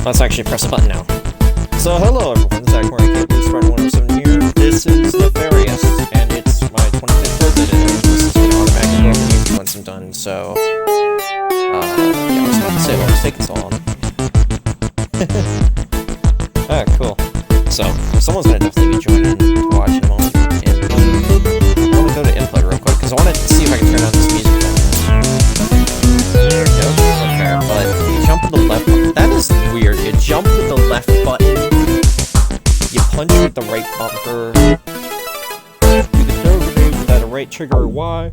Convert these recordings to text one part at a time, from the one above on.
Let's actually press the button now. So hello everyone, Zach Murray, Spartan 107 here. This is Nefarious, and it's my 25th birthday today. This is going to automatically go up in YouTube once I'm done, so... yeah, I was about to say, why it's taking so long. Alright, cool. So, someone's going to definitely be joining to watch in a moment. And I want to go to input real quick, because I want to see if I can turn on this music thing. There we go. Okay, but you jump with the left button. That is weird. You jump with the left button. You punch with the right bumper. Do the throw grenade without a right trigger or Y.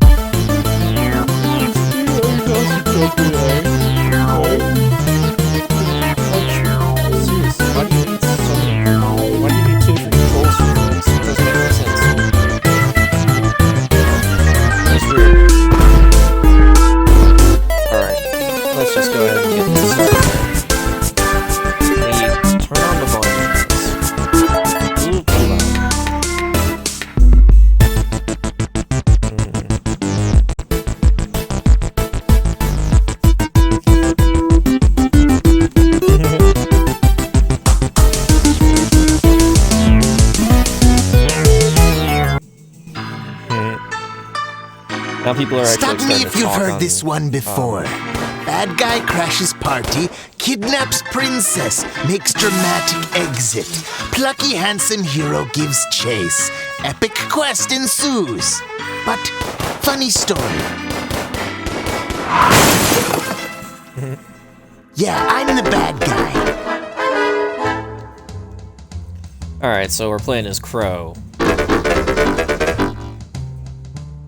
Why do you need two different controls for this? It doesn't make any sense. That's weird. Alright, let's just go ahead and get this started. We turn on the volume. Ooh, too loud. Now people are actually Stop me if you've heard this one before. Bad guy crashes party, kidnaps princess, makes dramatic exit. Plucky handsome hero gives chase. Epic quest ensues. But funny story. Yeah, I'm the bad guy. Alright, so we're playing as Crow.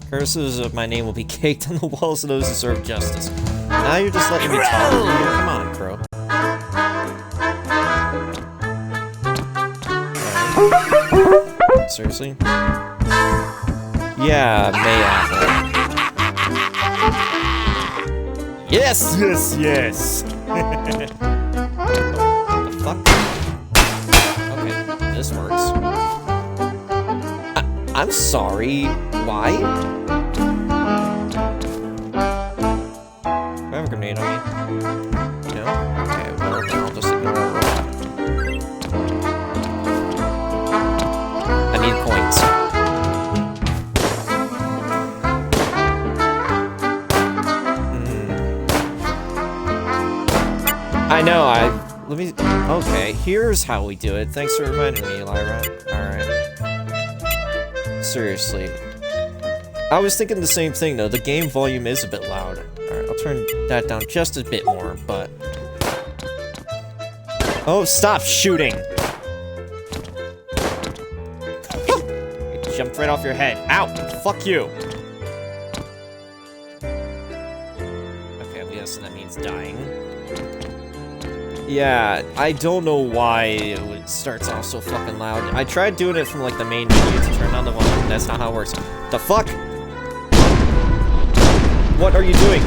Curses of my name will be caked on the walls of those who serve justice. Now you're just letting me talk. Yeah, come on, Crow. Right. Seriously? Yeah, Mayapple. Yes! Yes, yes! What the fuck? Okay, this works. I'm sorry. Why? Do I have a grenade on me? No? Okay, well, then I'll just ignore that robot. I need coins. I know, let me... Okay, here's how we do it. Thanks for reminding me, Lyra. Alright. Seriously. I was thinking the same thing, though. The game volume is a bit loud. Alright, I'll turn that down just a bit more, but... Oh, stop shooting! It jumped right off your head. Ow! Fuck you! Okay, I'm guessing that means dying. Yeah, I don't know why it starts off so fucking loud. I tried doing it from, like, the main menu to turn on the volume. That's not how it works. The fuck? What are you doing?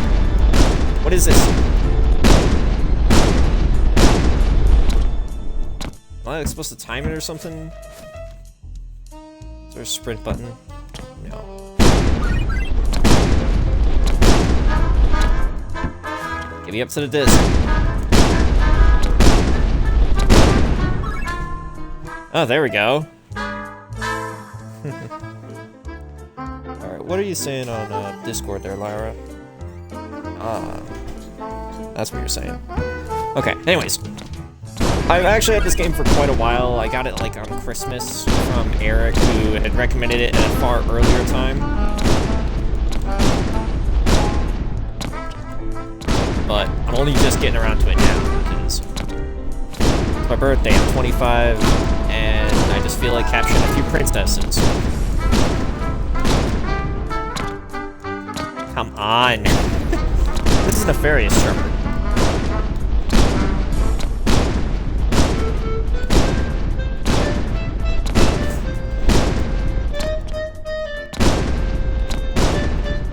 What is this? Am I supposed to time it or something? Is there a sprint button? No. Get me up to the disc. Oh, there we go. Alright, what are you saying on Discord there, Lyra? That's what you're saying. Okay, anyways. I've actually had this game for quite a while. I got it, like, on Christmas from Eric, who had recommended it at a far earlier time. But I'm only just getting around to it now, because it's my birthday, I'm 25, and I just feel like capturing a few princesses. Come on. This is Nefarious, Trevor.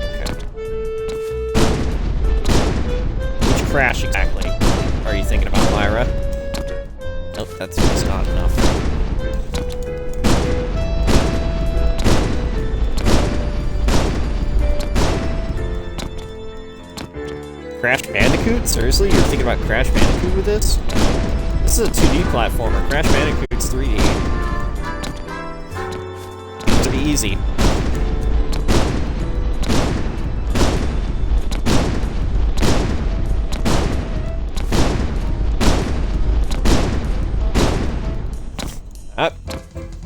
Okay. Which crash exactly are you thinking about, Lyra? Nope, that's just not enough. Crash Bandicoot? Bandicoot? Seriously? You're thinking about Crash Bandicoot with this? This is a 2D platformer. Crash Bandicoot's 3D. It's gonna be easy.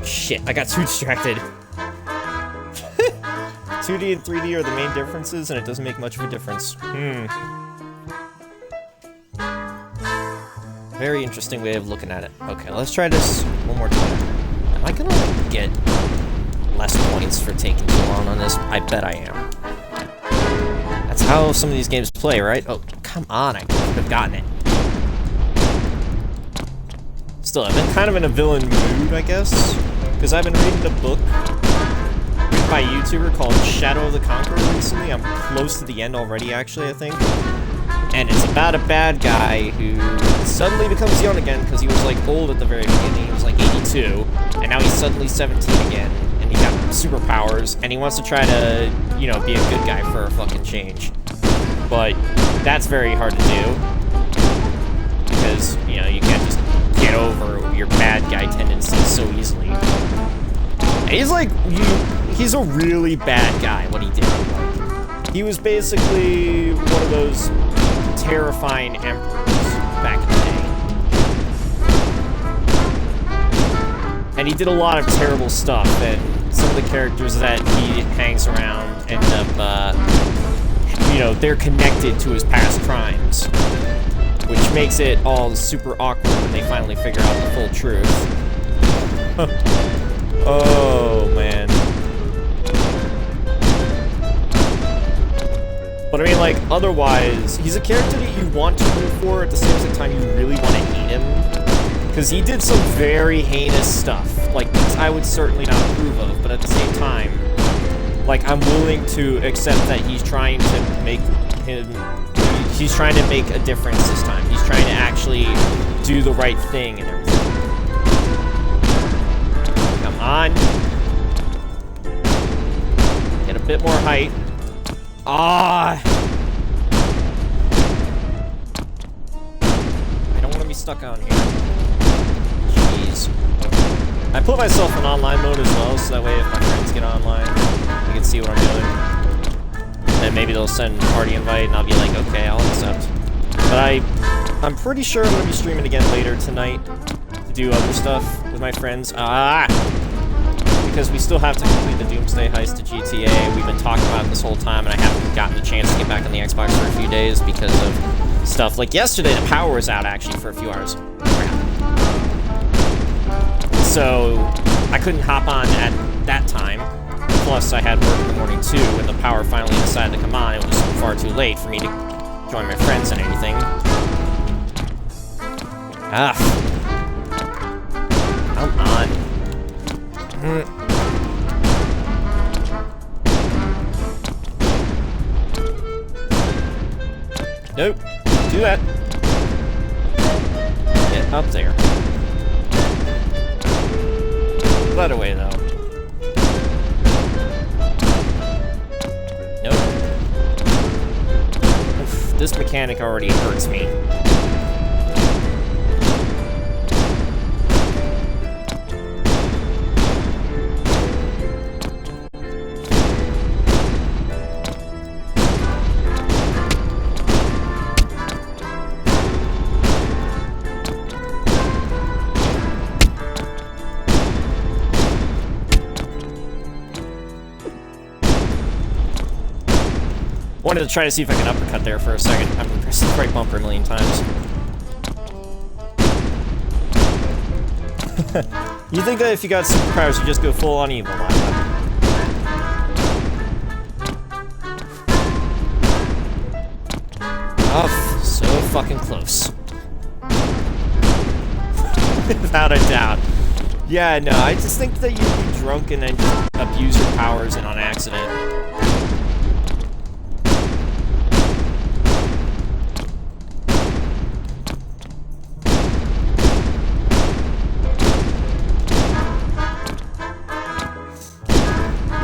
Shit, I got too distracted. 2D and 3D are the main differences, and it doesn't make much of a difference. Very interesting way of looking at it. Okay, let's try this one more time. Am I gonna get less points for taking too long on this? I bet I am. That's how some of these games play, right? Oh, come on, I could have gotten it. Still, I've been kind of in a villain mood, I guess, because I've been reading a book by a YouTuber called Shadow of the Conqueror recently. I'm close to the end already, actually, I think. And it's about a bad guy who suddenly becomes young again because he was, like, old at the very beginning. He was, like, 82, and now he's suddenly 17 again, and he got superpowers, and he wants to try to, you know, be a good guy for a fucking change. But that's very hard to do because, you know, you can't just get over your bad guy tendencies so easily. And he's like, he's a really bad guy, what he did. He was basically one of those terrifying emperors back in the day. And he did a lot of terrible stuff, and some of the characters that he hangs around end up, you know, they're connected to his past crimes. Which makes it all super awkward when they finally figure out the full truth. Oh, man. But I mean, like, otherwise, he's a character that you want to root for at the same time you really want to hate him. Because he did some very heinous stuff. Like, things I would certainly not approve of, but at the same time, like, I'm willing to accept that he's trying to make him... He's trying to make a difference this time. He's trying to actually do the right thing and everything. Come on. Get a bit more height. Ah! I don't want to be stuck on here. Jeez. I put myself in online mode as well, so that way if my friends get online, they can see what I'm doing. And maybe they'll send a party invite, and I'll be like, okay, I'll accept. But I'm pretty sure I'm going to be streaming again later tonight to do other stuff with my friends. Because we still have to complete the Doomsday Heist to GTA. We've been talking about it this whole time, and I haven't gotten the chance to get back on the Xbox for a few days because of stuff. Like yesterday, the power was out, actually, for a few hours. Crap. So I couldn't hop on at that time. Plus, I had work in the morning, too. When the power finally decided to come on, it was far too late for me to join my friends and anything. Ah. Come on. Nope. Don't do that. Get up there. Put that away, though. Nope. Oof, this mechanic already hurts me. Wanted to try to see if I can uppercut there for a second. I've been pressing the right bumper a million times. You think that if you got superpowers, you just go full on evil, huh? Oh, so fucking close. Without a doubt. Yeah, no, I just think that you'd be drunk and then abuse your powers and on accident.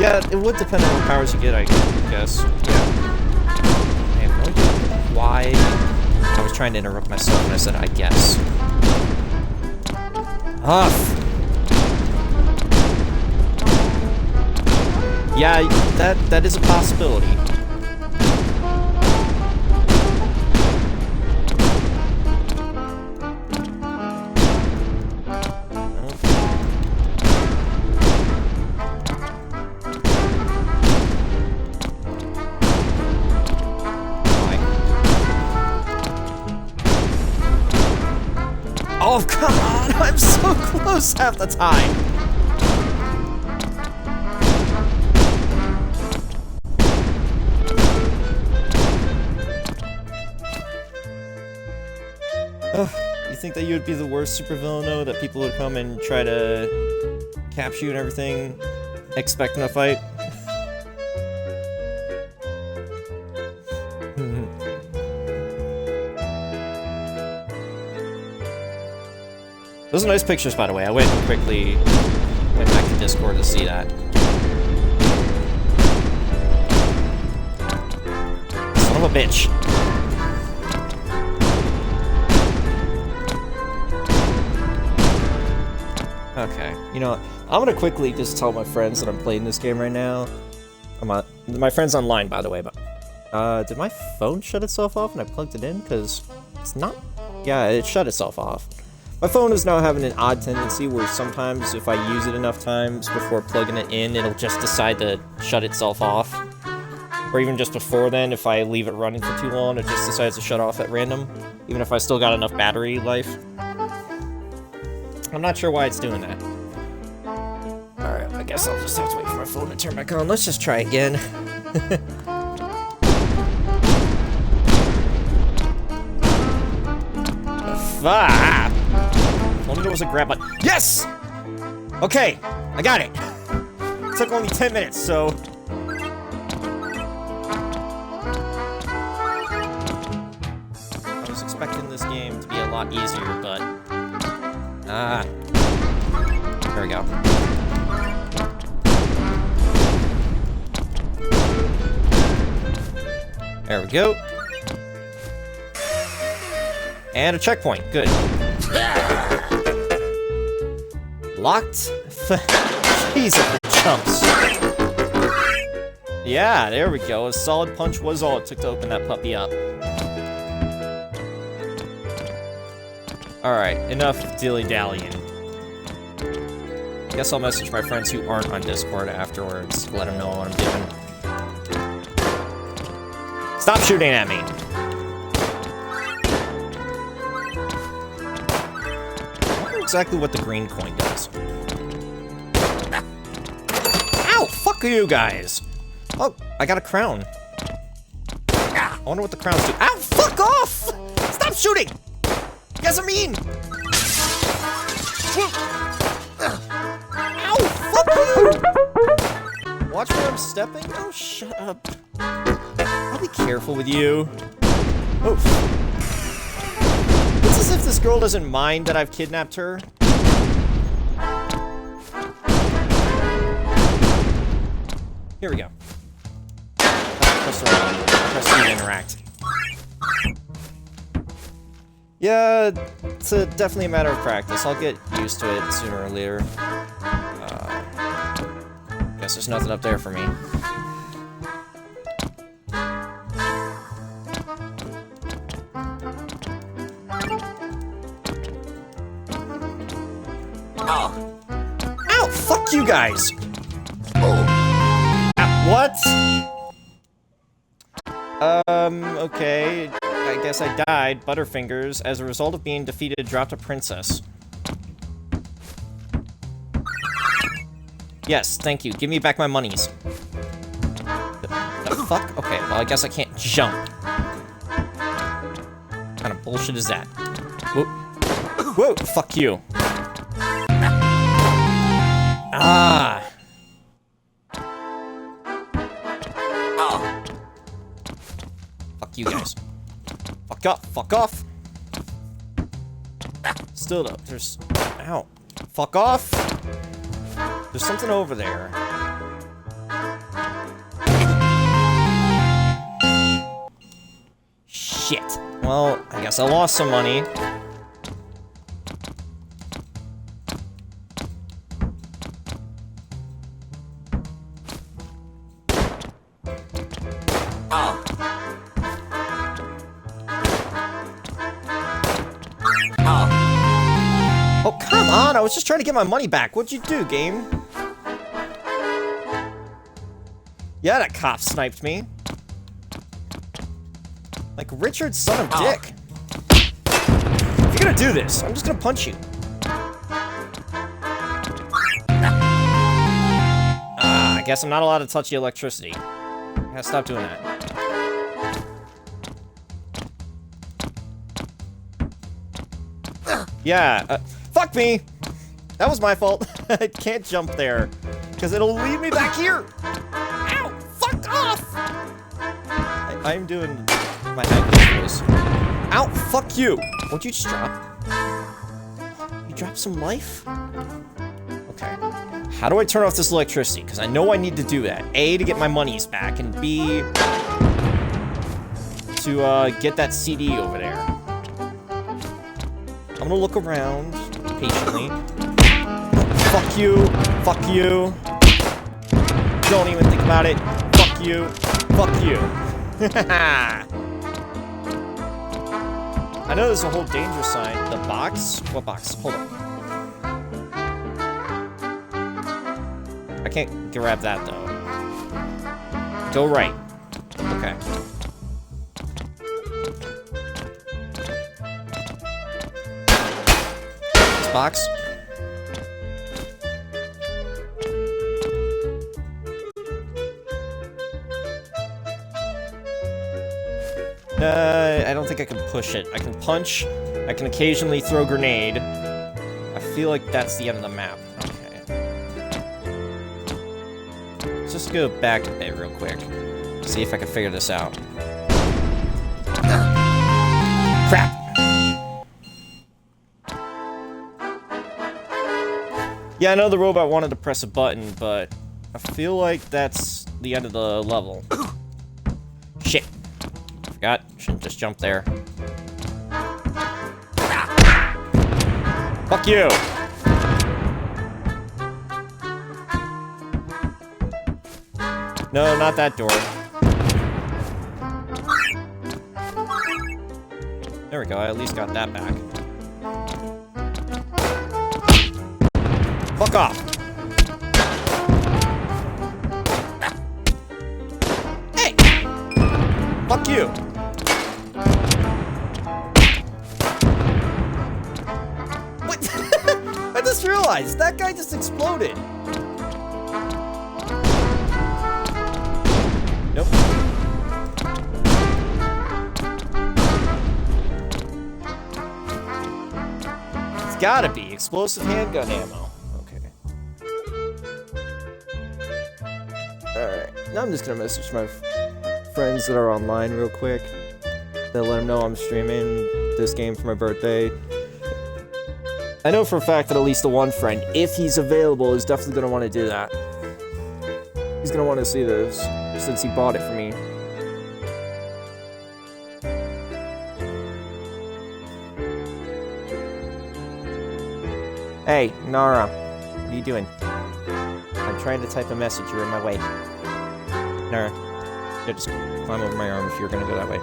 Yeah, it would depend on what powers you get, I guess. Yeah. I have no idea why trying to interrupt myself when I said I guess. Huff! Yeah, that is a possibility. Oh, come on! I'm so close half the time! You think that you would be the worst supervillain, though? That people would come and try to capture you and everything, expecting a fight? Those are nice pictures, by the way. I went and quickly went back to Discord to see that. Son of a bitch. Okay, you know what? I'm gonna quickly just tell my friends that I'm playing this game right now. My friend's online, by the way, but... did my phone shut itself off when I plugged it in? Because it's not... Yeah, it shut itself off. My phone is now having an odd tendency where sometimes if I use it enough times before plugging it in, it'll just decide to shut itself off. Or even just before then, if I leave it running for too long, it just decides to shut off at random, even if I still got enough battery life. I'm not sure why it's doing that. Alright, I guess I'll just have to wait for my phone to turn back on. Let's just try again. Fuck! If only there was a grab button. Yes! Okay, I got it. It took only 10 minutes, so... I was expecting this game to be a lot easier, but... Ah. There we go. There we go. And a checkpoint. Good. Locked? Jesus, chumps. Yeah, there we go. A solid punch was all it took to open that puppy up. Alright, enough dilly-dallying. Guess I'll message my friends who aren't on Discord afterwards to let them know what I'm doing. Stop shooting at me! I wonder exactly what the green coin does. Ow! Fuck you guys! Oh, I got a crown. I wonder what the crowns do. Ow! Fuck off! Stop shooting! You guys are mean! Ow! Fuck you! Watch where I'm stepping? Oh, shut up. I'll be careful with you. Oof. It's as if this girl doesn't mind that I've kidnapped her. Here we go. Press around. Press E to interact. Yeah, it's definitely a matter of practice. I'll get used to it sooner or later. Guess there's nothing up there for me. Oh. Ow! Fuck you guys! What? Okay. I guess I died, Butterfingers, as a result of being defeated, dropped a princess. Yes, thank you. Give me back my monies. The fuck? Okay, well, I guess I can't jump. What kind of bullshit is that? Whoa. Whoa, fuck you. Ah! Oh. Fuck you guys. Fuck up, fuck off! Still though, there's... Ow. Fuck off! There's something over there. Shit. Well, I guess I lost some money. Oh, come on! I was just trying to get my money back. What'd you do, game? Yeah, that cop sniped me. Like Richard, son of Dick. If you're gonna do this, I'm just gonna punch you. I guess I'm not allowed to touch the electricity. I gotta stop doing that. Yeah, fuck me! That was my fault. I can't jump there, because it'll lead me back here! Ow! Fuck off! I'm doing my actions. Ow! Fuck you! What'd you just drop? You dropped some life? Okay. How do I turn off this electricity? Because I know I need to do that. A, to get my monies back, and B, to get that CD over there. I'm gonna look around patiently. Fuck you. Fuck you. Don't even think about it. Fuck you. Fuck you. I know there's a whole danger sign. The box? What box? Hold on. I can't grab that, though. Go right. Okay. This box? I don't think I can push it. I can punch. I can occasionally throw grenade. I feel like that's the end of the map. Okay. Let's just go back a bit real quick. See if I can figure this out. Crap! Yeah, I know the robot wanted to press a button, but I feel like that's the end of the level. Shit. Forgot. Shouldn't just jump there. Fuck you! No, not that door. There we go, I at least got that back. Fuck off! Hey! Fuck you! What? I just realized, that guy just exploded! Nope. It's gotta be explosive handgun ammo. Alright, now I'm just gonna message my friends that are online real quick. They'll let them know I'm streaming this game for my birthday. I know for a fact that at least the one friend, if he's available, is definitely gonna want to do that. He's gonna want to see this, since he bought it for me. Hey, Nara, what are you doing? I'm trying to type a message, you're in my way. Nara, yeah, just climb over my arm if you're gonna go that way.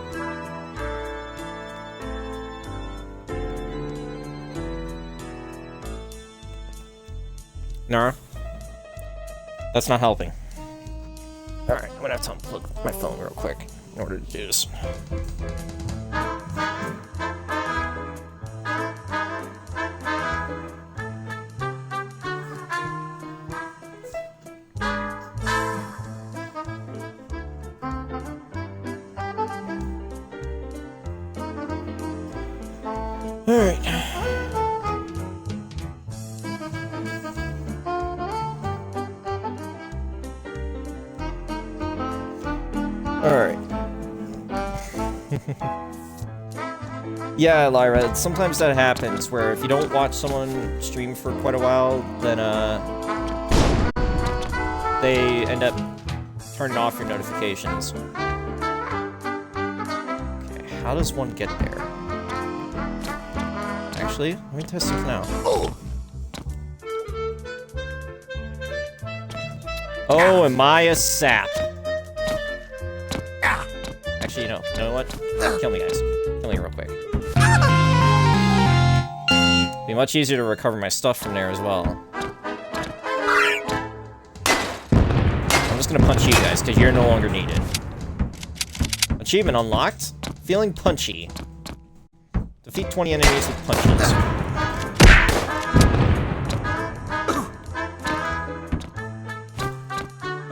Nara? That's not helping. Alright, I'm gonna have to unplug my phone real quick in order to do this. Alright. Alright. Yeah, Lyra, sometimes that happens, where if you don't watch someone stream for quite a while, then, they end up turning off your notifications. Okay, how does one get there? Actually, let me test something out. Oh, am I a sap? Actually, you know what? Kill me, guys. Kill me real quick. Be much easier to recover my stuff from there as well. I'm just gonna punch you guys, because you're no longer needed. Achievement unlocked. Feeling punchy. Defeat 20 enemies with punches.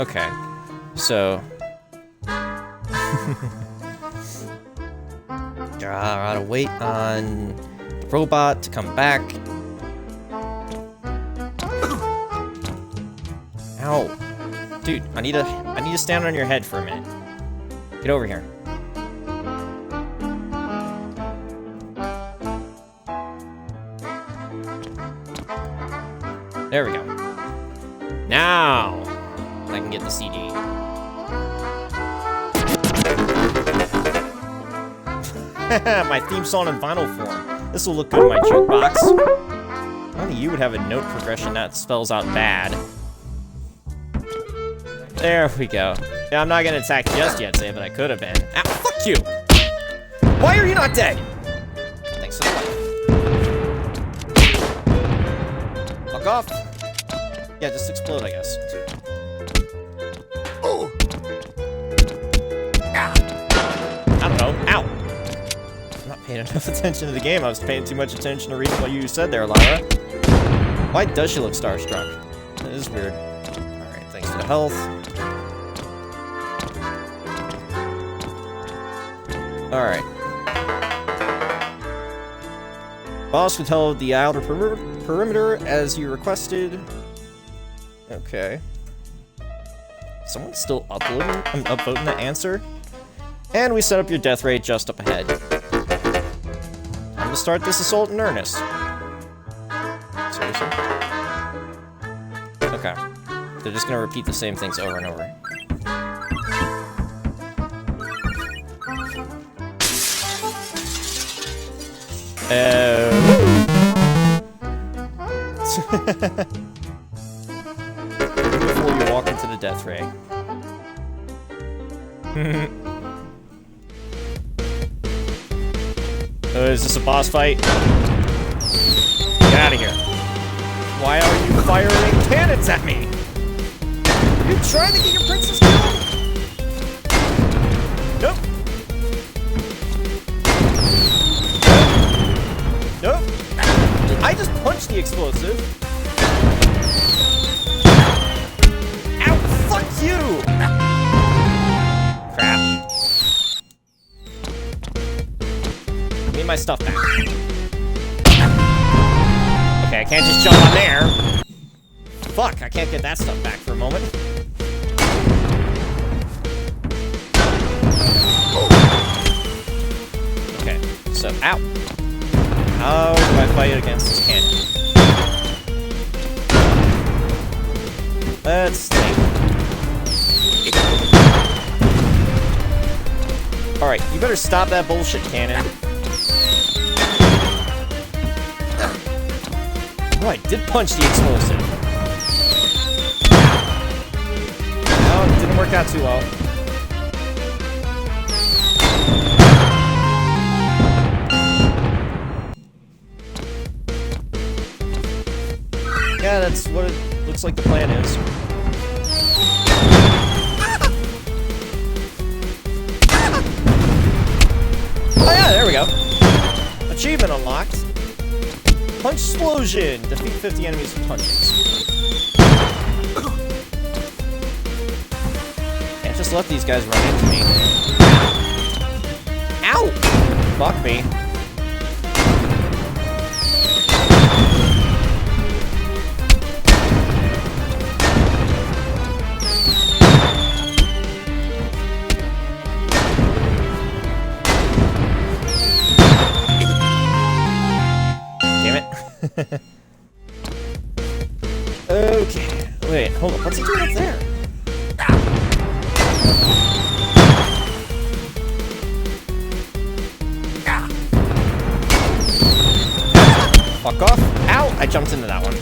Okay, so... gotta wait on the robot to come back. Ow. Dude, I need to stand on your head for a minute. Get over here. There we go. Now I can get the CD. My theme song in vinyl form. This will look good in my jukebox. Only you would have a note progression that spells out bad. There we go. Yeah, I'm not gonna attack just yet, say, but I could have been. Ah, fuck you! Why are you not dead? Thanks for the light. Fuck off. Yeah, just explode, I guess. Oh. I don't know. Ow! I'm not paying enough attention to the game. I was paying too much attention to reading what you said there, Lyra. Why does she look starstruck? That is weird. Alright, thanks for the health. Alright. Boss withheld the outer perimeter as you requested. Okay. Someone's still upvoting the answer. And we set up your death rate just up ahead. Time to start this assault in earnest. Seriously? Okay. They're just gonna repeat the same things over and over. Before you walk into the death ray. Is this a boss fight? Get out of here. Why are you firing cannons at me? Are you trying to get your princess killed? Nope. Nope. I just punched the explosive. Ow, fuck you! Crap. Give me my stuff back. Okay, I can't just jump on there. Fuck, I can't get that stuff back for a moment. Okay, so, ow. How do I fight against this cannon? Let's see. Alright, you better stop that bullshit cannon. Oh, I did punch the explosive. No, it didn't work out too well. Yeah, that's what it looks like the plan is. Oh yeah, there we go. Achievement unlocked. Punch explosion. Defeat 50 enemies with punches. Can't just let these guys run into me. Ow! Fuck me. Okay. Wait, hold on. What's he doing up there? Fuck off. Ow! I jumped into that one.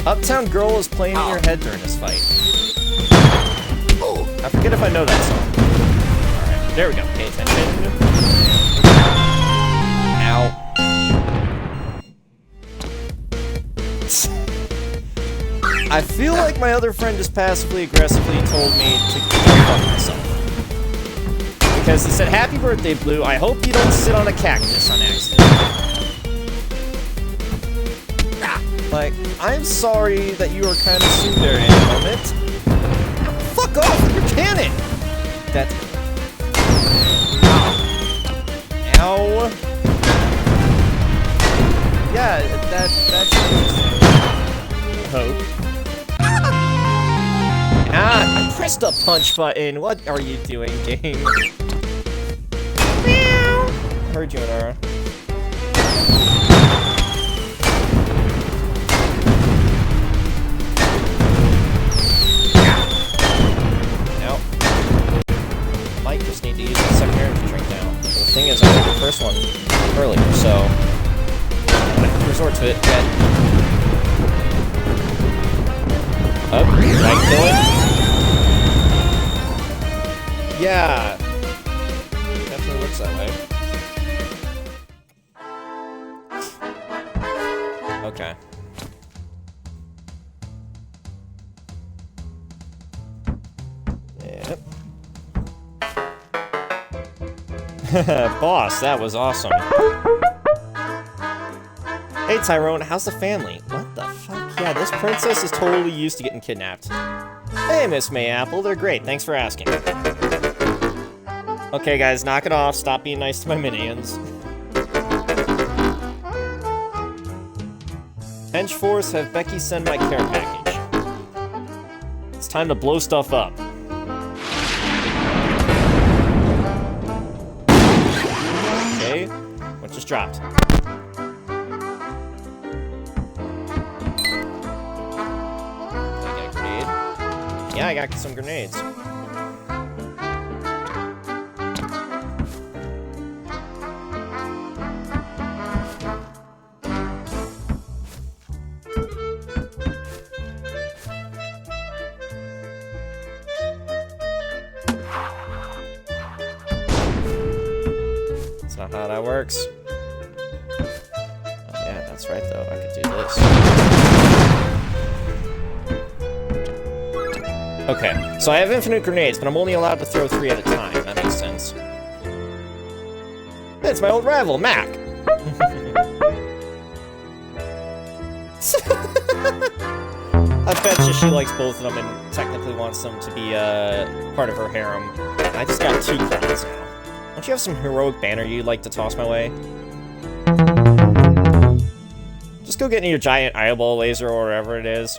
Uptown Girl is playing in your head during this fight. I forget if I know that song. Alright, there we go. Pay attention. Ow. I feel like my other friend just passively aggressively told me to fuck myself. Because he said, "Happy birthday, Blue. I hope you don't sit on a cactus on accident." Like, I'm sorry that you were kind of soon there in a moment. Fuck off! You're cannon! That. Ow. Yeah, that's interesting. Hope. Ah, I pressed the punch button. What are you doing, game? Meow. Heard you, Nora. Nope. Might just need to use the second energy drink now. The thing is, I did the first one earlier, so I'm gonna resort to it. Get up, right, kill it. Yeah, definitely looks that way. Okay. Yep. Boss, that was awesome. Hey Tyrone, how's the family? What the fuck? Yeah, this princess is totally used to getting kidnapped. Hey, Miss Mayapple, they're great. Thanks for asking. Okay, guys, knock it off. Stop being nice to my minions. Henchforce, have Becky send my care package. It's time to blow stuff up. Okay, what just dropped? Did I get a grenade? Yeah, I got some grenades. That's not how that works. Oh, yeah, that's right though. I could do this. Okay, so I have infinite grenades, but I'm only allowed to throw 3 at a time. That makes sense. It's my old rival, Mac! I bet you she likes both of them and technically wants them to be part of her harem. I just got 2 crowns now. Don't you have some heroic banner you'd like to toss my way? Just go get in your giant eyeball laser or whatever it is.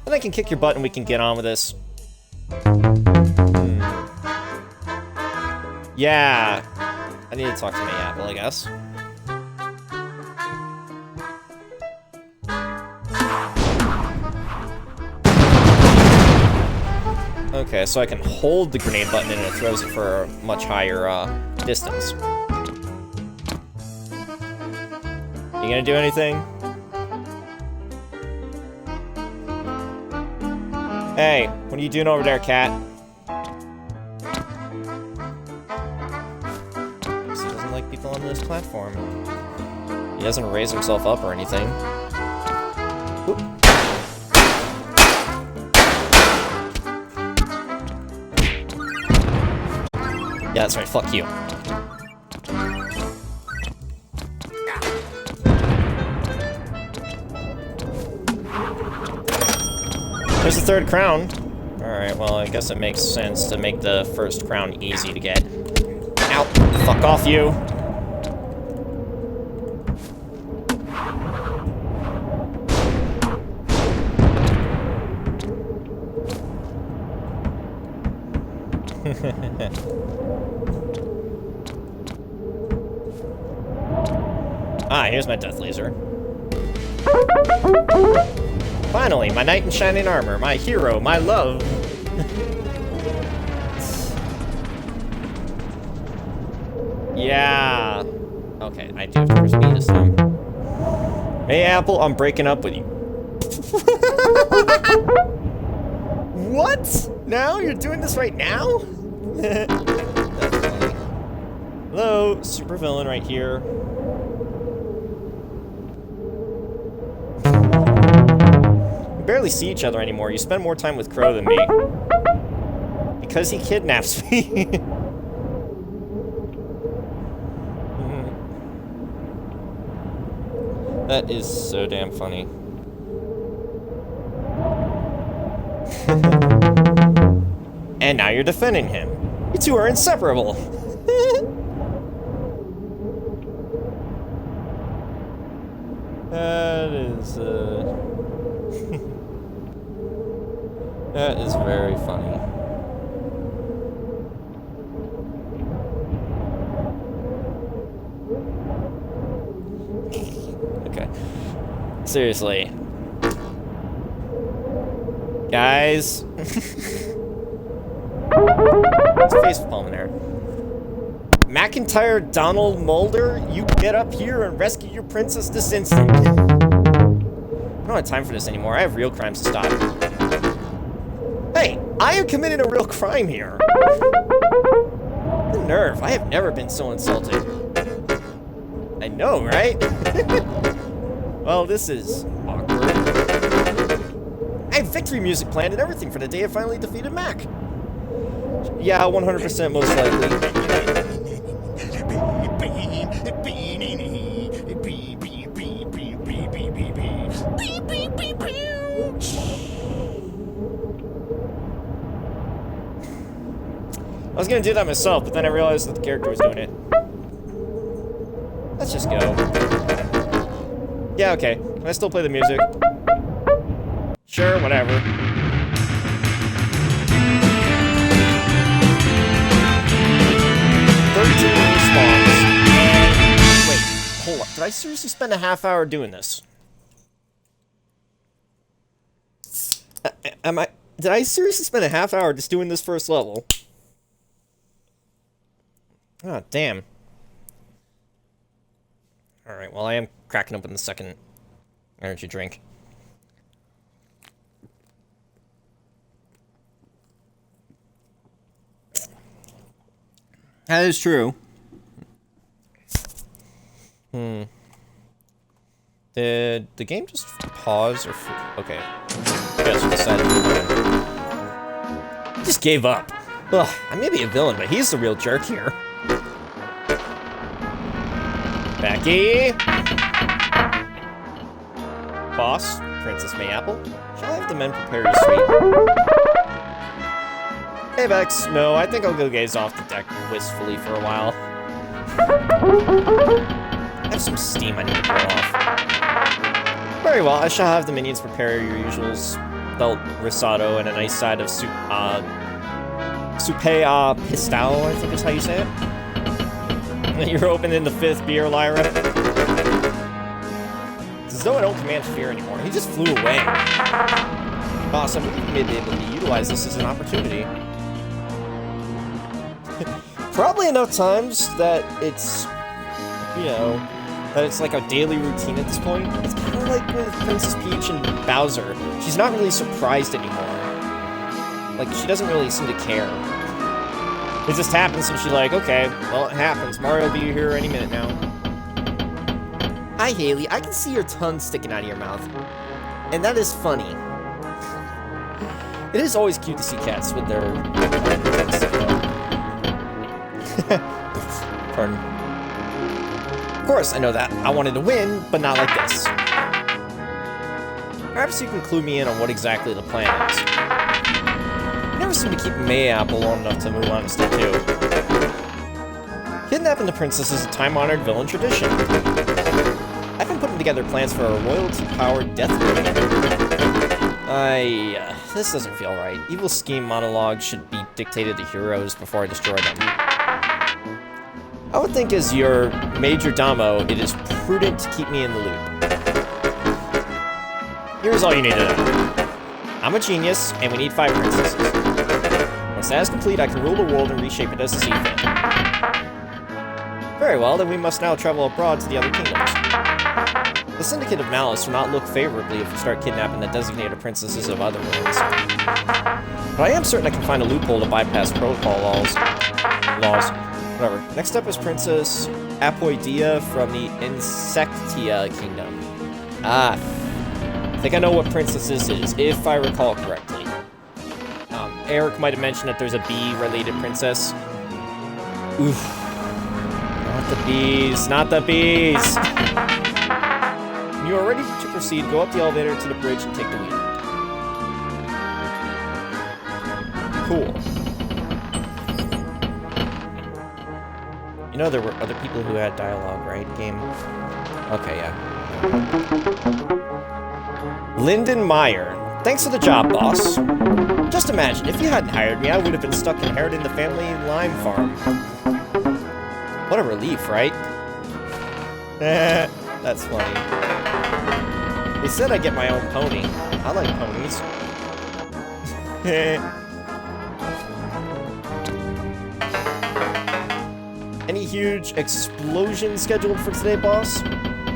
Then I can kick your butt and we can get on with this. Yeah. I need to talk to Mayapple, I guess. Okay, so I can hold the grenade button and it throws it for a much higher distance. You gonna do anything? Hey, what are you doing over there, cat? He doesn't like people on this platform. He doesn't raise himself up or anything. Oop. Yeah, that's right, fuck you. There's the 3rd crown. Alright, well, I guess it makes sense to make the 1st crown easy to get. Ow! Fuck off, you! Ah, here's my death laser. Finally, my knight in shining armor, my hero, my love. Yeah. Okay, I do have to press B this time. Hey, Apple, I'm breaking up with you. What? Now? You're doing this right now? That's funny. Hello, supervillain right here. We barely see each other anymore. You spend more time with Crow than me. Because he kidnaps me. That is so damn funny. And now you're defending him. You two are inseparable. That is, that is very funny. Okay. Seriously. Guys. It's face palm there. McIntyre Donald Mulder, you get up here and rescue your princess this instant. I don't have time for this anymore. I have real crimes to stop. Hey, I am committing a real crime here. The nerve. I have never been so insulted. I know, right? Well, this is awkward. I have victory music planned and everything for the day I finally defeated Mac. Yeah, 100% most likely. I was gonna do that myself, but then I realized that the character was doing it. Let's just go. Yeah, okay. Can I still play the music? Sure, whatever. Respawns. Wait, hold up. Did I seriously spend a half hour doing this? Did I seriously spend a half hour just doing this first level? Oh, damn. Alright, well, I am cracking open the second energy drink. That is true. Did the game just pause or... Okay. Yes, decided to He just gave up. Ugh, I may be a villain, but he's the real jerk here. Becky! Boss, Princess Mayapple, shall I have the men prepare your suite? Hey, Bex. No, I think I'll go gaze off the deck wistfully for a while. I have some steam I need to blow off. Very well, I shall have the minions prepare your usuals. Belt risotto and a nice side of soup, soupe pistao, I think is how you say it. You're opening the 5th beer, Lyra. It's as though I don't command fear anymore. He just flew away. Boss, I believe you may be able to utilize this as an opportunity. Probably enough times that it's, you know, that it's like a daily routine at this point. It's kind of like with Princess Peach and Bowser. She's not really surprised anymore. Like, she doesn't really seem to care. It just happens and she's like, okay, well, it happens. Mario will be here any minute now. Hi, Haley. I can see your tongue sticking out of your mouth. And that is funny. It is always cute to see cats with their... Pardon. Of course, I know that. I wanted to win, but not like this. Perhaps you can clue me in on what exactly the plan is. You never seem to keep Mayapple long enough to move on to step 2. Kidnapping the princess is a time-honored villain tradition. I've been putting together plans for a royalty-powered death ray. This doesn't feel right. Evil scheme monologues should be dictated to heroes before I destroy them. I would think as your major damo, it is prudent to keep me in the loop. Here's all you need to know. I'm a genius, and we need 5 princesses. Once that is complete, I can rule the world and reshape it as I see fit. Very well, then we must now travel abroad to the other kingdoms. The Syndicate of Malice will not look favorably if we start kidnapping the designated princesses of other worlds. But I am certain I can find a loophole to bypass protocol laws. Whatever. Next up is Princess Apoidea from the Insectia Kingdom. I think I know what princess this is, if I recall correctly. Eric might have mentioned that there's a bee-related princess. Oof. Not the bees, not the bees! When you are ready to proceed, go up the elevator to the bridge and take the wheel. Cool. You know there were other people who had dialogue, right, game? Okay, yeah. Lyndon Meyer. Thanks for the job, boss. Just imagine, if you hadn't hired me, I would have been stuck inheriting the family lime farm. What a relief, right? That's funny. They said I get my own pony. I like ponies. Any huge explosion scheduled for today, boss?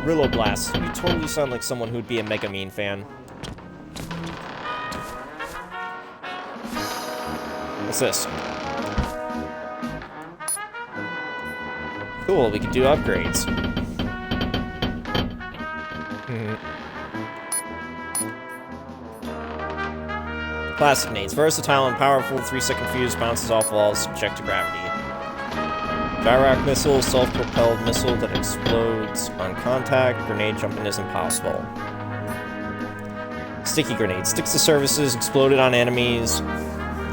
Rillo Blast. You totally sound like someone who'd be a Mega Mean fan. What's this? Cool, we can do upgrades. Plastic nades. Versatile and powerful, 3-second fuse, bounces off walls, subject to gravity. Gyroc missile, self-propelled missile that explodes on contact. Grenade jumping is impossible. Sticky grenade. Sticks to surfaces, exploded on enemies.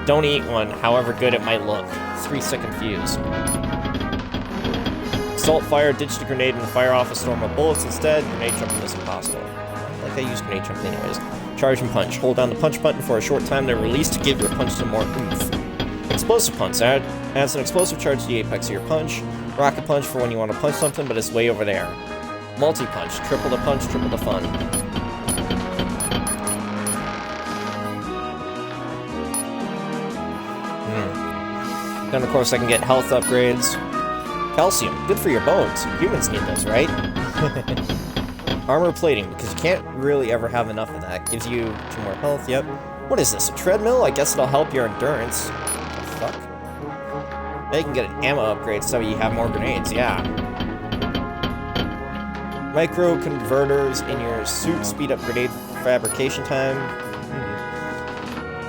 Don't eat one, however good it might look. 3-second fuse. Assault fire, ditch the grenade and fire off a storm of bullets instead. Grenade jumping is impossible. Like I use grenade jumping anyways. Charge and punch. Hold down the punch button for a short time, then release to give your punch some more oomph. Explosive punch. Adds an explosive charge to the apex of your punch. Rocket punch for when you want to punch something, but it's way over there. Multi-punch. Triple the punch, triple the fun. Then of course I can get health upgrades. Calcium. Good for your bones. Humans need those, right? Armor plating, because you can't really ever have enough of that. Gives you 2 more health, yep. What is this, a treadmill? I guess it'll help your endurance. What the fuck? Now you can get an ammo upgrade so you have more grenades, yeah. Micro converters in your suit speed up grenade fabrication time.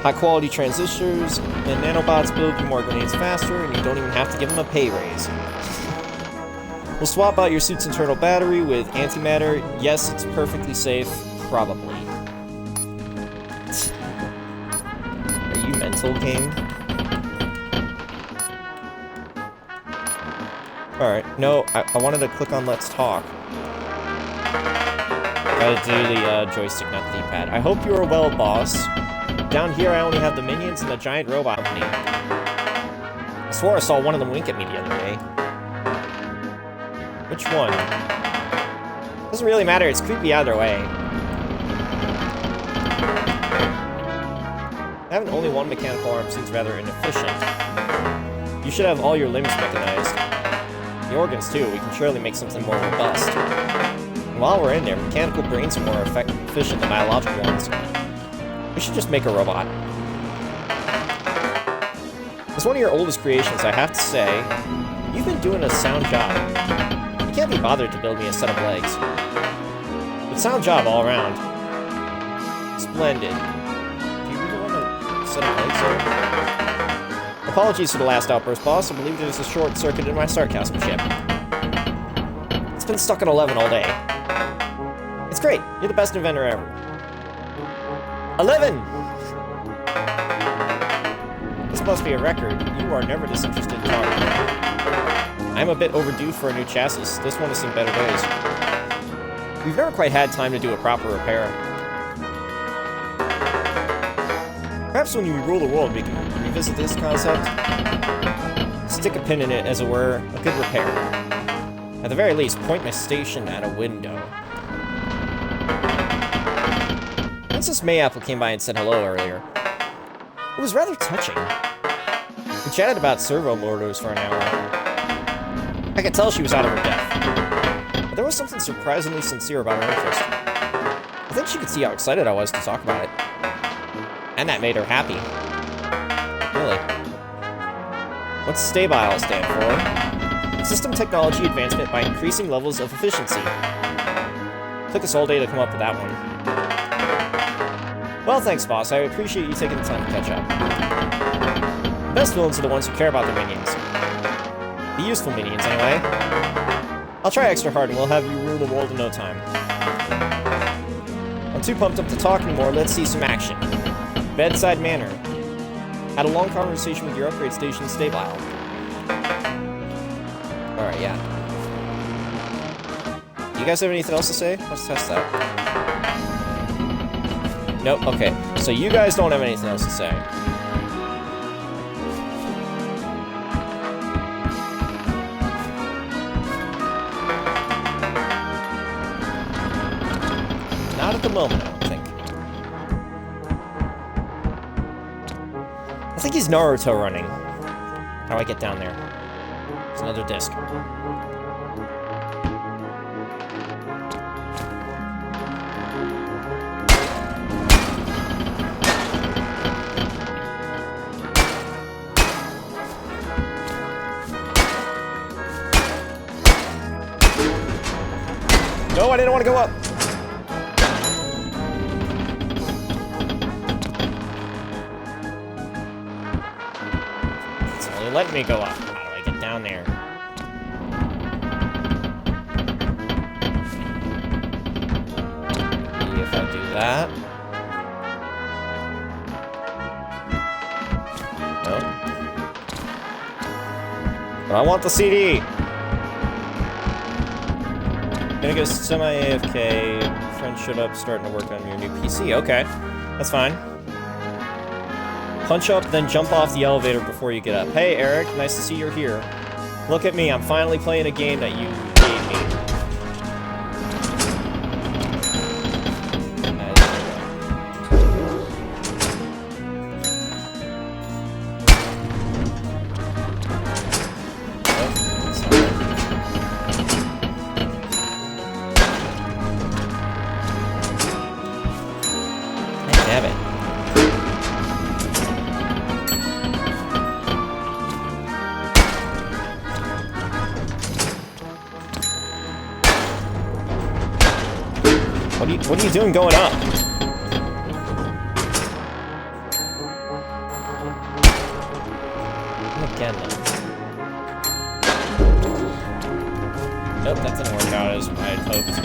High quality transistors and nanobots build you more grenades faster, and you don't even have to give them a pay raise. We'll swap out your suit's internal battery with antimatter. Yes, it's perfectly safe. Probably. Are you mental, game? Alright, no, I wanted to click on Let's Talk. Gotta do the joystick, not the D-pad. I hope you are well, boss. Down here, I only have the minions and the giant robot company. I swore I saw one of them wink at me the other day. Which one? Doesn't really matter, it's creepy either way. Having only one mechanical arm seems rather inefficient. You should have all your limbs mechanized. The organs too, we can surely make something more robust. And while we're in there, mechanical brains are more efficient than biological ones. We should just make a robot. As one of your oldest creations, I have to say, you've been doing a sound job. You can't be bothered to build me a set of legs. But sound job all around. Splendid. Do you really want a set of legs here? Apologies for the last outburst, boss. I believe there's a short circuit in my sarcasm chip. It's been stuck at 11 all day. It's great. You're the best inventor ever. 11! This must be a record. You are never disinterested in talking. I'm a bit overdue for a new chassis. This one has seen better days. We've never quite had time to do a proper repair. Perhaps when you rule the world, we can revisit this concept. Stick a pin in it, as it were, a good repair. At the very least, point my station at a window. Princess Mayapple came by and said hello earlier. It was rather touching. We chatted about servo motors for an hour. I could tell she was out of her depth. But there was something surprisingly sincere about her interest. I think she could see how excited I was to talk about it. And that made her happy. Really. What's STABILE stand for? System Technology Advancement by Increasing Levels of Efficiency. Took us all day to come up with that one. Well, thanks, boss. I appreciate you taking the time to catch up. The best villains are the ones who care about their minions. The useful minions, anyway. I'll try extra hard and we'll have you rule the world in no time. I'm too pumped up to talk anymore. Let's see some action. Bedside Manor. Had a long conversation with your upgrade station, STABILE. Alright, yeah. Do you guys have anything else to say? Let's test that. Nope, okay. So you guys don't have anything else to say. Not at the moment, I don't think. I think he's Naruto running. How do I get down there? There's another disc. No, I didn't want to go up. It's only letting me go up. How do I get down there? Maybe if I do that. Nope. But I want the CD. Gonna go semi-AFK. Friend showed up, starting to work on your new PC. Okay, that's fine. Punch up, then jump off the elevator before you get up. Hey, Eric, nice to see you're here. Look at me, I'm finally playing a game that you gave me. What are you doing going up? Again, though. Nope, that didn't work out as I had hoped.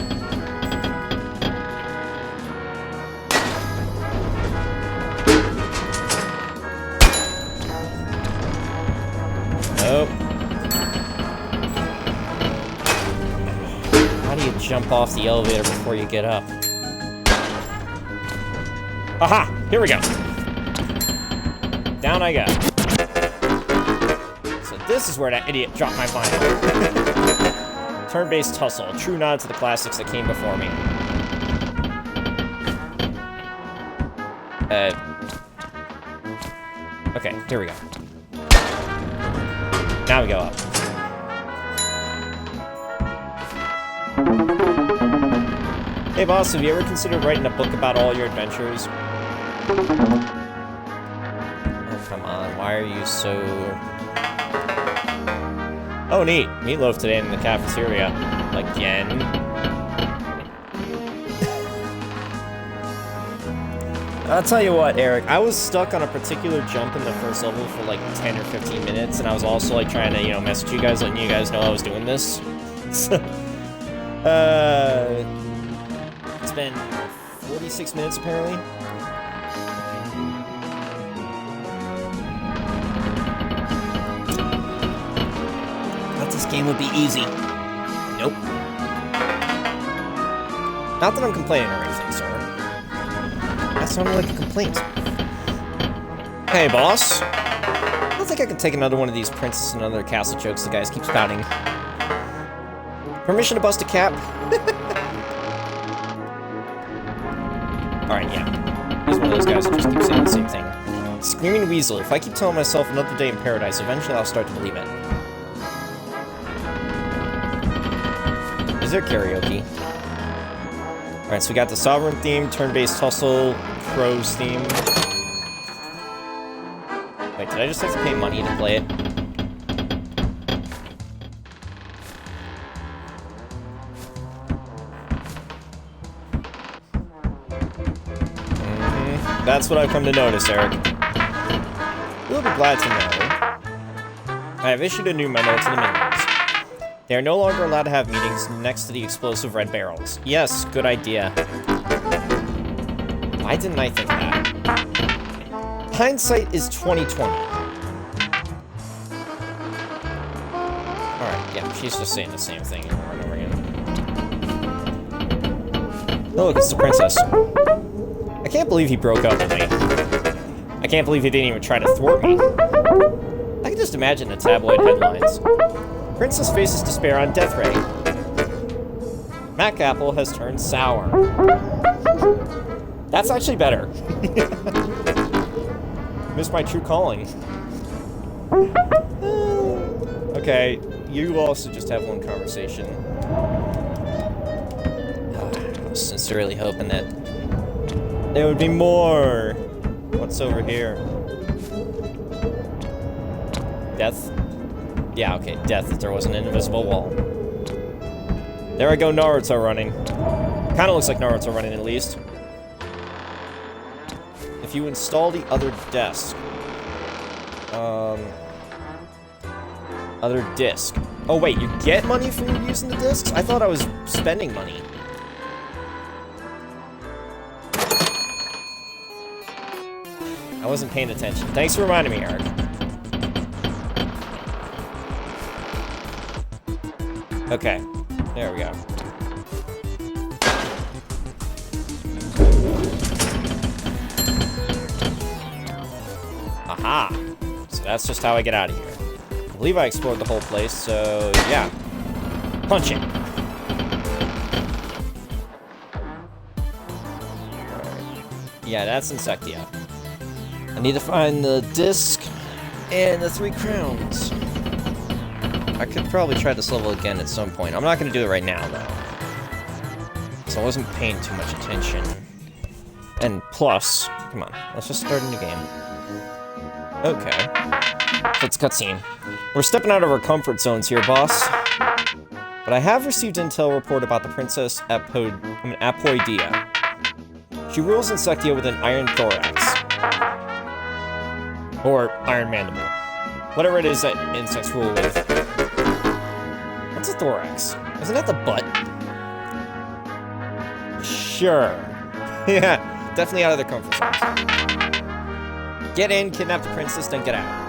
Nope. How do you jump off the elevator before you get up? Aha! Here we go. Down I go. So this is where that idiot dropped my vinyl. Turn-based tussle, a true nod to the classics that came before me. Okay, here we go. Now we go up. Hey boss, have you ever considered writing a book about all your adventures? Oh, come on, why are you so... Oh, neat. Meatloaf today in the cafeteria. Again. I'll tell you what, Eric, I was stuck on a particular jump in the first level for like 10 or 15 minutes, and I was also like trying to, you know, message you guys, letting you guys know I was doing this. It's been 46 minutes apparently. Thought this game would be easy. Nope. Not that I'm complaining or anything, sir. That sounded like a complaint. Hey, boss. I don't think I can take another one of these princess and other castle jokes the guys keep spouting. Permission to bust a cap? Alright, yeah. He's one of those guys who just keeps saying the same thing. Screaming Weasel. If I keep telling myself another day in paradise, eventually I'll start to believe it. is there karaoke? Alright, so we got the Sovereign theme, turn-based tussle, Crows theme. Wait, did I just have to pay money to play it? That's what I've come to notice, Eric. You'll be glad to know I have issued a new memo to the minions. They are no longer allowed to have meetings next to the explosive red barrels. Yes, good idea. Why didn't I think that? Hindsight is 2020. Alright, yeah, she's just saying the same thing over and over again. Oh, look, it's the princess. I can't believe he broke up with me. I can't believe he didn't even try to thwart me. I can just imagine the tabloid headlines. Princess faces despair on death ray. Mac Apple has turned sour. That's actually better. Missed my true calling. Okay, you also just have one conversation. I was sincerely hoping that there would be more. What's over here? Death? Yeah, okay, death if there was an invisible wall. There I go, Naruto running. Kinda looks like Naruto running at least. If you install the other desk. Other disc. Oh wait, you get money for using the discs? I thought I was spending money. I wasn't paying attention. Thanks for reminding me, Eric. Okay, there we go. Aha! So that's just how I get out of here. I believe I explored the whole place, so yeah. Punch it! Yeah, that's Insectia. I need to find the disc and the 3 crowns. I could probably try this level again at some point. I'm not going to do it right now, though. So I wasn't paying too much attention. And plus, come on, let's just start a new game. Okay. So it's cutscene. We're stepping out of our comfort zones here, boss. But I have received intel report about the Princess Apoidea. She rules Insectia with an iron thorax. Or iron mandible. Whatever it is that insects rule with. What's a thorax? Isn't that the butt? Sure. Yeah, definitely out of their comfort zones. Get in, kidnap the princess, then get out.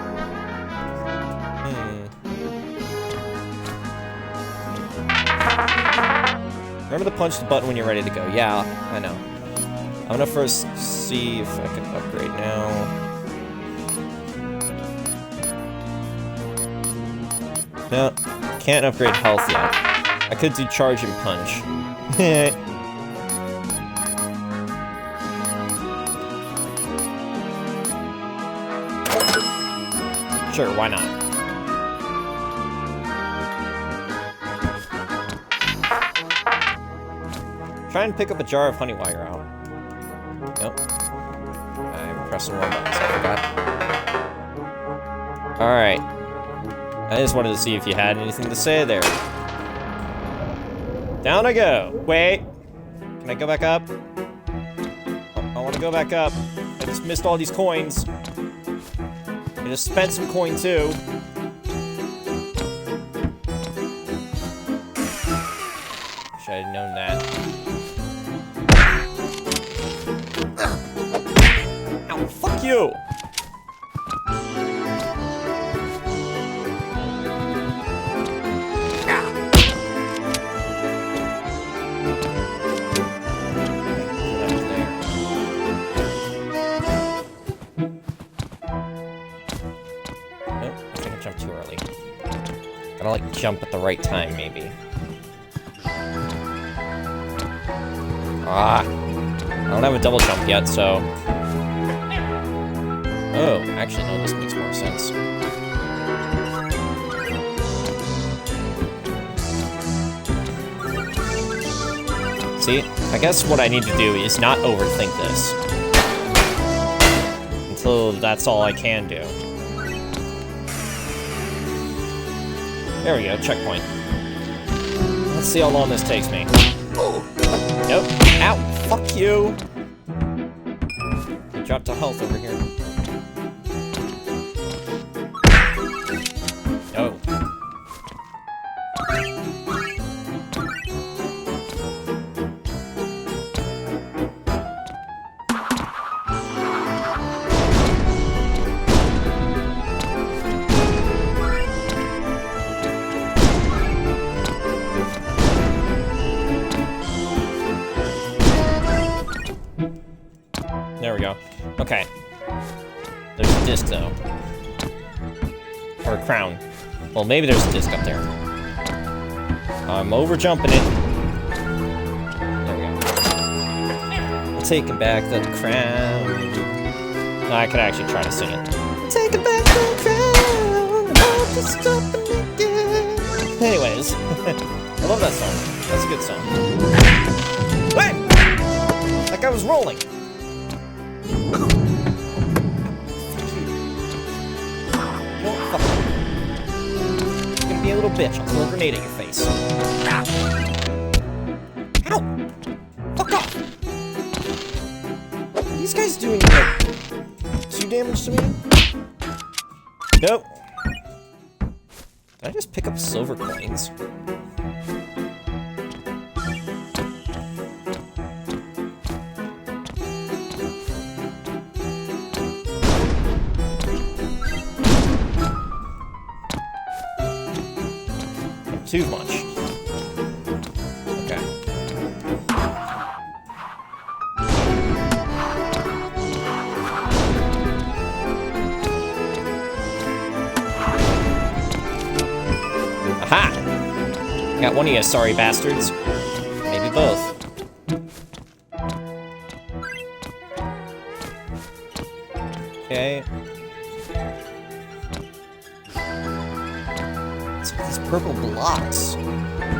Remember to punch the button when you're ready to go. Yeah, I know. I'm gonna first see if I can upgrade now. No, can't upgrade health yet. I could do charge and punch. Sure, why not? Try and pick up a jar of honey while you're out. Nope. I'm pressing wrong buttons, I forgot. Alright. I just wanted to see if you had anything to say there. Down I go. Wait. Can I go back up? Oh, I want to go back up. I just missed all these coins. I just spent some coin too. Wish I had known that. Ow, fuck you! Gotta, like, jump at the right time, maybe. Ah! I don't have a double jump yet, so... Oh, actually, no, this makes more sense. See, I guess what I need to do is not overthink this. Until that's all I can do. There we go, checkpoint. Let's see how long this takes me. Nope. Ow! Fuck you! Dropped to health over here. No. There we go. Okay. There's a disc, though. Or a crown. Well, maybe there's a disc up there. I'm over-jumping it. There we go. Taking back the crown. No, I could actually try to sing it. Taking back the crown. I'll just stop it again. Anyways. I love that song. That's a good song. Hey! That guy was rolling. Be a little bitch. I'll throw a grenade at your face. Ow! Fuck off! Are these guys doing like 2 damage to me? Nope. Did I just pick up silver coins? Too much. Okay. Aha! Got one of you, sorry bastards. Maybe both. Okay. These purple blocks. I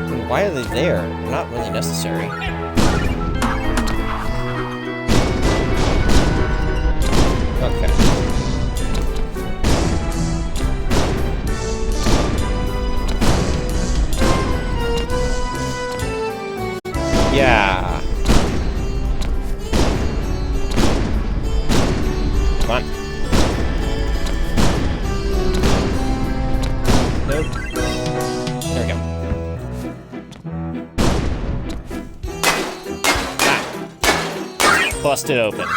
mean, why are they there? They're not really necessary. Okay. Yeah. Come on. Nope. There we go. Ah. Busted open.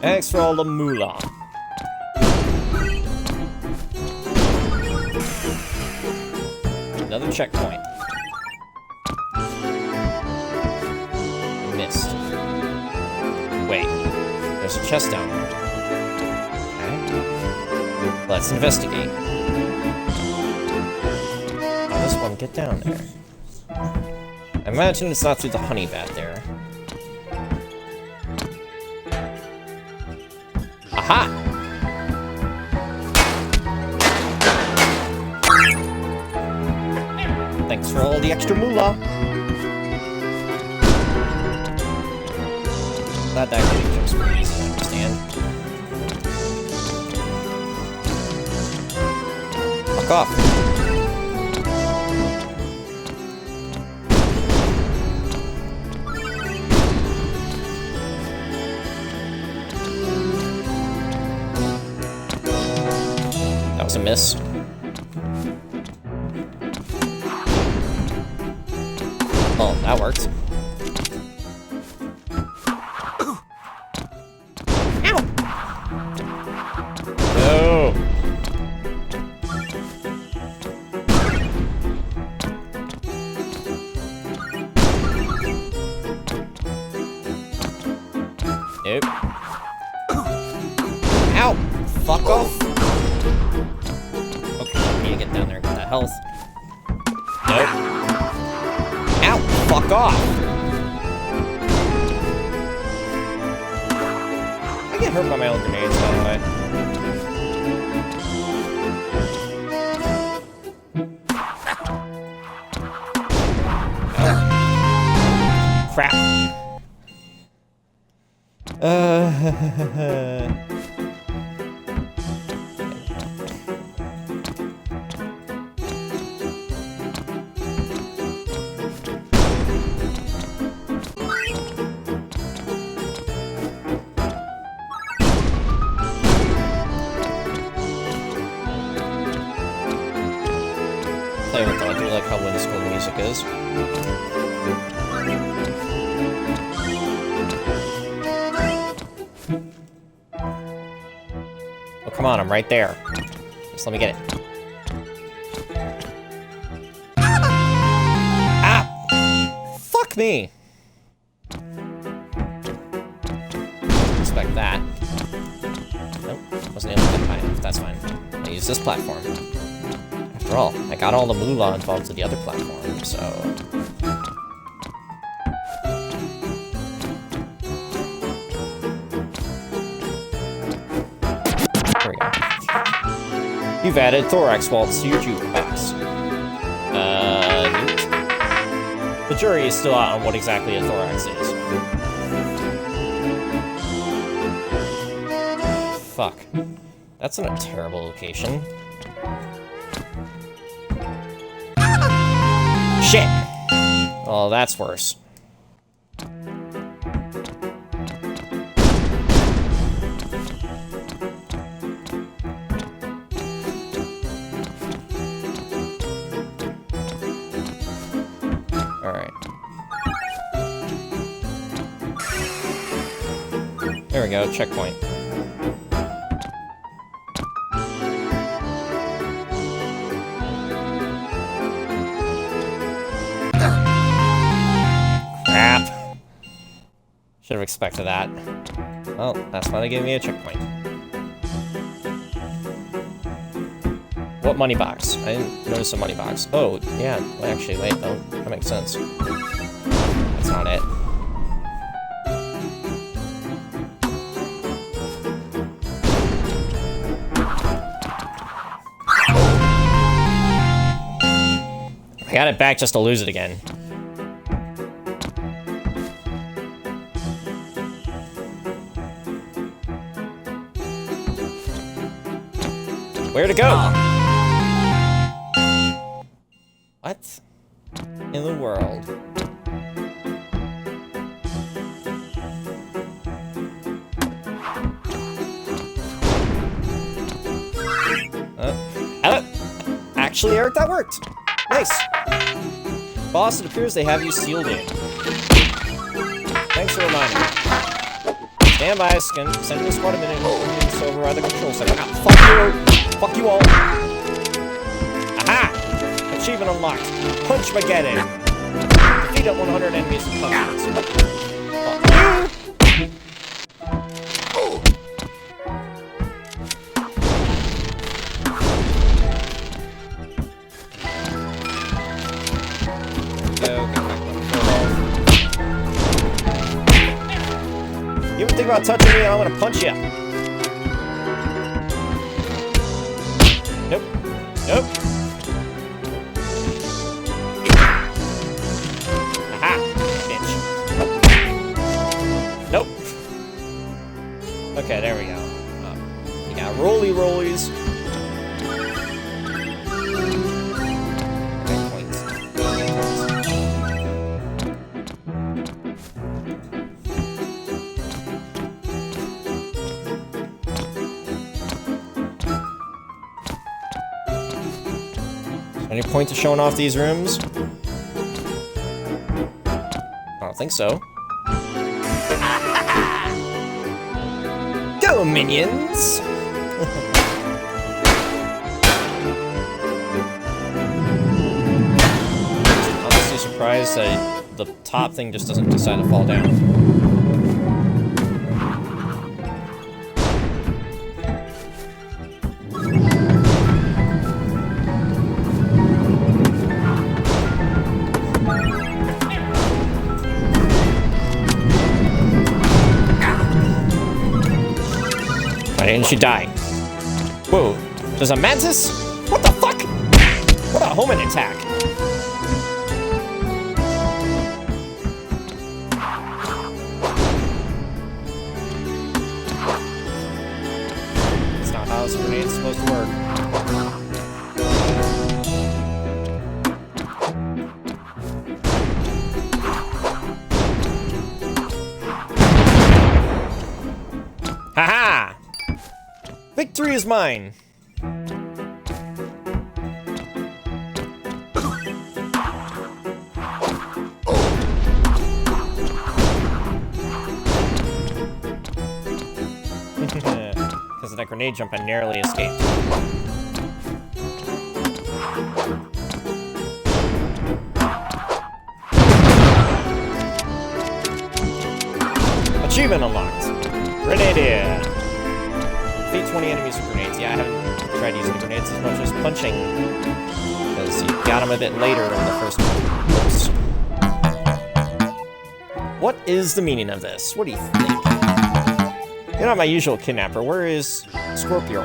Thanks for all the moolah. Another checkpoint. Missed. Wait. There's a chest down there. Okay. Let's investigate. This one, get down there. I imagine it's not through the honey vat there. Aha! Thanks for all the extra moolah. Glad that really jumps pretty easy to understand. Fuck off. That was a miss. Oh, that worked. Ow! No! Nope. Ow! Fuck off! Okay, I need to get down there and get that health. Nope. Ow! Fuck off! I get hurt by my own grenades, by the way. Crap. Play with though, I do like how whimsical the music is. Oh, come on, I'm right there. Just let me get it. Ah! Fuck me! Expect that. Nope, wasn't able to get high enough, that's fine. I'll use this platform. After all, I got all the moolah involved to the other platform, so... There we go. You've added thorax waltz to your jukebox. Neat. The jury is still out on what exactly a thorax is. Fuck. That's in a terrible location. Shit! Oh, that's worse. Alright. There we go, checkpoint. Should have expected that. Well, that's why they gave me a checkpoint. What money box? I didn't notice a money box. Oh, yeah. Well, actually, wait, though. That makes sense. That's not it. I got it back just to lose it again. Where to go? What in the world? Actually, Eric, that worked. Nice. Boss, it appears they have you sealed in. Thanks for reminding me. Stand by, send the squad a minute and it's over at the control center. Ah, fuck you! Fuck you all! Aha! Achievement unlocked. Punch Mageddon. Defeat up 100 enemies with punches. Fuck you! You ever think about touching me and I'm gonna punch you? Nope. Nope. Aha! Bitch. Nope. Okay, there we go. You got rollies. Any point to showing off these rooms? I don't think so. Go, minions! I'm honestly surprised that the top thing just doesn't decide to fall down. Why didn't she die? Whoa, there's a mantis? What the fuck? What a homing attack! it's supposed to work. Haha! Victory is mine! Because of that grenade jump, I narrowly escaped. Achievement unlocked! Grenadier! Defeat 20 enemies with grenades. Yeah, I haven't tried using grenades as much as punching. Because you got them a bit later in the first one. Oops. What is the meaning of this? What do you think? You're not my usual kidnapper. Where is Scorpio?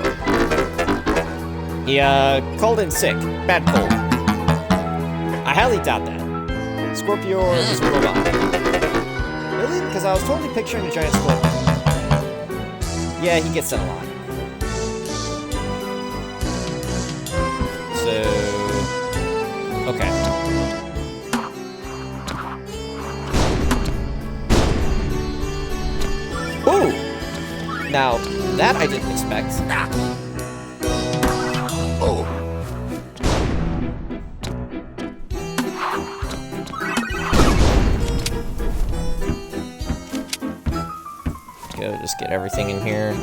He, called in sick. Bad cold. I highly doubt that. Scorpio is a robot. Really? Because I was totally picturing a giant scorpion. Yeah, he gets that a lot. So... okay. Ooh! Now, that I didn't expect. Oh. Go, just get everything in here.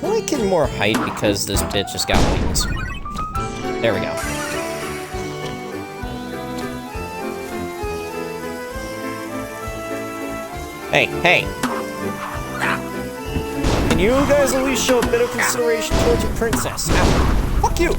I like getting more height because this bitch just got wings. There we go. Hey, hey! Can you guys at least show a bit of consideration towards your princess? Ow. Fuck you!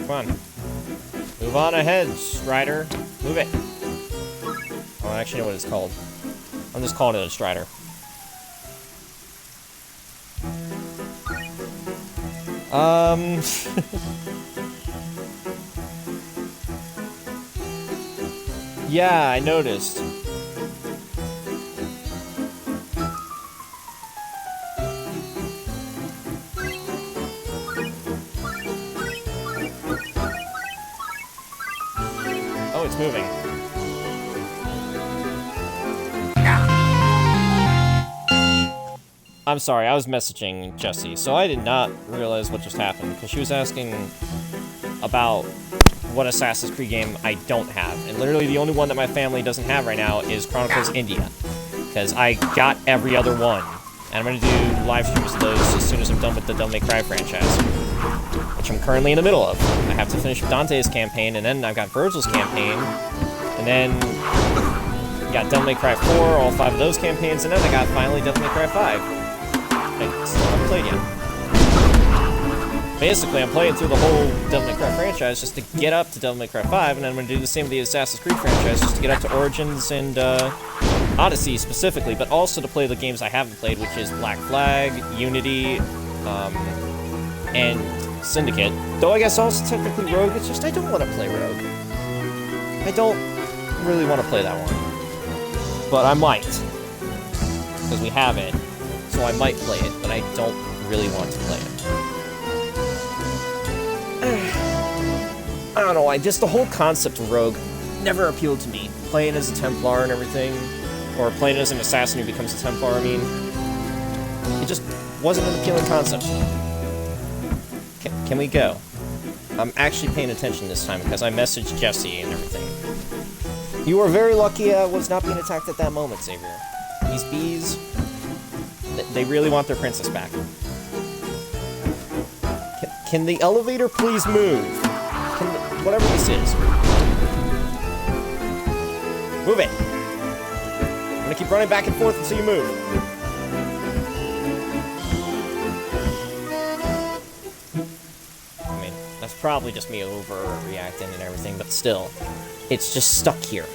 Come on. Move on ahead, Strider. Move it. Oh, I actually know what it's called. I'm just calling it a Strider. Yeah, I noticed. Oh, it's moving. I'm sorry, I was messaging Jessie, so I did not realize what just happened, because she was asking about what Assassin's Creed game I don't have, and literally the only one that my family doesn't have right now is Chronicles India, because I got every other one, and I'm going to do live streams of those as soon as I'm done with the Devil May Cry franchise, which I'm currently in the middle of. I have to finish Dante's campaign, and then I've got Virgil's campaign, and then got Devil May Cry 4, all 5 of those campaigns, and then I got finally Devil May Cry 5. I still haven't played yet. Basically, I'm playing through the whole Devil May Cry franchise just to get up to Devil May Cry 5, and then I'm going to do the same with the Assassin's Creed franchise just to get up to Origins and Odyssey specifically, but also to play the games I haven't played, which is Black Flag, Unity, and Syndicate. Though I guess also technically Rogue, it's just I don't want to play Rogue. I don't really want to play that one. But I might. Because we have it. So I might play it, but I don't really want to play it. I don't know, just the whole concept of Rogue never appealed to me. Playing as a Templar and everything, or playing as an assassin who becomes a Templar, I mean, it just wasn't an appealing concept. Can we go? I'm actually paying attention this time because I messaged Jessie and everything. You were very lucky I was not being attacked at that moment, Xavier. These bees, they really want their princess back. Can the elevator please move? Whatever this is. Move it. I'm gonna keep running back and forth until you move. I mean, that's probably just me overreacting and everything, but still, it's just stuck here,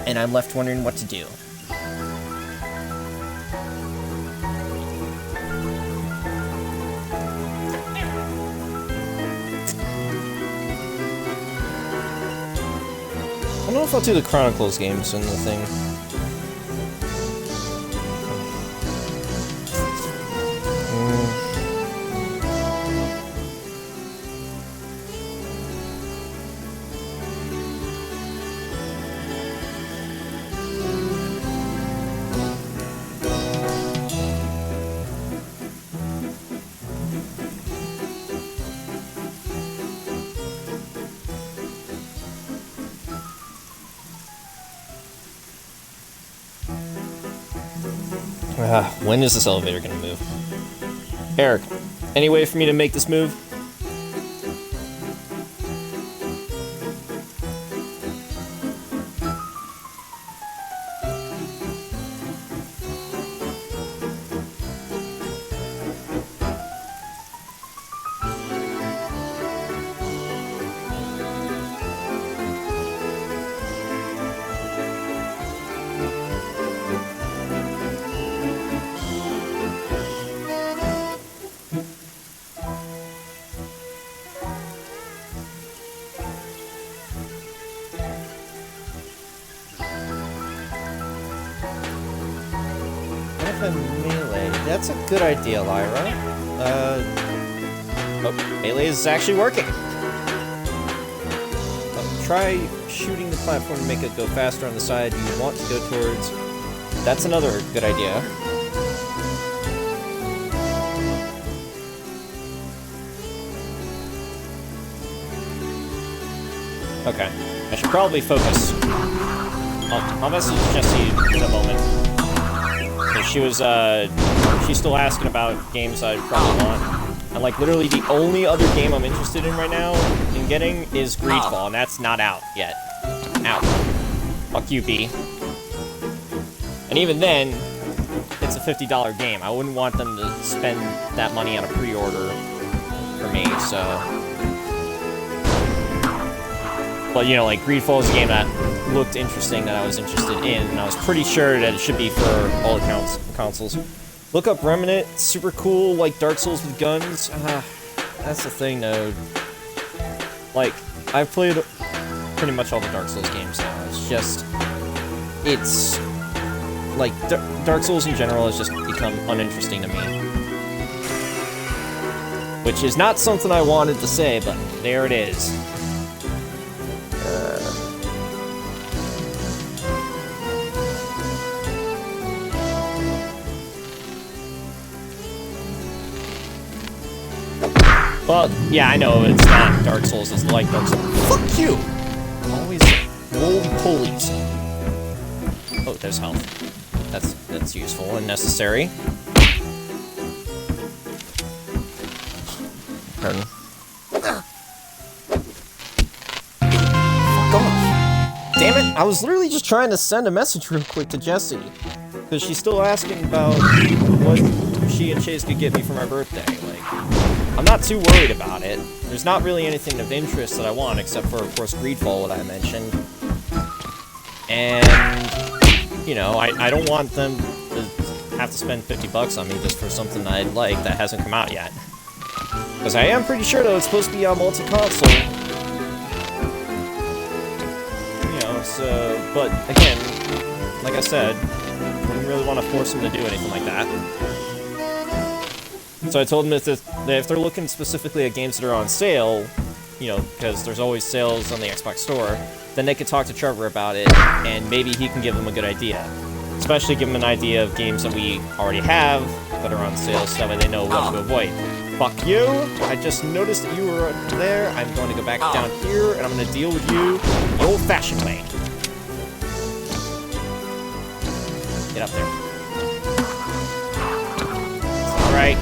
and I'm left wondering what to do. I don't know if I'll do the Chronicles games in the thing. When is this elevator gonna move? Eric, any way for me to make this move? Melee. That's a good idea, Lyra. Oh, melee is actually working. Try shooting the platform to make it go faster on the side you want to go towards. That's another good idea. Okay, I should probably focus. I'll message Jessie in a moment. She's still asking about games I'd probably want. And, like, literally the only other game I'm interested in right now in getting is Greedfall, and that's not out yet. Out. Fuck you, B. And even then, it's a $50 game. I wouldn't want them to spend that money on a pre-order for me, so... But, you know, like, Greedfall is a game that looked interesting that I was interested in, and I was pretty sure that it should be for all the consoles. Look up Remnant, super cool, like Dark Souls with guns. That's the thing, though. Like, I've played pretty much all the Dark Souls games now. It's like, Dark Souls in general has just become uninteresting to me. Which is not something I wanted to say, but there it is. Well, yeah, I know it's not Dark Souls, it's like Dark Souls. Fuck you! Always roly-polies. Oh, there's health. That's useful and necessary. Pardon. Fuck off. Damn it, I was literally just trying to send a message real quick to Jessie. Because she's still asking about what she and Chase could get me for my birthday. Like, I'm not too worried about it. There's not really anything of interest that I want, except for, of course, Greedfall, what I mentioned. And, you know, I don't want them to have to spend $50 on me just for something I like that hasn't come out yet. Because I am pretty sure, though, it's supposed to be multi-console. You know, so... But, again, like I said, I wouldn't really want to force them to do anything like that. So I told them that if they're looking specifically at games that are on sale, you know, because there's always sales on the Xbox Store, then they could talk to Trevor about it, and maybe he can give them a good idea. Especially give them an idea of games that we already have that are on sale, so that way they know what to avoid. Fuck you! I just noticed that you were there. I'm going to go back down here, and I'm going to deal with you the old-fashioned way. Get up there. Alright.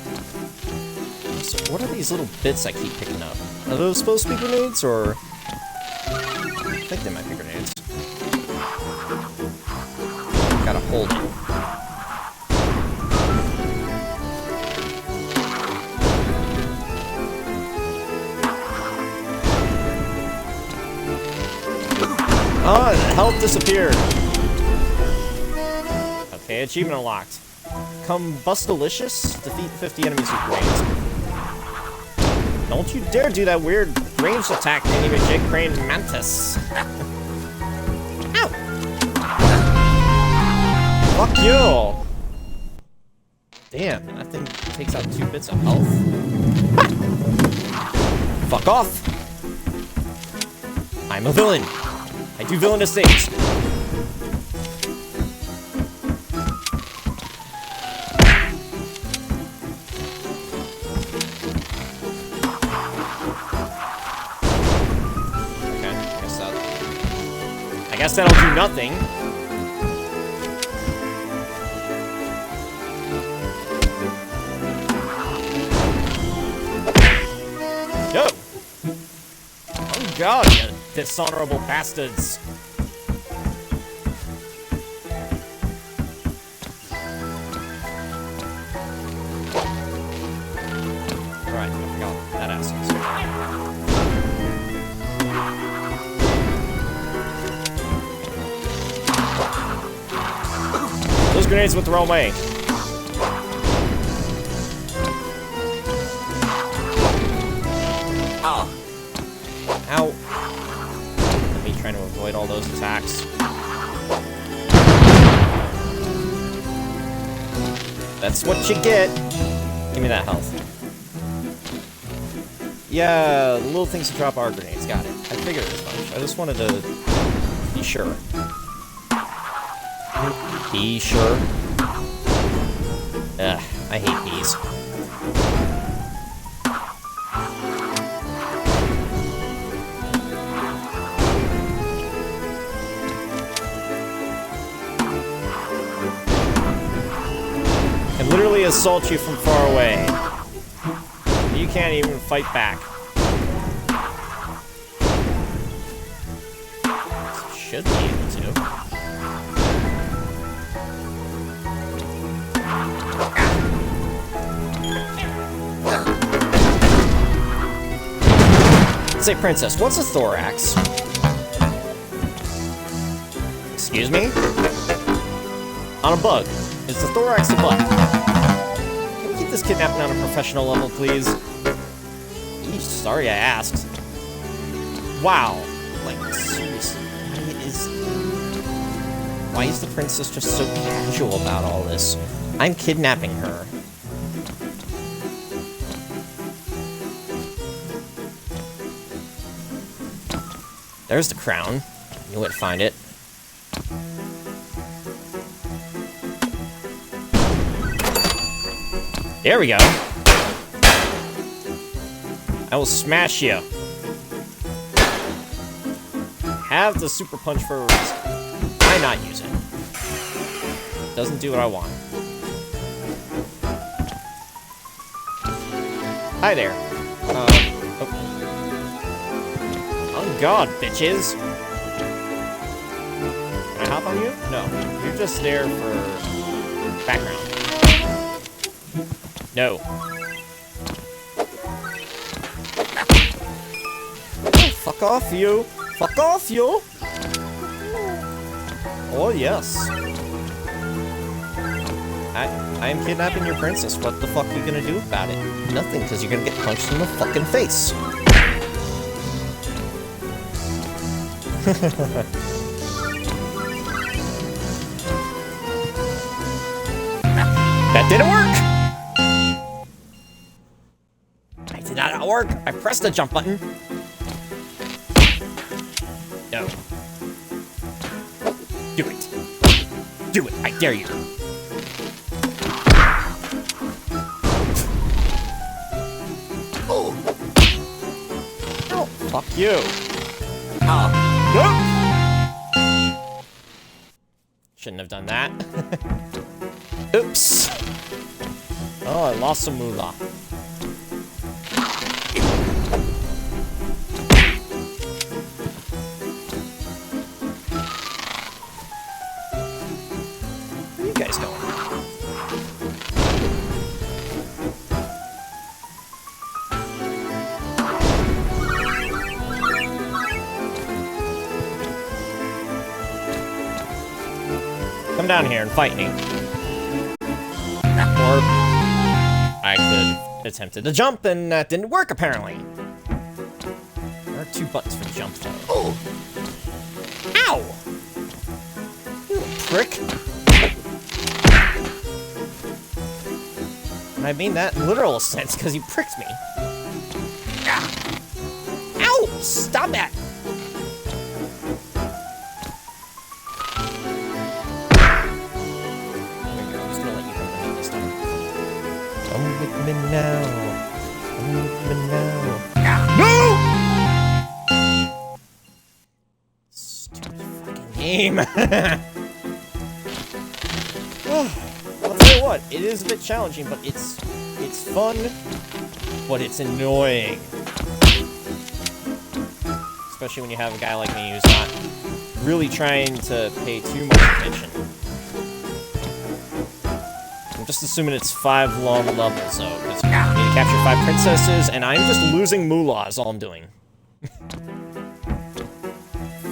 So what are these little bits I keep picking up? Are those supposed to be grenades, or... I think they might be grenades. Gotta hold it. Oh, the health disappeared. Okay, achievement unlocked. Combustilicious? Defeat 50 enemies with grenades. Don't you dare do that weird ranged attack thingy with Jake Crane Mantis. Ow! Fuck you! Damn, that thing takes out 2 bits of health. Fuck off! I'm a villain. I do villainous things. Okay, I guess that'll do nothing. Yo! Oh god, you dishonorable bastards. Alright, I forgot that asshole. Those grenades went the wrong way. Oh. Ow. Me trying to avoid all those attacks. That's what you get. Give me that health. Yeah, the little things to drop are grenades. Got it. I figured as much. I just wanted to be sure. Be sure. Ugh, I hate bees. Can literally assault you from far away. You can't even fight back. Should be able to. Say, Princess, what's a thorax? Excuse me? On a bug. Is the thorax a bug? Can we keep this kidnapping on a professional level, please? Eesh, sorry I asked. Wow. Like, seriously. Why is the princess just so casual about all this? I'm kidnapping her. There's the crown. Knew where to find it. There we go. I will smash you. Have the super punch for a reason. Why not use it? Doesn't do what I want. Hi there. Oh. On God, bitches! Can I hop on you? No. You're just there for background. No. Oh, fuck off, you! Fuck off, you! Oh, yes. I am kidnapping your princess. What the fuck are you gonna do about it? Nothing, because you're gonna get punched in the fucking face. That didn't work! That did not work! I pressed the jump button. No. Do it. Do it, I dare you. Oh. Oh, fuck you. Oh. Nope. Shouldn't have done that. Oops. Oh, I lost some moolah. Where are you guys going? Come down here and fight me. Or I could attempt to jump, and that didn't work, apparently. There are 2 buttons for jump, though. Oh! Ow! You little prick. And I mean that in literal sense, because you pricked me. Ow! Stop that! Come with me now. Come with me now. No! Stupid fucking game. I'll tell you what, it is a bit challenging, but it's fun, but it's annoying. Especially when you have a guy like me who's not really trying to pay too much attention. I'm just assuming it's 5 long levels, though, because you need to capture 5 princesses, and I'm just losing moolah is all I'm doing.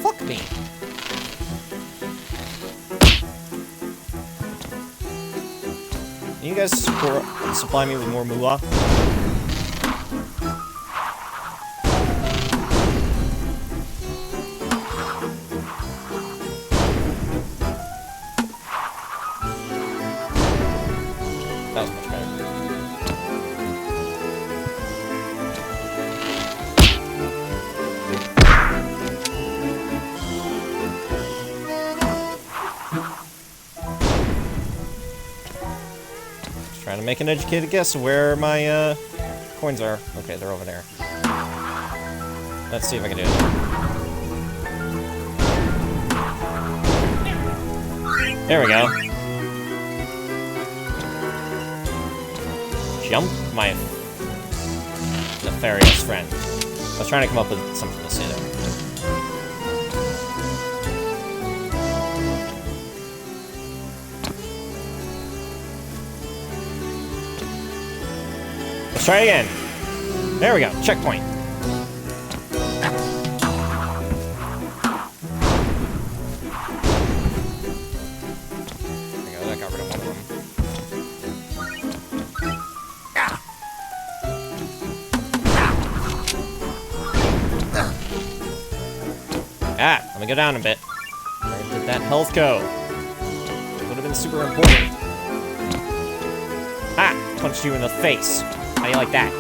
Fuck me. Can you guys supply me with more moolah? That was much better. Just trying to make an educated guess of where my coins are. Okay, they're over there. Let's see if I can do it. There we go. Jump, my nefarious friend. I was trying to come up with something to say there. Let's try again. There we go. Checkpoint. There we go. That got rid of one of them. Ah, let me go down a bit. Where did that health go? It would have been super important. Ah, punched you in the face. How do you like that?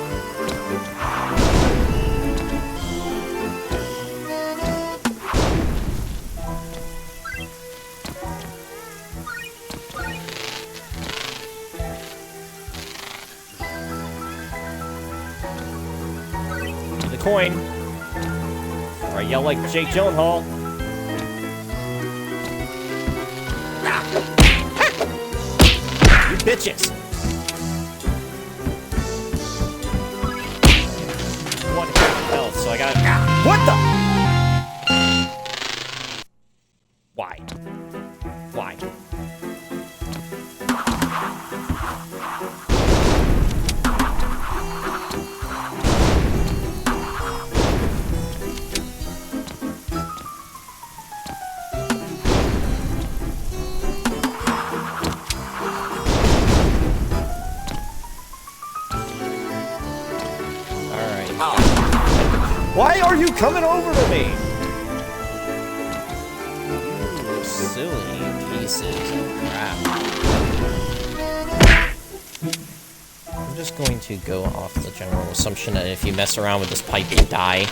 The coin. Or I yell like Jake Gyllenhaal. You bitches! One health, so I got. What the? Why? Why? Why are you coming over to me? You silly pieces of crap. I'm just going to go off the general assumption that if you mess around with this pipe, you die.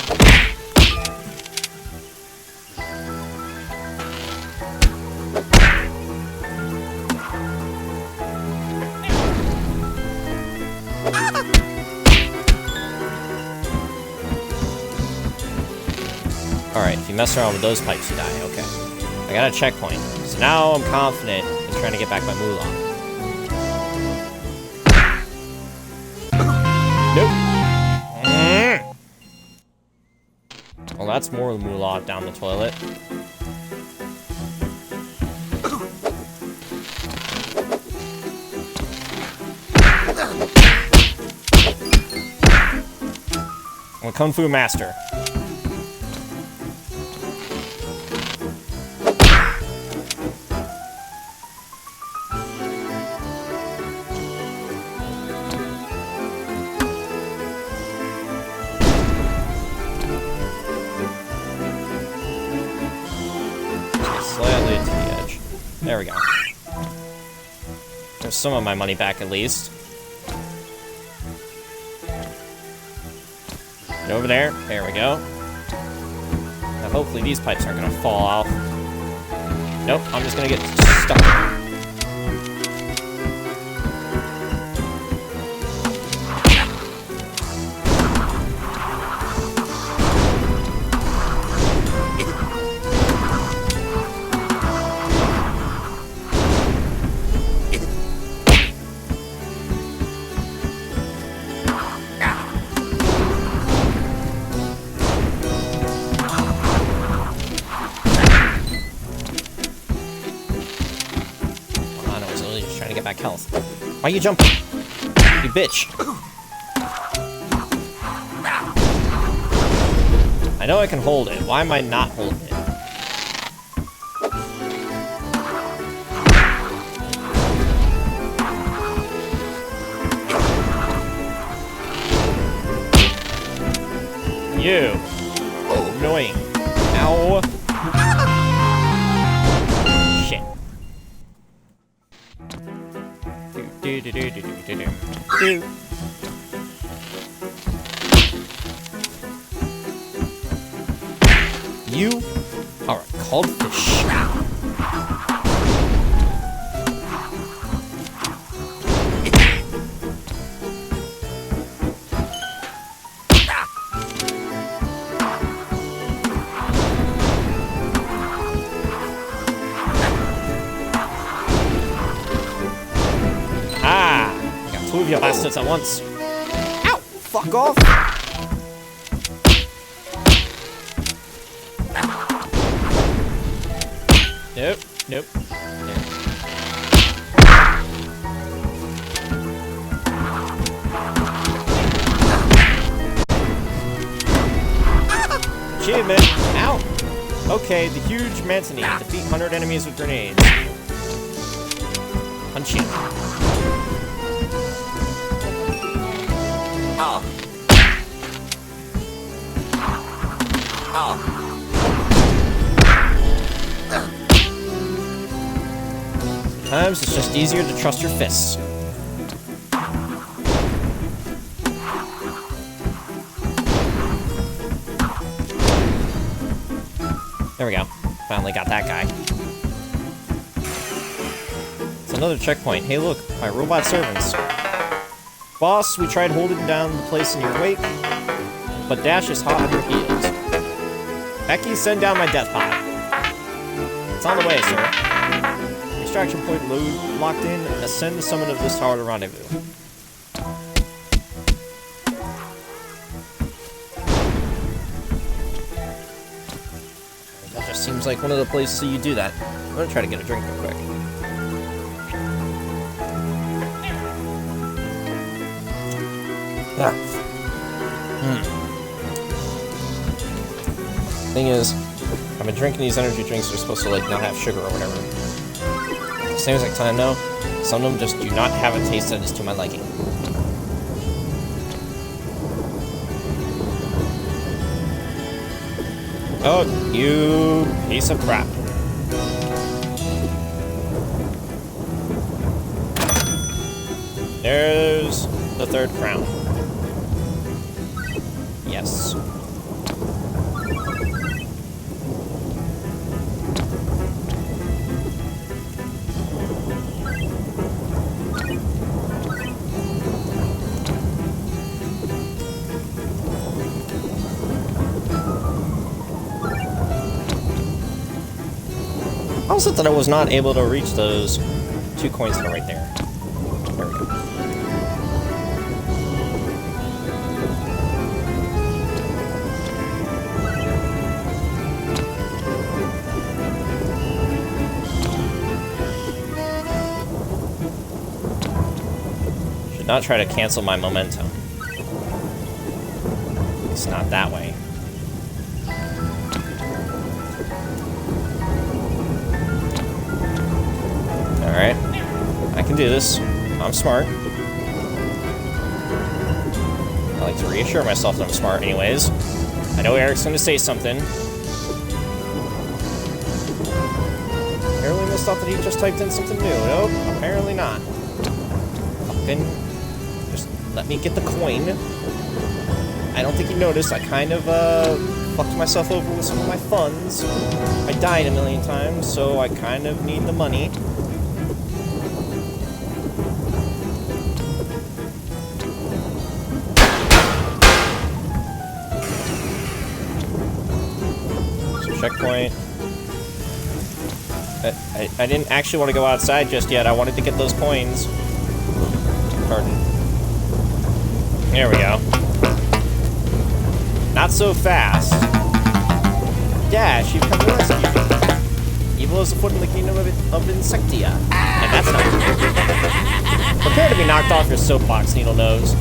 Alright, if you mess around with those pipes, you die. Okay. I got a checkpoint. So now I'm confident in trying to get back my moolah. that's more moolah down the toilet. I'm a Kung Fu master. Slightly to the edge. There we go. There's some of my money back, at least. Get over there. There we go. Now, hopefully these pipes aren't gonna fall off. Nope, I'm just gonna get stuck. Health. Why are you jumping? You bitch. I know I can hold it. Why am I not holding it? You. Oh, annoying. Ow. Shit. You are a cold fish. Two of you bastards at once. Ow! Fuck off! Nope, nope. Achievement! Ow! Okay, the huge Mantonine. Defeat 100 enemies with grenades. Punch you. Oh. Oh. Sometimes it's just easier to trust your fists. There we go. Finally got that guy. It's another checkpoint. Hey look, my robot servants. Boss, we tried holding down the place in your wake, but Dash is hot on your heels. Becky, send down my death pod. It's on the way, sir. Extraction point locked in. Ascend the summit of this tower to rendezvous. That just seems like one of the places you do that. I'm gonna try to get a drink real quick. Yeah. Thing is, I've been drinking these energy drinks that are supposed to, like, not have sugar or whatever. Same exact time, though, some of them just do not have a taste that is to my liking. Oh, you piece of crap. There's the third crown. Yes. How is it that I was not able to reach those 2 coins that are right there? There we go. not try to cancel my momentum. It's not that way. Alright. I can do this. I'm smart. I like to reassure myself that I'm smart anyways. I know Eric's gonna say something. Apparently missed out that he just typed in something new. Nope, apparently not. Fucking... just let me get the coin. I don't think he noticed. I kind of, fucked myself over with some of my funds. I died a million times, so I kind of need the money. Checkpoint. I didn't actually want to go outside just yet. I wanted to get those coins. Pardon. There we go. Not so fast. Dash, you've come to rescue me. Evil is afoot in the kingdom of Insectia. And that's not true. Prepare to be knocked off your soapbox, Needle Nose.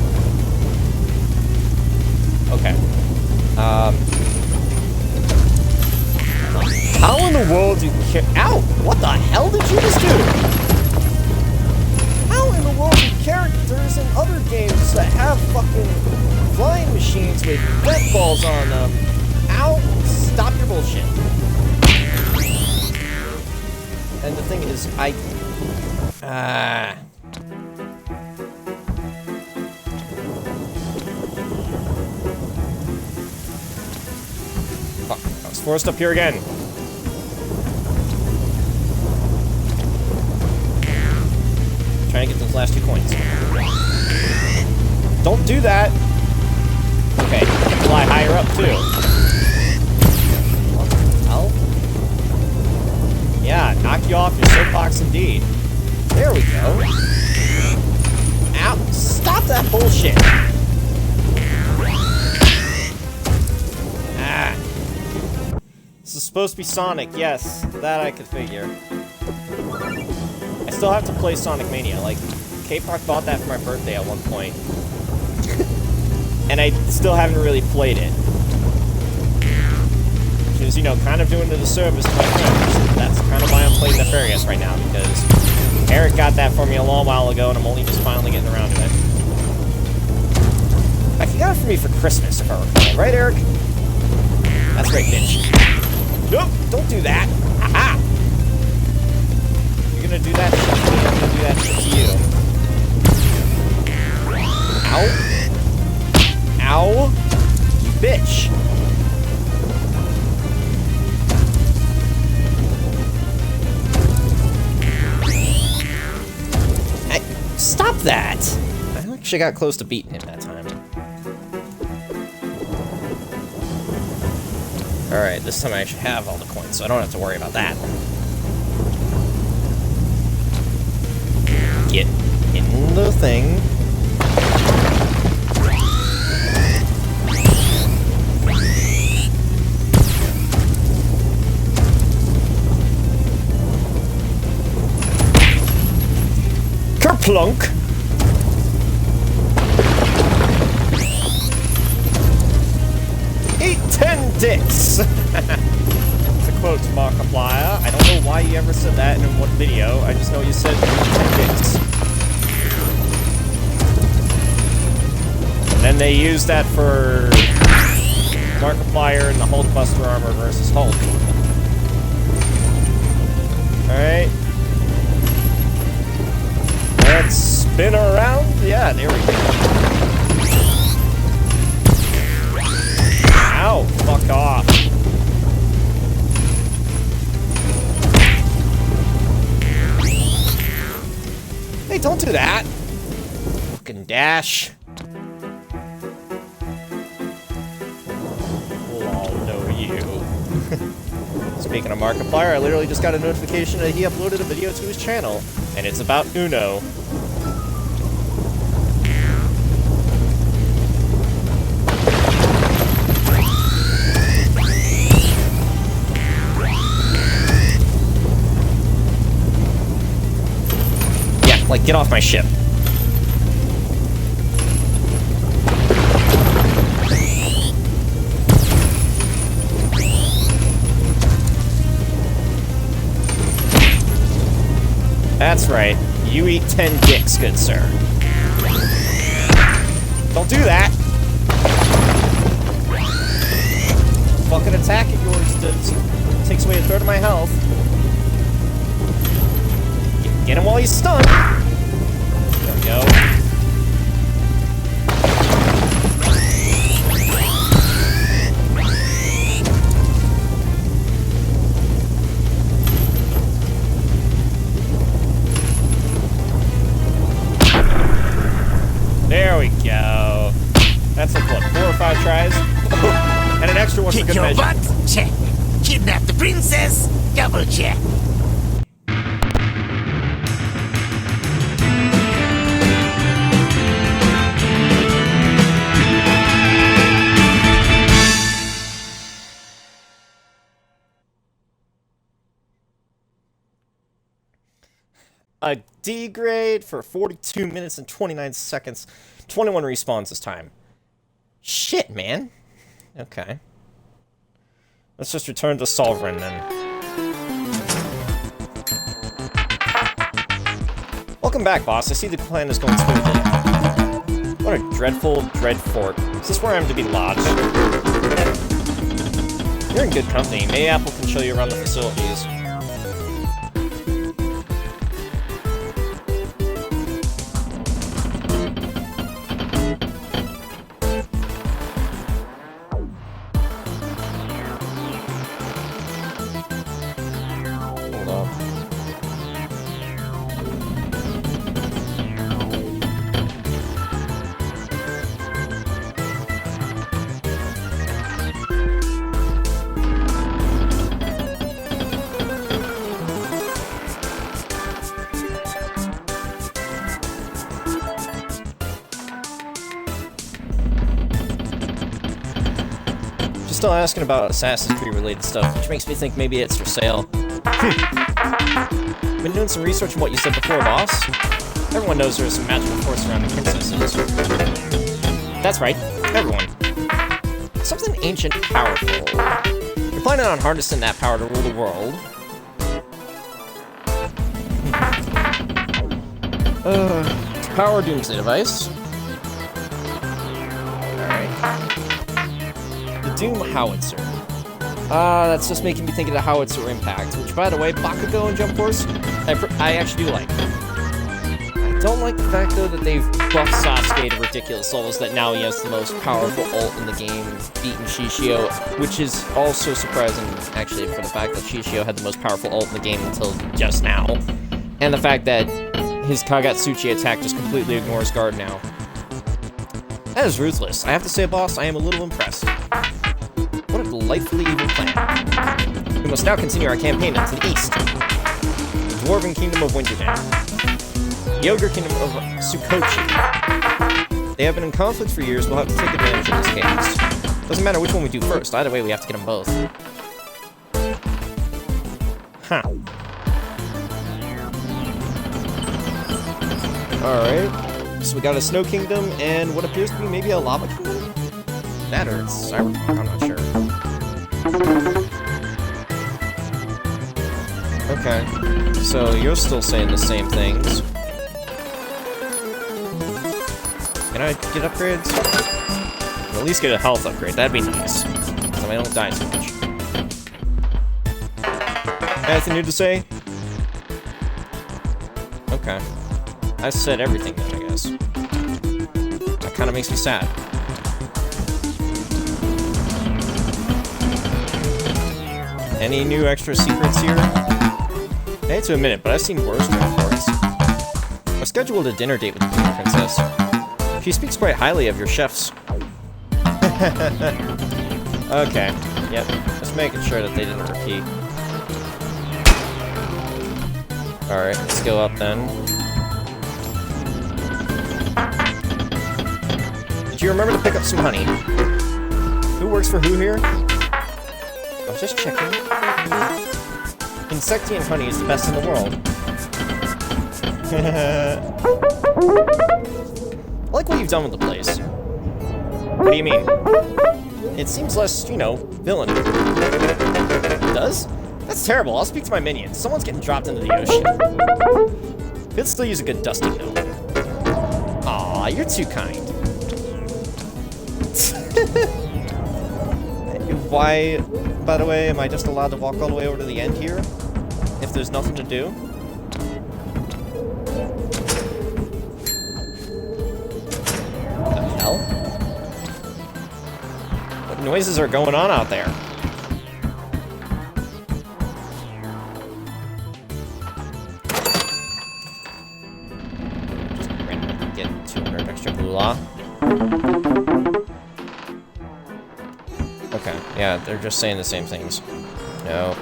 Okay. How in the world do you Ow! What the hell did you just do? How in the world do characters in other games that have fucking flying machines with red balls on them? Ow! Stop your bullshit. And the thing is, Fuck, I was forced up here again. Trying to get those last 2 coins. Don't do that! Okay, you can fly higher up too. What the hell? Yeah, knock you off your soapbox indeed. There we go. Ow! Stop that bullshit! Ah. This is supposed to be Sonic, yes. That I could figure. I still have to play Sonic Mania. Like, K-Park bought that for my birthday at one point. And I still haven't really played it. Which is, you know, kind of doing a disservice to my friends. That's kind of why I'm playing Nefarious right now, because Eric got that for me a long while ago, and I'm only just finally getting around to it. Like, he got it for me for Christmas, if I recall. Right, Eric? That's right, bitch. Nope, don't do that. Aha! You're gonna do that shit to me, I'm gonna do that shit to you. Ow. Ow. You bitch. Stop that! I actually got close to beating him that time. Alright, this time I actually have all the coins, so I don't have to worry about that. Get in the thing. Kerplunk! 10 dicks! It's a quote to Markiplier. I don't know why you ever said that in what video. I just know you said 10 dicks. And then they used that for Markiplier and the Hulkbuster armor versus Hulk. Alright. Let's spin around. Yeah, there we go. Ow, fuck off. Hey, don't do that. Fucking dash. We'll all know you. Speaking of Markiplier, I literally just got a notification that he uploaded a video to his channel, and it's about Uno. Like, get off my ship. right. You eat 10 dicks, good sir. Don't do that! Fucking attack of yours that takes away a third of my health. Get him while he's stunned. There we go. There we go. That's like, what, 4 or 5 tries? And an extra one for good measure. Kick your butt? Check. Kidnap the princess? Double check. A D grade for 42 minutes and 29 seconds. 21 respawns this time. Shit, man. Okay. Let's just return to Sovereign, then. Welcome back, boss. I see the plan is going smoothly. What a dreadful dread fort. Is this where I'm to be lodged? You're in good company. Mayapple can show you around the facilities. Still asking about Assassin's Creed related stuff, which makes me think maybe it's for sale. Been doing some research on what you said before, boss. Everyone knows there's some magical force around the princesses. That's right, everyone. Something ancient powerful. You're planning on harnessing that power to rule the world. It's a power doomsday device. Alright. Doom Howitzer. That's just making me think of the Howitzer Impact, which, by the way, Bakugo and Jump Force, I actually do like. I don't like the fact, though, that they've buffed Sasuke to ridiculous levels, that now he has the most powerful ult in the game, beating Shishio, which is also surprising, actually, for the fact that Shishio had the most powerful ult in the game until just now. And the fact that his Kagatsuchi attack just completely ignores guard now. That is ruthless. I have to say, boss, I am a little impressed. What a delightfully evil plan. We must now continue our campaign into the east. The Dwarven Kingdom of Winterden. The Ogre Kingdom of Sukochi. They have been in conflict for years, we'll have to take advantage of this case. Doesn't matter which one we do first, either way we have to get them both. Huh. Alright. So we got a Snow Kingdom and what appears to be maybe a Lava Kingdom? That or it's Cyberpunk, I'm not sure. Okay, so you're still saying the same things. Can I get upgrades? At least get a health upgrade, that'd be nice. So I don't die too much. Anything new to say? Okay. I said everything then, I guess. That kinda makes me sad. Any new extra secrets here? I hate to admit it, but I've seen worse reports. I scheduled a dinner date with the Queen Princess. She speaks quite highly of your chefs. Okay, yep. Just making sure that they didn't repeat. Alright, let's go up then. Did you remember to pick up some honey? Who works for who here? I was just checking. Insectian honey is the best in the world. I like what you've done with the place. What do you mean? It seems less, you know, villainy. It does? That's terrible. I'll speak to my minions. Someone's getting dropped into the ocean. Could still use a good dusting, though. Aw, you're too kind. Why, by the way, am I just allowed to walk all the way over to the end here? If there's nothing to do? What the hell? What noises are going on out there? Just randomly get 200 extra moolah. Okay, yeah, they're just saying the same things. No.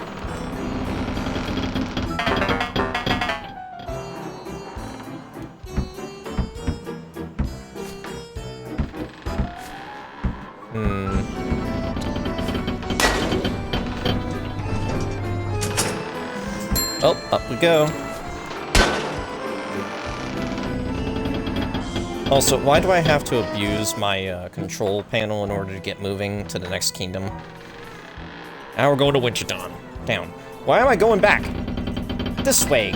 Oh, up we go. Also, why do I have to abuse my control panel in order to get moving to the next kingdom? Now we're going to Wichita. Down. Why am I going back? This way.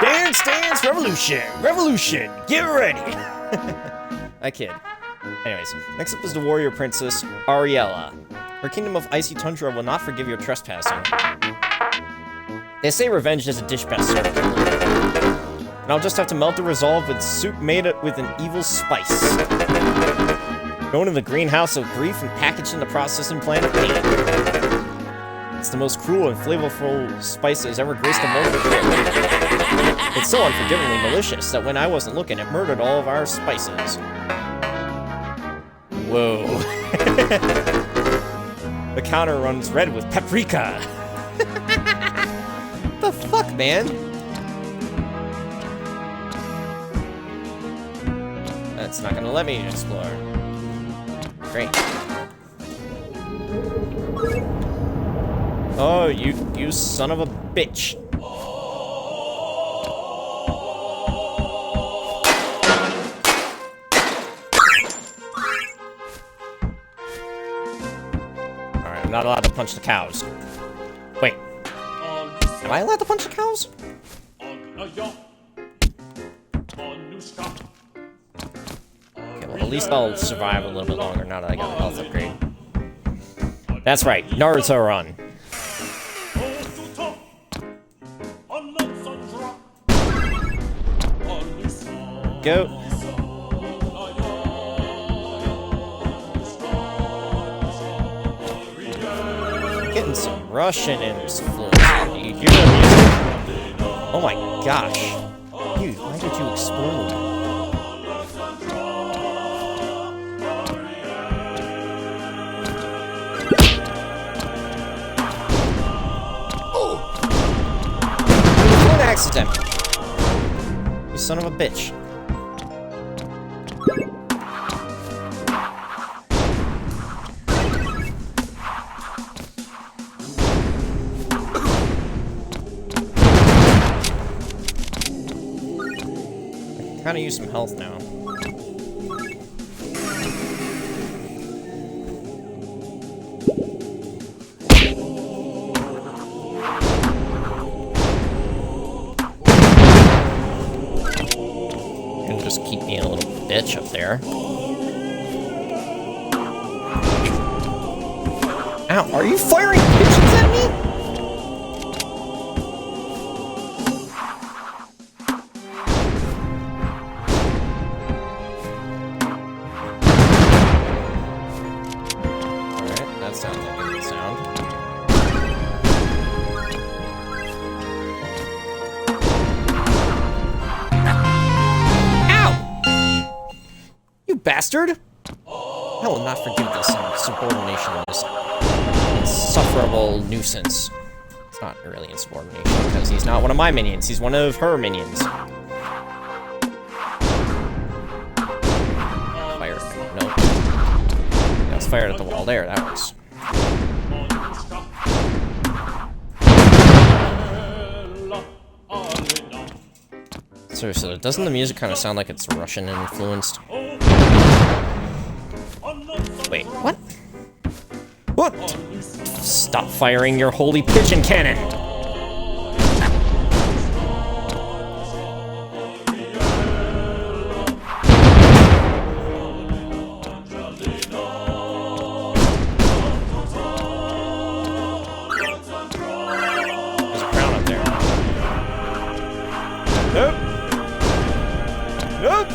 Dance, dance, revolution! Revolution! Get ready! I kid. Anyways, next up is the warrior princess, Ariella. Her kingdom of icy tundra will not forgive your trespassing. They say revenge is a dish best served. And I'll just have to melt the resolve with soup made with an evil spice. Going to the greenhouse of grief and packaged in the processing plant of pain. It's the most cruel and flavorful spice that has ever graced a mortal plate. It's so unforgivingly malicious that when I wasn't looking, it murdered all of our spices. Whoa. The counter runs red with paprika. The fuck, man? That's not gonna let me explore. Great. Oh, you son of a bitch. Alright, I'm not allowed to punch the cows. Wait. Am I allowed to punch the cows? Okay, well, at least I'll survive a little bit longer now that I got a health upgrade. That's right, Naruto run. Go. Getting some Russian influence. You hear the music? Oh my gosh. Dude, why did you explode? Oh! An accident. You son of a bitch. Kind of use some health now. And just keep being a little bitch up there. Ow, are you firing pigeons at me? Bastard! I will not forgive this insubordination of this insufferable nuisance. It's not really insubordination, because he's not one of my minions, he's one of her minions. Fire. No. Yeah, it's fired at the wall there, that was. Seriously, doesn't the music kind of sound like it's Russian influenced? Wait, what? What? Stop firing your holy pigeon cannon! There's a crown up there. Nope. Nope.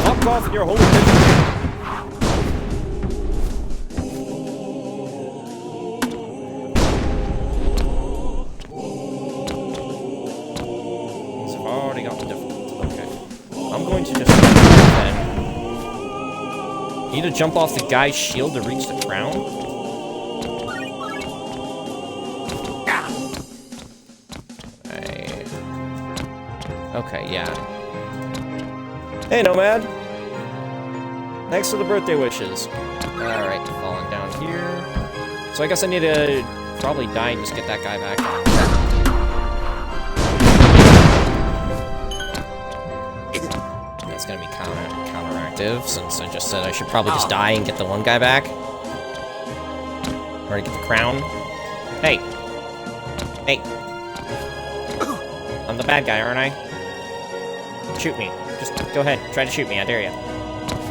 Fuck off with your holy pigeon. I've already got the difficulty. Okay. I'm going to just then. Need to jump off the guy's shield to reach the crown? Okay, yeah. Hey, Nomad! Thanks for the birthday wishes. Alright, falling down here. So I guess I need to probably die and just get that guy back. That's gonna be counteractive, since I just said I should probably just die and get the one guy back. Or to get the crown. Hey! Hey! I'm the bad guy, aren't I? Shoot me. Just go ahead. Try to shoot me. I dare you.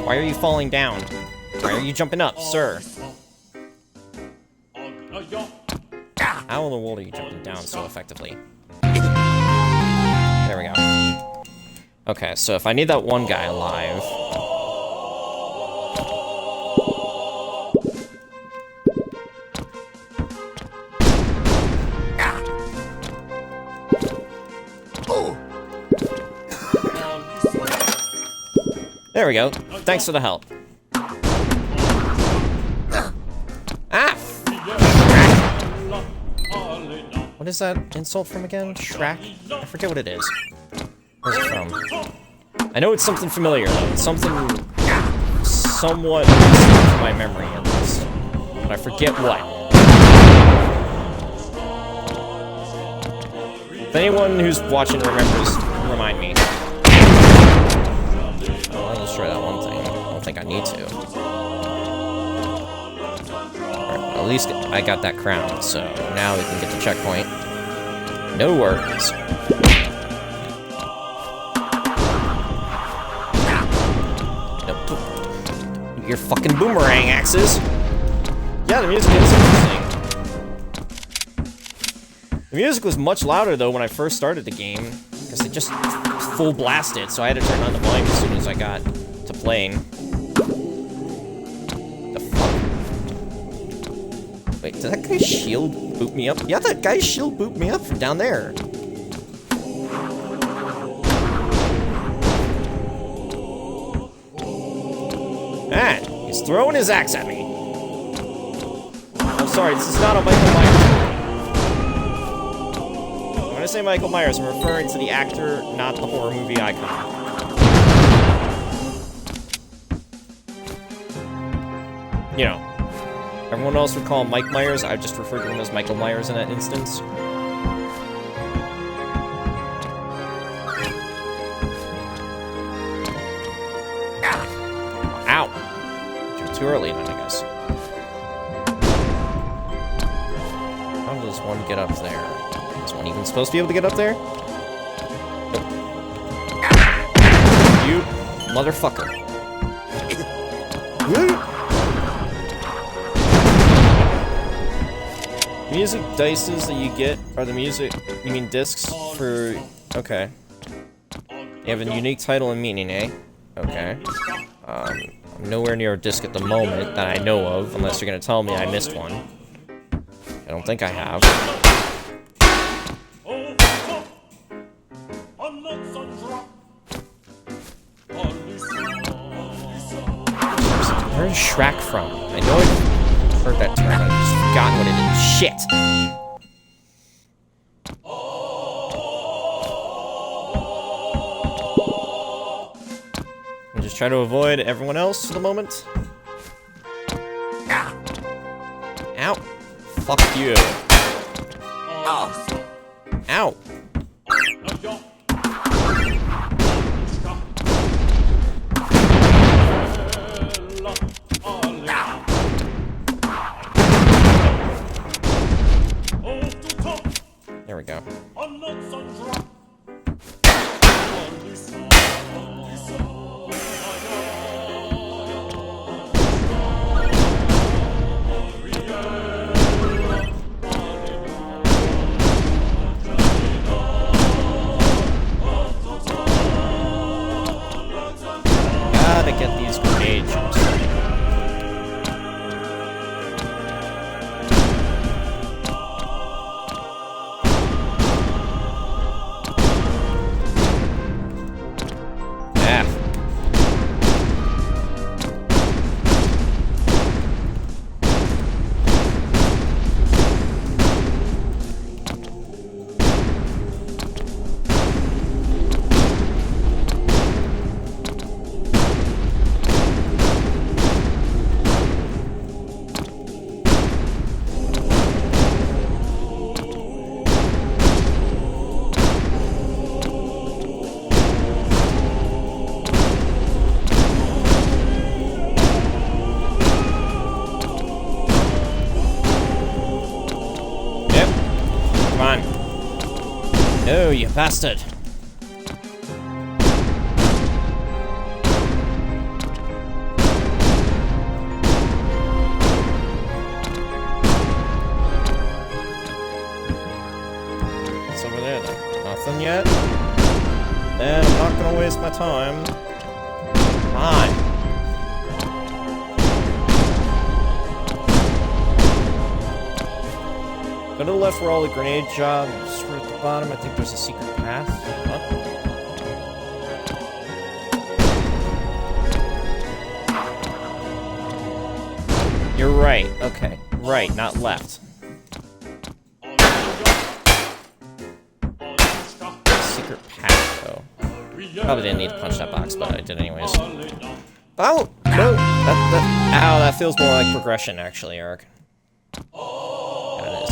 Why are you falling down? Why are you jumping up, sir? How in the world are you jumping down so effectively? There we go. Okay, so if I need that one guy alive... There we go. Thanks for the help. Ah! What is that insult from again? Shrek? I forget what it is. Where's it from? I know it's something familiar, though. It's something somewhat recent to my memory, at least. But I forget what. If anyone who's watching remembers, remind me. I'll destroy that one thing. I don't think I need to. Alright, at least I got that crown, so now we can get the checkpoint. No worries. Nope. Your fucking boomerang axes! Yeah, the music is interesting. The music was much louder, though, when I first started the game, because it just full blasted, so I had to turn on the volume as soon as I got to playing. The fuck? Wait, did that guy's shield boot me up? Yeah, that guy's shield boot me up from down there. Ah, he's throwing his axe at me. I'm sorry, this is not a Michael Myers. When I say Michael Myers, I'm referring to the actor, not the horror movie icon. You know, everyone else would call him Mike Myers. I just referred to him as Michael Myers in that instance. Ow! Too early then, I guess. How does one get up there? Is one even supposed to be able to get up there? Nope. You motherfucker. Music dices that you get are the music, you mean discs for, okay. They have a unique title and meaning, eh? Okay. I'm nowhere near a disc at the moment that I know of, unless you're gonna tell me I missed one. I don't think I have. Where's Shrek from? I know I've heard that term, I've just forgotten what it is. Shit! try to avoid everyone else for the moment. Ow. Fuck you. Ow. There we go. Gotta get these grenade jumps. No, you bastard! What's over there then? Nothing yet? Then I'm not gonna waste my time. Fine. Go to the left where all the grenade jobs were at the bottom. I think there's a secret path. What? You're right. Okay. Right, not left. Secret path, though. Probably didn't need to punch that box, but I did anyways. Oh! No! Ow, that feels more like progression, actually, Eric. That is.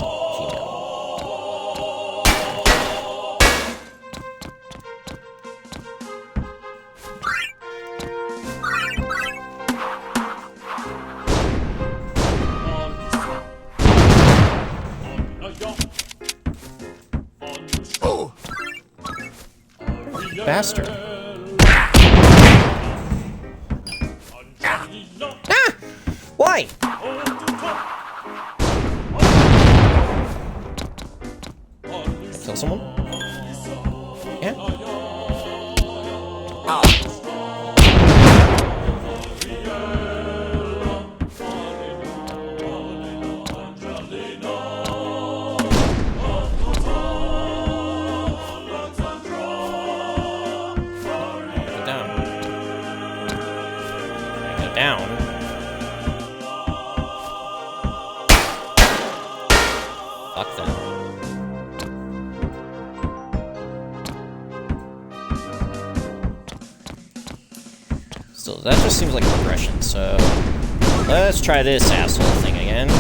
Bastard. Ah! Why? Kill someone? Yeah? Down. Fuck them. Still, that just seems like progression, so let's try this asshole thing again.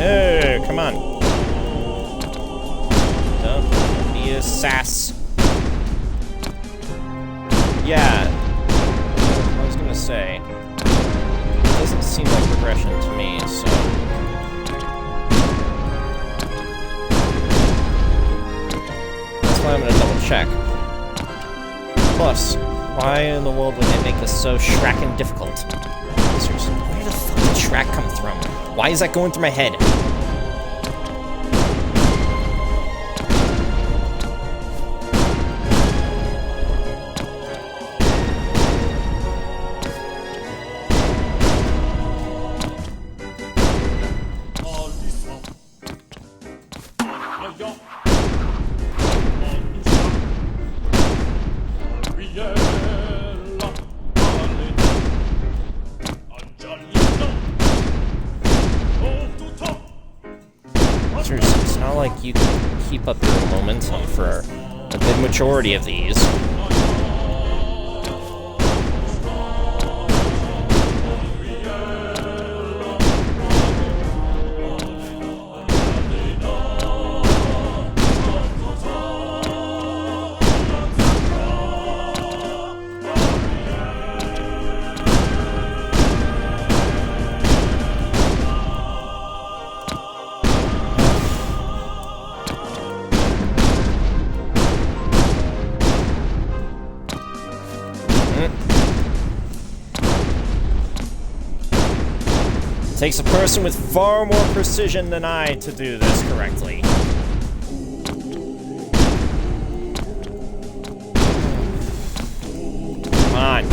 Oh, come on. Don't be a sass. Yeah. I was gonna say. It doesn't seem like progression to me, so. That's why I'm gonna double check. Plus, why in the world would they make this so shrackin' difficult? Seriously, where the fuck did Shrek come from? Why is that going through my head? characters, it's not like you can keep up your momentum for a good majority of these. Takes a person with far more precision than I to do this correctly. Come on.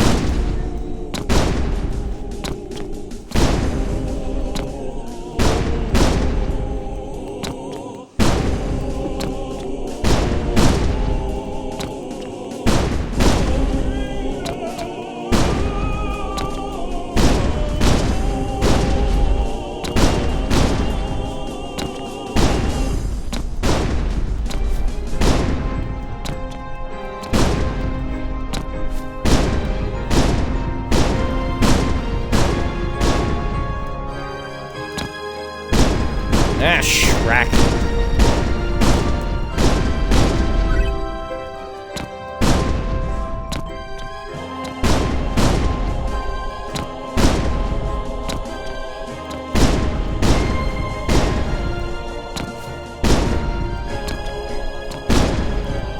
Ah, Shrek.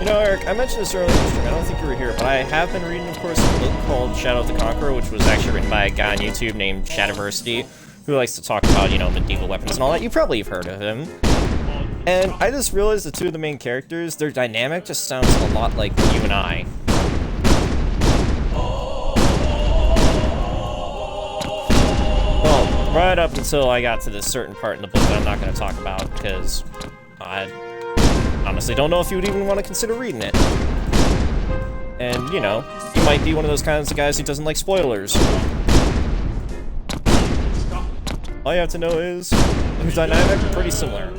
You know, Eric, I mentioned this earlier in the stream. I don't think you were here, but I have been reading, of course, a book called Shadow of the Conqueror, which was actually written by a guy on YouTube named Shadiversity, who likes to talk about, you know, medieval weapons and all that. You probably have heard of him. And I just realized the two of the main characters, their dynamic just sounds a lot like you and I. Well, right up until I got to this certain part in the book that I'm not going to talk about, because I honestly don't know if you would even want to consider reading it. And, you know, you might be one of those kinds of guys who doesn't like spoilers. All you have to know is, their dynamic, pretty similar.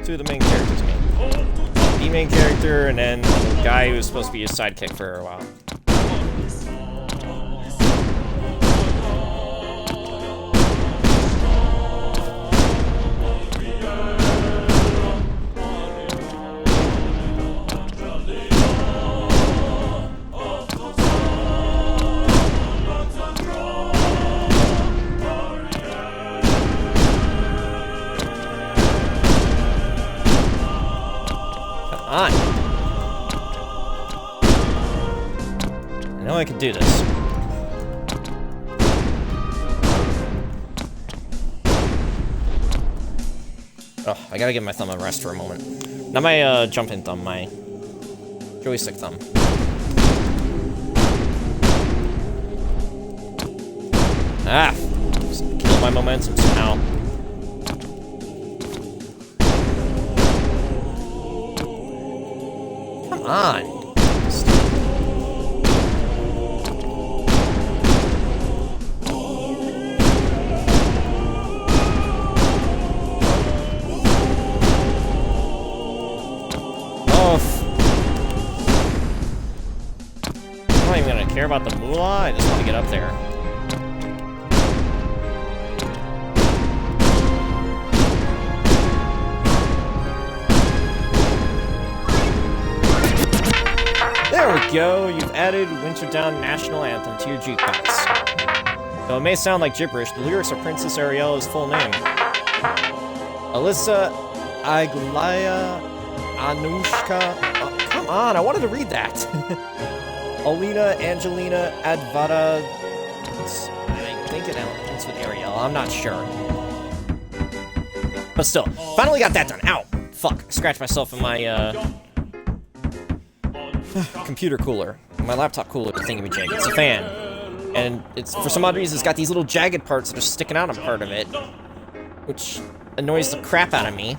Two of the main characters, man. The main character, and then the guy who was supposed to be his sidekick for a while. On. I know I can do this. Oh, I gotta give my thumb a rest for a moment. Not my jumping thumb, my joystick thumb. Ah! Just kill my momentum somehow. Come on. I'm not even gonna care about the moolah, I just want to get up there. There we go, you've added Winter Down National Anthem to your jukebox. Though it may sound like gibberish, the lyrics are Princess Ariella's full name. Alyssa Aglaya Anushka... Oh, come on, I wanted to read that! Alina Angelina Advara... I think it ends with Ariel, I'm not sure. But still, finally got that done. Ow! Fuck, I scratched myself in my, computer cooler. My laptop cooler thingamajig. It's a fan. And it's, for some odd reason, it's got these little jagged parts that are sticking out on part of it. Which annoys the crap out of me.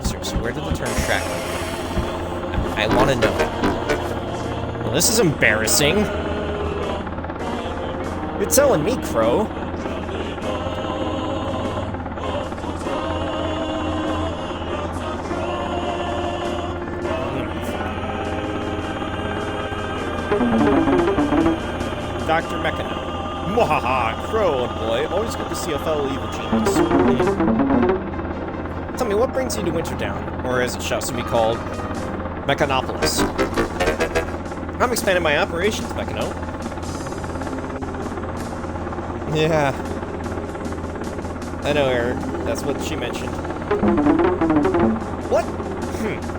Seriously, where did the turn track go? I want to know. Well, this is embarrassing. You're telling me, Crow. Dr. Mechano. Mwahaha, Crow, boy. Always good to see a fellow evil genius. Tell me, what brings you to Winterdown? Or as it shall soon be called, Mechanopolis. I'm expanding my operations, Mechano. Yeah. I know, Eric. That's what she mentioned. What?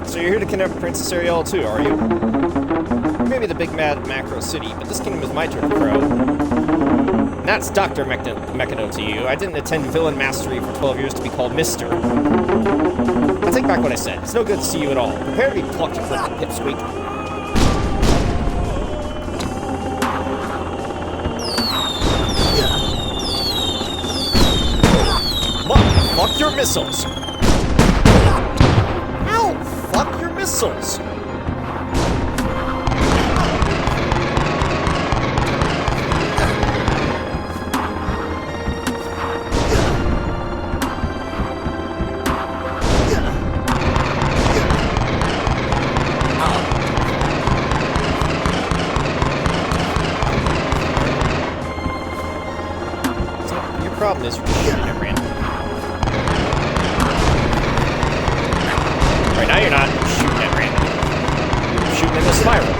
So you're here to kidnap Princess Ariel too, are you? Maybe the big mad macro city, but this kingdom is my turn to crow. That's Dr. Mechano to you. I didn't attend villain mastery for 12 years to be called Mr. I take back what I said. It's no good to see you at all. Prepare to be plucked, you little pipsqueak. Fuck your missiles! Ow! Fuck your missiles! So, your problem is you're just shooting at random. Right now you're not shooting at random. You're shooting in the spiral.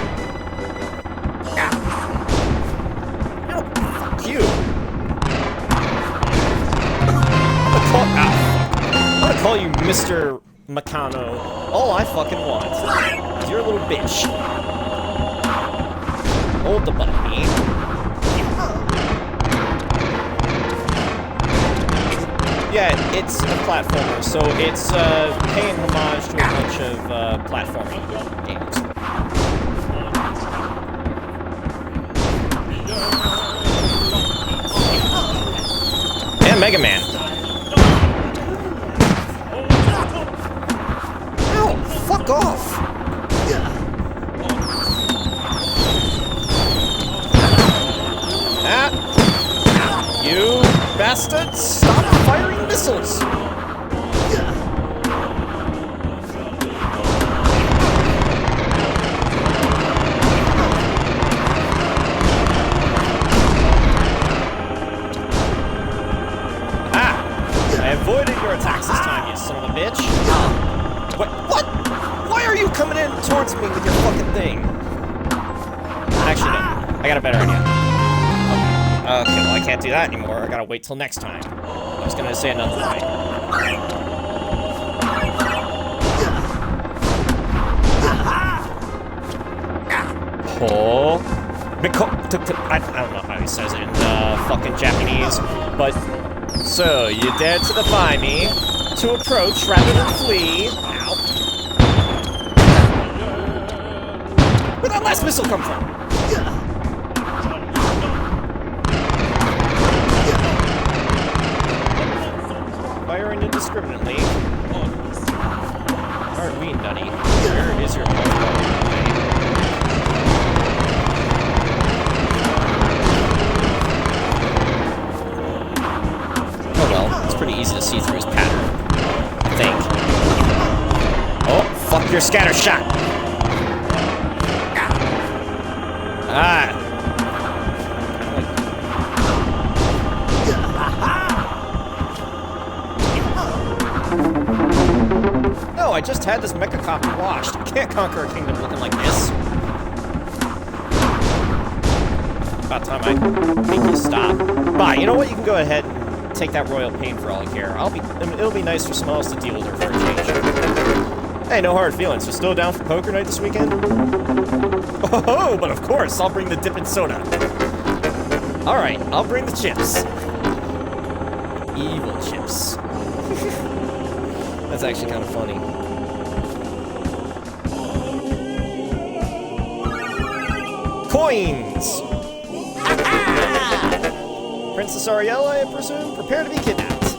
No, fuck you. I'm gonna call you Mr. Mechano. All I fucking want is your little bitch. Hold the button, me. Yeah, it's a platformer, so it's paying homage to a bunch of platforming games. And Mega Man. Ow, fuck off! Ah, you bastards! Stop firing missiles! Ah! I avoided your attacks this time, you son of a bitch! What? Why are you coming in towards me with your fucking thing? Actually, no. I got a better idea. Okay, well I can't do that anymore. I gotta wait till next time. I was gonna say another way. Oh. I don't know how he says it in fucking Japanese, but... So, you dared to defy me, to approach rather than flee. Ow. Where'd that last missile come from? Firing indiscriminately. Aren't we nutty? Where is your mother? Oh well, it's pretty easy to see through his pattern. I think. Oh, fuck your scatter shot! Ah! No, I just had this mecha copy washed. I can't conquer a kingdom looking like this. About time I make you stop. Bye, you know what? You can go ahead and take that royal pain for all I care. It'll be nice for someone else to deal with her for a change. Hey, no hard feelings. So still down for poker night this weekend? Oh, but of course, I'll bring the dipping soda. Alright, I'll bring the chips. Evil chips. That's actually kind of funny. Coins! Princess Ariel, I presume? Prepare to be kidnapped.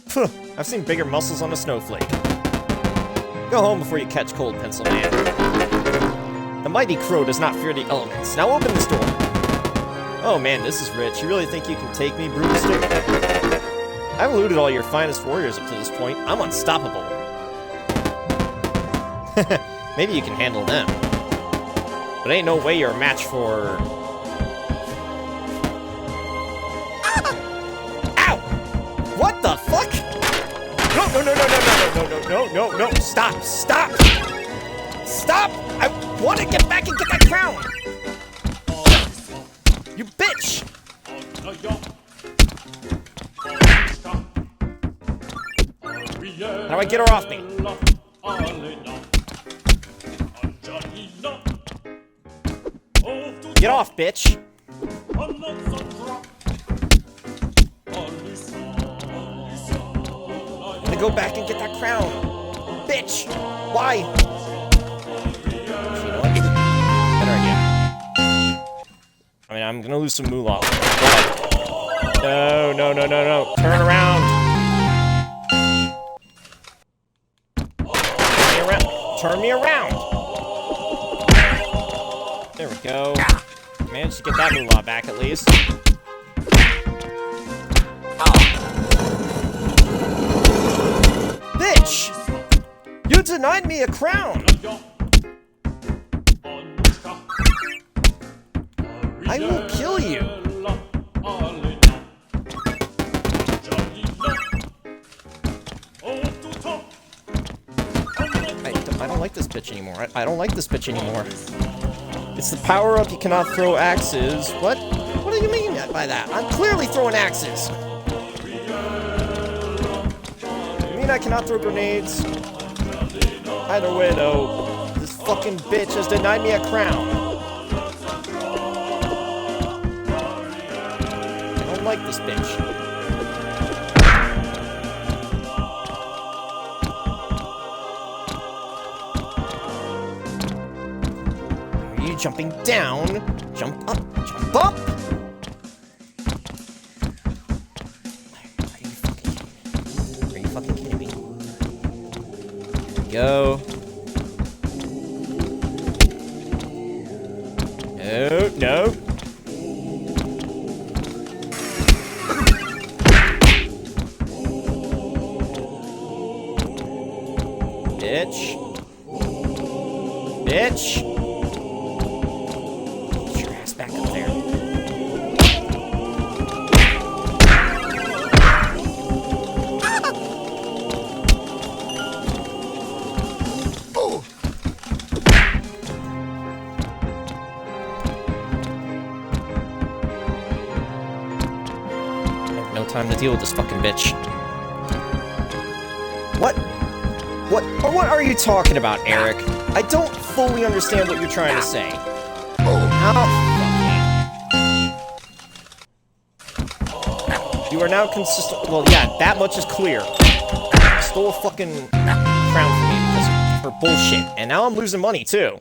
Phew, I've seen bigger muscles on a snowflake. Go home before you catch cold, Pencil Man. The mighty crow does not fear the elements. Now open this door. Oh man, this is rich. You really think you can take me, broomstick? I've looted all your finest warriors up to this point. I'm unstoppable. Maybe you can handle them. But ain't no way you're a match for... Ow! What the fuck? No, no, no, no, no, no, no, no, no, no, no, stop, stop! Stop! I want to get back and get that crown! You bitch! How do I get her off me? Get off, bitch! I'm gonna go back and get that crown. Bitch! Why? Better idea. I mean, I'm gonna lose some moolah. No, no, no, no, no. Turn around. Turn me around. There we go. Managed to get that moolah back at least. Bitch! You denied me a crown! I will kill you! I don't like this bitch anymore. I don't like this bitch anymore. It's the power-up you cannot throw axes. What? What do you mean by that? I'm clearly throwing axes! You mean I cannot throw grenades? Either way, though, this fucking bitch has denied me a crown. I don't like this bitch. Are you jumping down? Jump up! Jump up! Are you fucking kidding me? Here we go. No, no. Bitch. Bitch. Get your ass back up there. Time to deal with this fucking bitch. What? What are you talking about, Eric? I don't fully understand what you're trying to say. Oh, fuck me. You are now consistent. Well, yeah, that much is clear. You stole a fucking crown from me because of her bullshit, and now I'm losing money too.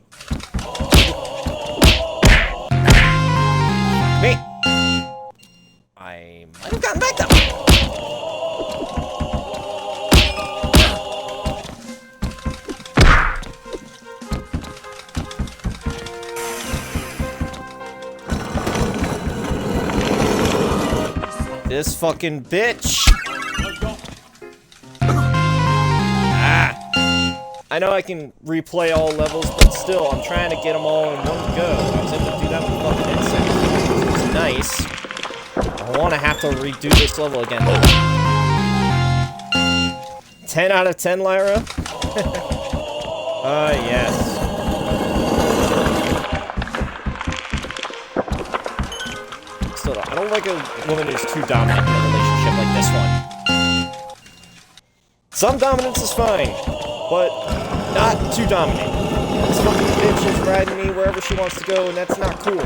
Me. I might have gotten back that way. This fucking bitch. Ah. I know I can replay all levels, but still, I'm trying to get them all in one go. I was able to do that with fucking insects, which is nice. I want to have to redo this level again, though. 10 out of 10, Lyra? Yes. Still, I don't like a woman who's too dominant in a relationship like this one. Some dominance is fine, but not too dominant. This fucking bitch is riding me wherever she wants to go, and that's not cool.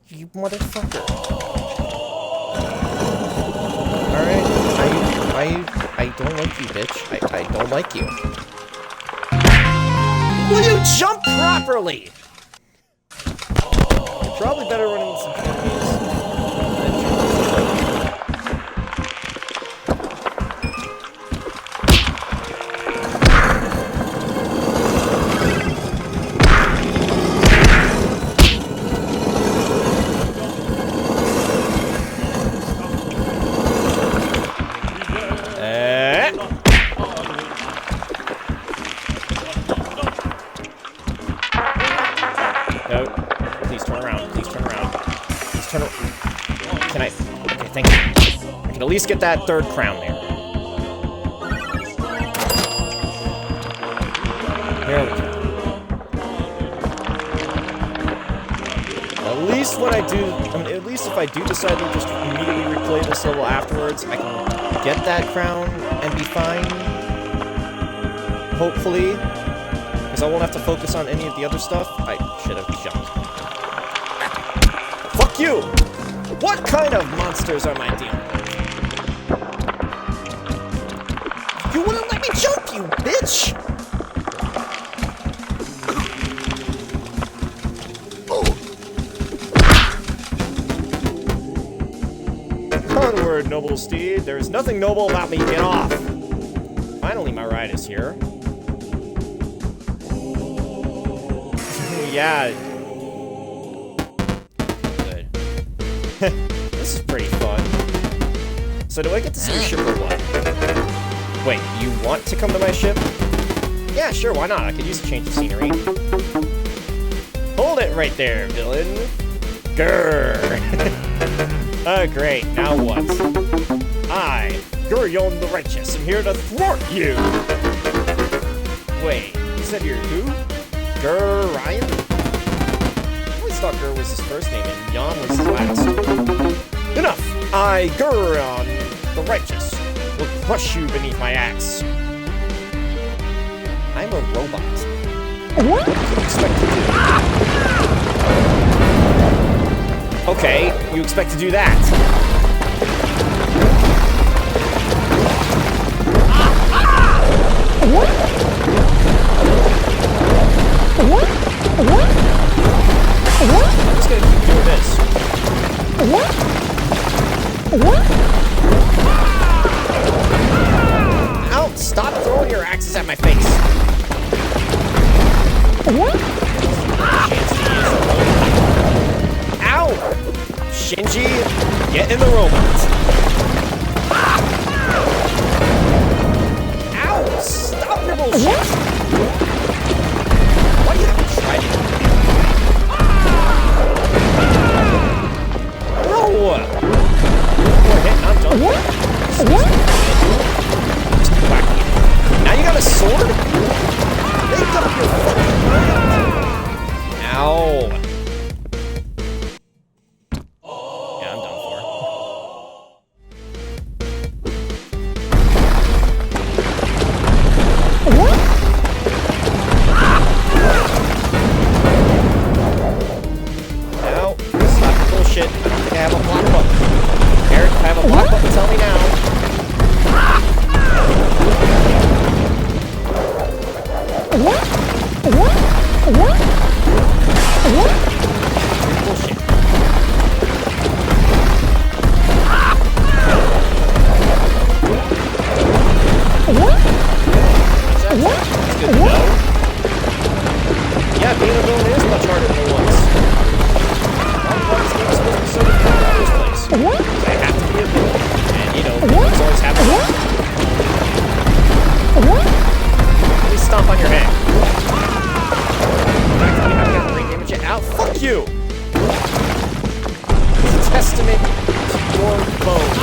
You motherfucker. Alright, I don't like you, bitch. I don't like you. Will you jump properly? You're probably better running with some enemies. No. Please turn around. Please turn around. Please turn around. Can I? Okay, thank you. I can at least get that third crown there. There we go. At least when I do, at least if I do decide to just immediately replay this level afterwards, I can get that crown and be fine. Hopefully. Because I won't have to focus on any of the other stuff. I should have jumped. Fuck you! What kind of monsters am I dealing with? You wouldn't let me jump, you bitch! Onward, noble steed. There is nothing noble about me. Get off! Finally, my ride is here. Yeah. Good. This is pretty fun. So do I get to see your ship or what? Wait, you want to come to my ship? Yeah, sure, why not? I could use a change of scenery. Hold it right there, villain. Grrr. Great, now what? I, Gurion the Righteous, am here to thwart you! Wait, you said you're who? Ryan? I always thought Gur was his first name and Jan was his last. Enough! I, Gurion the Righteous, will crush you beneath my axe. I'm a robot. What do you expect to do? Okay, you expect to do that. I'm just gonna keep doing this. Ow! Stop throwing your axes at my face. Ow! Shinji, get in the robot. Ow! Stop your bullshit! Why do you have to try to? No! One hit, I'm done. Just keep whacking it. Now you got a sword? Make up your fucking mind! Ow! Yeah, I'm done for. Now, stop your bullshit. I don't think I have a block button. Eric, if I have a block button, tell me now. Bullshit. That's good to know. Yeah, being a villain is much harder than it was. Why is this game supposed to be so difficult in the first place? I have to be a villain. And, you know, villains always have to. Please stomp on your head. Actually, I haven't gotten brain damage yet. Ow, fuck you! It's a testament to your bones.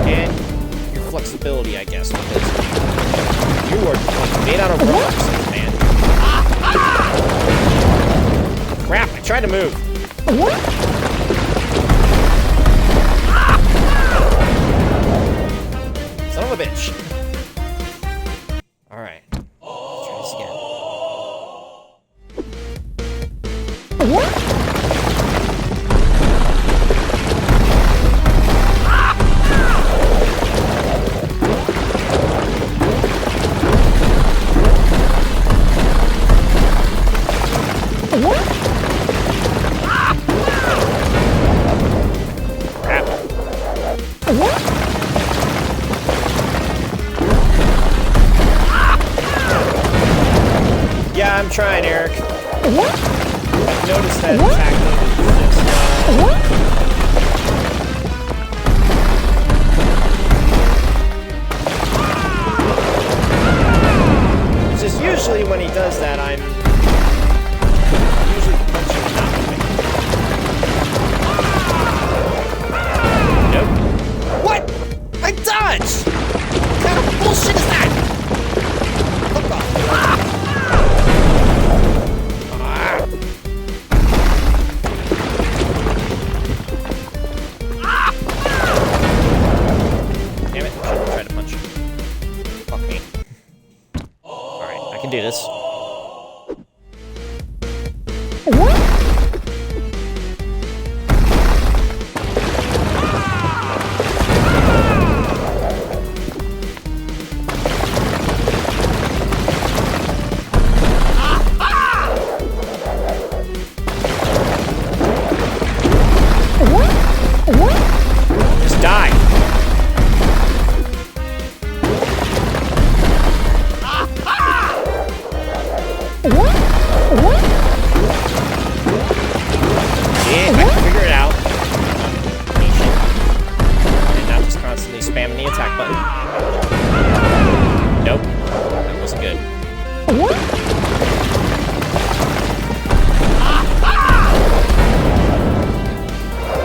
And your flexibility, I guess, because you are like, made out of rubber or something, man. Crap, I tried to move. Son of a bitch. Alright. Let's try this again. Yeah, I'm trying, Eric. I've noticed that attack it's just usually when he does that, I'm can do this. Just die. Yeah, I can figure it out. Patient. And not just constantly spamming the attack button. Nope. That wasn't good.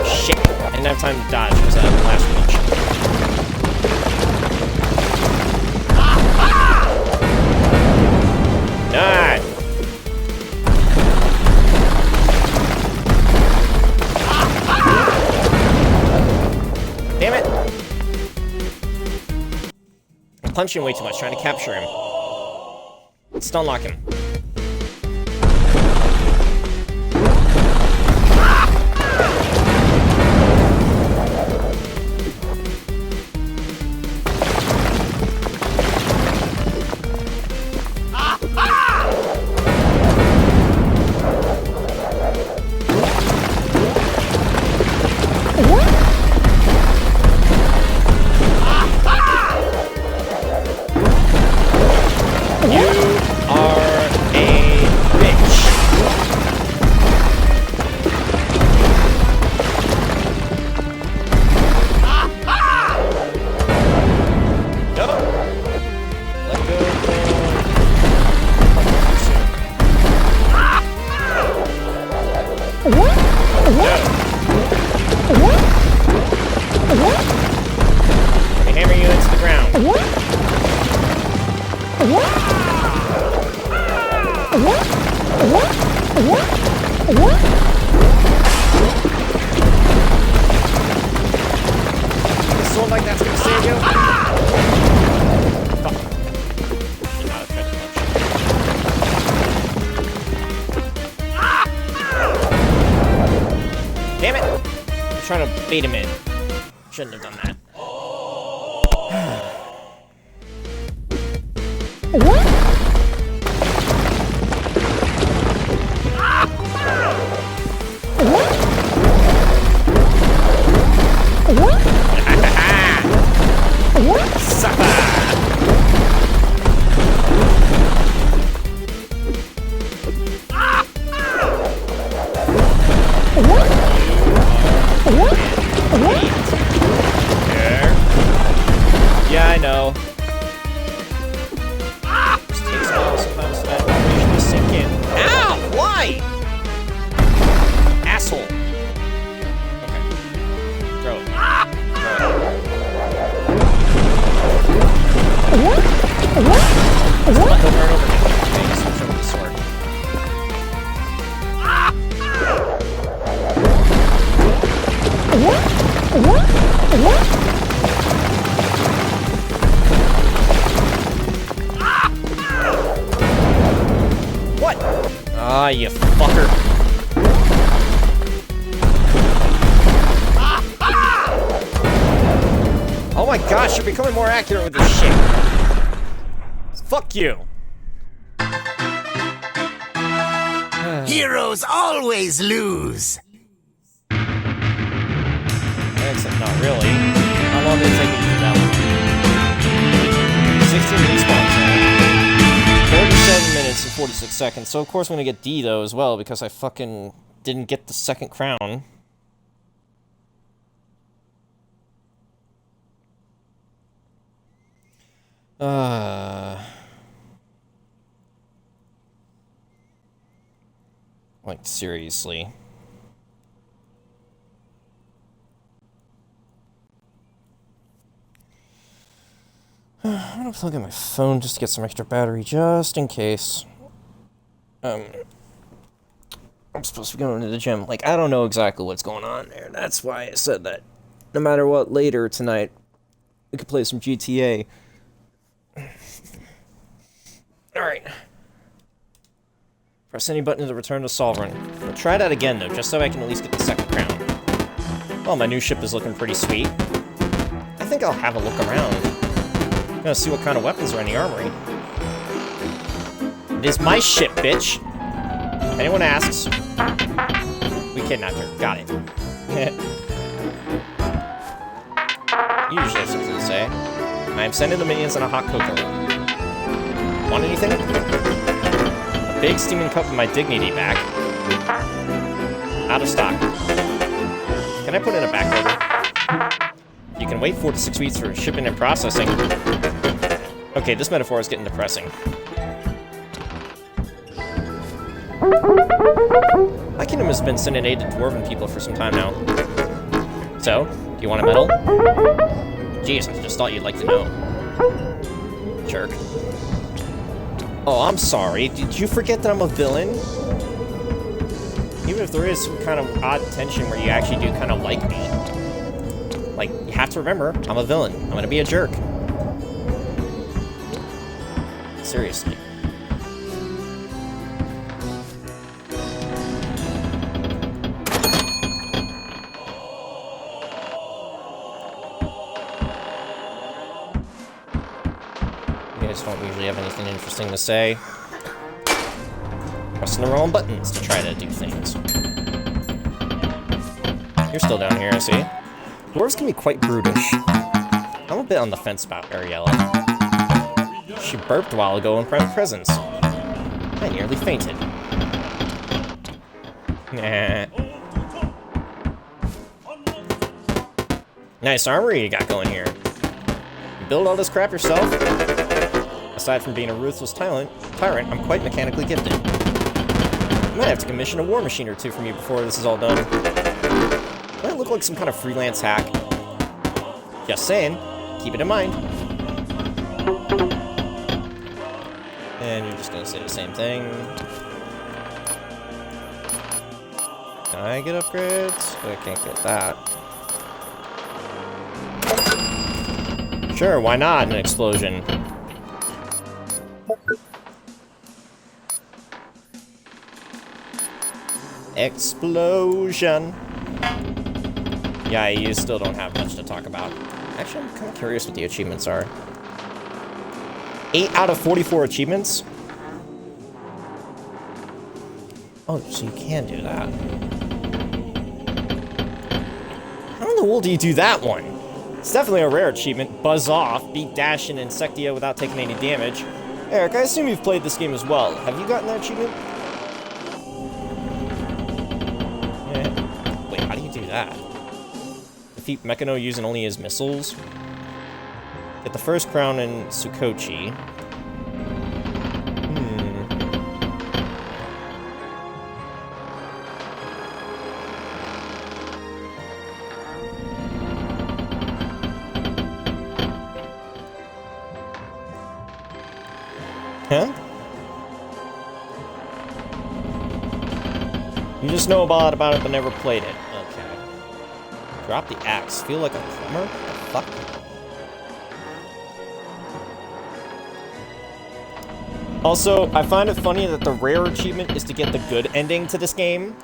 Shit. I didn't have time to dodge because I had the last reach. Nah. Damn it! I'm punching way too much, trying to capture him. Stun lock him. Bait him in. Shouldn't have done that. Yeah, I know. Just takes a while sometimes for that information to sink in. Ow! Why? Asshole. Okay. Throw it. Throw it. Over and over again. Okay, just switch over the sword. What? Ah, you fucker. Oh my gosh, you're becoming more accurate with this shit. Fuck you. Heroes always lose. Except not really. How long did it take me to do that one? 16 respawns. 37 minutes and 46 seconds. So of course I'm gonna get D though as well because I fucking didn't get the second crown. Like seriously. I'm gonna plug in my phone just to get some extra battery, just in case. I'm supposed to be going to the gym. Like, I don't know exactly what's going on there. That's why I said that. No matter what, later tonight, we could play some GTA. Alright. Press any button to return to Sovereign. I'll try that again, though, just so I can at least get the second crown. Well, my new ship is looking pretty sweet. I think I'll have a look around. I'm gonna see what kind of weapons are in the armory. It is my ship, bitch! Anyone asks? We kidnapped her. Got it. Usually that's something to say. I am sending the minions on a hot cocoa. Want anything? A big steaming cup of my dignity back. Out of stock. Can I put in a back order? You can wait 4 to 6 weeks for shipping and processing. Okay, this metaphor is getting depressing. My kingdom has been sending aid to dwarven people for some time now. So, do you want a medal? Jeez, I just thought you'd like to know. Jerk. Oh, I'm sorry. Did you forget that I'm a villain? Even if there is some kind of odd tension where you actually do kind of like me. Like, you have to remember, I'm a villain. I'm gonna be a jerk. Seriously. Don't usually have anything interesting to say. Pressing the wrong buttons to try to do things. You're still down here, I see. Dwarves can be quite brutish. I'm a bit on the fence about Ariella. She burped a while ago in private presence. I nearly fainted. Nah. Nice armory you got going here. You build all this crap yourself? Aside from being a ruthless tyrant, I'm quite mechanically gifted. I might have to commission a war machine or two from you before this is all done. Might look like some kind of freelance hack. Just saying, keep it in mind. And you're just gonna say the same thing. Can I get upgrades? I can't get that. Sure, why not an explosion? Explosion. Yeah, you still don't have much to talk about. Actually, I'm kind of curious what the achievements are. 8 out of 44 achievements? Oh, so you can do that. How in the world do you do that one? It's definitely a rare achievement. Buzz off, beat Dash and Insectia without taking any damage. Eric, I assume you've played this game as well. Have you gotten that achievement? Wait, how do you do that? Defeat Mechano using only his missiles? Get the first crown in Sukochi. Huh? You just know about it but never played it. Okay. Drop the axe. Feel like a plumber? What the fuck? Also, I find it funny that the rare achievement is to get the good ending to this game.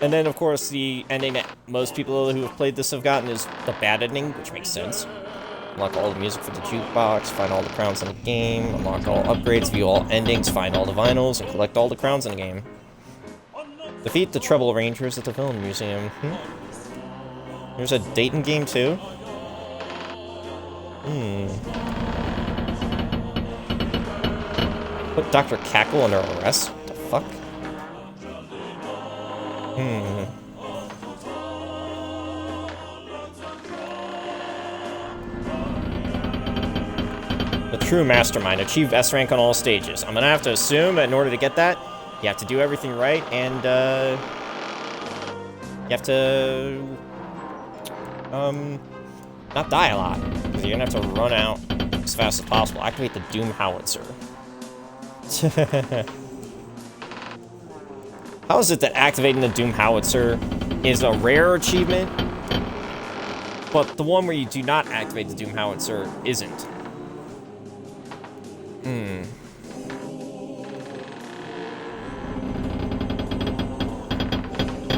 And then, of course, the ending that most people who have played this have gotten is the bad ending, which makes sense. Unlock all the music for the jukebox, find all the crowns in the game, unlock all upgrades, view all endings, find all the vinyls, and collect all the crowns in the game. Defeat the Treble Rangers at the Villain Museum. There's a Dayton game, too? Put Dr. Cackle under arrest? What the fuck? The true mastermind. Achieve S rank on all stages. I'm gonna have to assume that in order to get that, you have to do everything right, and you have to not die a lot, because you're gonna have to run out as fast as possible. Activate the Doom Howitzer. How is it that activating the Doom Howitzer is a rare achievement, but the one where you do not activate the Doom Howitzer isn't?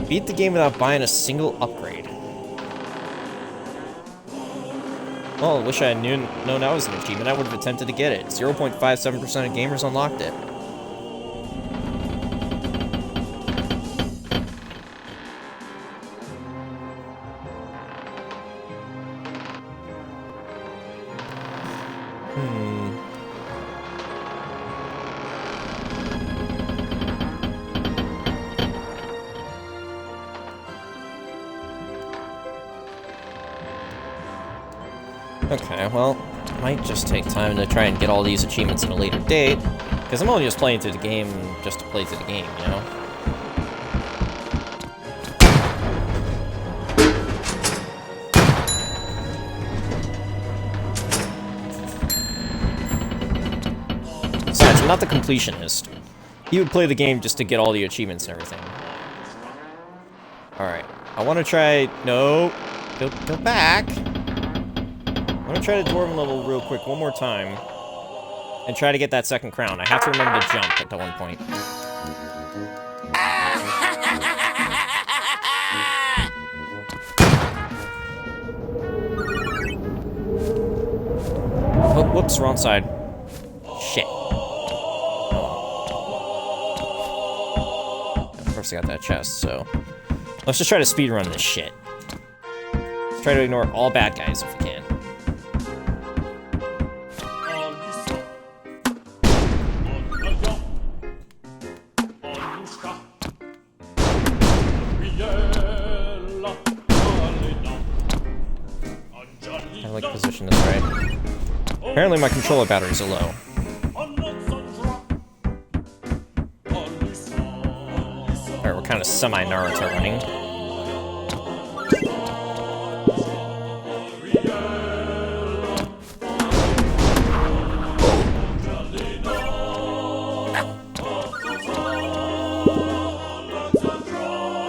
Beat the game without buying a single upgrade. Well, I wish I had known that was an achievement. I would have attempted to get it. 0.57% of gamers unlocked it. Okay, well, might just take time to try and get all these achievements at a later date, because I'm only just playing through the game just to play through the game, you know? Besides, I'm not the completionist. He would play the game just to get all the achievements and everything. Alright, I want to try... No! Go back! I'm gonna try the dwarven level real quick one more time. And try to get that second crown. I have to remember to jump at the one point. Oh, whoops, wrong side. Shit. Oh. Of course I got that chest, so... Let's just try to speedrun this shit. Let's try to ignore all bad guys if we can. Position this right. Apparently my controller batteries are low. Alright, we're kind of semi-Naruto running.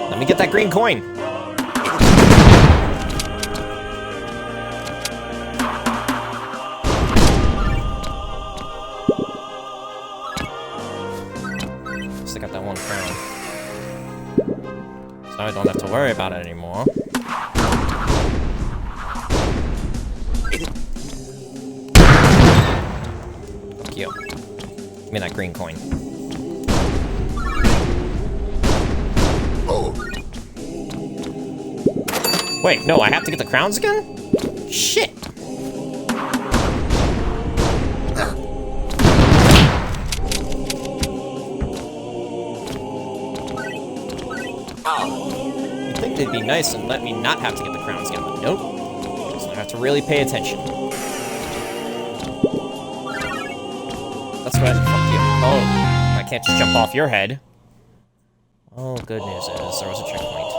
Let me get that green coin! I got that one crown. So I don't have to worry about it anymore. Fuck you. Give me that green coin. Wait, no, I have to get the crowns again? Shit! You'd think they'd be nice and let me not have to get the crowns again, but nope. So I have to really pay attention. That's right, fuck you. Oh, I can't just jump off your head. Oh, good news is there was a checkpoint.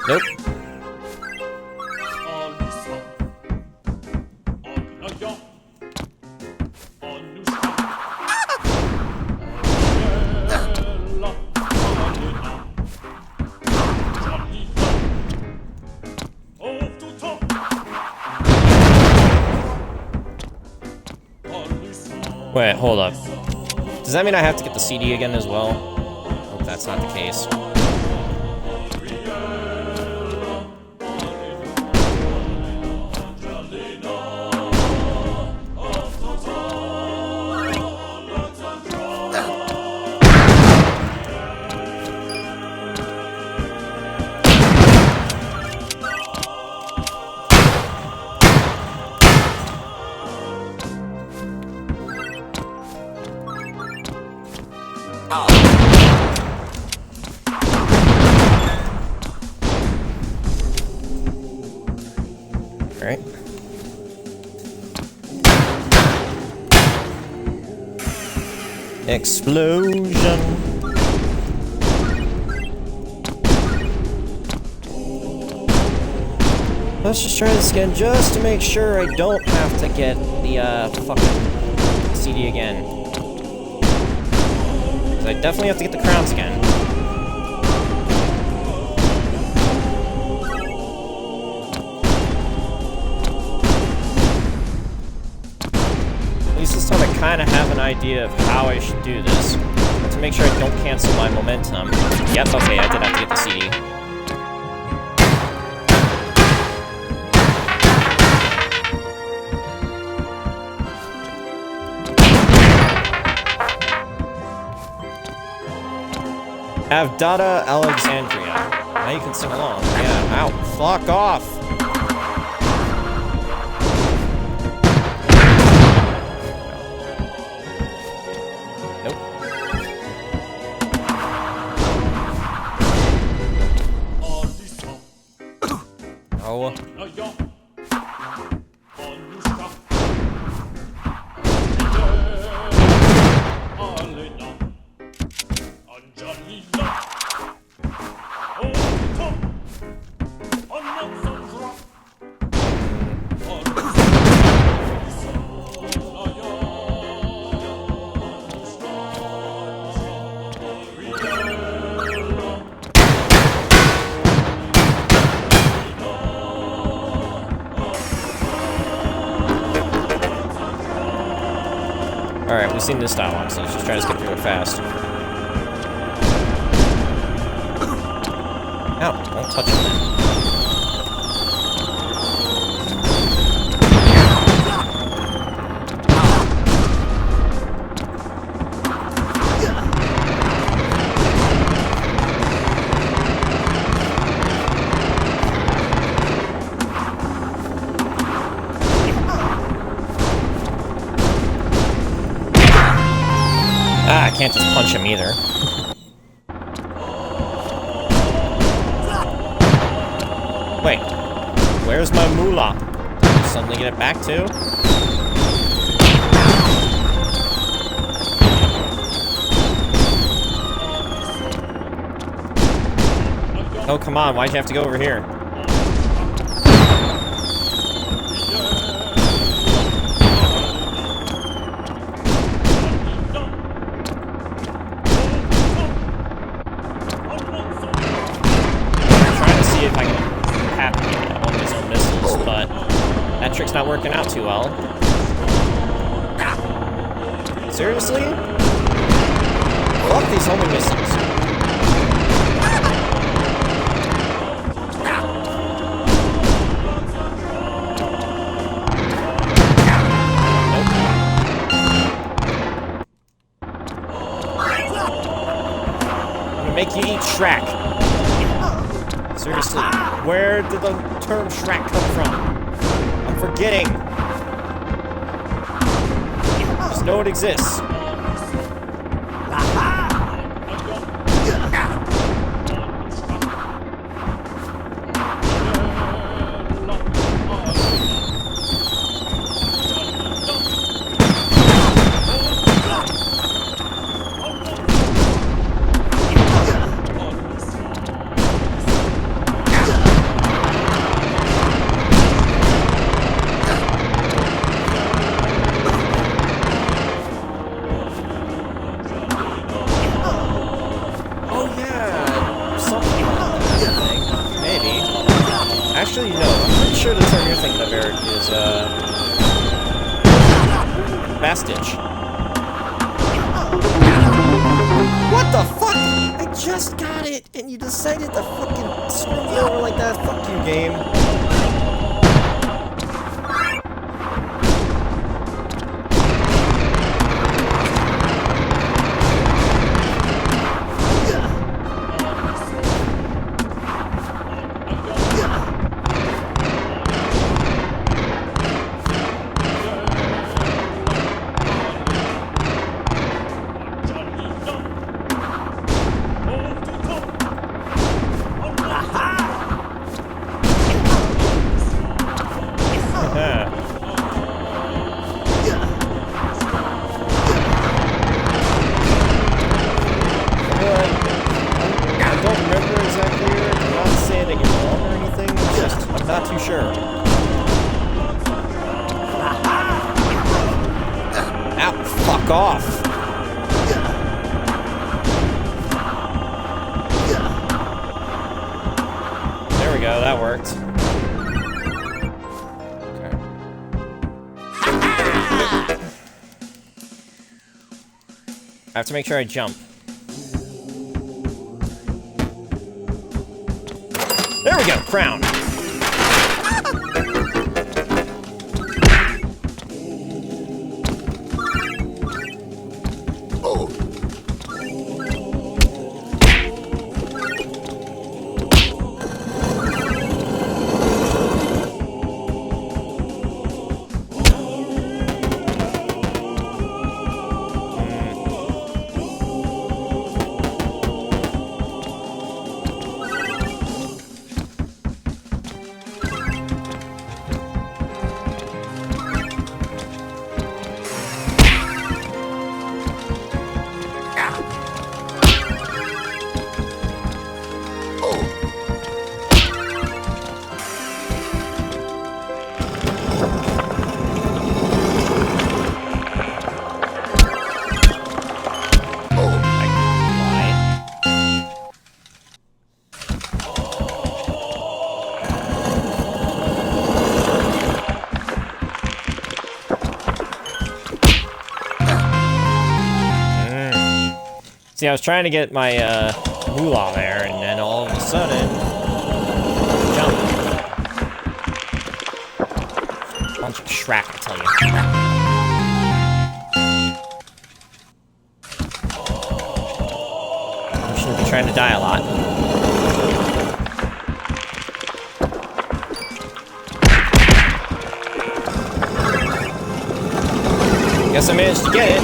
Nope. Wait, hold up. Does that mean I have to get the CD again as well? Hope that's not the case. Alright. Explosion! Let's just try this again, just to make sure I don't have to get the, fucking CD again. Because I definitely have to get the crowns again. kind of have an idea of how I should do this. To make sure I don't cancel my momentum. Yep, okay, I did have to get the CD. Avdata Alexandria. Now you can sing along. Yeah, ow. Fuck off! Nope. Oh. Alright, we've seen this dialogue, so let's just try to skip through it fast. Ow, don't touch it. Ah, I can't just punch him either. Wait, where's my moolah? Did I suddenly get it back too? Oh, come on, why'd you have to go over here? If I can tap one of his own missiles, but that trick's not working out too well. Seriously? Fuck these homing missiles. I'm gonna make you eat Shrek. Seriously, where did the term Shrek come from? I'm forgetting. Just know it exists. Actually, no. I'm pretty sure the term you're thinking of, Eric, is, Bastage. What the fuck? I just got it, and you decided to fucking screw me over like that. Fuck you, game. Not too sure. Ow, fuck off. There we go, that worked. Okay. I have to make sure I jump. There we go, crown. See, I was trying to get my moolah there, and then all of a sudden, jump. Bunch of Shrek, I tell you. I shouldn't be trying to die a lot. Guess I managed to get it.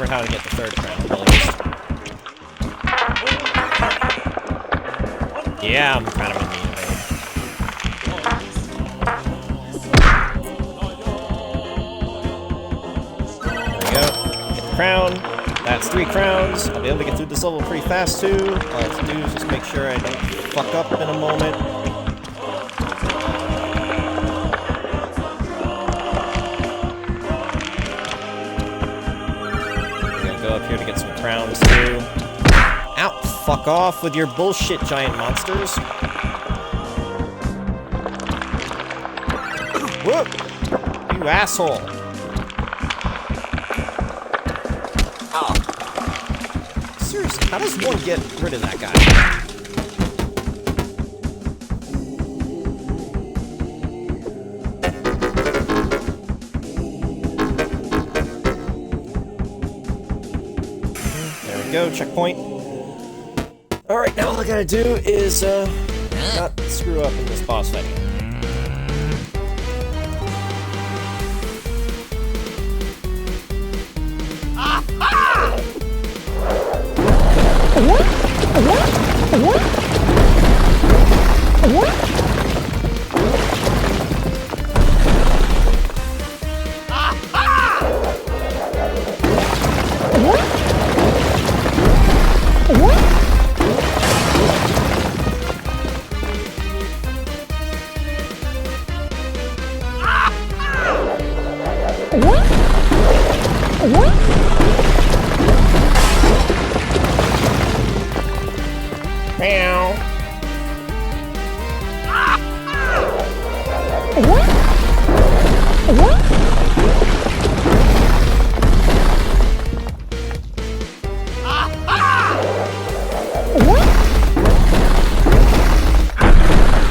How to get the third crown, at least. Yeah, I'm kind of in need of it. There we go. Get the crown. That's 3 crowns. I'll be able to get through this level pretty fast, too. All I have to do is just make sure I don't fuck up in a moment. Up here to get some crowns too. Ow! Fuck off with your bullshit, giant monsters. Whoop! You asshole! Oh. Seriously, how does one get rid of that guy? Go, checkpoint. Alright, now all I gotta do is, not screw up in this boss fight again.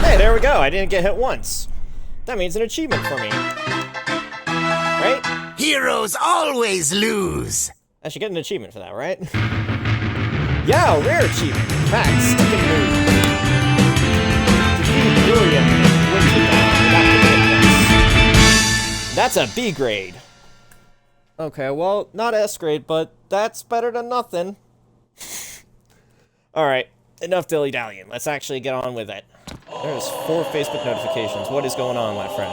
Hey, there we go. I didn't get hit once. That means an achievement for me. Right? Heroes always lose. I should get an achievement for that, right? Yeah, a rare achievement. Max, stick and move. Defeat Brilliant and win the down without getting hit once. That's a B grade. Okay, well, not S grade, but that's better than nothing. Alright, enough dilly-dallying. Let's actually get on with it. There's 4 Facebook notifications. What is going on, my friend?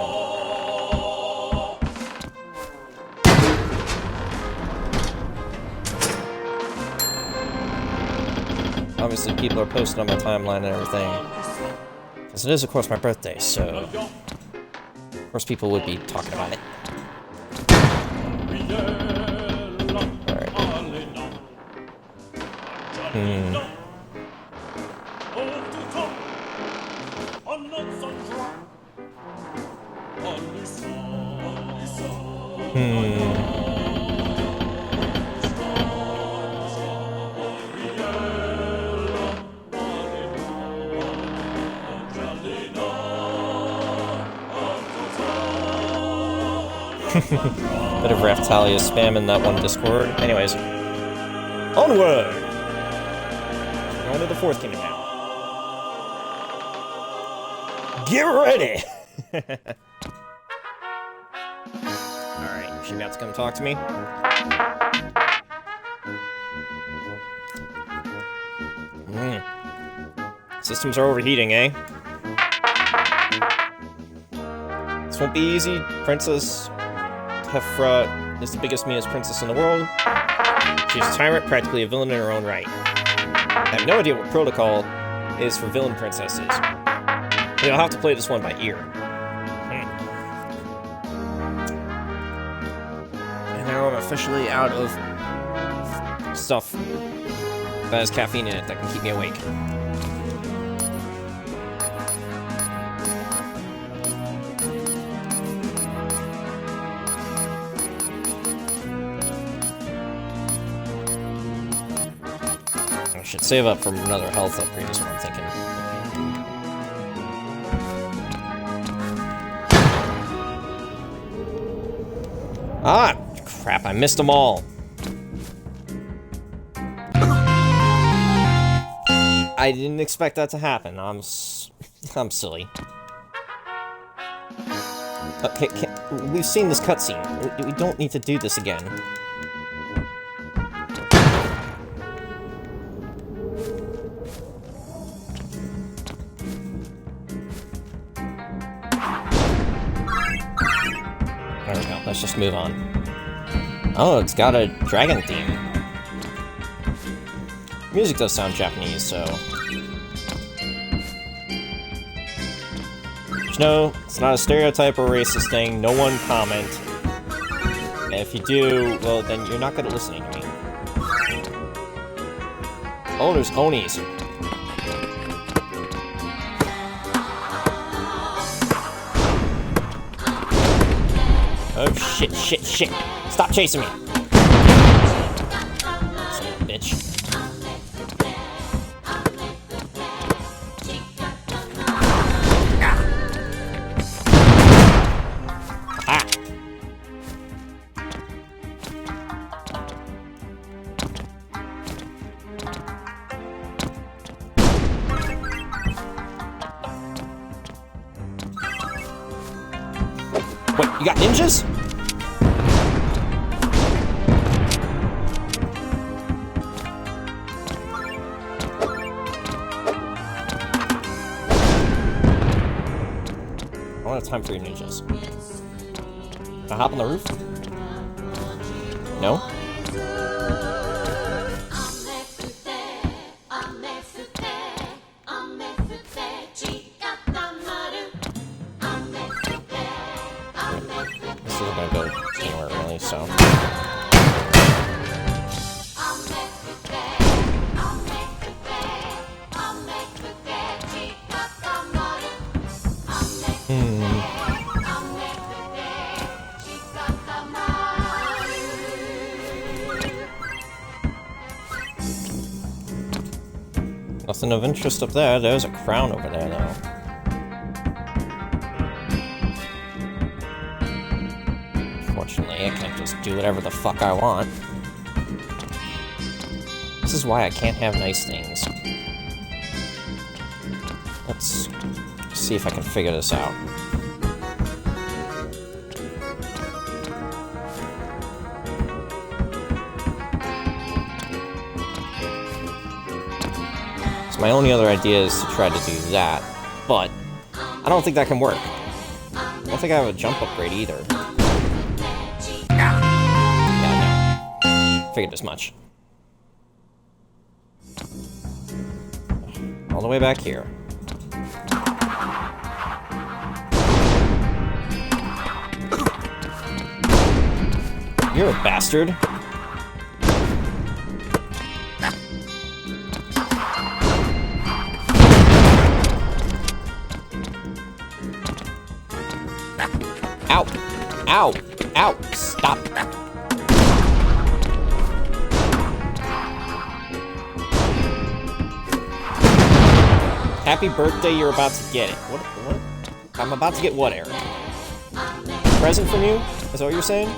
Obviously, people are posting on my timeline and everything. Because it is, of course, my birthday, so... Of course, people would be talking about it. Alright. Bit of Raftalia spam in that one Discord. Anyways. Onward! We're going to the 4th kingdom now. Get ready! Alright, she about to come talk to me. Systems are overheating, eh? This won't be easy. Princess Hefra is the biggest, meanest princess in the world. She's a tyrant, practically a villain in her own right. I have no idea what protocol is for villain princesses. You'll have to play this one by ear. And now I'm officially out of stuff that has caffeine in it that can keep me awake. I should save up for another health upgrade is what I'm thinking. Ah! Crap, I missed them all. I didn't expect that to happen. I'm silly. Okay, we've seen this cutscene. We don't need to do this again. There we go. Let's just move on. Oh, it's got a dragon theme. Music does sound Japanese, so... No, it's not a stereotype or racist thing. No one comment. And if you do, well, then you're not good at listening to me. Oh, there's Onis. Oh, shit, shit, shit. Stop chasing me. Son of a bitch. Wait, you got ninjas? I don't have time for your ninjas. Can I hop on the roof? No? This isn't gonna go anywhere really, so... Nothing of interest up there. There's a crown over there, though. Unfortunately, I can't just do whatever the fuck I want. This is why I can't have nice things. Let's see if I can figure this out. My only other idea is to try to do that, but I don't think that can work. I don't think I have a jump upgrade either. Yeah, no. Figured as much. All the way back here. You're a bastard. Ow! Ow! Stop! Happy birthday, you're about to get it. What? I'm about to get what, Eric? A present from you? Is that what you're saying?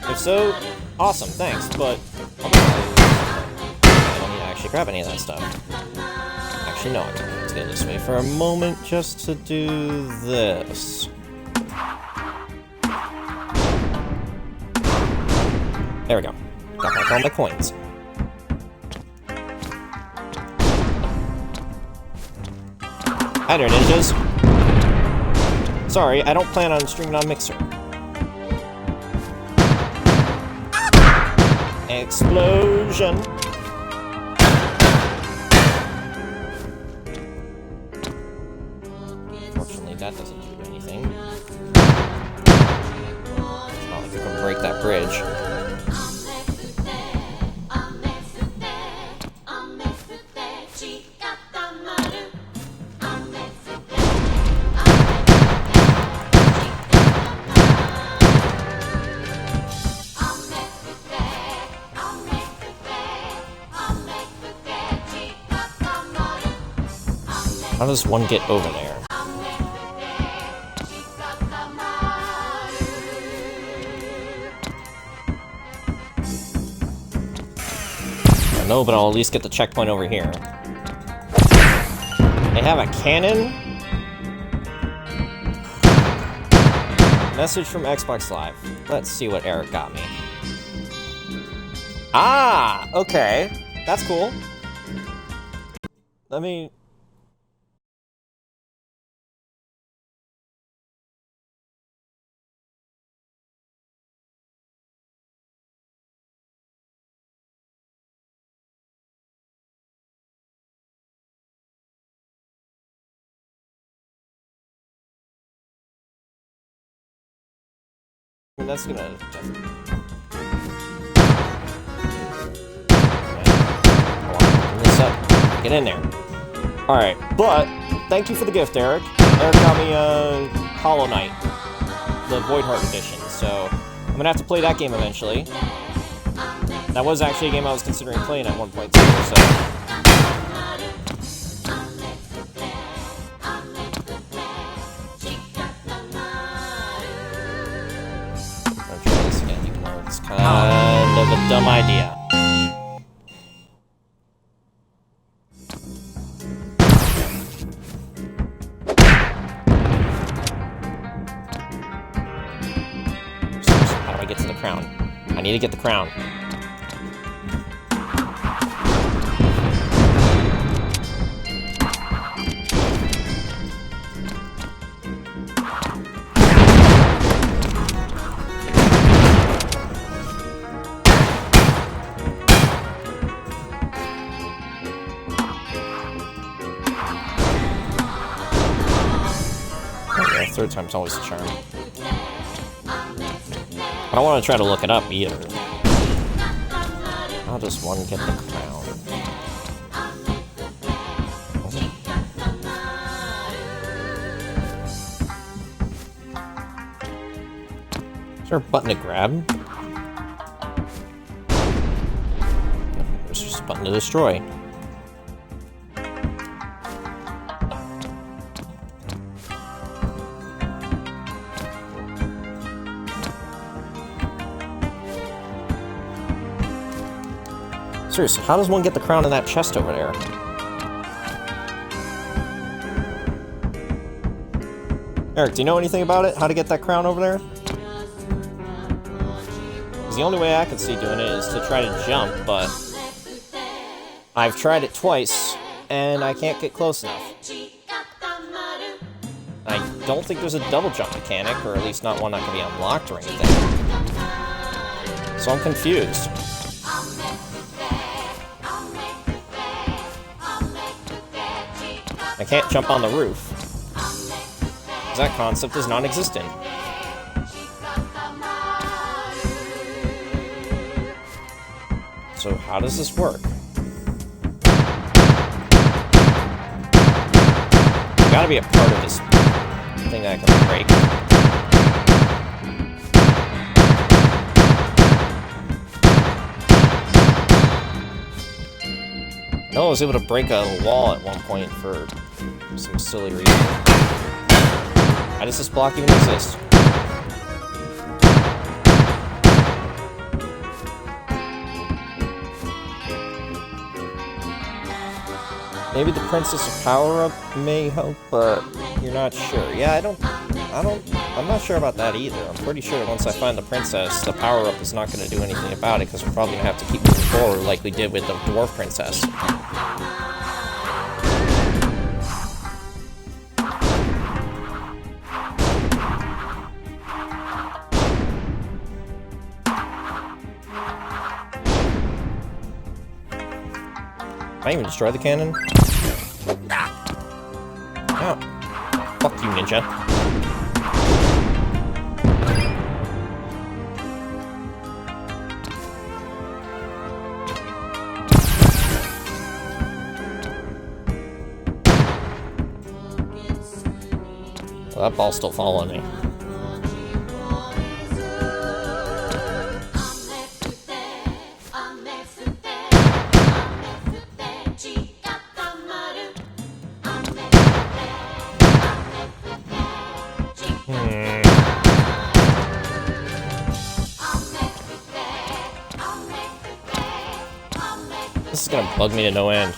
If so, awesome, thanks, but I don't need to actually grab any of that stuff. Actually, no, I'm going to have to go this way for a moment just to do this. There we go. Got back all my coins. Hi there, ninjas. Sorry, I don't plan on streaming on Mixer. Explosion! Fortunately, that doesn't do anything. It's not like I can break that bridge. How does one get over there? I know, but I'll at least get the checkpoint over here. They have a cannon? Message from Xbox Live. Let's see what Eric got me. Ah! Okay. That's cool. Let me... That's gonna... Open this up. Get in there. Alright, but thank you for the gift, Eric. Eric got me Hollow Knight, the Voidheart edition, so I'm gonna have to play that game eventually. That was actually a game I was considering playing at one point too, so... Kind of a dumb idea. How do I get to the crown? I need to get the crown. Third time's always a charm. I don't want to try to look it up either. How does one get the crown? Is there a button to grab? There's just a button to destroy. Seriously, how does one get the crown in that chest over there? Eric, do you know anything about it? How to get that crown over there? Because the only way I can see doing it is to try to jump, but... I've tried it twice, and I can't get close enough. I don't think there's a double jump mechanic, or at least not one that can be unlocked or anything. So I'm confused. I can't jump on the roof. That concept is non-existent. So how does this work? There's gotta be a part of this thing that I can break. know I was able to break a wall at one point for some silly reason. Why does this block even exist? Maybe the Princess power-up may help, but you're not sure. Yeah, I'm not sure about that either. I'm pretty sure that once I find the Princess, the power-up is not going to do anything about it, because we're probably going to have to keep moving forward like we did with the Dwarf Princess. Can I even destroy the cannon? Oh. Fuck you, ninja. Well, that ball's still following me. This is gonna bug me to no end.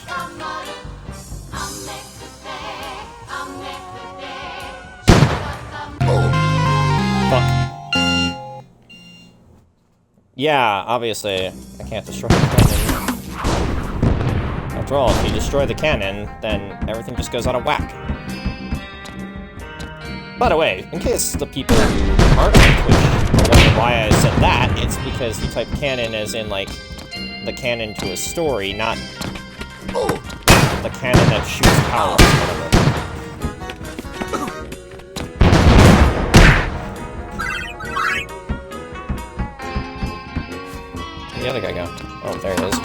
Fuck. Yeah, obviously, I can't destroy the cannon. After all, if you destroy the cannon, then everything just goes out of whack. By the way, in case the people who aren't on Twitch are wondering why I said that, it's because you type canon as in, like, the cannon to a story, not the cannon that shoots powers or whatever. Where'd the other guy go? Oh, there he is.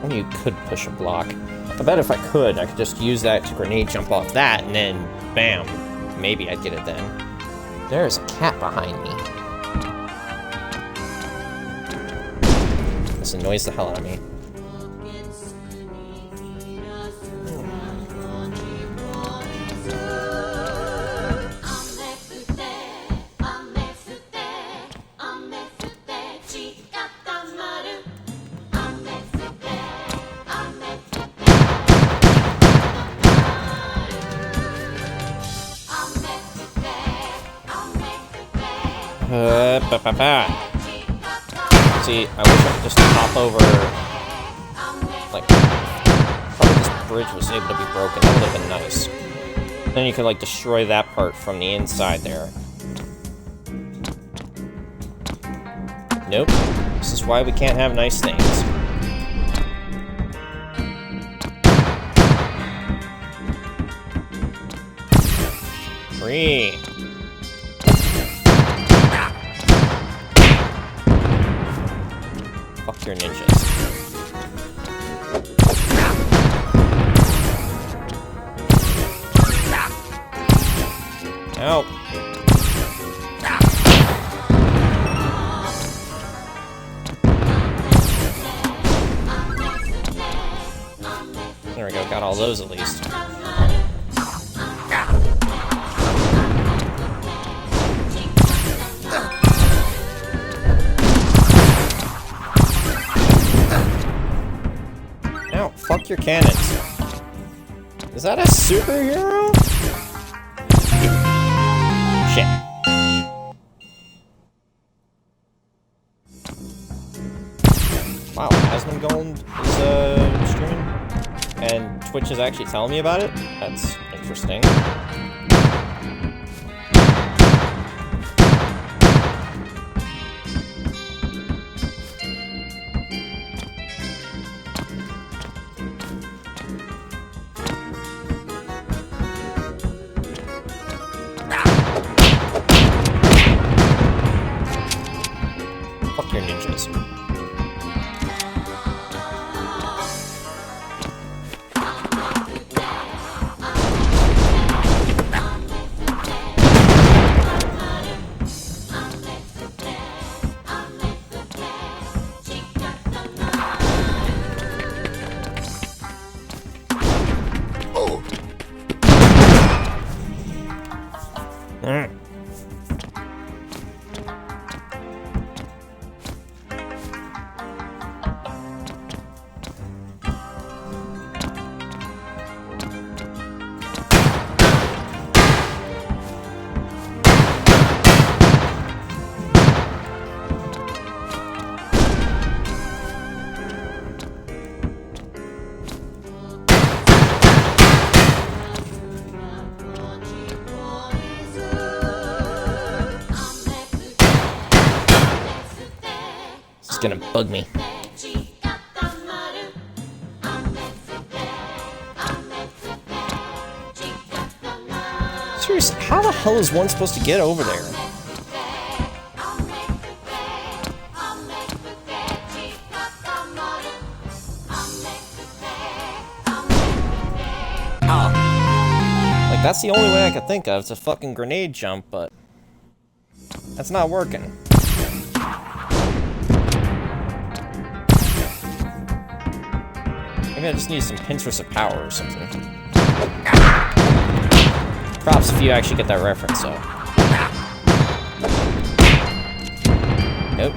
You could push a block. I bet if I could just use that to grenade jump off that, and then, bam, maybe I'd get it then. There's a cat behind me. This annoys the hell out of me. See, I wish I could just hop over, like, probably this bridge was able to be broken. That would have been nice. Then you could, like, destroy that part from the inside there. Nope. This is why we can't have nice things. Free. Fuck your ninjas. Ow. There we go, got all those at least. Fuck your cannons. Is that a superhero? Shit. Wow, Asmongold is streaming? And Twitch is actually telling me about it? That's interesting. gonna bug me. Seriously, how the hell is one supposed to get over there? Like, that's the only way I could think of. It's a fucking grenade jump, but that's not working. Maybe I just need some pinchers of power or something. Props if you actually get that reference, though. Nope.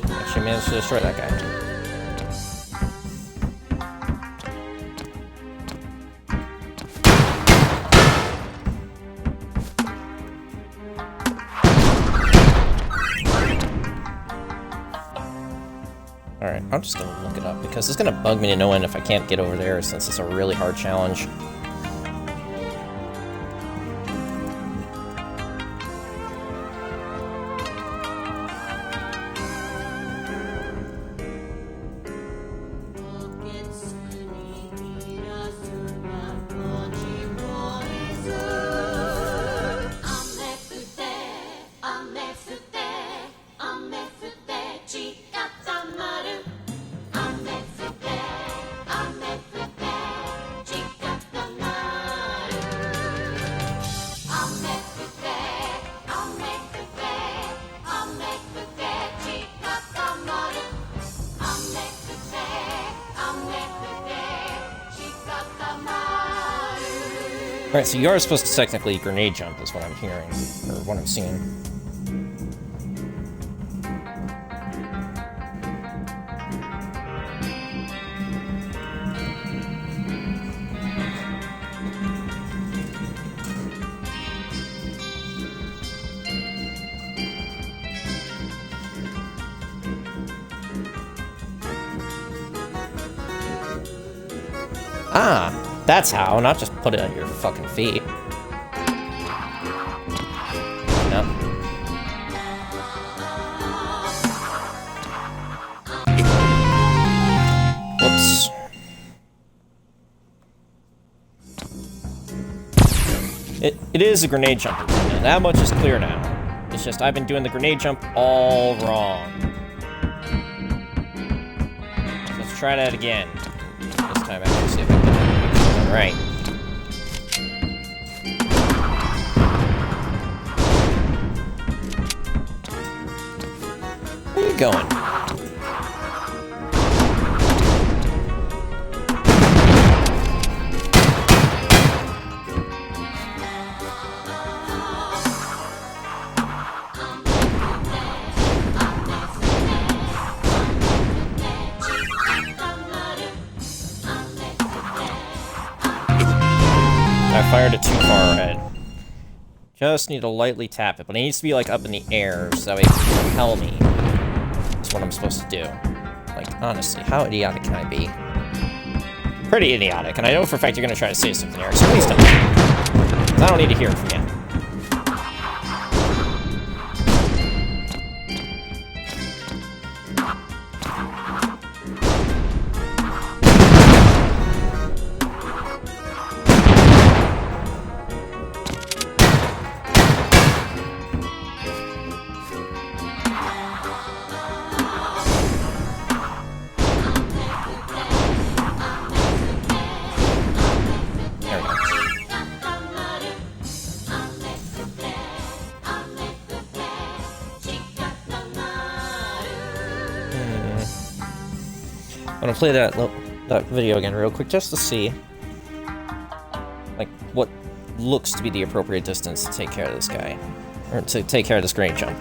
Actually managed to destroy that guy. Alright, I'm just gonna look it up because it's gonna bug me to no end if I can't get over there since it's a really hard challenge. Alright, so you are supposed to technically grenade jump, is what I'm hearing, or what I'm seeing. Ah! That's how, not just put it on your fucking feet. No. Whoops. It is a grenade jump. Now, that much is clear now. It's just I've been doing the grenade jump all wrong. So let's try that again. This time I can see if I can. Right. Where are you going? I fired it too far ahead. Just need to lightly tap it, but it needs to be like up in the air so that way it can propel me. That's what I'm supposed to do. Like, honestly, how idiotic can I be? Pretty idiotic, and I know for a fact you're gonna try to say something, Eric, so please don't. 'Cause I don't need to hear it from you. I'm gonna play that video again real quick just to see, like, what looks to be the appropriate distance to take care of this guy, or to take care of this grenade jump.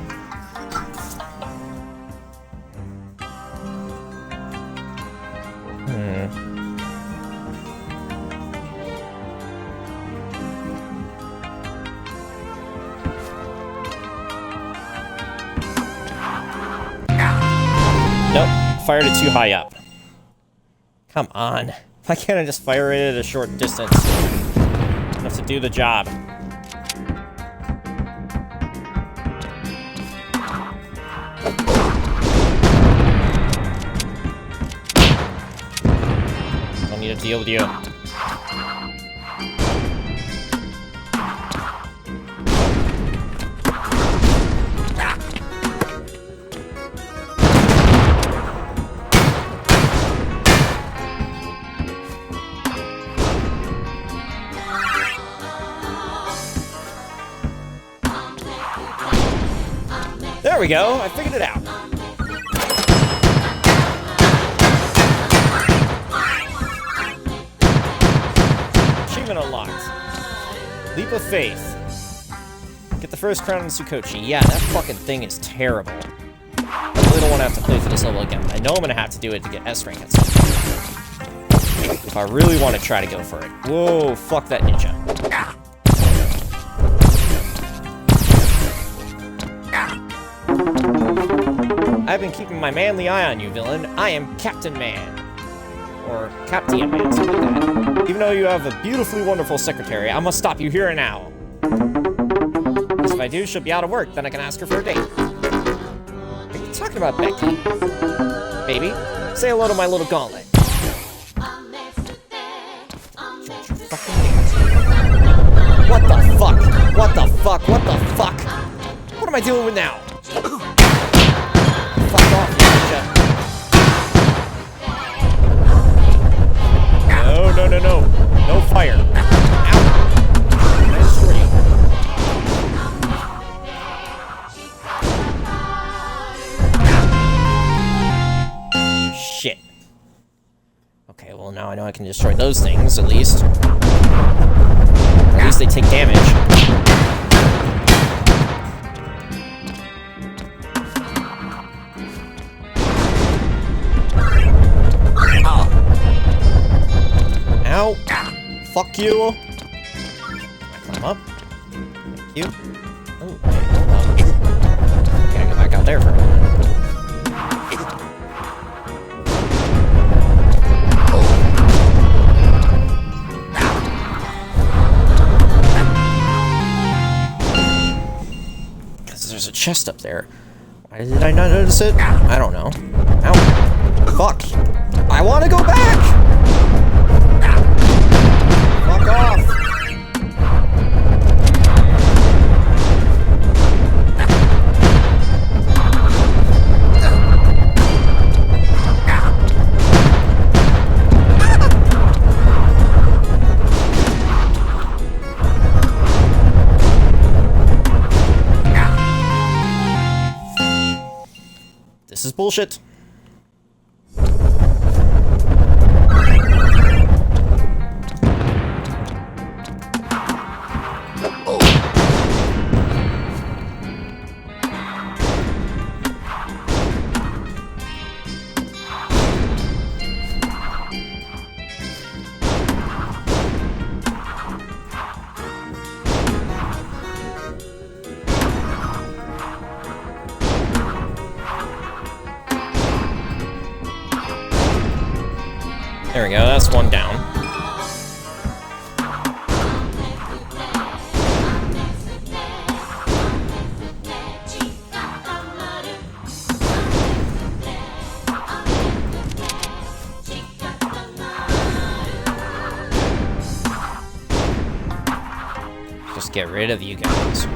Nope, fired it too high up. Come on. Why can't I just fire it at a short distance? Enough to do the job. Don't need to deal with you. There we go, I figured it out. Achievement unlocked. Leap of faith. Get the first crown in Tsukochi. Yeah, that fucking thing is terrible. I really don't want to have to play for this level again. I know I'm going to have to do it to get S rank at some point. If I really want to try to go for it. Whoa, fuck that ninja. I've been keeping my manly eye on you, villain. I am Captain Man. Or Captain Man, something like that. Even though you have a beautifully wonderful secretary, I must stop you here and now. Because if I do, she'll be out of work, then I can ask her for a date. Are you talking about Becky? Baby, say hello to my little gauntlet. What the fuck? What the fuck? What the fuck? What am I dealing with now? Fuck off, ninja. No, no, no, no. No fire. Ow. Can I destroy you? Shit. Okay, well now I know I can destroy those things, at least. Or at least they take damage. Ow! Fuck you! Climb up. Thank you. Oh, okay, hold on. Gotta get back out there for a minute. Because there's a chest up there. Why did I not notice it? I don't know. Ow. Fuck! I want to go back! Fuck off! This is bullshit. There we go, that's one down. Just get rid of you guys.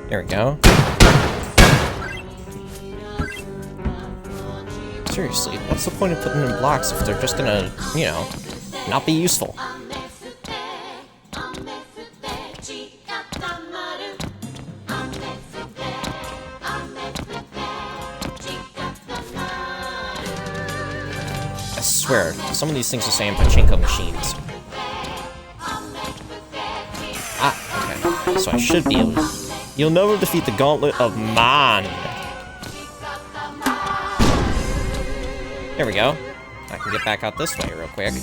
There we go. Seriously, what's the point of putting in blocks if they're just gonna, you know, not be useful? I swear, some of these things are saying pachinko machines. So I should be able to... You'll never defeat the Gauntlet of Man. There we go. I can get back out this way real quick.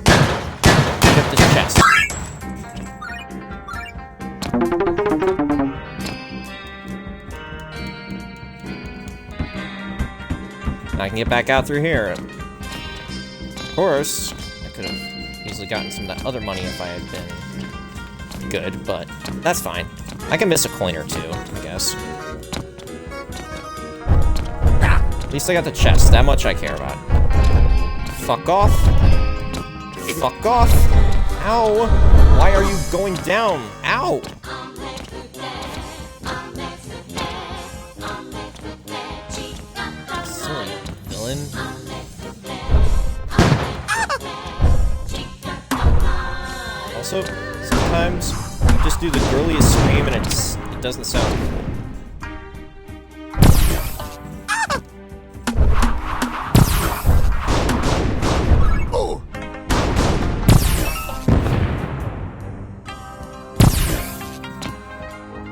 Pick up this chest. I can get back out through here. Of course, I could have easily gotten some of that other money if I had been good, but that's fine. I can miss a coin or two, I guess. At least I got the chest. That much I care about. Fuck off. Fuck off. Ow. Why are you going down? Ow. Silly villain. Also, sometimes you just do the girliest scream and it doesn't sound cool.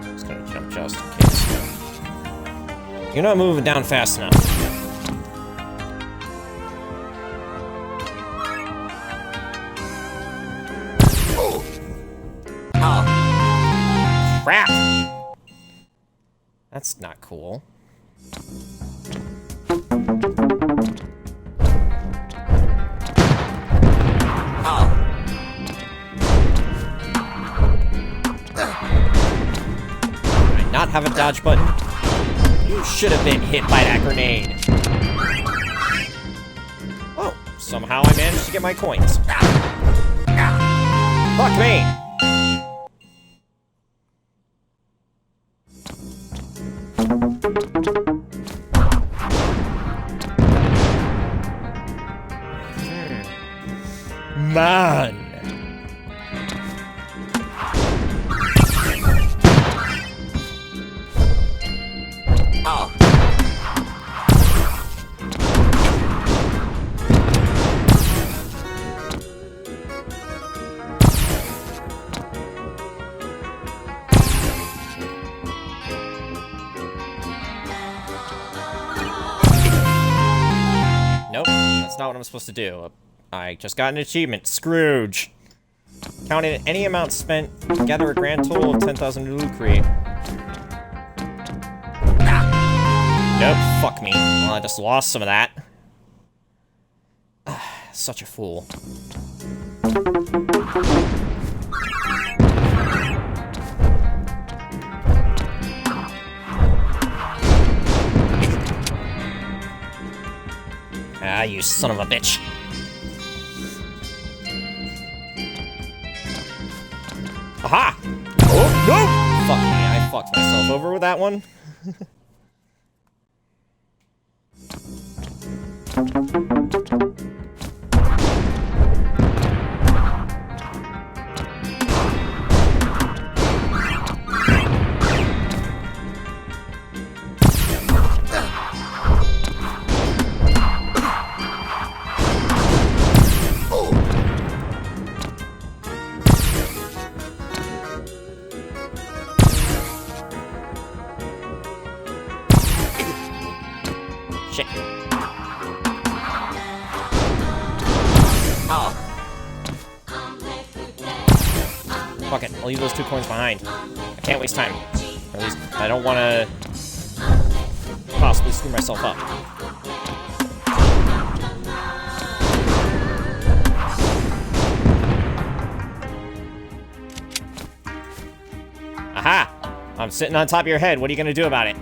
Just gonna jump just in case. You're not moving down fast enough. Crap! That's not cool. Did I not have a dodge button? You should have been hit by that grenade. Oh, somehow I managed to get my coins. Fuck me! Man! Nope, that's not what I'm supposed to do. I just got an achievement. Scrooge. Counting any amount spent, gather a grand total of 10,000 lucre. Nope, fuck me. Well, I just lost some of that. Such a fool. Ah, you son of a bitch. Aha! Oh, no! Fuck me, I fucked myself over with that one. Shit. Fuck it, I'll leave those 2 coins behind. I can't waste time. Or at least, I don't want to possibly screw myself up. Aha! I'm sitting on top of your head. What are you gonna do about it?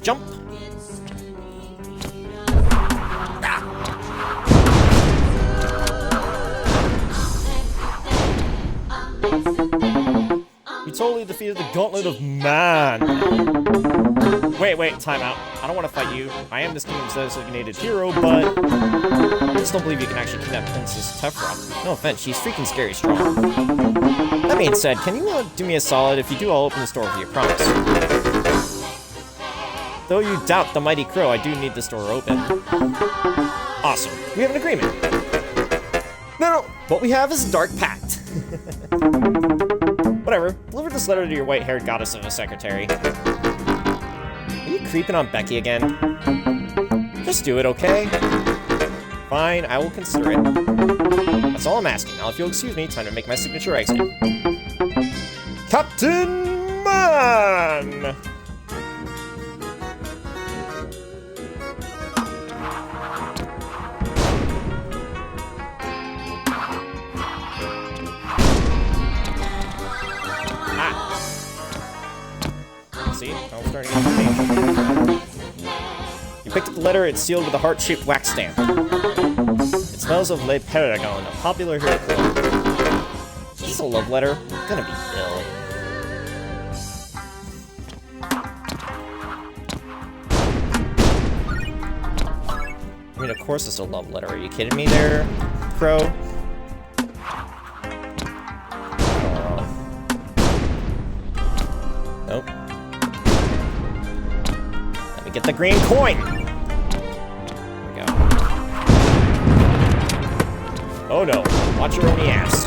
Jump! You You totally defeated the Gauntlet of Man. Wait, time out. I don't want to fight you. I am this kingdom's designated hero, but I just don't believe you can actually kidnap Princess Tefra. No offense, she's freaking scary strong. That being said, can you do me a solid? If you do, I'll open this door for you, promise. Though you doubt the mighty crow, I do need this door open. Awesome. We have an agreement. No, what we have is a dark pact. Whatever. Deliver this letter to your white-haired goddess of a secretary. Are you creeping on Becky again? Just do it, okay? Fine, I will consider it. That's all I'm asking. Now, if you'll excuse me, time to make my signature exit. Captain Man! See? I'm starting to get You picked up the letter, it's sealed with a heart-shaped wax stamp. It smells of Le Paragon, a popular hero club. Is this a love letter? It's gonna be Bill. I mean, of course it's a love letter. Are you kidding me there, Crow? Nope. Get the green coin! There we go. Oh no, watch your only ass.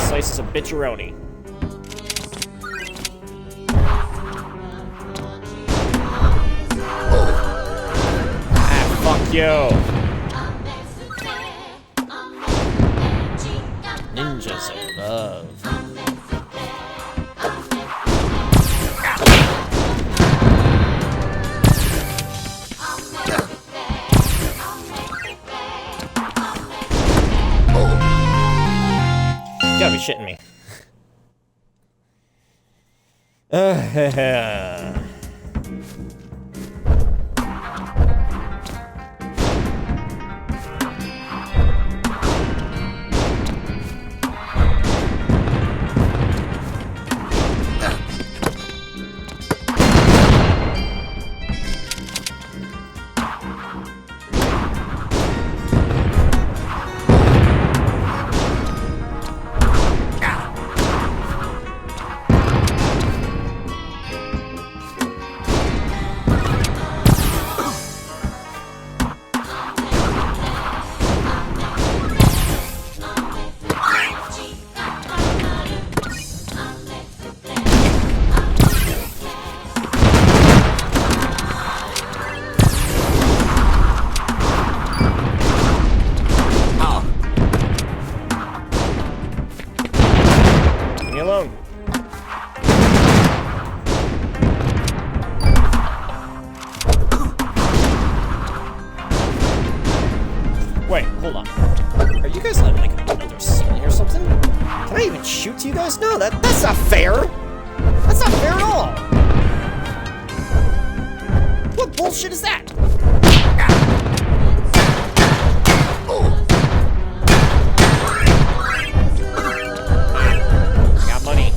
Slices of bitcheroni. Ah, fuck you! Ninjas of love. You gotta be shitting me. Wait, hold on. Are you guys letting like another ceiling or something? Can I even shoot to you guys? No, that's not fair! That's not fair at all! What bullshit is that? I got money.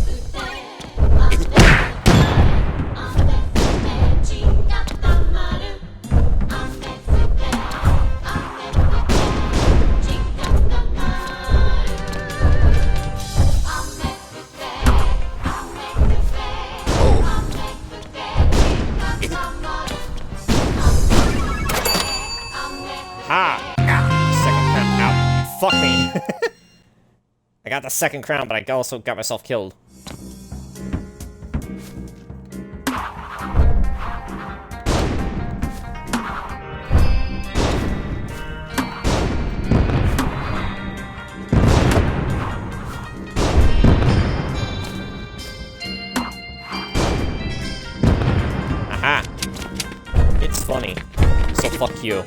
Second crown. Ow. Fuck me. I got the second crown, but I also got myself killed. Aha. It's funny. So fuck you.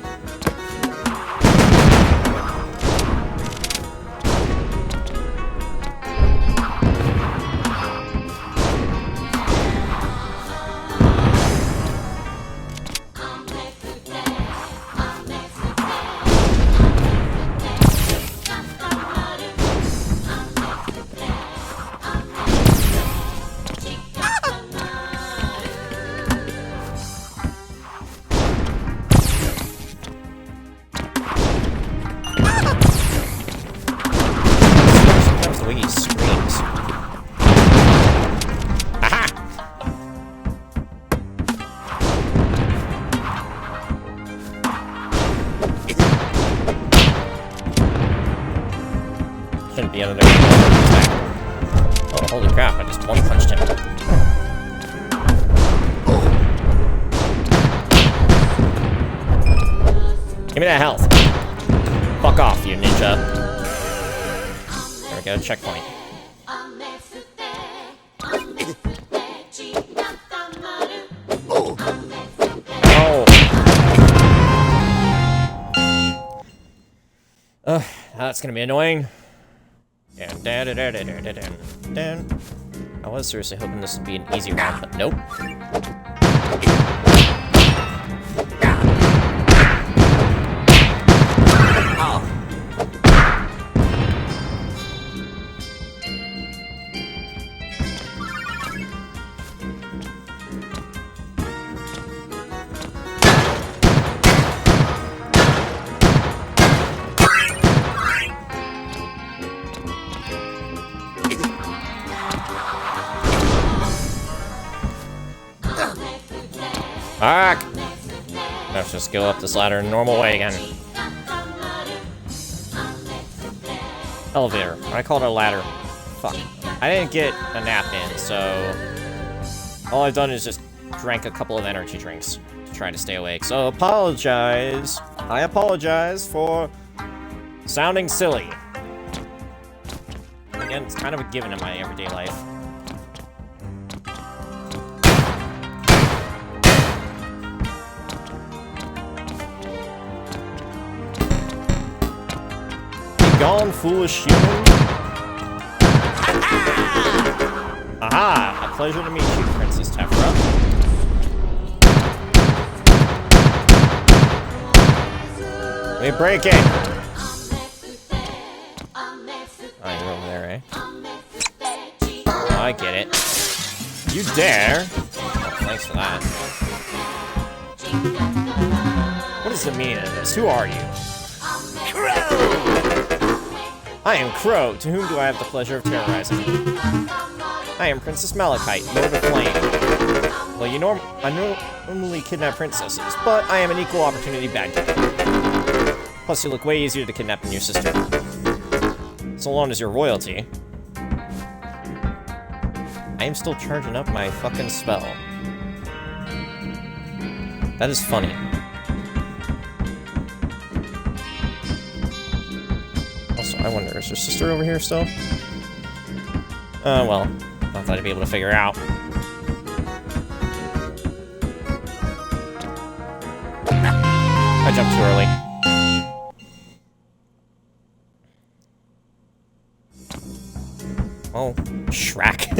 the way he screams. Aha! Shouldn't be under there. Oh, holy crap, I just one-punched him. Give me that health. Fuck off, you ninja. There we go, checkpoint. Oh. That's gonna be annoying. I was seriously hoping this would be an easy round, but nope. Fuck! Let's just go up this ladder in a normal way again. Elevator. I called it a ladder. Fuck. I didn't get a nap in, so all I've done is just drank a couple of energy drinks to try to stay awake. So apologize. I apologize for sounding silly. Again, it's kind of a given in my everyday life. Gone, foolish human. Aha! A pleasure to meet you, Princess Tefra. We break it! Oh, you're over there, eh? Oh, I get it. You dare? Oh, thanks for that. What is the meaning of this? Who are you? I am Crow. To whom do I have the pleasure of terrorizing? I am Princess Malachite, Lord of Flame. Well, I normally kidnap princesses, but I am an equal opportunity bad guy. Plus, you look way easier to kidnap than your sister. So long as you're royalty. I am still charging up my fucking spell. That is funny. I wonder, is your sister over here still? Well, I thought I'd be able to figure out. I jumped too early. Oh, Shrek.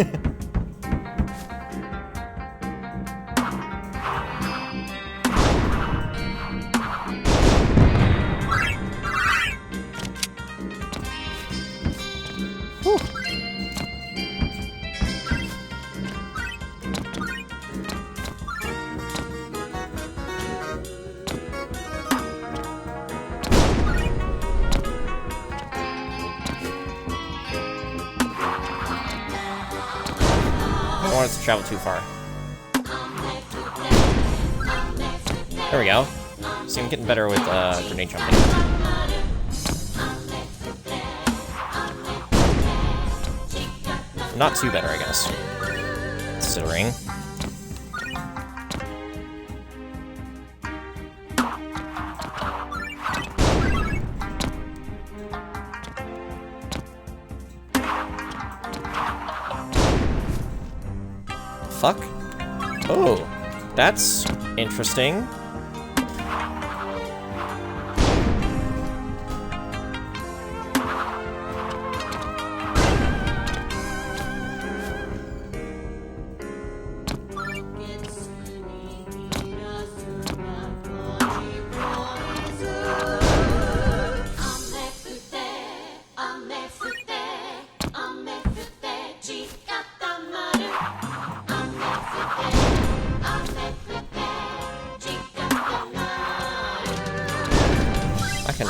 I don't want us to travel too far. There we go. See, I'm getting better with grenade jumping. Not too better, I guess. Considering. Fuck? Oh, that's interesting.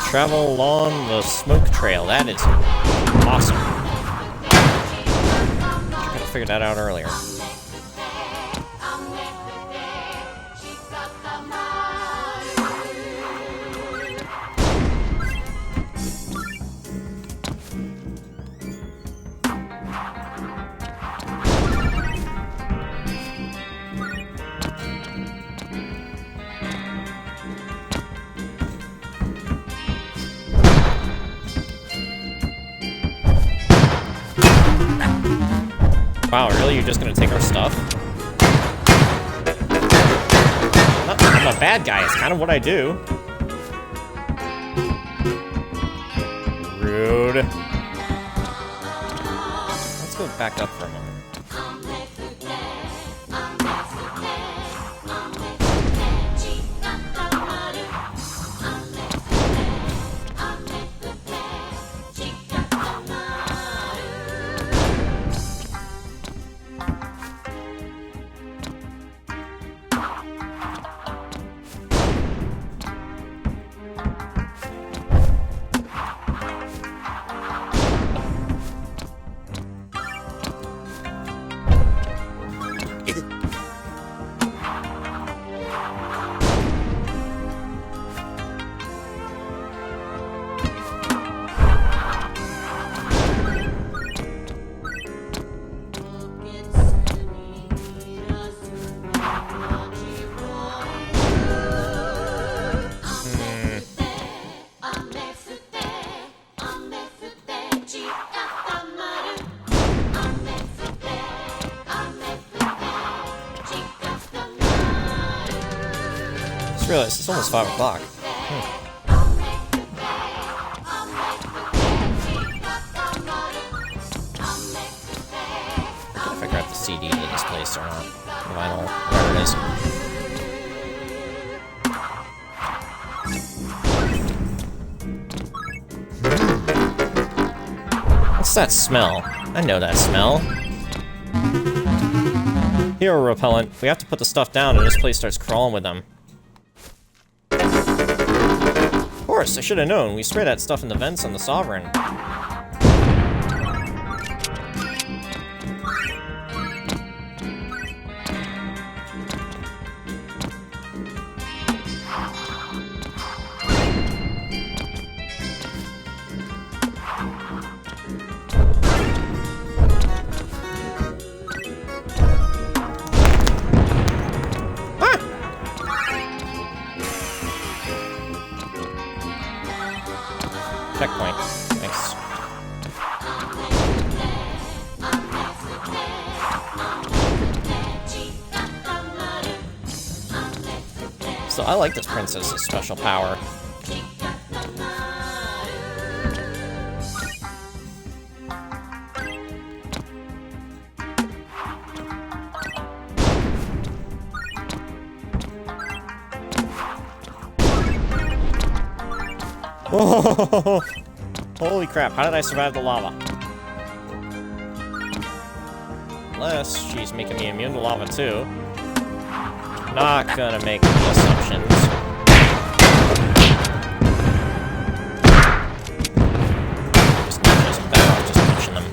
Travel along the smoke trail. That is awesome. have figured that out earlier. Wow, really? You're just gonna take our stuff? I'm a bad guy. It's kind of what I do. Rude. Let's go back up for a moment. Realize it's almost 5 o'clock. If I grab the CD to this place or not. Vinyl, whatever it is. What's that smell? I know that smell. Hero repellent. We have to put the stuff down and this place starts crawling with them. Of course, I should have known. We spray that stuff in the vents on the Sovereign. Checkpoint. Nice. So I like this princess's special power. Oh, holy crap, how did I survive the lava? Unless she's making me immune to lava too. Not gonna make any assumptions. Just ninjas better off just punching them.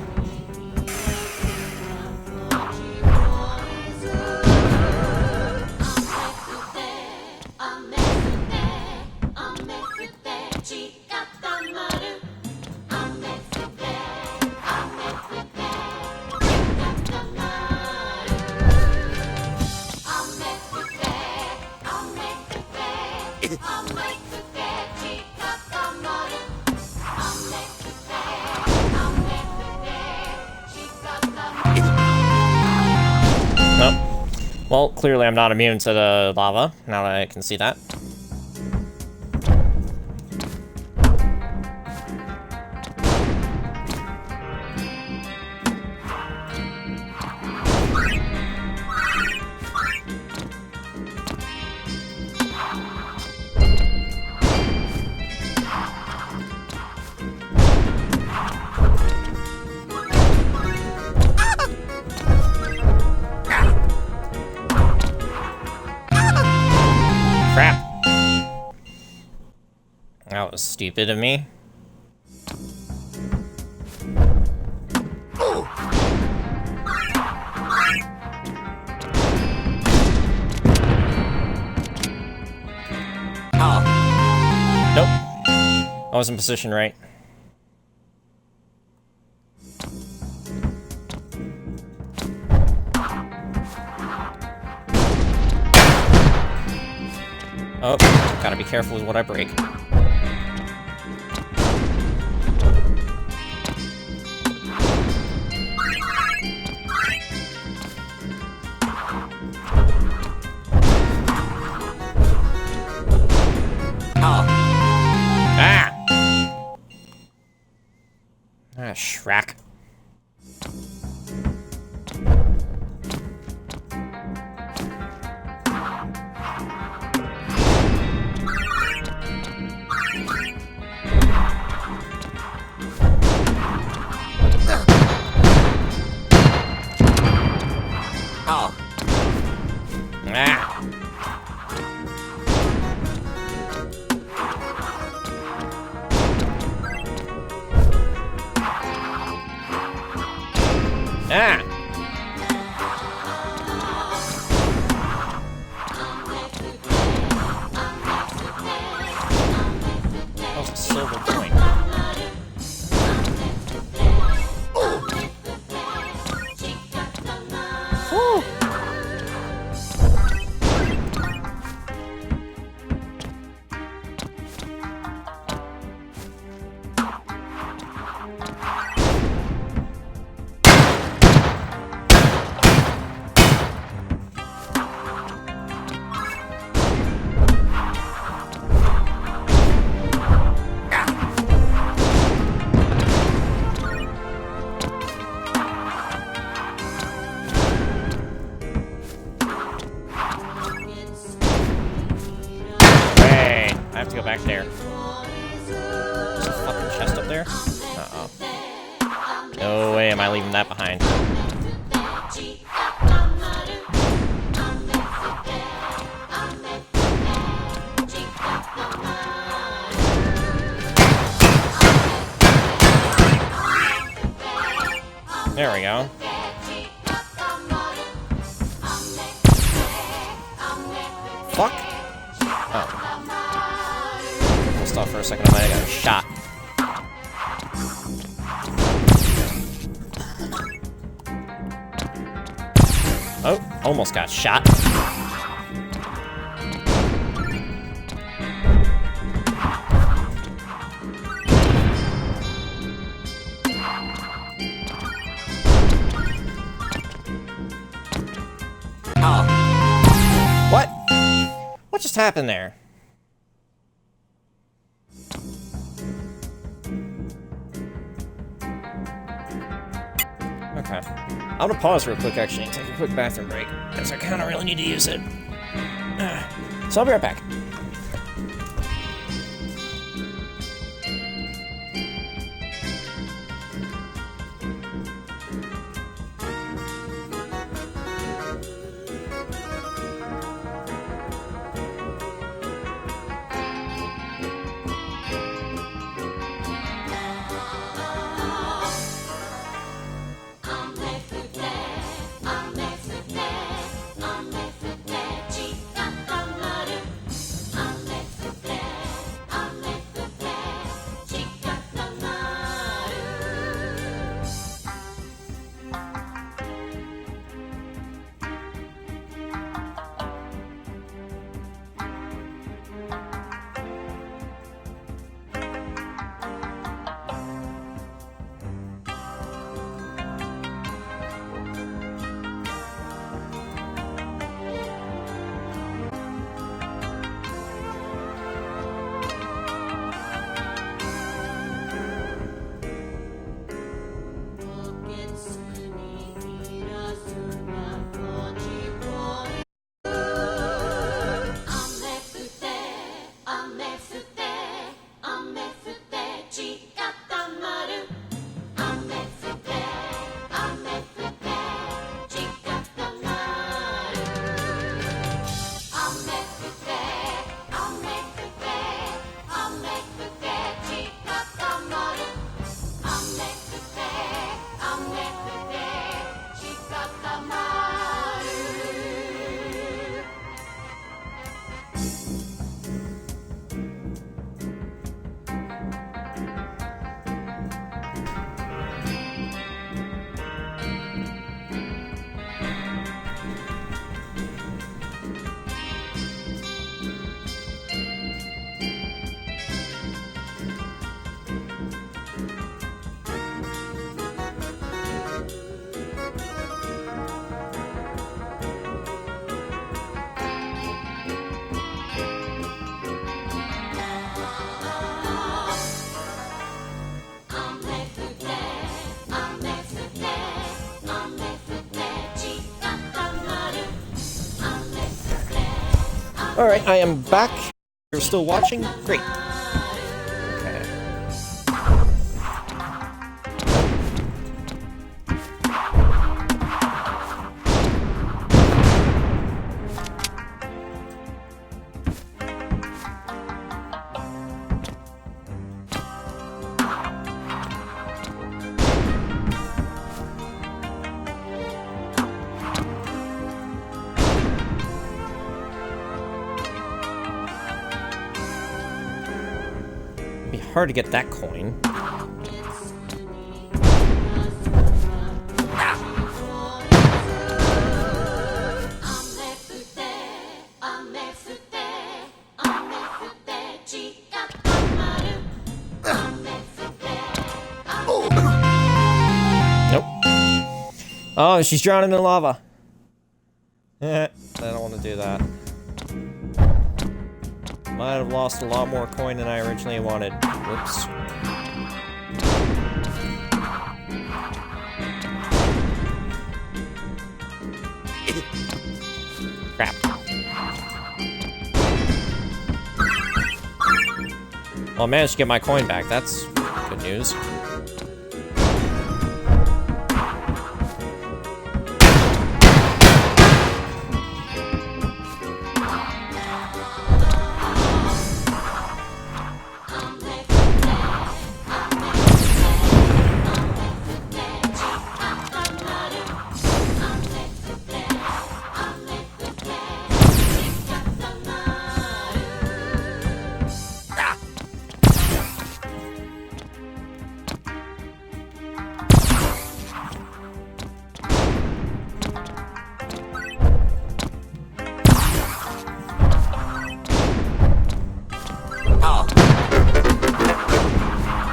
Oh. Well, clearly I'm not immune to the lava, now that I can see that. Crap. That was stupid of me. I was in position, right? Oh, gotta be careful with what I break. Shrek. That was a silver point. I have to go back there. There's a fucking chest up there? Uh-oh. No way am I leaving that behind. There we go. Fuck! Oh. Stop for a second, I might have got a shot. Oh, almost got shot. What? What just happened there? Okay. I'm gonna pause real quick, actually, and take a quick bathroom break, because I kinda really need to use it. So I'll be right back. Alright, I am back. You're still watching? Great. Okay. Hard to get that coin. Nope. Oh, she's drowning in lava. I don't want to do that. Might have lost a lot more coin than I originally wanted. Whoops. Crap. Well, I managed to get my coin back. That's good news.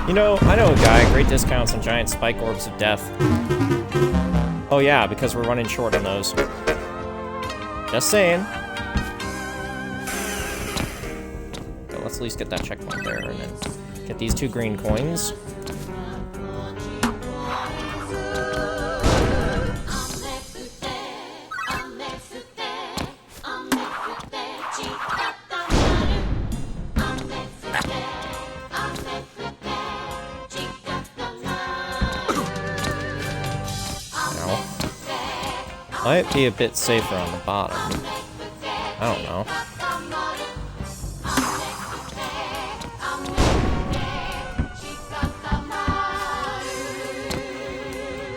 You know, I know a guy, great discounts on giant spike orbs of death. Oh yeah, because we're running short on those. Just saying. So let's at least get that checkpoint there, and then get these 2 green coins. Might be a bit safer on the bottom. I don't know.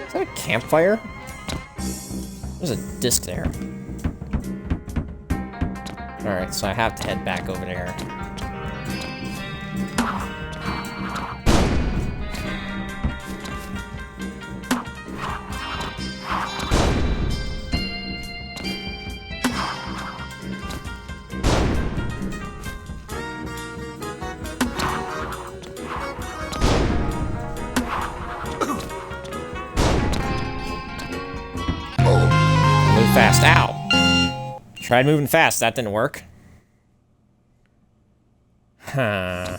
Is that a campfire? There's a disc there. Alright, so I have to head back over there. Fast. Ow! Tried moving fast, that didn't work. Huh.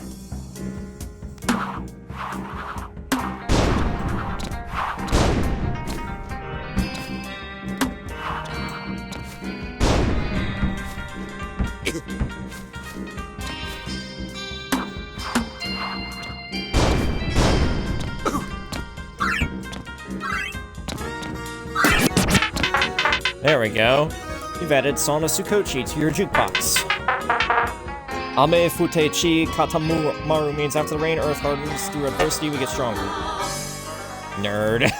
There we go. You've added Sona Sukochi to your jukebox. Ame Futechi Katamaru means after the rain, earth hardens. Through adversity, we get stronger. Nerd.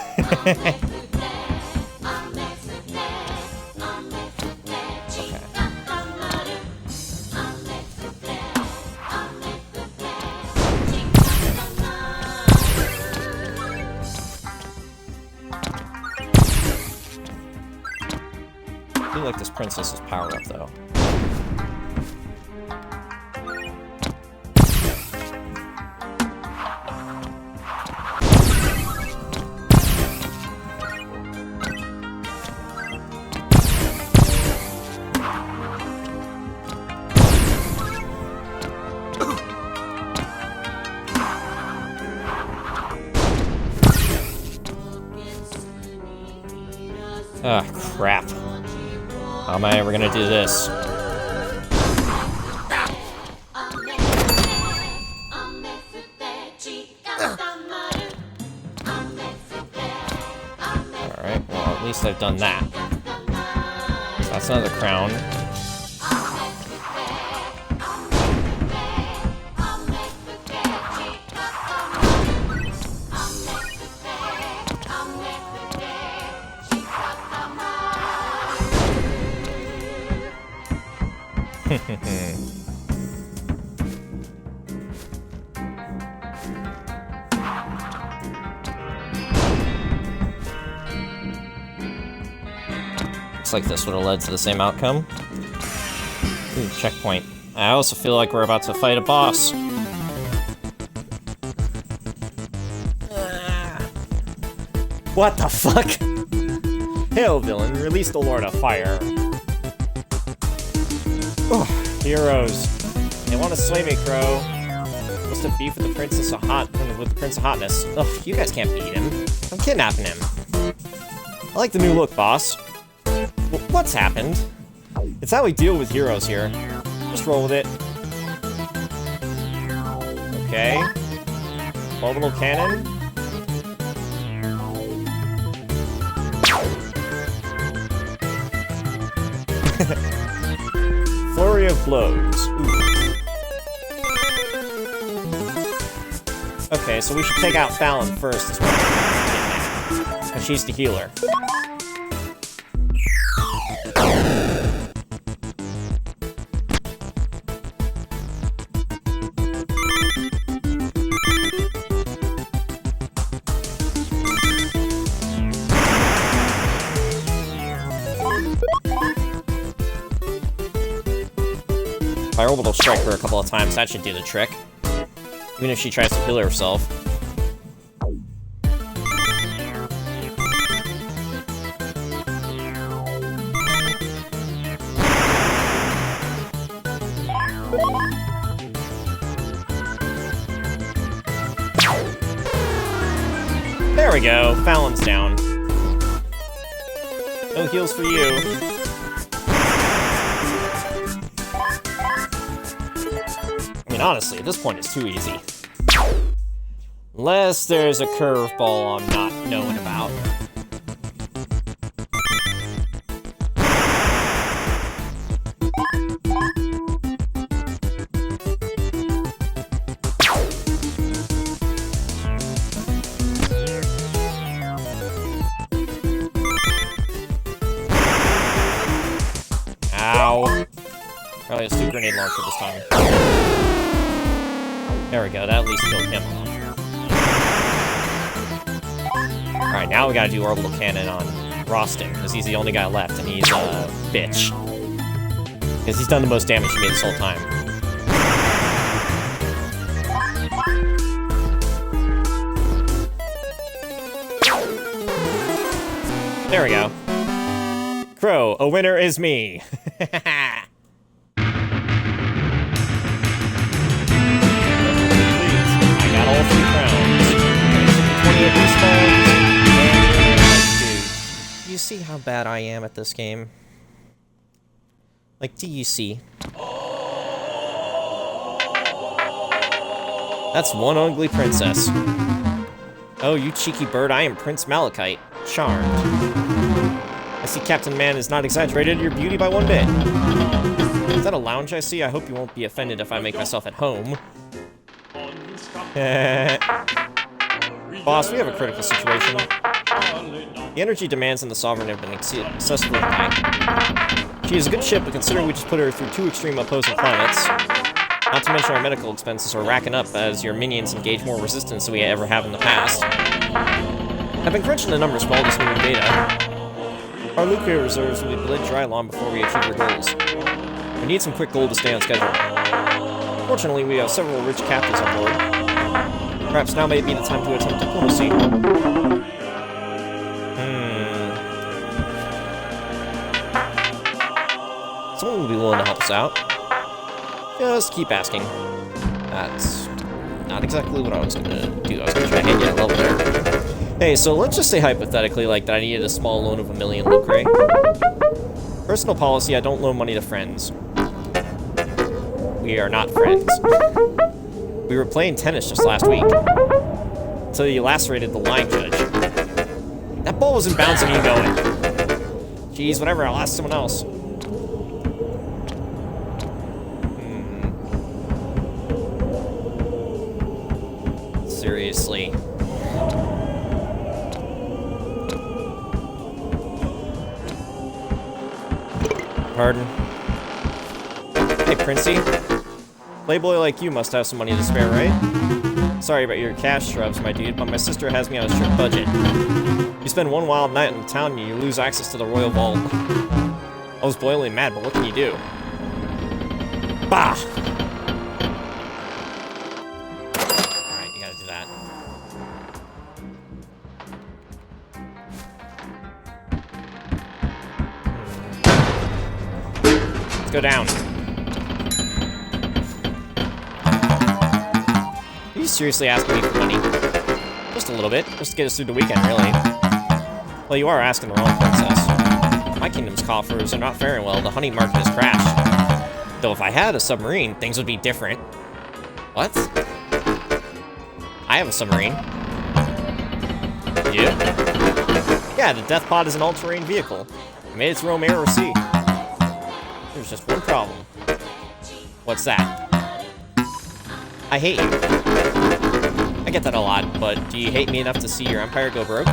I feel like this princess's power up though. Ah, crap. How am I ever gonna do this? least I've done that. So that's another crown. Looks like this would have led to the same outcome. Ooh, checkpoint. I also feel like we're about to fight a boss. What the fuck? Hail, villain, release the Lord of Fire. Ugh, heroes. They want to slay me, Crow. What's the beef with the Princess of Prince of Hotness? Ugh, you guys can't beat him. I'm kidnapping him. I like the new look, boss. What's happened? It's how we deal with heroes here. Just roll with it. Okay. Orbital cannon. Flurry of blows. Ooh. Okay, so we should take out Fallon first as well. Because she's the healer. If I orbital strike her a couple of times, that should do the trick. Even if she tries to heal herself. There we go, Fallon's down. No heals for you. I mean, honestly, at this point it's too easy. Unless there's a curveball I'm not knowing about. Ow. Probably a stupid grenade launcher this time. There we go, that at least killed him off. Alright, now we gotta do orbital cannon on Roston, because he's the only guy left, and he's a bitch. Because he's done the most damage to me this whole time. There we go. Crow, a winner is me! All 3 crowns. 28 respawns. And dude, you see how bad I am at this game? Like, do you see? That's one ugly princess. Oh, you cheeky bird, I am Prince Malachite. Charmed. I see Captain Man is not exaggerated your beauty by 1 bit. Is that a lounge I see? I hope you won't be offended if I make myself at home. Boss, we have a critical situation. The energy demands on the Sovereign have been excessively high. She is a good ship, but considering we just put her through 2 extreme opposing climates, not to mention our medical expenses are racking up as your minions engage more resistance than we ever have in the past. I've been crunching the numbers for all this new data. Our nuclear reserves will be bled dry long before we achieve our goals. We need some quick gold to stay on schedule. Fortunately, we have several rich captives on board. Perhaps now may be the time to attempt diplomacy. Someone will be willing to help us out. Just keep asking. That's not exactly what I was gonna do. I was gonna try to hand you a level there. Hey, so let's just say hypothetically, like, that I needed a small loan of 1 million lucre. Personal policy, I don't loan money to friends. We are not friends. We were playing tennis just last week. Until you lacerated the line judge. That ball was in bounds and you going. Jeez, whatever, I'll ask someone else. Seriously. Pardon? Hey, Princey. Playboy like you must have some money to spare, right? Sorry about your cash shrubs, my dude, but my sister has me on a strict budget. You spend one wild night in the town and you lose access to the royal vault. I was boiling mad, but what can you do? Bah! Alright, you gotta do that. Let's go down. Are you seriously asking me for money? Just a little bit, just to get us through the weekend, really. Well, you are asking the wrong princess. My kingdom's coffers are not faring well. The honey market has crashed. Though if I had a submarine, things would be different. What? I have a submarine. You? Yeah, the Death Pod is an all-terrain vehicle. It made it through air or sea. There's just one problem. What's that? I hate you. I get that a lot, but do you hate me enough to see your empire go broke?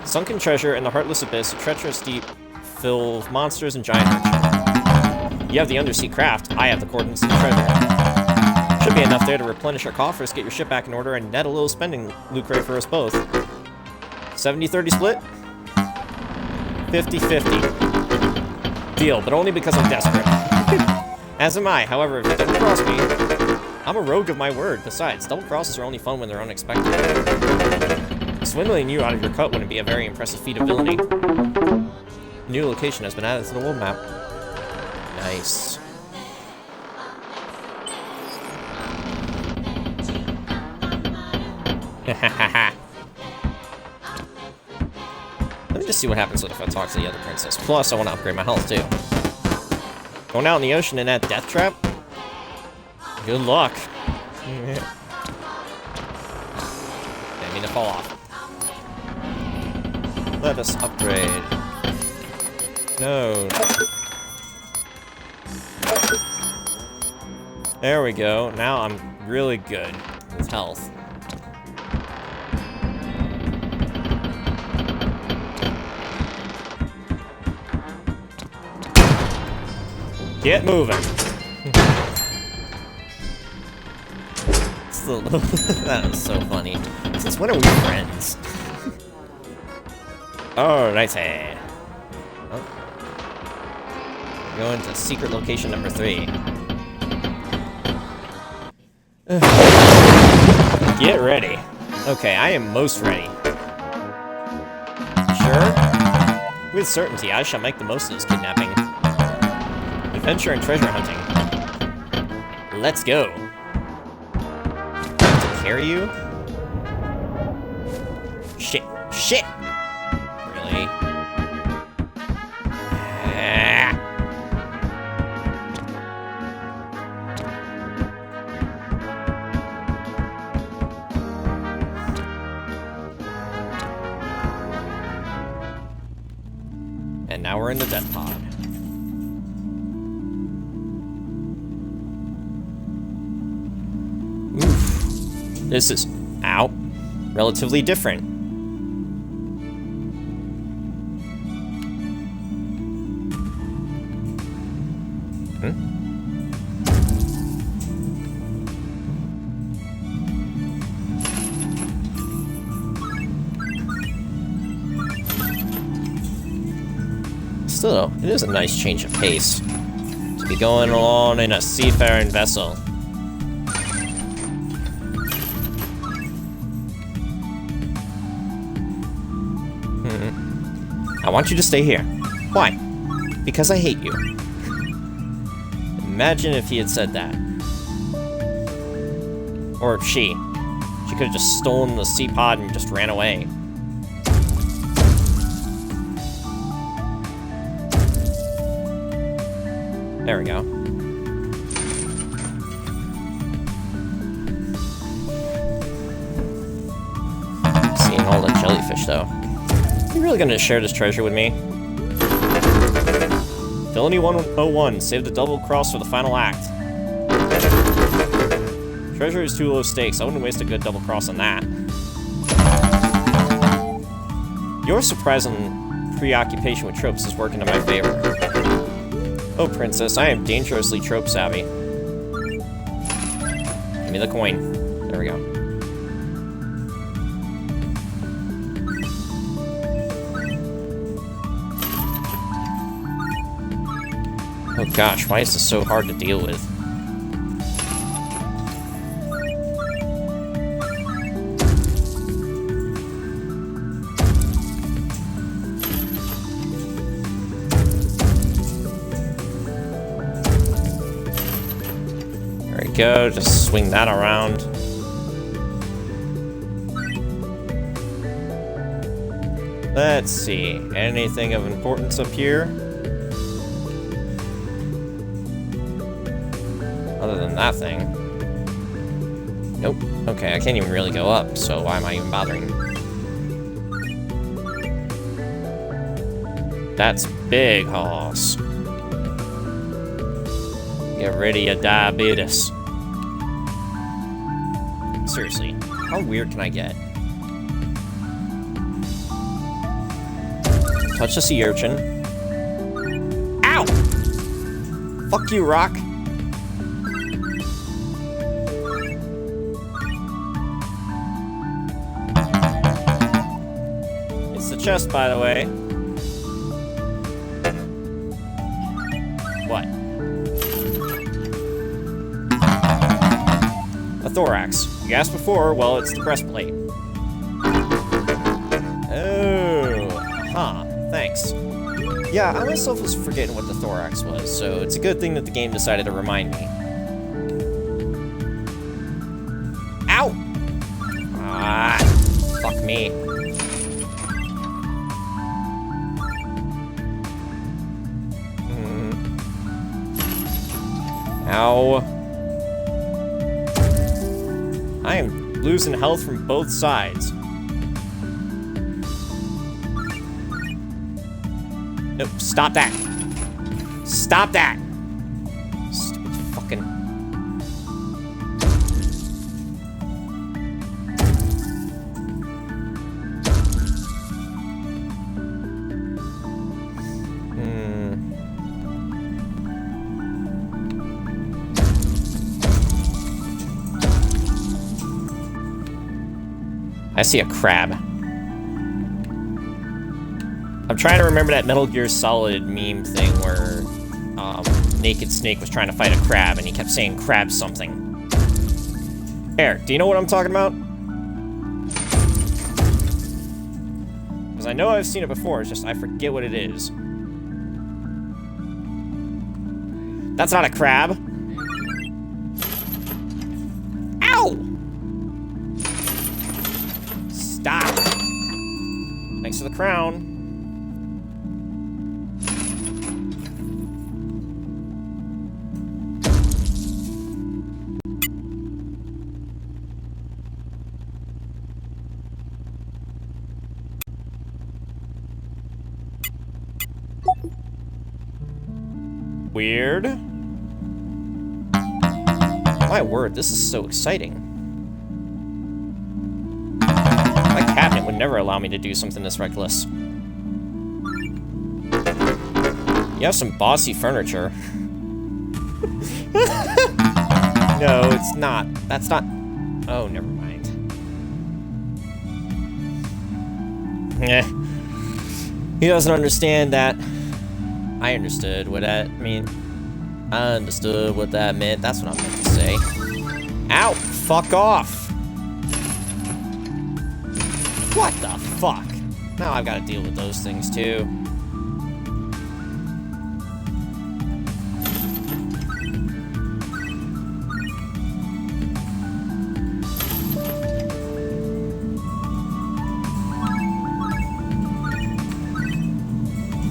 Sunken treasure in the heartless abyss, a treacherous deep filled with monsters and giant urchins. You have the undersea craft, I have the coordinates of the treasure. Should be enough there to replenish our coffers, get your ship back in order, and net a little spending lucre for us both. 70-30 split? 50-50. Deal, but only because I'm desperate. As am I, however, if you double cross me, I'm a rogue of my word. Besides, double crosses are only fun when they're unexpected. Swindling you out of your cut wouldn't be a very impressive feat of villainy. A new location has been added to the world map. Nice. Let me just see what happens if I talk to the other princess. Plus, I want to upgrade my health, too. Going out in the ocean in that death trap? Good luck. Didn't mean to fall off. Let us upgrade. No. There we go. Now I'm really good with health. Get moving. That was so funny. Since when are we friends? Oh, nice. Oh. Going to secret location number 3. Get ready. Okay, I am most ready. Sure? With certainty, I shall make the most of this kidnapping. Adventure and treasure hunting. Let's go. To carry you? Shit. Shit! Really? And now we're in the death pod. Oof. This is, ow, relatively different. Still, it is a nice change of pace to be going along in a seafaring vessel. I want you to stay here. Why? Because I hate you. Imagine if he had said that. Or if she. She could have just stolen the sea pod and just ran away. There we go. Seeing all the jellyfish, though. You really gonna share this treasure with me? Villainy 101. Save the double cross for the final act. Treasure is too low stakes. I wouldn't waste a good double cross on that. Your surprising preoccupation with tropes is working in my favor. Oh, princess, I am dangerously trope savvy. Give me the coin. There we go. Oh gosh, why is this so hard to deal with? There we go, just swing that around. Let's see, anything of importance up here? Other than that thing. Nope. Okay, I can't even really go up, so why am I even bothering? That's big hoss. Get rid of your diabetes. Seriously, how weird can I get? Touch the sea urchin. Ow! Fuck you, rock. It's the chest, by the way. What? A thorax. You asked before, well, it's the breastplate. Oh, huh. Thanks. Yeah, I myself was forgetting what the thorax was, so it's a good thing that the game decided to remind me. Ow! Ah, fuck me. Ow. I am losing health from both sides. Nope, stop that. Stop that. Stupid fucking... I see a crab. I'm trying to remember that Metal Gear Solid meme thing where Naked Snake was trying to fight a crab and he kept saying crab something. Eric, do you know what I'm talking about? Because I know I've seen it before, it's just I forget what it is. That's not a crab. Ow! Stop. Thanks for the crown. Weird. My word, this is so exciting. My cabinet would never allow me to do something this reckless. You have some bossy furniture. No, it's not. That's not... Oh, never mind. He doesn't understand that. I understood what that meant. I understood what that meant. That's what I meant to say. Ow! Fuck off! What the fuck? Now I've got to deal with those things too.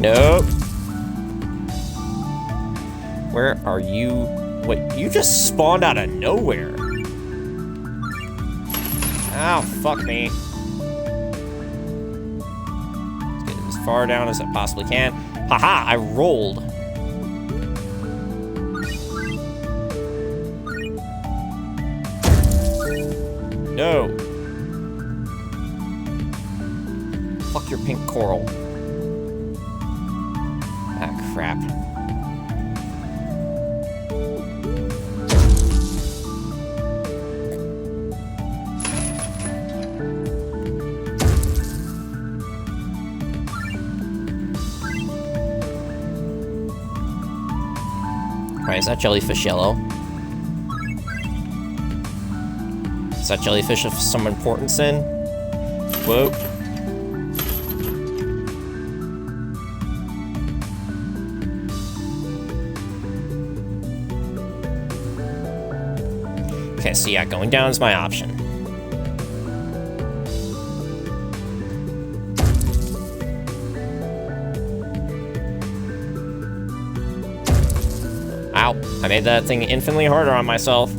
Nope. Where are you? Wait, you just spawned out of nowhere. Ow, fuck me. far down as I possibly can. Haha, I rolled. No. Fuck your pink coral. Ah, crap. Right, is that jellyfish yellow? Is that jellyfish of some importance in? Whoa. Okay, so yeah, going down is my option. Ow, I made that thing infinitely harder on myself.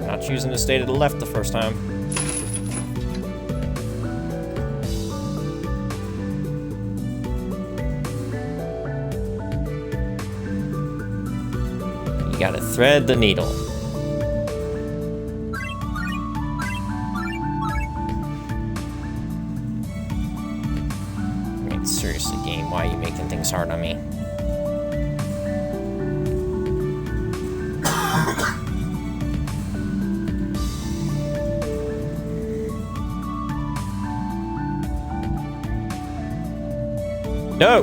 Not choosing to stay to the left the first time. You gotta thread the needle. I mean, seriously, game, why are you making things hard on me? No!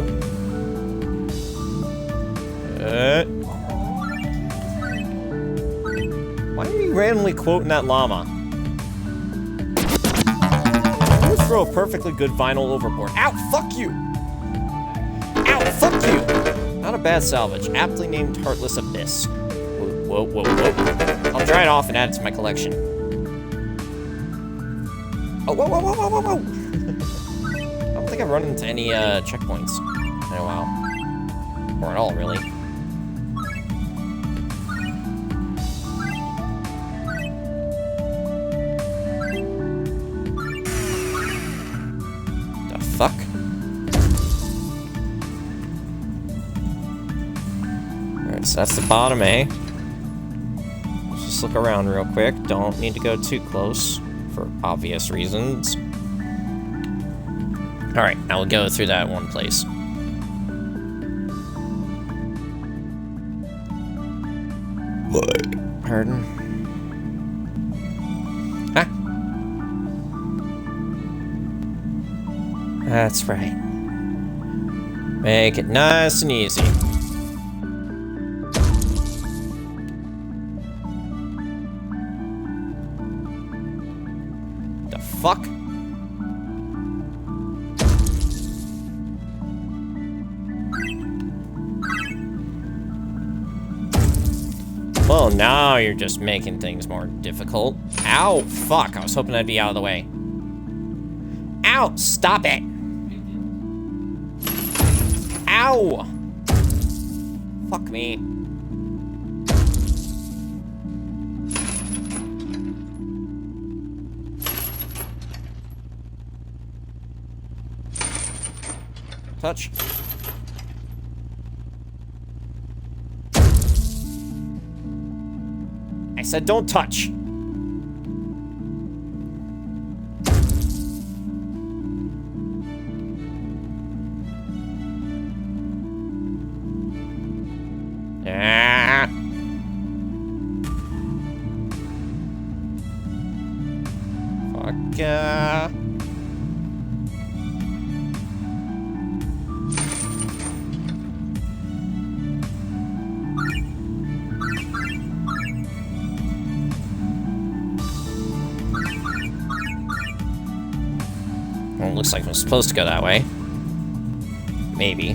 Why are you randomly quoting that llama? I'm gonna throw a perfectly good vinyl overboard. Ow! Fuck you! Ow! Fuck you! Not a bad salvage. Aptly named Heartless Abyss. Whoa, whoa, whoa, whoa. I'll dry it off and add it to my collection. Oh, whoa, whoa, whoa, whoa, whoa, whoa! I don't think I've run into any checkpoints in a while. Or at all, really. The fuck? Alright, so that's the bottom A. Let's just look around real quick. Don't need to go too close, for obvious reasons. Alright, now we'll go through that one place. What? Pardon? Ah! That's right. Make it nice and easy. The fuck? Well, now you're just making things more difficult. Ow! Fuck, I was hoping I'd be out of the way. Ow! Stop it! Ow! Fuck me. Touch. I said don't touch. Ah. Fuck yeah. Well, it looks like I'm supposed to go that way. Maybe.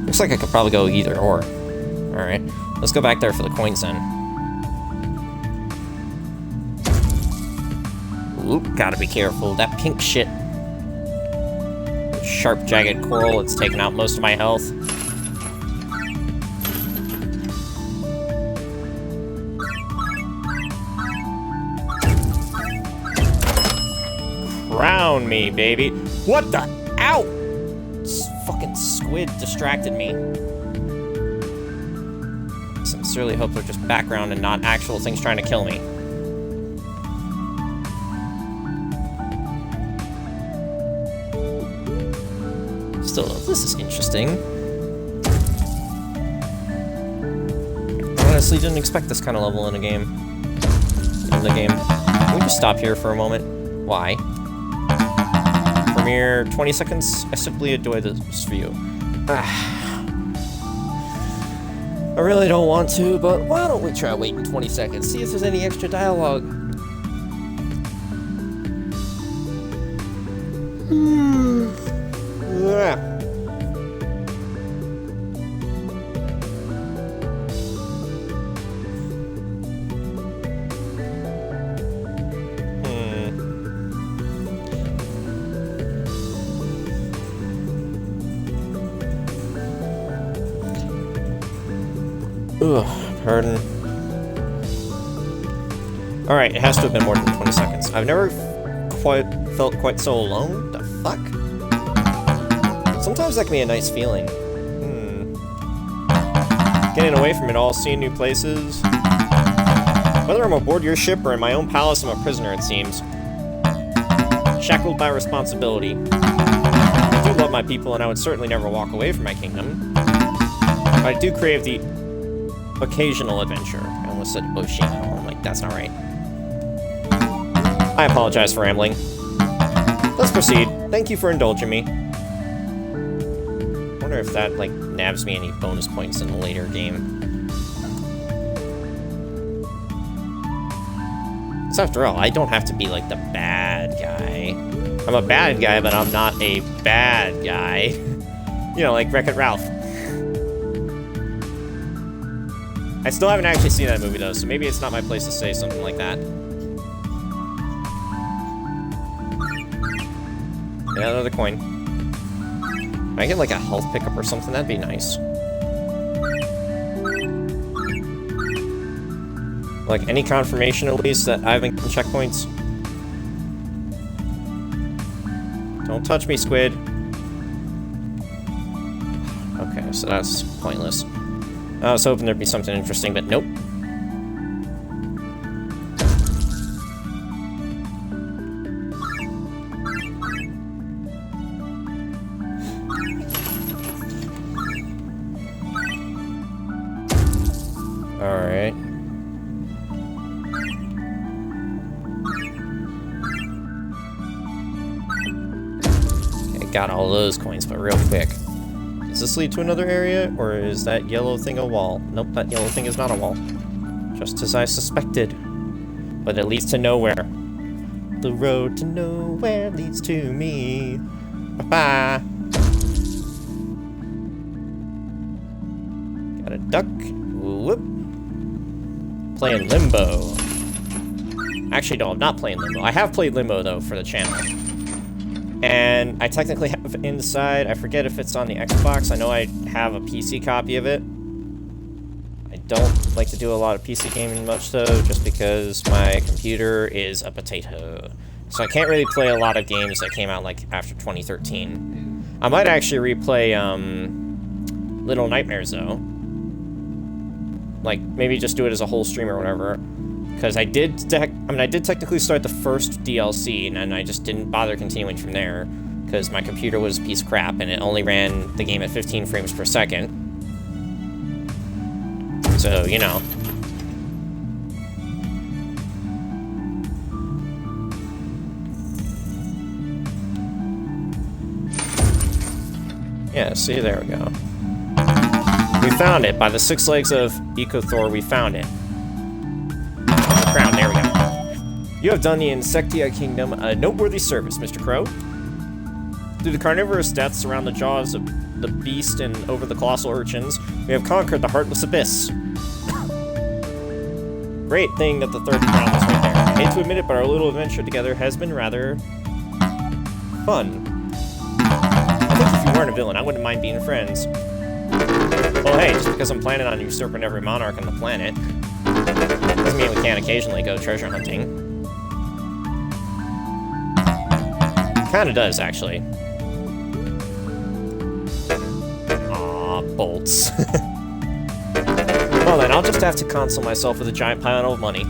Looks like I could probably go either or. Alright, let's go back there for the coins then. Oop, gotta be careful. That pink shit. Sharp, jagged coral, it's taken out most of my health. Drown me, baby. What the? Ow! This fucking squid distracted me. Sincerely hope they're just background and not actual things trying to kill me. Still, this is interesting. I honestly didn't expect this kind of level in a game. Can we just stop here for a moment? Why? For mere 20 seconds, I simply adore this view. I really don't want to, but why don't we try waiting 20 seconds, see if there's any extra dialogue. Ugh, pardon. Alright, it has to have been more than 20 seconds. I've never felt quite so alone. The fuck? Sometimes that can be a nice feeling. Getting away from it all, seeing new places. Whether I'm aboard your ship or in my own palace, I'm a prisoner, it seems. Shackled by responsibility. I do love my people, and I would certainly never walk away from my kingdom. But I do crave the occasional adventure. I almost said Oceano. I'm like, that's not right. I apologize for rambling. Let's proceed. Thank you for indulging me. I wonder if that, like, nabs me any bonus points in the later game. So after all, I don't have to be, like, the bad guy. I'm a bad guy, but I'm not a bad guy. You know, like Wreck-It Ralph. I still haven't actually seen that movie, though, so maybe it's not my place to say something like that. Yeah, another coin. Can I get, like, a health pickup or something? That'd be nice. Like, any confirmation, at least, that I haven't gotten checkpoints? Don't touch me, squid. Okay, so that's pointless. I was hoping there'd be something interesting, but nope. Alright. Okay, got all those coins, but real quick. Does this lead to another area, or is that yellow thing a wall? Nope, that yellow thing is not a wall. Just as I suspected. But it leads to nowhere. The road to nowhere leads to me. Bye-bye. Got a duck. Whoop. Playing Limbo. Actually, no, I'm not playing Limbo. I have played Limbo, though, for the channel. And I technically have Inside. I forget if it's on the Xbox. I know I have a PC copy of it. I don't like to do a lot of PC gaming much, though, just because my computer is a potato. So I can't really play a lot of games that came out, like, after 2013. I might actually replay, Little Nightmares, though. Like, maybe just do it as a whole stream or whatever. Because I did technically start the first DLC, and I just didn't bother continuing from there, because my computer was a piece of crap, and it only ran the game at 15 frames per second. So, you know. Yeah, see, there we go. We found it. By the 6 legs of Ecothor, we found it. Crown, there we go. You have done the Insectia Kingdom a noteworthy service, Mr. Crow. Through the carnivorous deaths around the jaws of the beast and over the colossal urchins, we have conquered the heartless abyss. Great thing that the third crown was right there. I hate to admit it, but our little adventure together has been rather fun. I think if you weren't a villain, I wouldn't mind being friends. Well, hey, just because I'm planning on usurping every monarch on the planet, doesn't mean we can't occasionally go treasure hunting. kinda does, actually. Aw, bolts. Well then, I'll just have to console myself with a giant pile of money.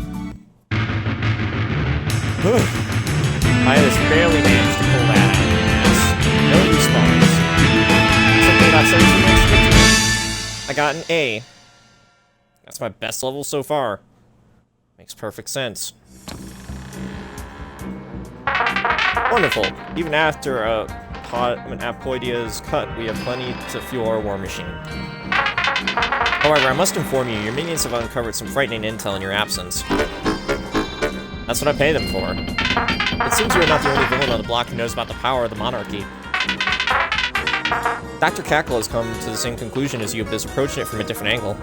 I just barely managed to pull that out. No respawns. Something about 17 minutes. I got an A. That's my best level so far. Makes perfect sense. Wonderful. Even after Apoidia's cut, we have plenty to fuel our war machine. However, I must inform you, your minions have uncovered some frightening intel in your absence. That's what I pay them for. It seems you are not the only villain on the block who knows about the power of the monarchy. Dr. Cackle has come to the same conclusion as you, but is approaching it from a different angle.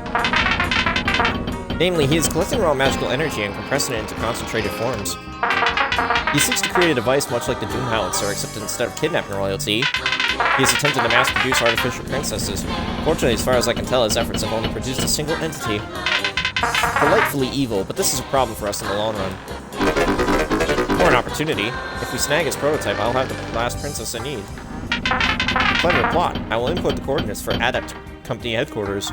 Namely, he is collecting raw magical energy and compressing it into concentrated forms. He seeks to create a device much like the Doom Howitzer, except instead of kidnapping royalty, he has attempted to mass-produce artificial princesses. Fortunately, as far as I can tell, his efforts have only produced a single entity. Delightfully evil, but this is a problem for us in the long run. Or an opportunity. If we snag his prototype, I'll have the last princess I need. Clever plot. I will input the coordinates for Adept Company headquarters.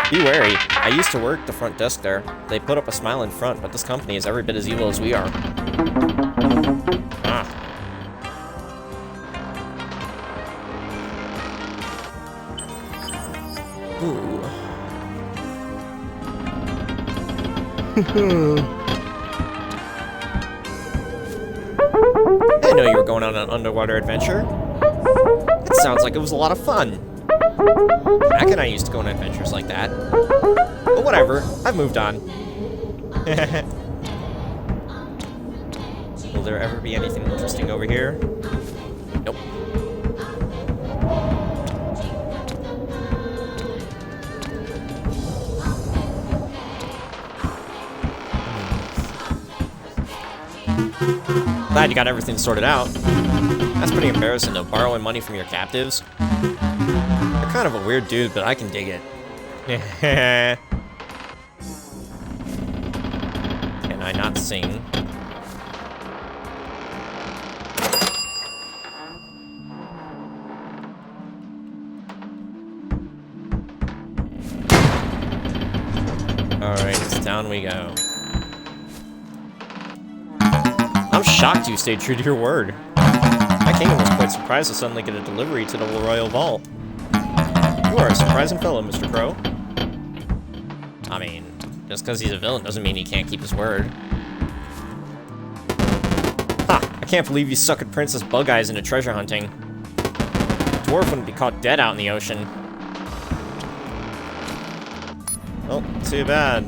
Be wary. I used to work the front desk there. They put up a smile in front, but this company is every bit as evil as we are. Ah. Ooh. I didn't know you were going on an underwater adventure. It sounds like it was a lot of fun. Mac and I used to go on adventures like that. But whatever, I've moved on. Will there ever be anything interesting over here? Nope. Glad you got everything sorted out. That's pretty embarrassing though, borrowing money from your captives. You're kind of a weird dude, but I can dig it. Can I not sing? Alright, down we go. I'm shocked you stayed true to your word. My kingdom was quite surprised to suddenly get a delivery to the Royal Vault. You are a surprising fellow, Mr. Crow. I mean, just because he's a villain doesn't mean he can't keep his word. Ha! I can't believe you suck at Princess Bug Eyes into treasure hunting. A dwarf wouldn't be caught dead out in the ocean. Oh, too bad.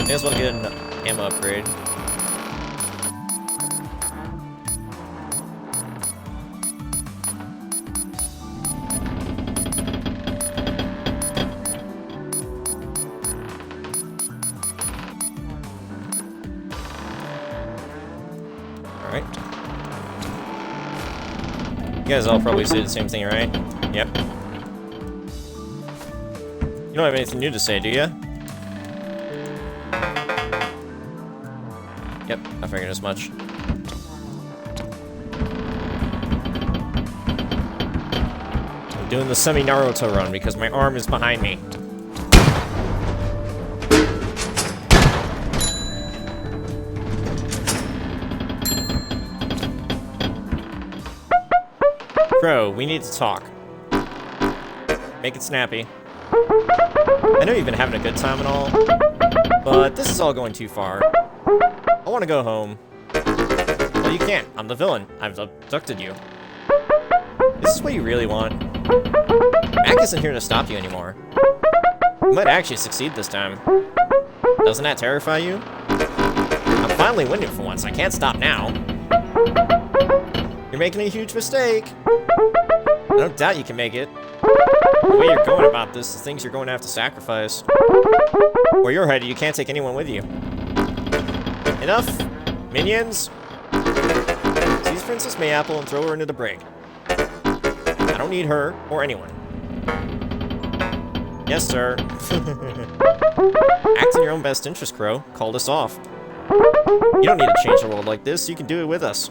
May as well get an ammo upgrade. Alright. You guys all probably say the same thing, right? Yep. You don't have anything new to say, do you? Yep, I figured as much. I'm doing the semi-Naruto run because my arm is behind me. Crow, we need to talk. Make it snappy. I know you've been having a good time and all, but this is all going too far. I want to go home. Well, you can't. I'm the villain. I've abducted you. Is this what you really want? Mac isn't here to stop you anymore. You might actually succeed this time. Doesn't that terrify you? I'm finally winning for once. I can't stop now. You're making a huge mistake. I don't doubt you can make it. The way you're going about this, the things you're going to have to sacrifice. Where you're headed, you can't take anyone with you. Enough! Minions! Seize Princess Mayapple and throw her into the brig. don't need her or anyone. Yes, sir. Act in your own best interest, Crow. Call this off. You don't need to change the world like this. You can do it with us.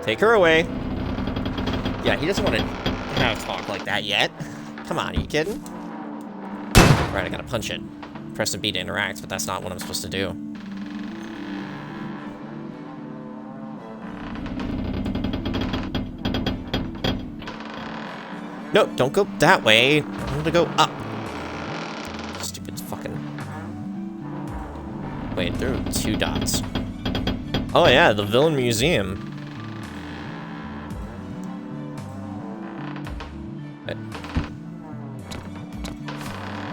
Take her away. Yeah, he doesn't want to have talk like that yet. Come on, are you kidding? Right, I gotta punch it. Press and B to interact, but that's not what I'm supposed to do. No, don't go that way. I need to go up. Stupid fucking... Wait, there are 2 dots. Oh yeah, the Villain Museum.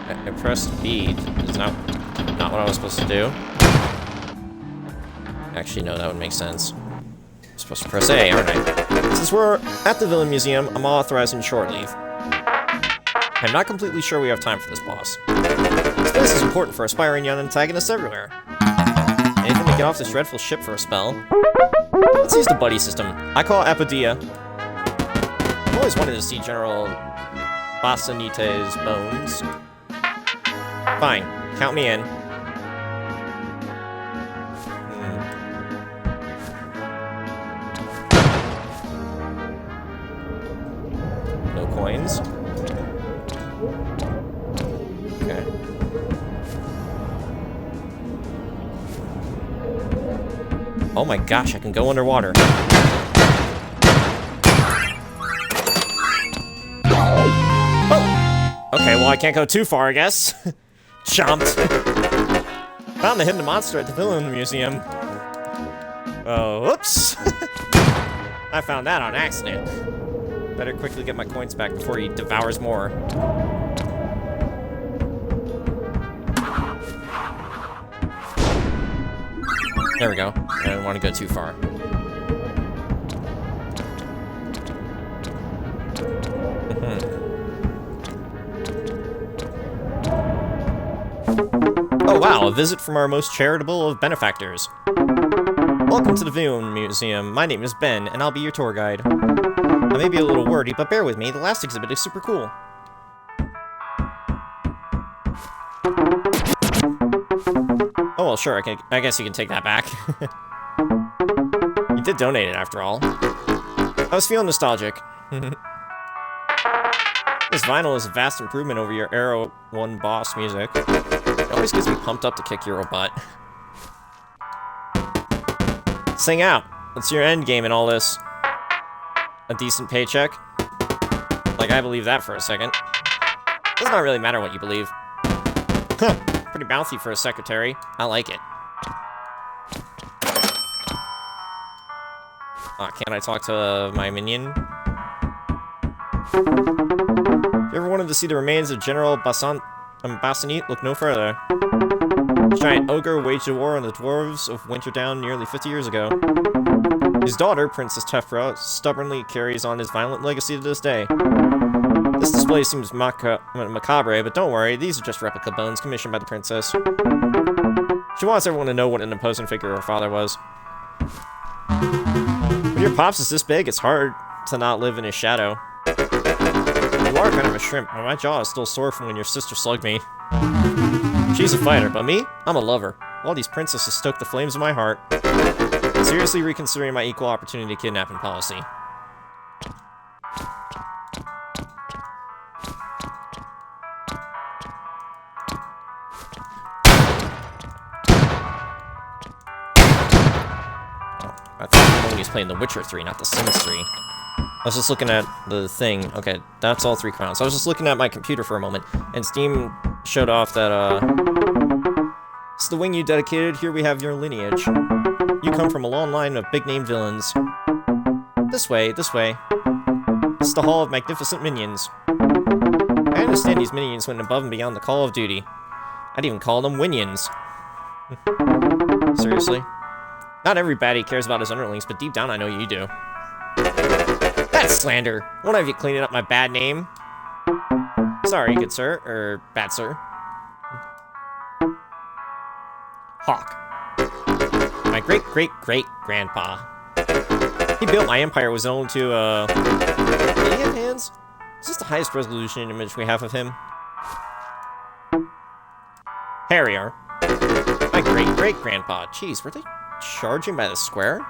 I pressed B. It's not what I was supposed to do. Actually, no, that would make sense. I'm supposed to press A, aren't I? Since we're at the Villain Museum, I'm authorizing short leave. I'm not completely sure we have time for this, boss. This place is important for aspiring young antagonists everywhere. Anything to get off this dreadful ship for a spell. Let's use the buddy system. I call Apodia. I've always wanted to see General Basanite's bones. Fine. Count me in. No coins. Okay. Oh my gosh, I can go underwater. Oh! Okay, well I can't go too far, I guess. Chomped. Found the hidden monster at the Villain Museum. Oh, whoops. I found that on accident. Better quickly get my coins back before he devours more. There we go. I didn't want to go too far. Oh wow, a visit from our most charitable of benefactors. Welcome to the Villain Museum. My name is Ben, and I'll be your tour guide. I may be a little wordy, but bear with me. The last exhibit is super cool. Oh well, sure. I guess you can take that back. You did donate it, after all. I was feeling nostalgic. This vinyl is a vast improvement over your Arrow 1 boss music. It always gets me pumped up to kick your butt. Sing out. What's your end game in all this? A decent paycheck? Like, I believe that for a second. Does not really matter what you believe. Huh. Pretty bouncy for a secretary. I like it. Can't I talk to my minion? If you ever wanted to see the remains of General Basanite, look no further. This giant ogre waged a war on the dwarves of Winterdown nearly 50 years ago. His daughter, Princess Tefra, stubbornly carries on his violent legacy to this day. This display seems macabre, but don't worry, these are just replica bones commissioned by the princess. She wants everyone to know what an imposing figure her father was. When your pops is this big, it's hard to not live in his shadow. You are kind of a shrimp, but my jaw is still sore from when your sister slugged me. She's a fighter, but me? I'm a lover. All these princesses stoke the flames of my heart. I'm seriously reconsidering my equal opportunity kidnapping policy. I thought when he was playing The Witcher 3, not The Sims 3. I was just looking at the thing. Okay, that's all 3 crowns. I was just looking at my computer for a moment, and Steam showed off that, it's the wing you dedicated. Here we have your lineage. You come from a long line of big-name villains. This way, this way. This is the Hall of Magnificent Minions. I understand these minions went above and beyond the call of duty. I'd even call them Winions. Seriously? Not every baddie cares about his underlings, but deep down I know you do. That's slander! Won't have you cleaning up my bad name? Sorry, good sir, or bad sir. Hawk. My great-great-great-grandpa. He built my empire was known to, did he have hands? Is this the highest resolution image we have of him? Harrier. My great-great-grandpa. Jeez, were they charging by the square?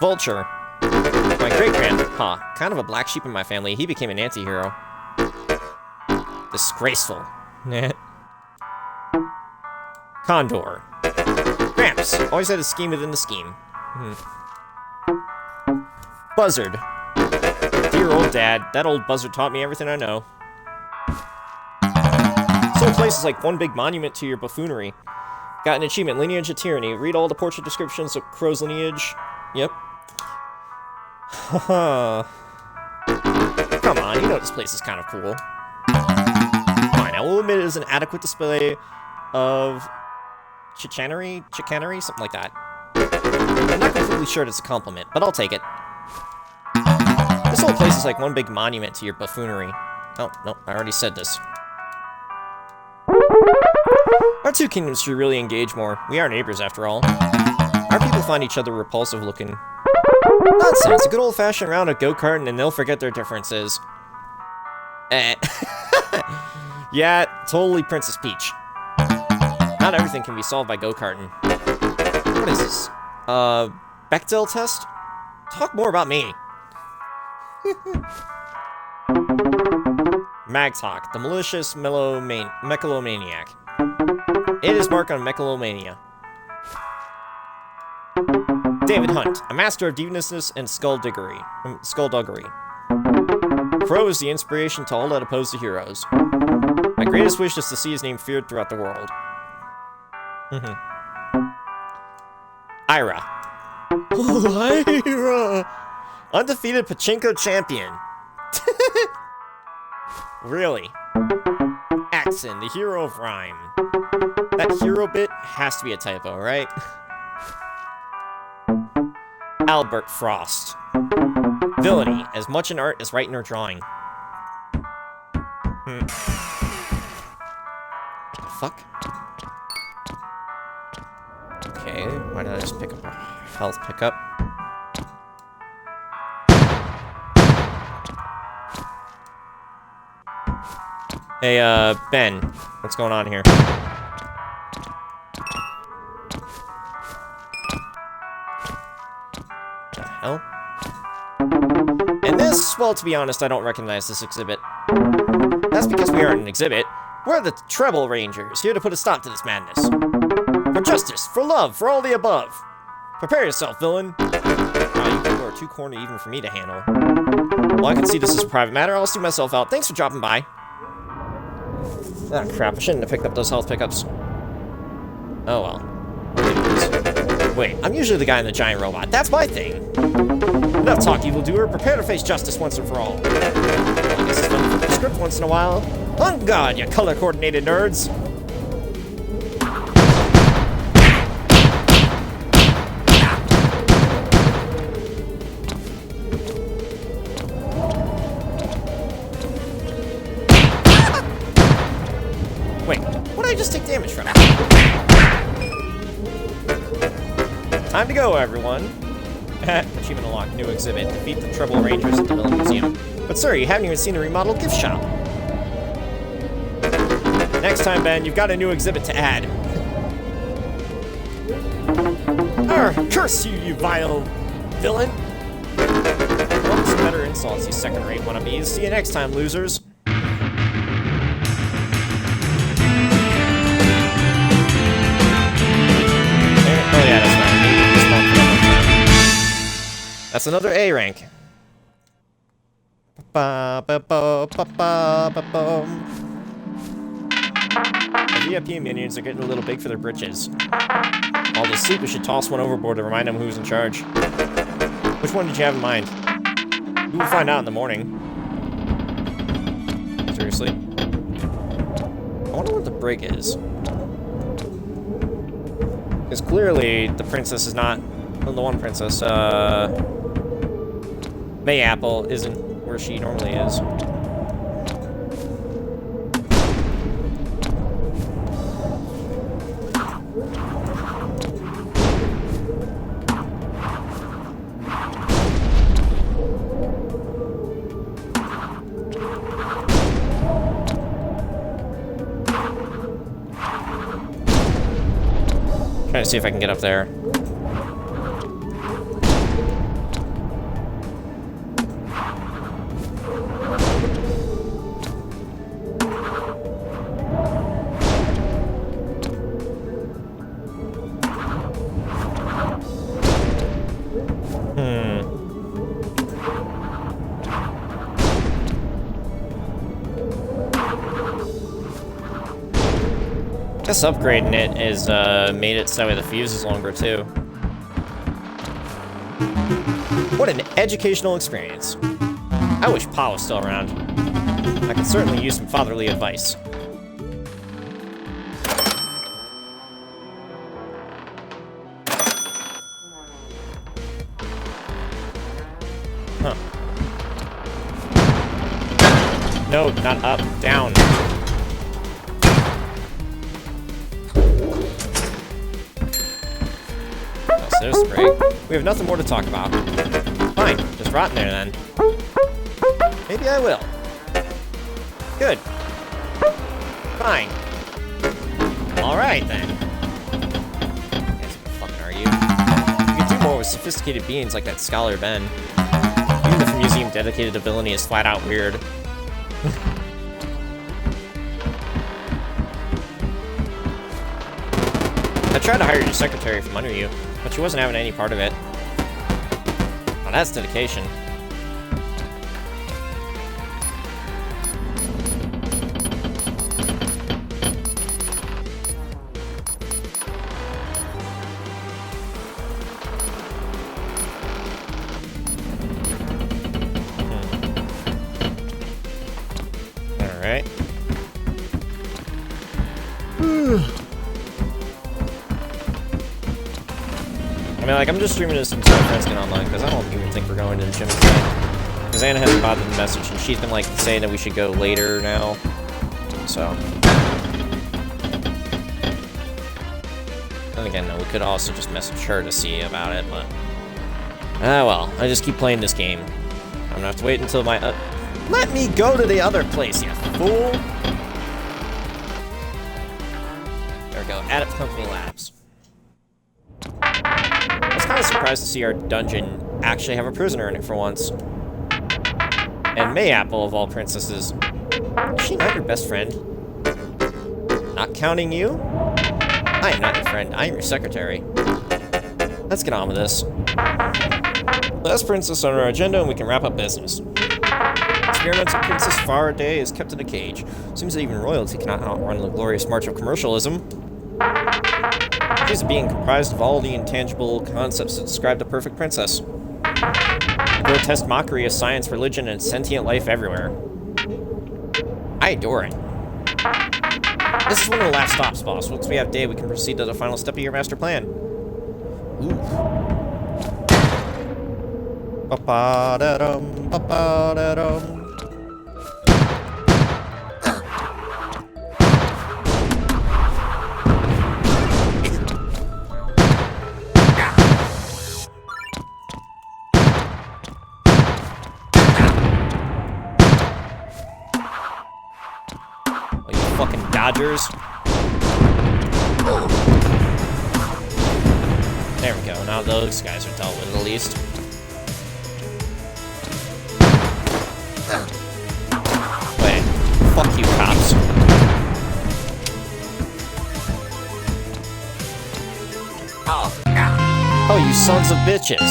Vulture. My great-grandpa. Kind of a black sheep in my family. He became an anti-hero. Disgraceful. Condor. Gramps. Always had a scheme within the scheme. Buzzard. Dear old dad. That old buzzard taught me everything I know. This place is like one big monument to your buffoonery. Got an achievement, Lineage of Tyranny. Read all the portrait descriptions of Crow's lineage. Yep. Come on, you know this place is kind of cool. Fine, I will admit it is an adequate display of chicanery, something like that. I'm not completely sure it's a compliment, but I'll take it. This whole place is like one big monument to your buffoonery. Oh, no, I already said this. Our two kingdoms should really engage more. We are neighbors, after all. Our people find each other repulsive looking. Nonsense, a good old-fashioned round of go-karting and they'll forget their differences. Yeah, totally Princess Peach. Not everything can be solved by go-karting. What is this? Bechdel test? Talk more about me. Magtalk, the malicious mechalomaniac. It is marked on mechalomania. David Hunt, a master of deviousness and skullduggery. Crow is the inspiration to all that oppose the heroes. My greatest wish is to see his name feared throughout the world. Ira. Oh, Ira! Undefeated Pachinko champion. Really? Axon, the hero of rhyme. That hero bit has to be a typo, right? Albert Frost. Villainy, as much in art as writing or drawing. Fuck? Okay, why did I just pick up a health pickup? Hey, Ben, what's going on here? The hell? And this, well, to be honest, I don't recognize this exhibit. That's because we aren't an exhibit. We're the Treble Rangers, here to put a stop to this madness. For justice, for love, for all the above. Prepare yourself, villain. Wow, you people are too corny even for me to handle. Well, I can see this is a private matter. I'll see myself out. Thanks for dropping by. Ah, crap. I shouldn't have picked up those health pickups. Oh, well. Wait, I'm usually the guy in the giant robot. That's my thing. Enough talk, evildoer. Prepare to face justice once and for all. I guess it's fun to flip the script once in a while. On guard, you color-coordinated nerds. Wait, what did I just take damage from? Time to go, everyone. Achievement unlocked. New exhibit. Defeat the Treble Rangers at the Villain Museum. But sir, you haven't even seen the remodeled gift shop. Next time, Ben, you've got a new exhibit to add. Curse you, you vile villain! Well, some better insults, you second-rate wannabes. See you next time, losers. Oh yeah, that's right. That's another A rank. The VIP minions are getting a little big for their britches. All this sleep, we should toss one overboard to remind them who's in charge. Which one did you have in mind? We will find out in the morning. Seriously? I wonder what the brig is. Because clearly, the princess is not... Well, the one princess, Mayapple isn't where she normally is. Trying to see if I can get up there. I guess upgrading it is made it so the fuse is longer too. What an educational experience. I wish Pa was still around. I could certainly use some fatherly advice. Huh. No, not up, down. There's spray. We have nothing more to talk about. Fine, just rot in there then. Maybe I will. Good. Fine. Alright then. Guys, what the fuck are you? You could do more with sophisticated beings like that Scholar Ben. Even if the museum dedicated to villainy is flat out weird. I tried to hire your secretary from under you, but she wasn't having any part of it. Now that's dedication. Alright. I mean, like, I'm just streaming this until my friends get online, because I don't even think we're going to the gym today. Because Anna hasn't bothered the message, and she's been, like, saying that we should go later now. So. And again, no, we could also just message her to see about it, but... Ah, well, I just keep playing this game. I'm gonna have to wait until my... Let me go to the other place, you fool! There we go, Adept Company Labs. I was kind of surprised to see our dungeon actually have a prisoner in it for once. And Mayapple, of all princesses. Is she not your best friend? Not counting you? I am not your friend, I am your secretary. Let's get on with this. Last princess on our agenda and we can wrap up business. Experimental Princess Faraday is kept in a cage. Seems that even royalty cannot outrun the glorious march of commercialism. She's a being comprised of all the intangible concepts that describe the perfect princess. A grotesque mockery of science, religion, and sentient life everywhere. I adore it. This is one of the last stops, boss. Once we have day, we can proceed to the final step of your master plan. Ooh. Ba-ba-da-dum, ba-ba-da-dum. Fucking dodgers. There we go. Now those guys are dealt with at least. Wait. Fuck you, cops. Oh, you sons of bitches.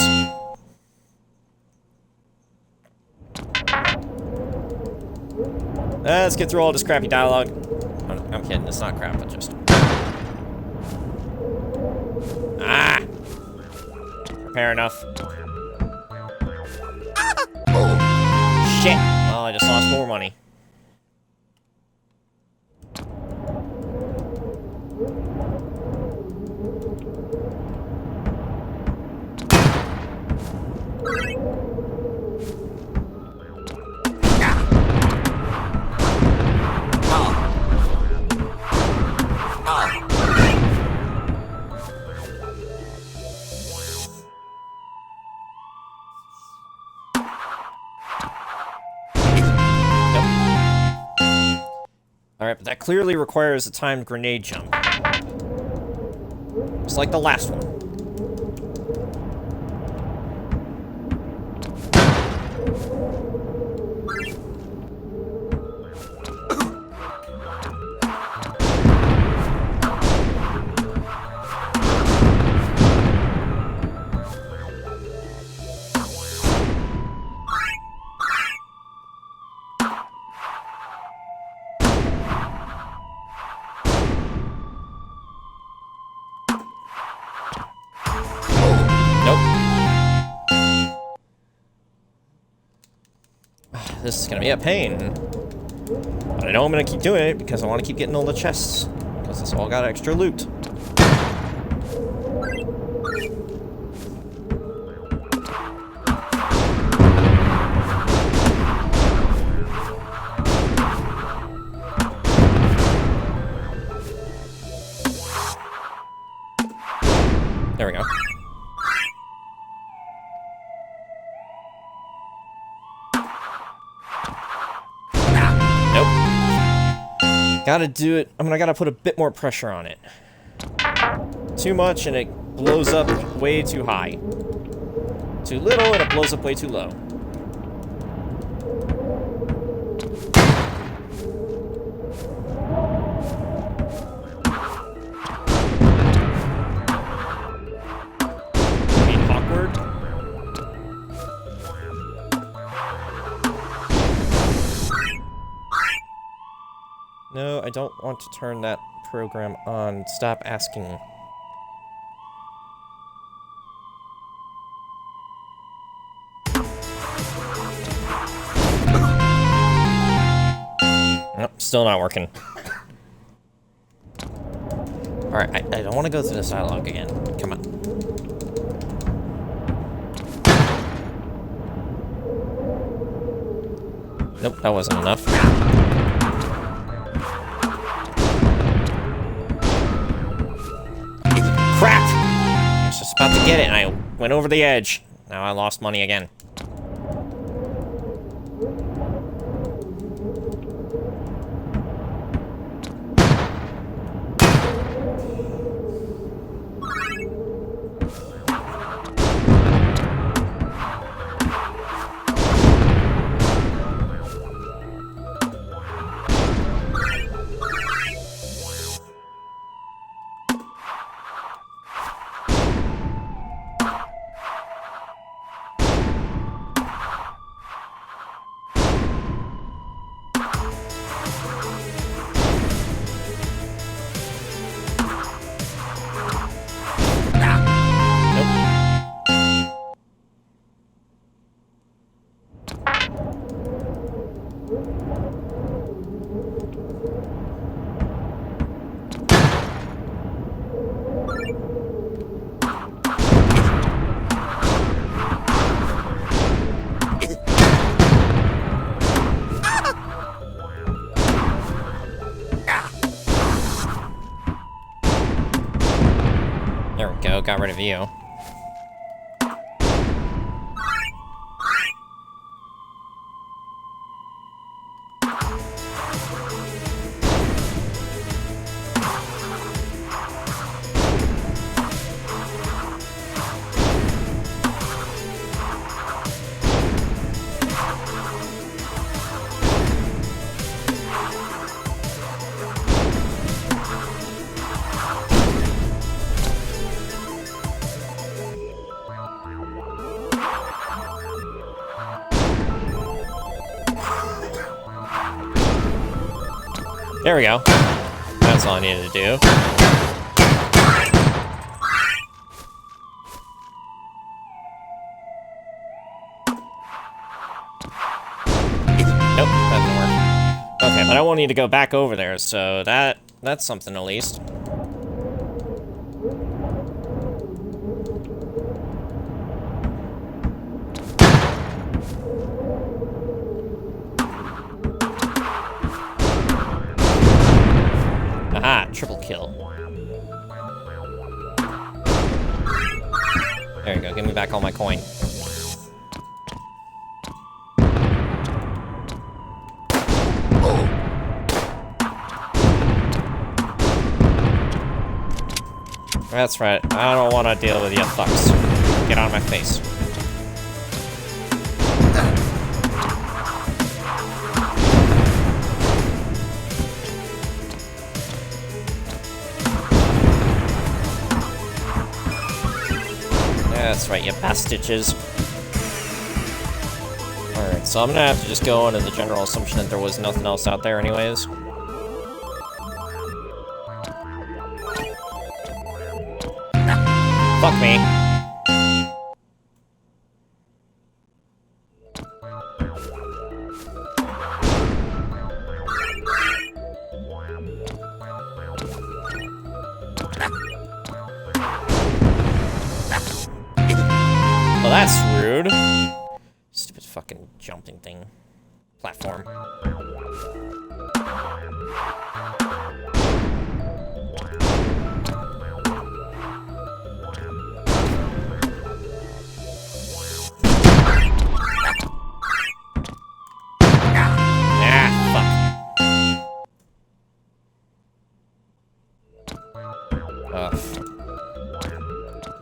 Let's get through all this crappy dialogue. I'm kidding, it's not crap, but just... Ah! Fair enough. Shit! Well, I just lost more money. Alright, but that clearly requires a timed grenade jump. Just like the last one. This is gonna be a pain. But I know I'm gonna keep doing it because I want to keep getting all the chests. Because it's all got extra loot. There we go. Gotta do it. I gotta put a bit more pressure on it. Too much and it blows up way too high. Too little and it blows up way too low. I mean, awkward. No, I don't want to turn that program on. Stop asking. Nope, still not working. Alright, I don't want to go through this dialogue again. Come on. Nope, that wasn't enough. Crap! I was just about to get it and I went over the edge. Now I lost money again. There we go, got rid of you. There we go. That's all I needed to do. Nope, that didn't work. Okay, but I won't need to go back over there, so that's something at least. Aha, triple kill. There you go, give me back all my coin. That's right. I don't want to deal with you fucks. Get out of my face. That's right, you bastards. Alright, so I'm gonna have to just go under the general assumption that there was nothing else out there anyways. Fuck me. Well, that's rude. Stupid fucking jumping thing. Platform.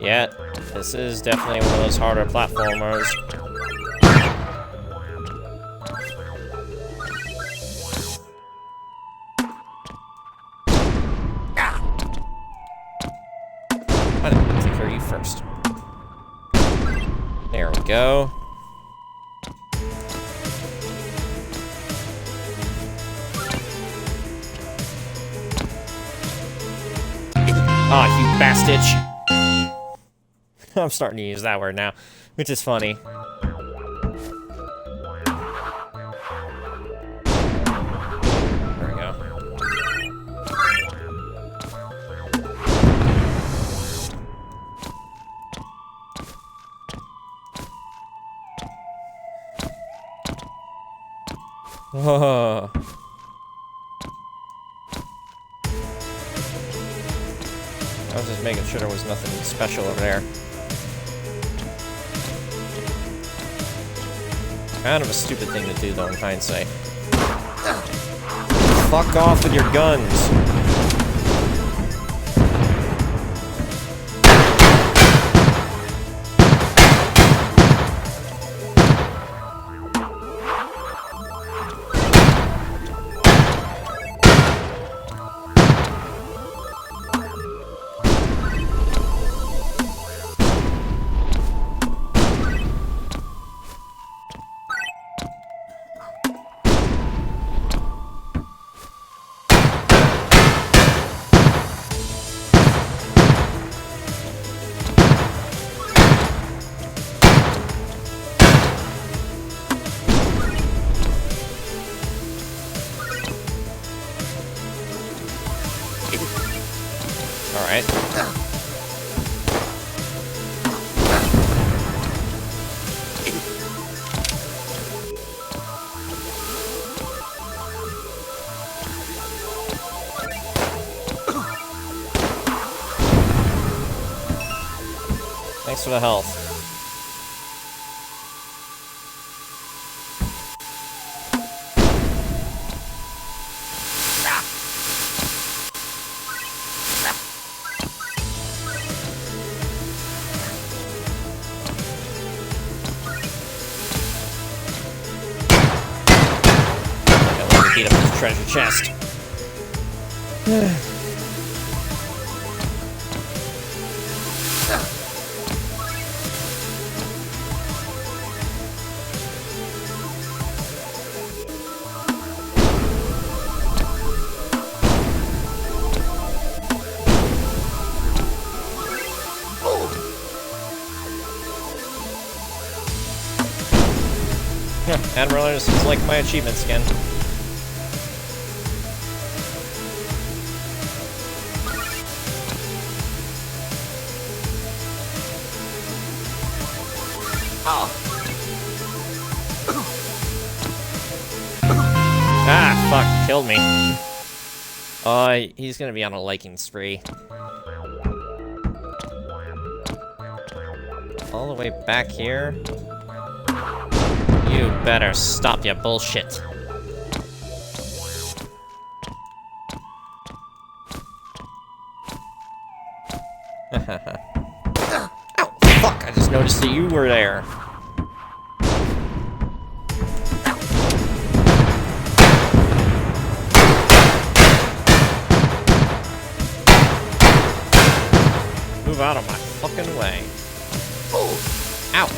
Yeah, this is definitely one of those harder platformers. I didn't take care of you first. There we go. Ah, you bastard! I'm starting to use that word now, which is funny. There we go. Whoa. I was just making sure there was nothing special over there. Kind of a stupid thing to do, though, in hindsight. Fuck off with your guns! Alright. Thanks for the health. Beat up this treasure chest. Admiral Anderson's like my achievements again. Ah, fuck, killed me. He's gonna be on a liking spree. All the way back here? You better stop your bullshit. Ow! Fuck! I just noticed that you were there. Move out of my fucking way. Ow!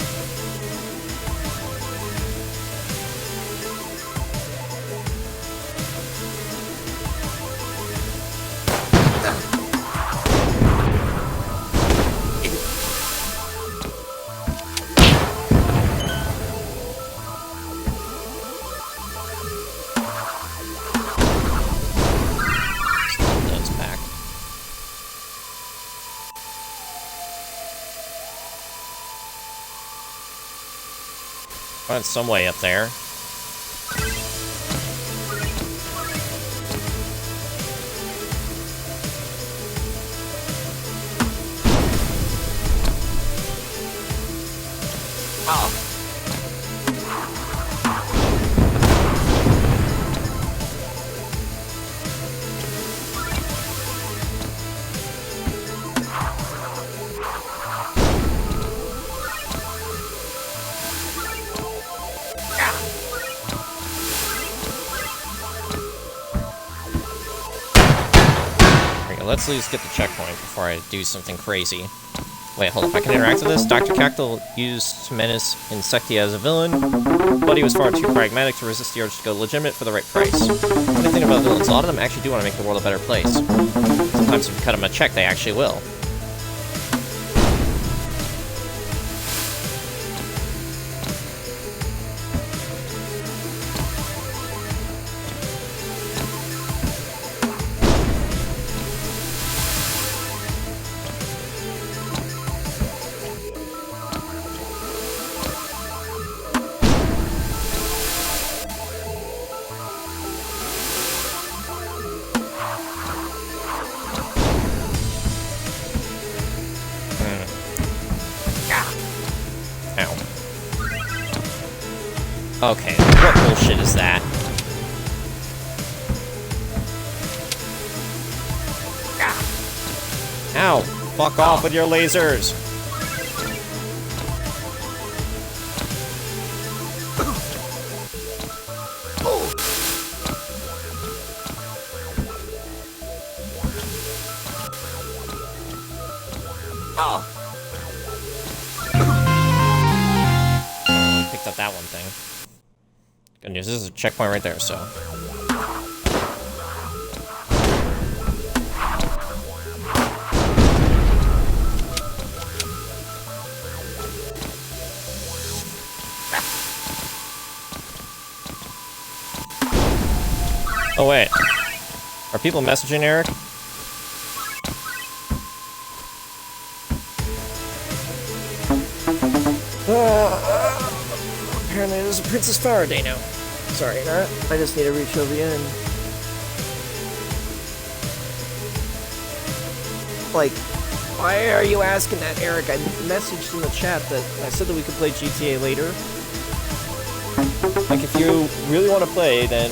Those back. Find some way up there. Let's at least get the checkpoint before I do something crazy. Wait, hold up. I can interact with this? Dr. Cactyl used to menace Insectia as a villain, but he was far too pragmatic to resist the urge to go legitimate for the right price. Funny thing about villains, a lot of them actually do want to make the world a better place. Sometimes if you cut them a check, they actually will. Okay, what bullshit is that? Ow! Fuck off with your lasers! Picked up that one thing. Good news, this is a checkpoint right there, so... Oh wait. Are people messaging Eric? Apparently there's a Princess Faraday now. Sorry, I just need to reach over the end. Like, why are you asking that, Eric? I messaged in the chat that I said that we could play GTA later. Like, if you really want to play, then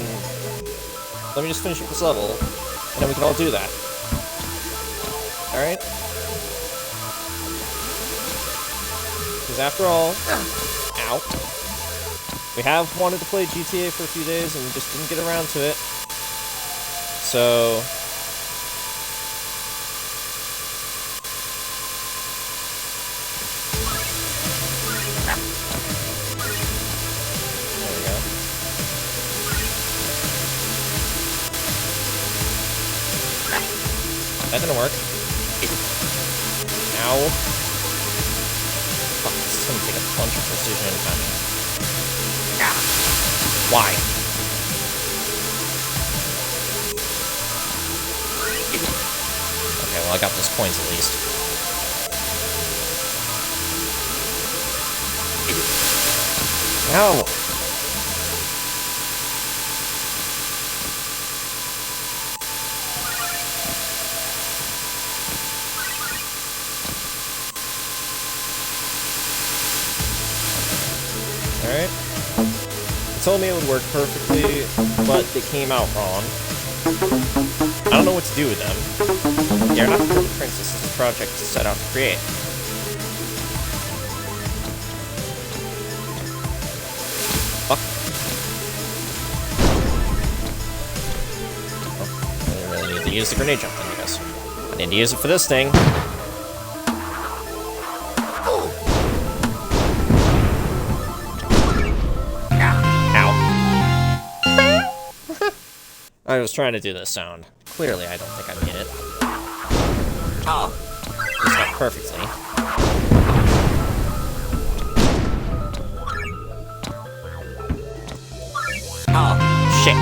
let me just finish up this level, and then we can all do that. Alright? Because after all... Ow. We have wanted to play GTA for a few days and just didn't get around to it. So... There we go. That didn't work. Ow. Fuck, this is gonna take a bunch of precision and timing. Why? Okay, well I got those coins at least. Ow! Alright. It told me it would work perfectly, but they came out wrong. I don't know what to do with them. They're not the princesses. project set out to create. Fuck. Oh, I didn't really need to use the grenade jump then, I guess. I need to use it for this thing. I was trying to do this sound. Clearly, I don't think I made it. Oh. It's not perfectly. Oh, shit.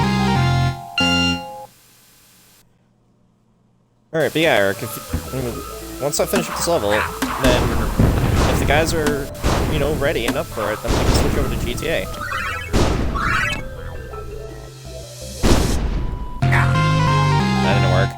Alright, but yeah, Eric, once I finish up this level, then if the guys are, you know, ready and up for it, then we can switch over to GTA. That didn't work.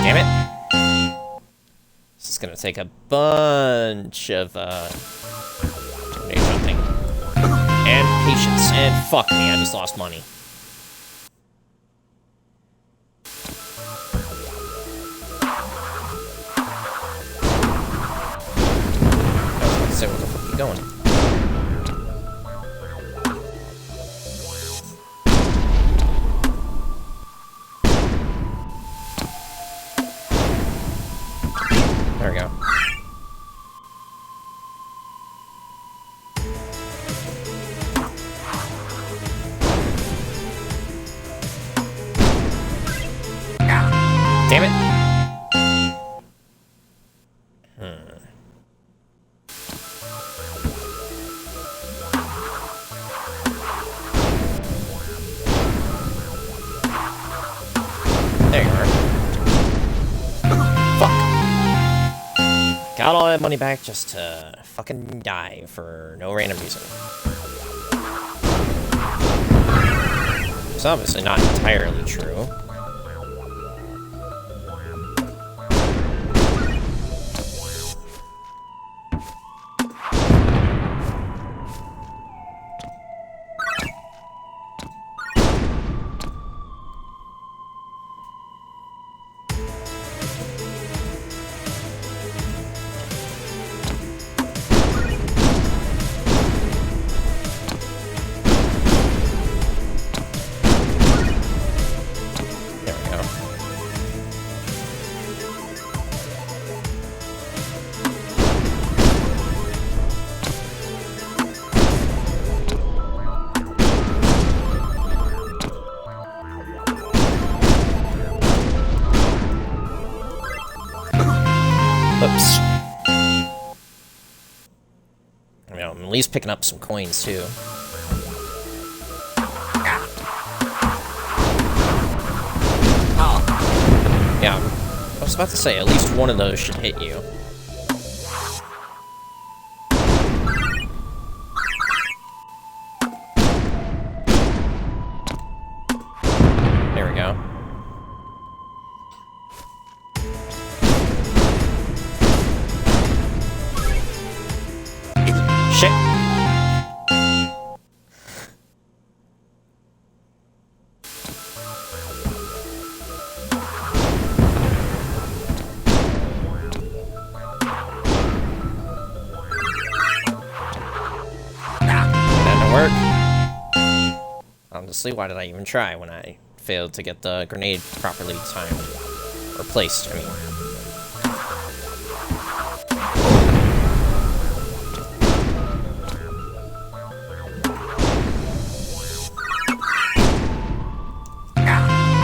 Damn it. This is gonna take a bunch of, grenade jumping. And patience. And fuck me, I just lost money. I was about to say, where the fuck are you going? There we go. Damn it. There you are. Fuck. Got all that money back just to fucking die for no random reason. It's obviously not entirely true. Oops. I mean, I'm at least picking up some coins, too. Yeah, I was about to say, at least one of those should hit you. There we go. Shit. Work. Honestly, why did I even try when I failed to get the grenade properly timed? Or placed, I mean.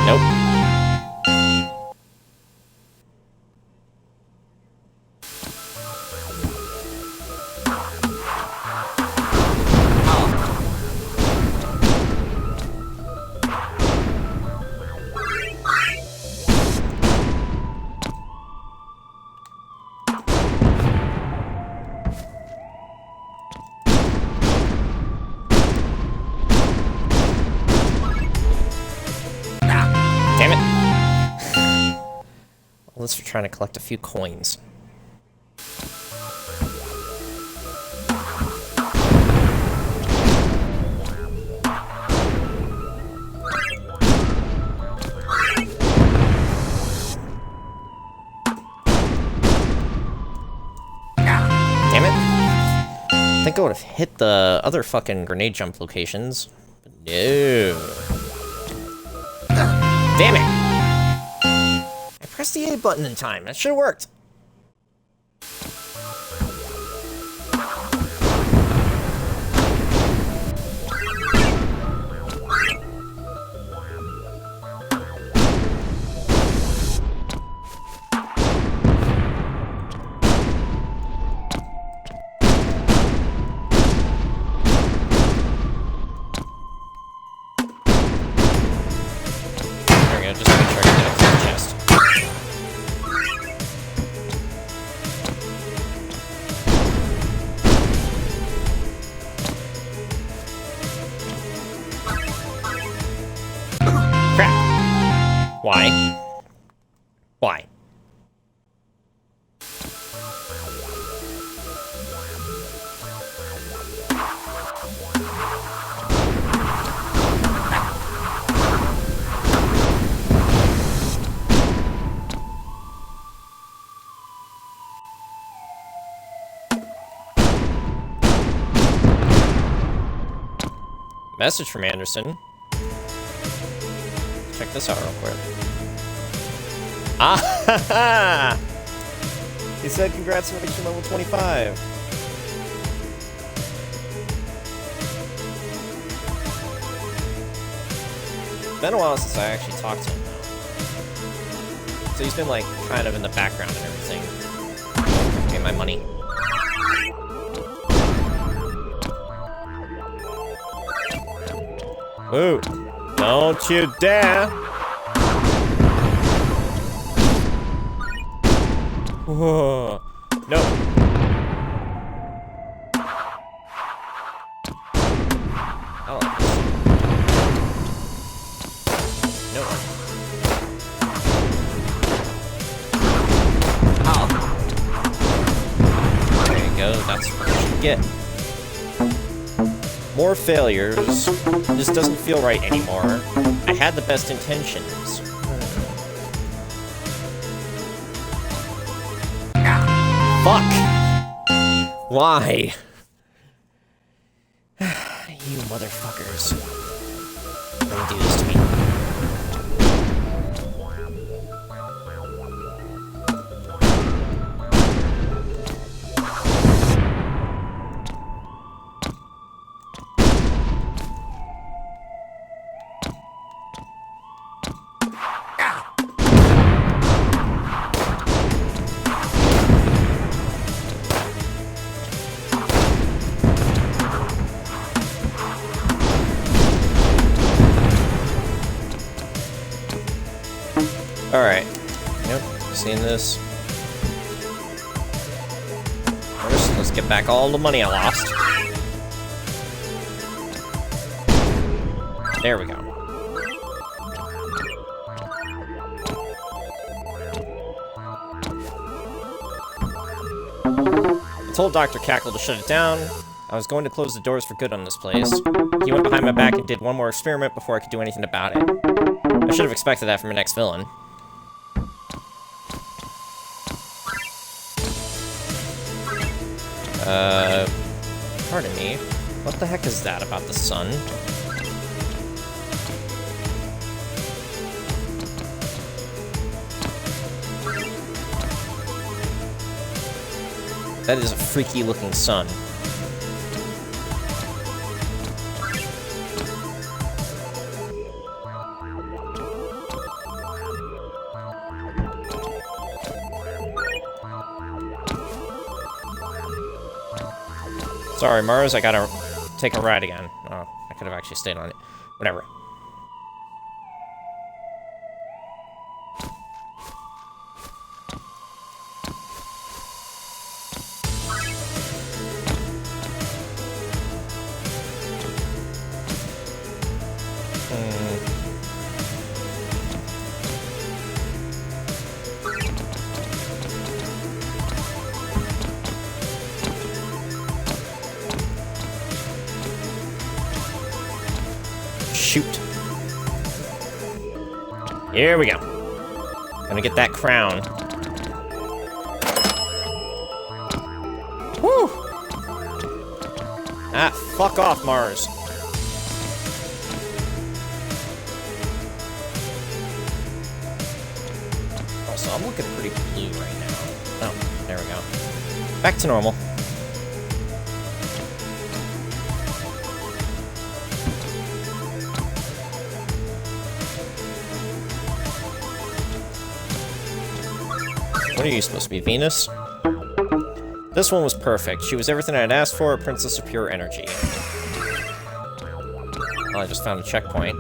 Nope. Let's try to collect a few coins. Damn it. I think I would have hit the other fucking grenade jump locations. But no. Damn it! I pressed the A button in time. That should have worked. Just make sure I get up to the chest. Crap! Why? Why? Message from Anderson. Check this out real quick. Ah! He said, congrats on reaching level 25. It's been a while since I actually talked to him, though. So he's been, like, kind of in the background and everything. Get my money. Ooh, don't you dare! Whoa, no. Oh. No. Oh. There you go, that's what you should get. More failures. This doesn't feel right anymore. I had the best intentions. Fuck! Why? You motherfuckers. Don't do this to me. Alright. Yep, seen this. First, let's get back all the money I lost. There we go. I told Dr. Cackle to shut it down. I was going to close the doors for good on this place. He went behind my back and did one more experiment before I could do anything about it. I should have expected that from an ex-villain. Pardon me. What the heck is that about the sun? That is a freaky looking sun. Sorry, Mars, I gotta take a ride again. Oh, I could have actually stayed on it. Whatever. Shoot. Here we go. Gonna get that crown. Woo! Ah, fuck off, Mars. Also, I'm looking pretty blue right now. Oh, there we go. Back to normal. What are you supposed to be, Venus? This one was perfect. She was everything I'd asked for, a princess of pure energy. Well, I just found a checkpoint.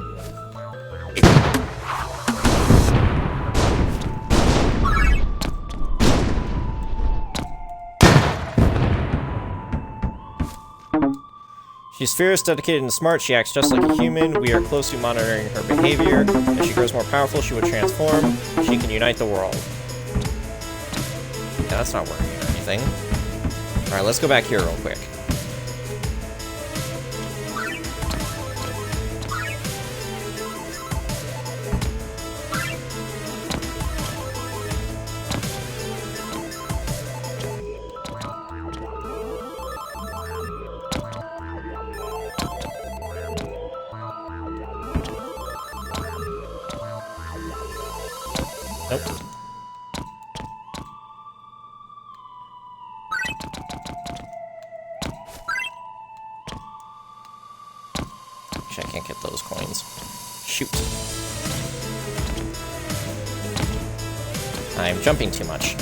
She's fierce, dedicated, and smart. She acts just like a human. We are closely monitoring her behavior. As she grows more powerful, she will transform. She can unite the world. Yeah, that's not working or anything. Alright, let's go back here real quick. Nope. Actually, I can't get those coins. Shoot. I'm jumping too much.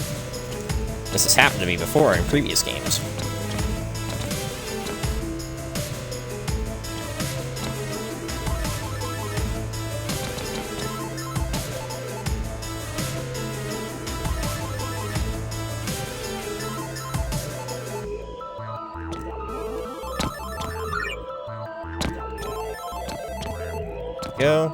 This has happened to me before in previous games. Go.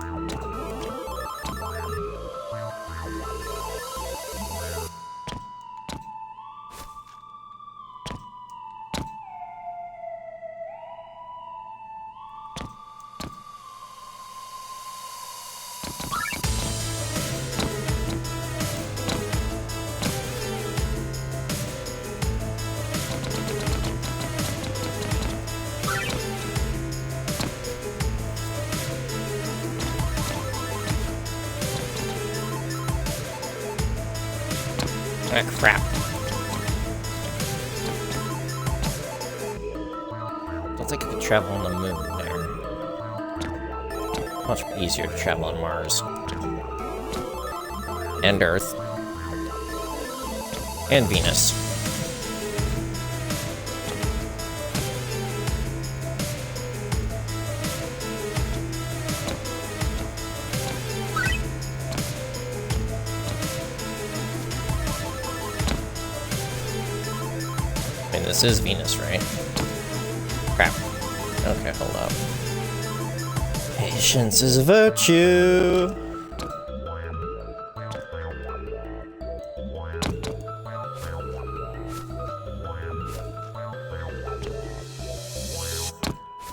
Ah, crap. Don't think I could travel on the moon there. Much easier to travel on Mars. And Earth. And Venus. This is Venus, right? Crap. Okay, hold up. Patience is a virtue.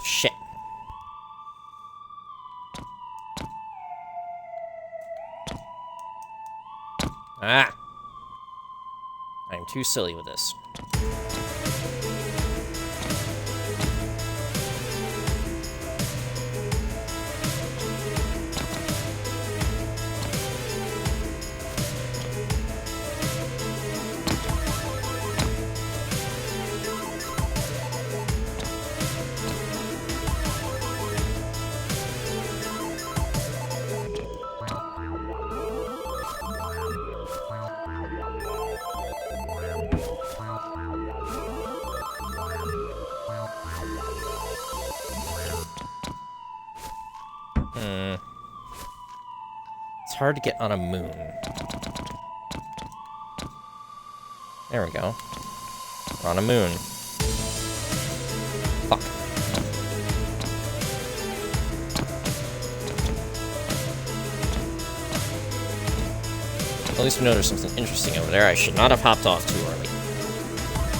Shit. Ah! I'm too silly with this. It's hard to get on a moon. There we go. We're on a moon. Fuck. At least we know there's something interesting over there. I should not have hopped off too early.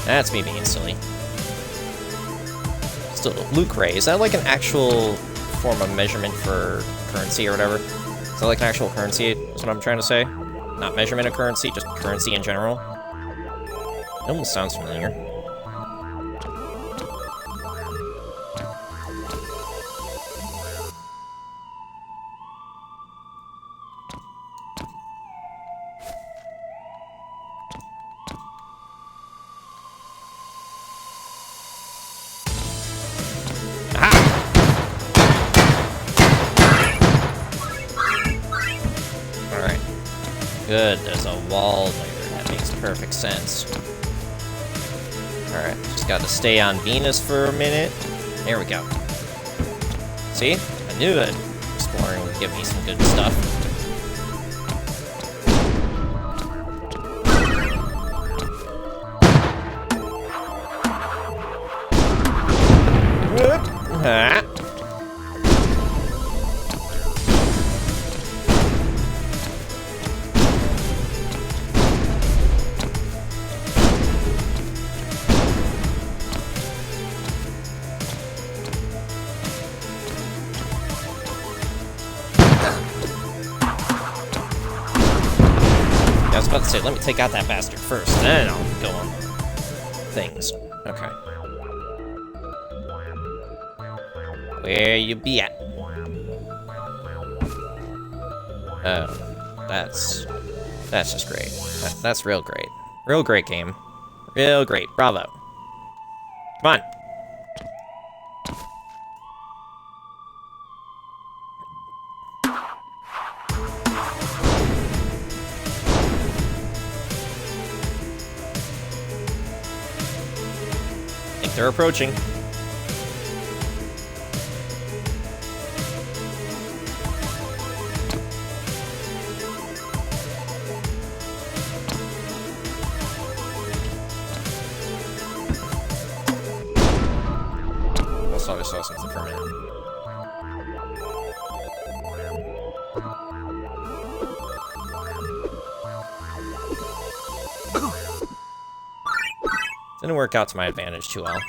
That's me being silly. Still, Luke Ray, is that like an actual form of measurement for currency or whatever. Is that like an actual currency, is what I'm trying to say? Not measurement of currency, just currency in general. It almost sounds familiar. Good, there's a wall there. That makes perfect sense. Alright, just gotta stay on Venus for a minute. There we go. See? I knew that exploring would give me some good stuff. Whoop! I was about to say, let me take out that bastard first, then I'll go on the things. Okay. Where you be at? Oh, that's just great. That's real great. Real great game. Real great. Bravo. Come on. They're approaching. I thought I saw something for a minute. Didn't work out to my advantage too well.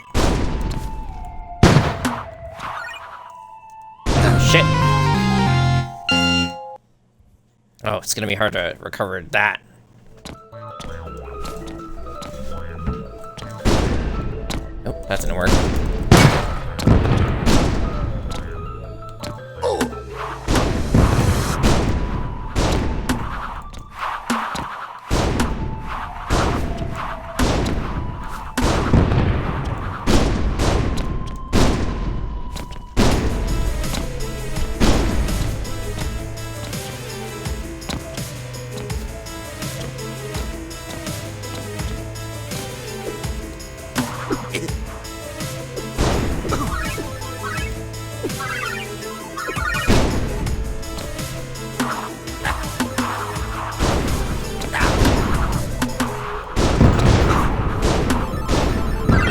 Shit! Oh, it's gonna be hard to recover that. Nope, that didn't work.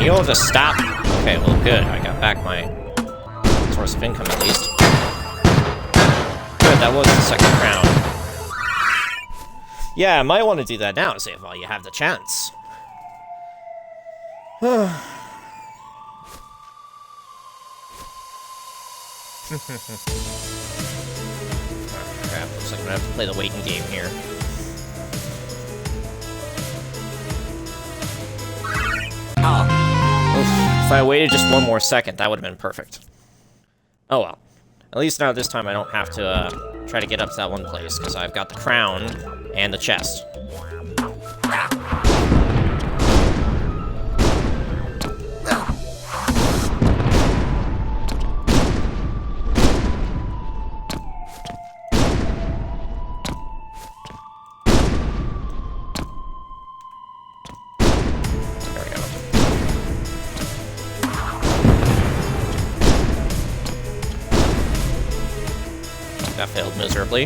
You'll just stop. Okay, well, good. I got back my source of income at least. Good, that was the second round. Yeah, I might want to do that now, see if while you have the chance. Oh, crap, looks like I'm gonna have to play the waiting game here. If I waited just one more second, that would have been perfect. Oh well. At least now this time I don't have to try to get up to that one place, because I've got the crown and the chest. That failed miserably.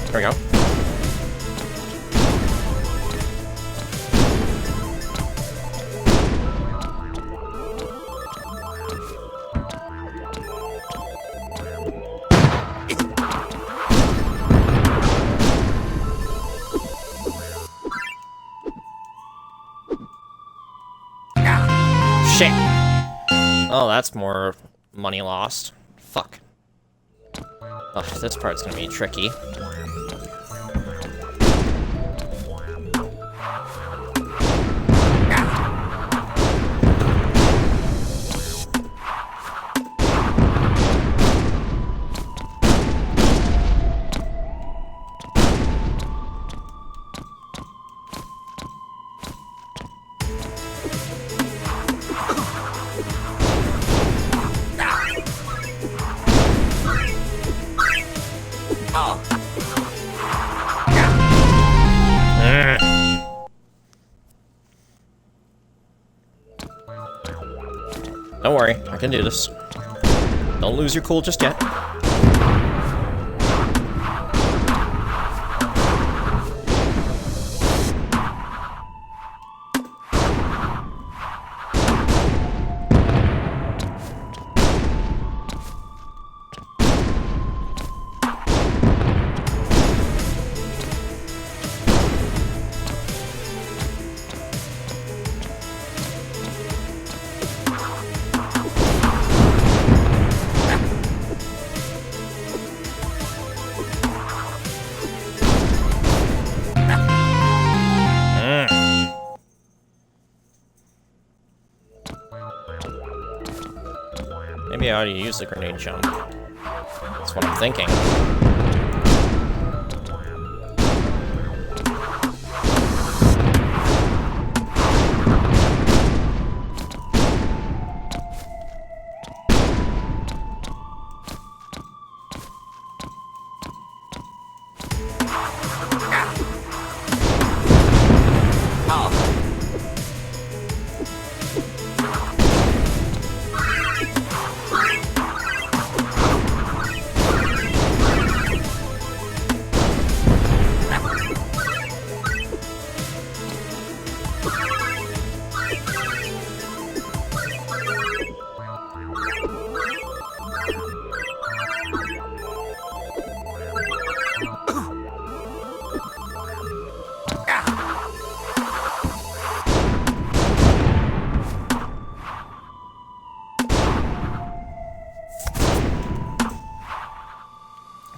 There we go. shit! Oh, that's more money lost. Fuck. Oh, this part's gonna be tricky. Don't worry, I can do this. Don't lose your cool just yet. Maybe I ought to use the grenade jump. That's what I'm thinking.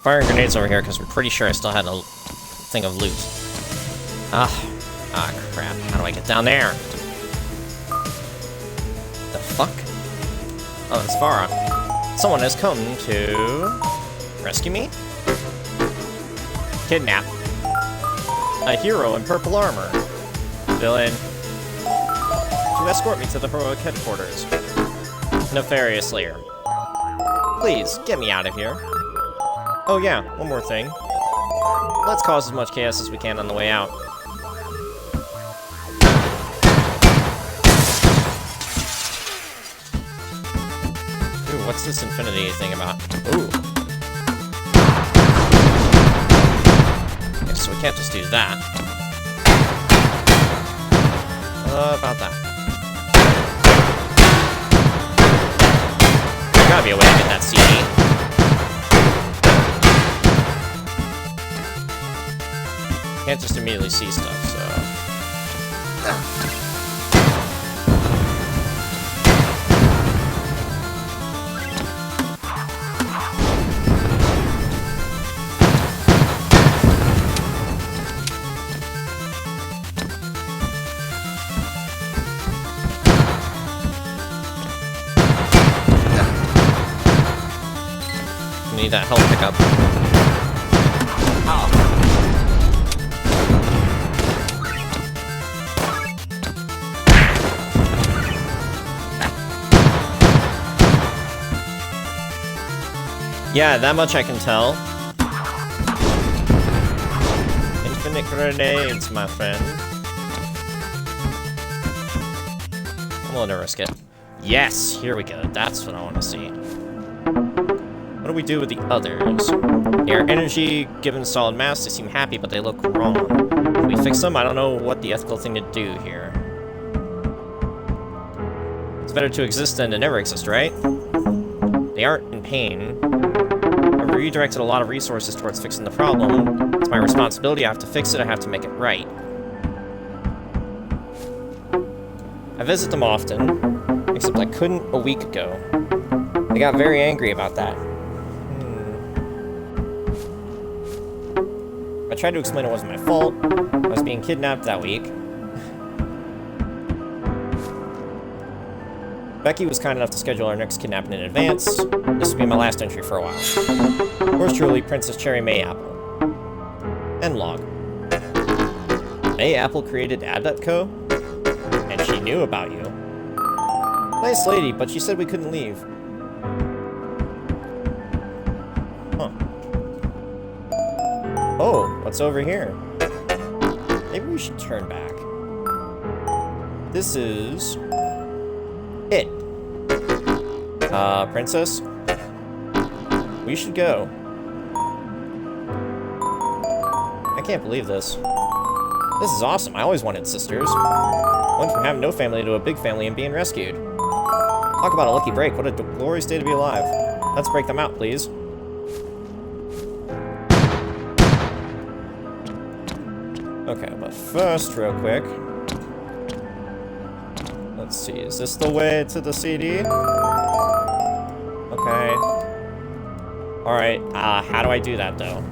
Firing grenades over here because I'm pretty sure I still had a thing of loot. Ah, crap. How do I get down there? The fuck? Oh, that's Farah. Someone has come to rescue me? Kidnap. A hero in purple armor. Villain. To escort me to the heroic headquarters. Nefarious Slayer. Please, get me out of here. Oh yeah, one more thing. Let's cause as much chaos as we can on the way out. Ooh, what's this infinity thing about? Ooh. Okay, so we can't just do that. About that. There's gotta be a way to get that CD. Can't just immediately see stuff, so... Need that health pickup. Yeah, that much I can tell. Infinite grenades, my friend. I'm willing to risk it. Yes, here we go. That's what I want to see. What do we do with the others? Air energy, given solid mass, they seem happy, but they look wrong. Can we fix them? I don't know what the ethical thing to do here. It's better to exist than to never exist, right? They aren't in pain. I've redirected a lot of resources towards fixing the problem. It's my responsibility. I have to fix it. I have to make it right. I visit them often. except I couldn't a week ago. They got very angry about that. I tried to explain it wasn't my fault. I was being kidnapped that week. Becky was kind enough to schedule our next kidnapping in advance. This would be my last entry for a while. Yours truly, Princess Cherry Mayapple. End log. Mayapple created Ad.co? And she knew about you. Nice lady, but she said we couldn't leave. Huh. Oh, what's over here? Maybe we should turn back. This is... it. Princess? We should go. I can't believe this. This is awesome. I always wanted sisters. Went from having no family to a big family and being rescued. Talk about a lucky break. What a glorious day to be alive. Let's break them out, please. Okay, but first, real quick. Let's see, is this the way to the CD? Okay. Alright, how do I do that, though?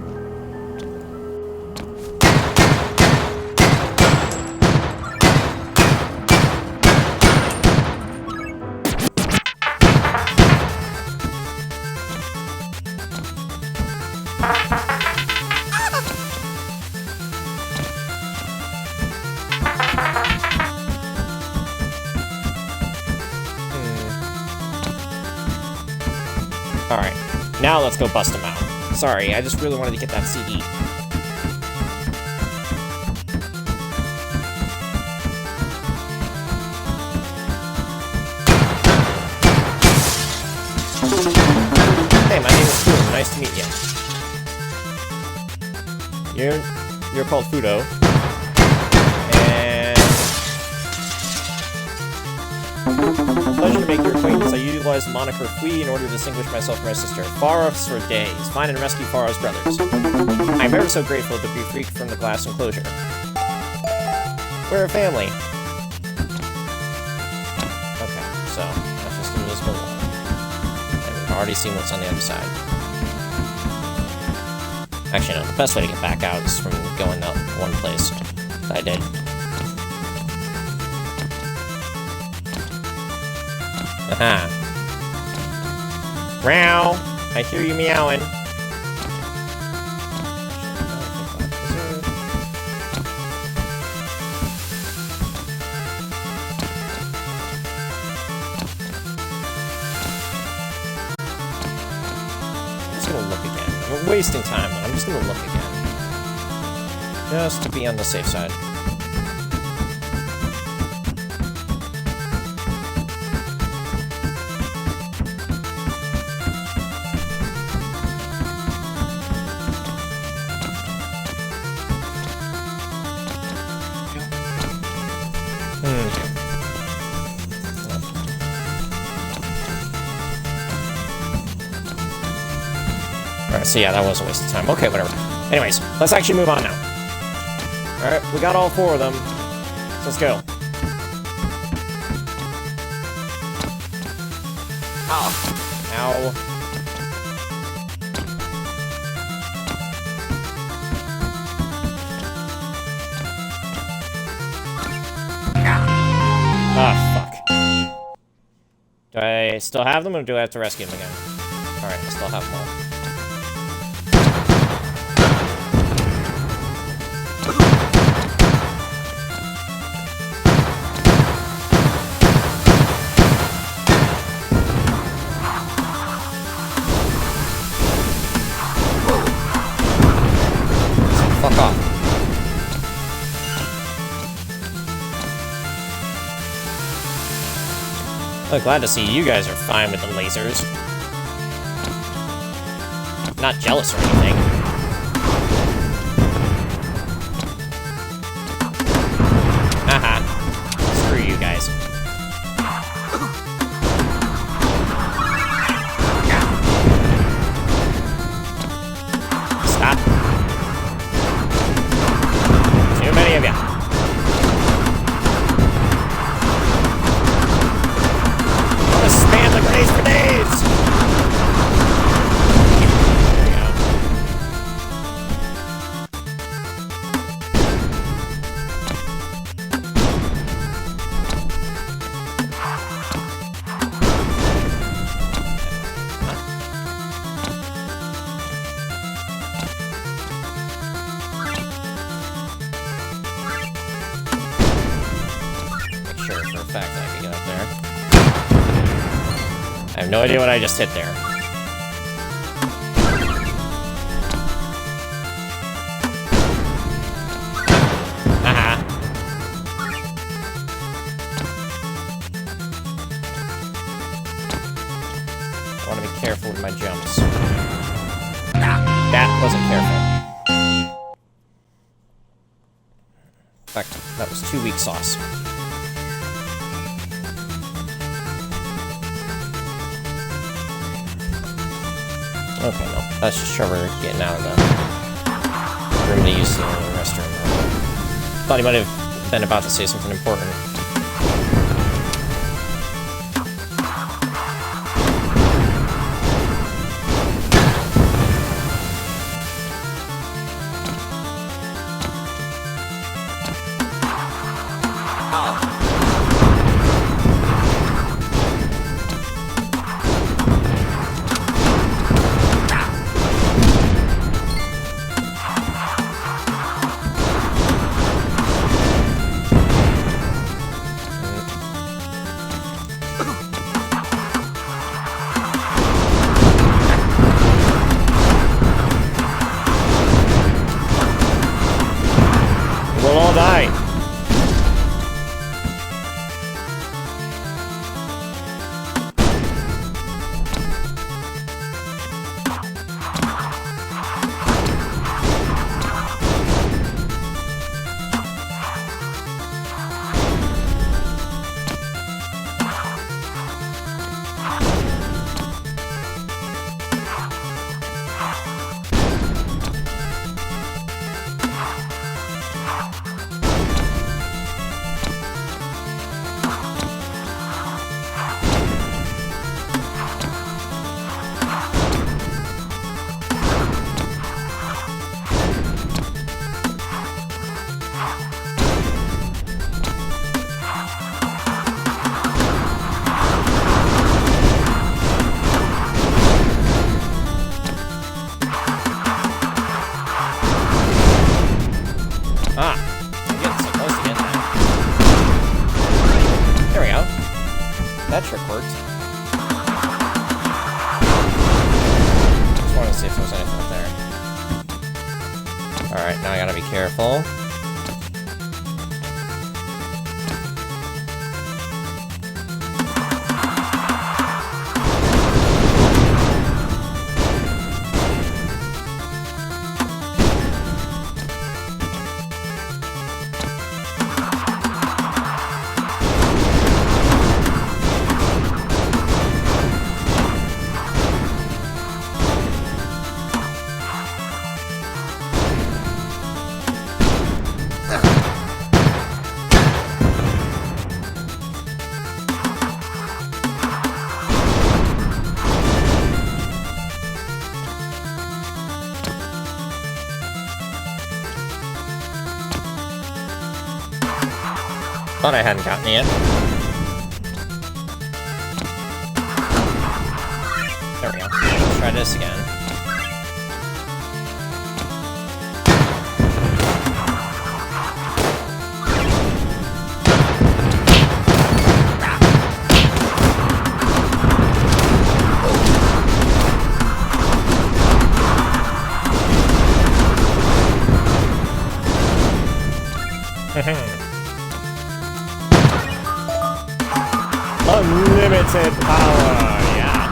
Alright, now let's go bust them out. Sorry, I just really wanted to get that CD. Hey, my name is Fudo. Nice to meet you. You're called Fudo. And... pleasure to make your acquaintance. I utilize the moniker Fui in order to distinguish myself from my sister. Faros for days. Find and rescue Faros' brothers. I am ever so grateful to be freed from the glass enclosure. We're a family. Okay, so that's just an invisible wall. And we've already seen what's on the other side. Actually, no, the best way to get back out is from going up one place that I did. Aha. Meow! I hear you meowing. I'm just gonna look again. We're wasting time, but I'm just gonna look again. Just to be on the safe side. Alright, so yeah, that was a waste of time. Okay, whatever. Anyways, let's actually move on now. Alright, we got all four of them. So let's go. Ow. Ow. Ah, fuck. Do I still have them, or do I have to rescue them again? Alright, I still have them all. Fuck off. I'm glad to see you guys are fine with the lasers. Not jealous or anything. Haha. Screw you guys. Stop. Too many of you. fact that I can get up there. I have no idea what I just hit there. Haha. I want to be careful with my jumps. That wasn't careful. In fact, that was too weak sauce. Okay, no. That's just Trevor getting out of the room to use the restroom. Thought he might have been about to say something important. We'll all die. Ah, I'm getting so close to getting that. There we go. That trick worked. Just wanted to see if there was anything up there. Alright, now I gotta be careful. Thought I hadn't gotten it yet. There we go. Let's try this again. Unlimited power, yeah.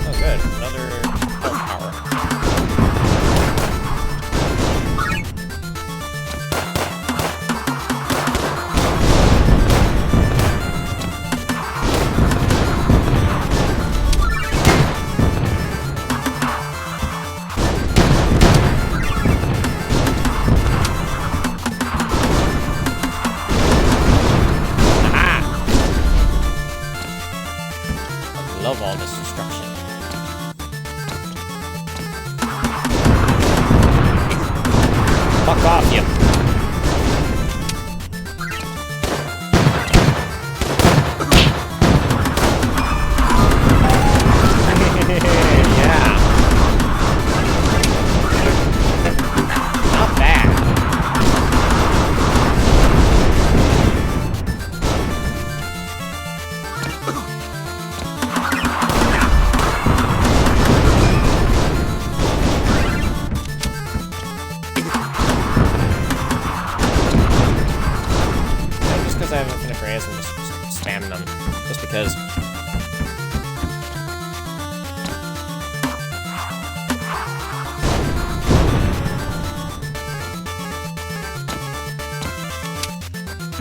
Oh good, another power. Love all this destruction. Fuck off, you. Just because I have infinite grenades, I'm just spamming them. Just because.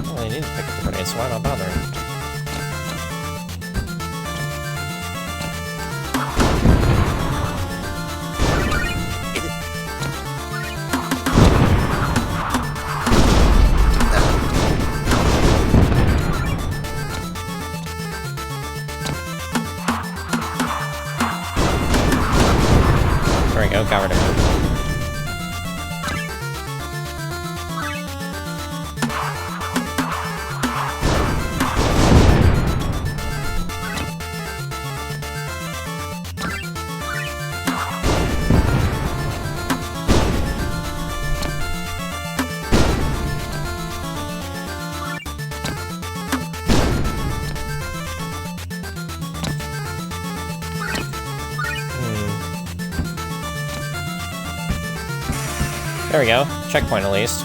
Well, I need to pick up the grenades, so why am I bothering? There we go, got rid of him. There we go. Checkpoint at least.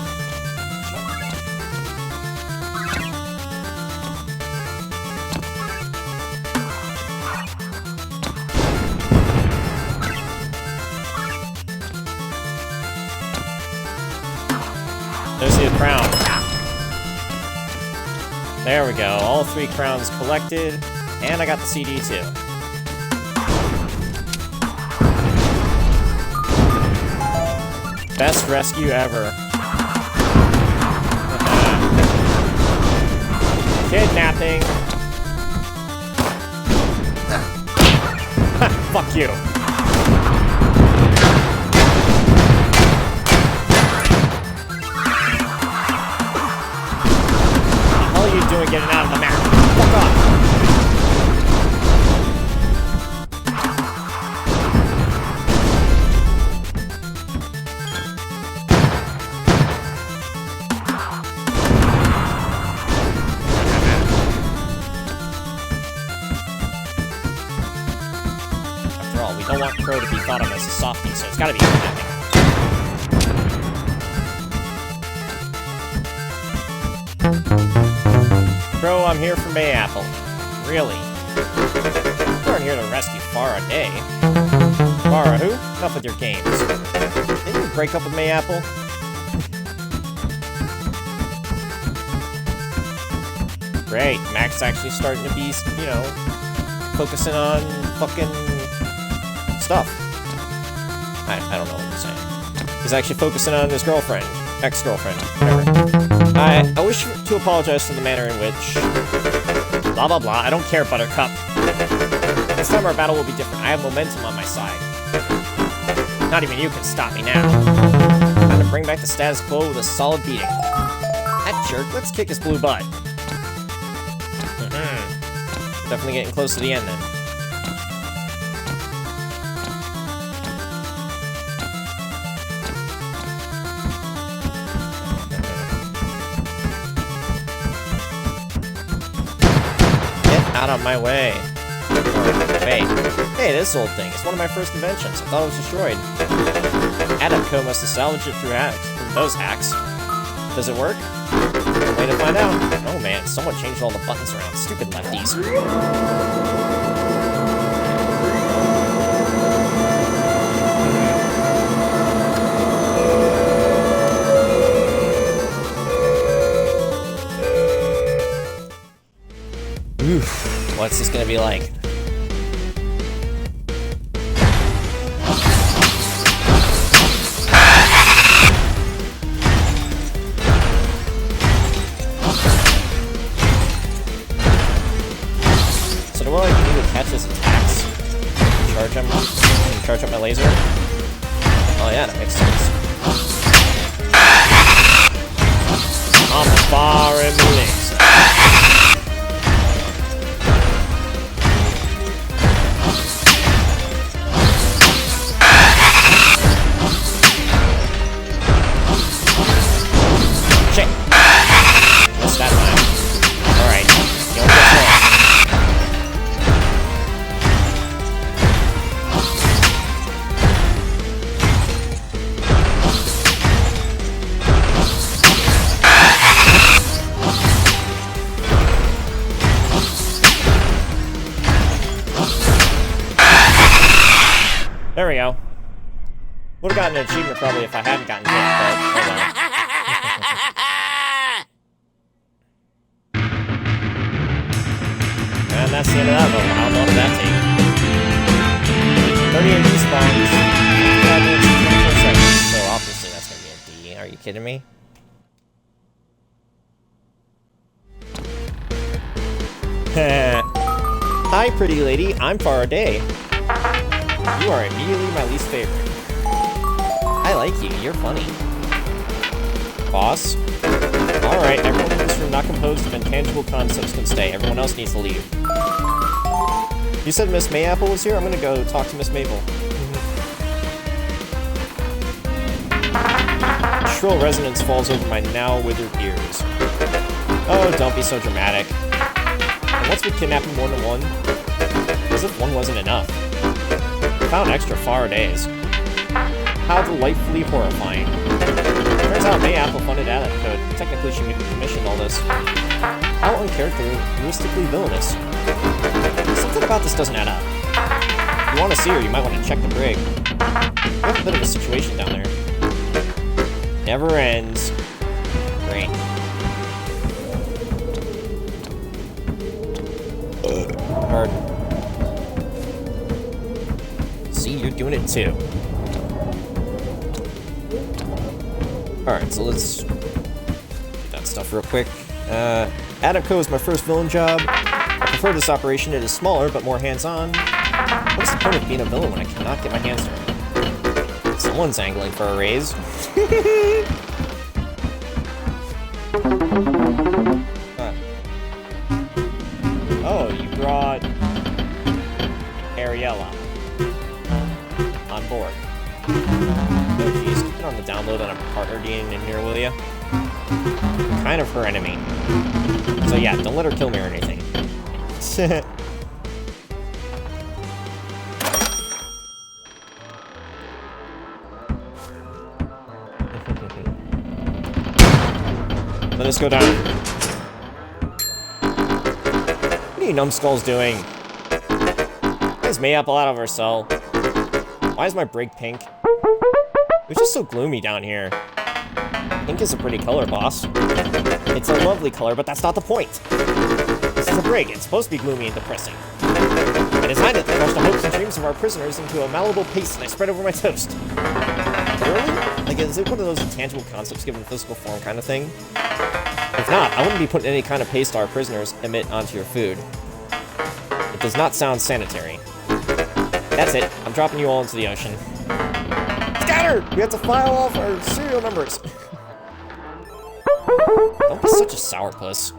There's the crown. There we go. All 3 crowns collected. And I got the CD too. Best rescue ever. Kidnapping. Fuck you. What the hell are you doing getting out of the map? Fuck off. We don't want Crow to be thought of as a softie, so it's gotta be kidnapping. Crow, I'm here for Mayapple. Really? You aren't here to rescue Farah Day. Farah who? Enough with your games. Didn't you break up with Mayapple? Great, Mac's actually starting to be, you know, focusing on fucking stuff. I don't know what I'm saying. He's actually focusing on his girlfriend. Ex-girlfriend. Whatever. I wish to apologize for the manner in which... Blah, blah, blah. I don't care, Buttercup. This time our battle will be different. I have momentum on my side. Not even you can stop me now. Time to bring back the status quo with a solid beating. That jerk, let's kick his blue butt. Definitely getting close to the end then. Out of my way. Wait. Hey, this old thing. It's one of my first inventions. I thought it was destroyed. Adamco must have salvaged it through those hacks. Does it work? Way to find out. Oh man, someone changed all the buttons around. Stupid lefties. Oof. What's this gonna be like? So do I need to catch his attacks? Charge him? Charge up my laser? Oh yeah, that makes sense. I'm firing the laser. There we go. Would've gotten an achievement probably if I hadn't gotten hit, but oh well. And that's the end of that level. How long did that take? 38 respawns, 5 minutes and 24 seconds. So obviously that's gonna be a D. Are you kidding me? Hi, pretty lady. I'm Faraday. You are immediately my least favorite. I like you. You're funny. Boss? Alright, everyone in this room not composed of intangible concepts can stay. Everyone else needs to leave. You said Miss Mayapple was here? I'm gonna go talk to Miss Mabel. Shrill resonance falls over my now withered ears. Oh, don't be so dramatic. And what's with kidnapping more than one? As if one wasn't enough. Found extra Faradays. How delightfully horrifying. Turns out Mayapple funded Addict Code. Technically, she commissioned all this. How uncharacteristically villainous. Something about this doesn't add up. If you want to see her, you might want to check the brig. We have a bit of a situation down there. Never ends. Great. Hard. See, you're doing it too. Alright, so let's do that stuff real quick. Adamco is my first villain job. I prefer this operation. It is smaller, but more hands-on. What's the point of being a villain when I cannot get my hands dirty? Someone's angling for a raise. Oh, you brought Ariella on board. Oh jeez, keep it on the download on a partner being in here, will ya? I'm kind of her enemy. So yeah, don't let her kill me or anything. Let us go down. What are you numbskulls doing? Why is Mayapple out of her cell? Why is my brig pink? It's just so gloomy down here. Pink is a pretty color, boss. It's a lovely color, but that's not the point. This is a brig. It's supposed to be gloomy and depressing. I designed it to crush the hopes and dreams of our prisoners into a malleable paste that I spread over my toast. Literally? Like, is it one of those intangible concepts given physical form kind of thing? If not, I wouldn't be putting any kind of paste our prisoners emit onto your food. It does not sound sanitary. That's it. I'm dropping you all into the ocean. Scatter! We have to file off our serial numbers. Don't be such a sourpuss.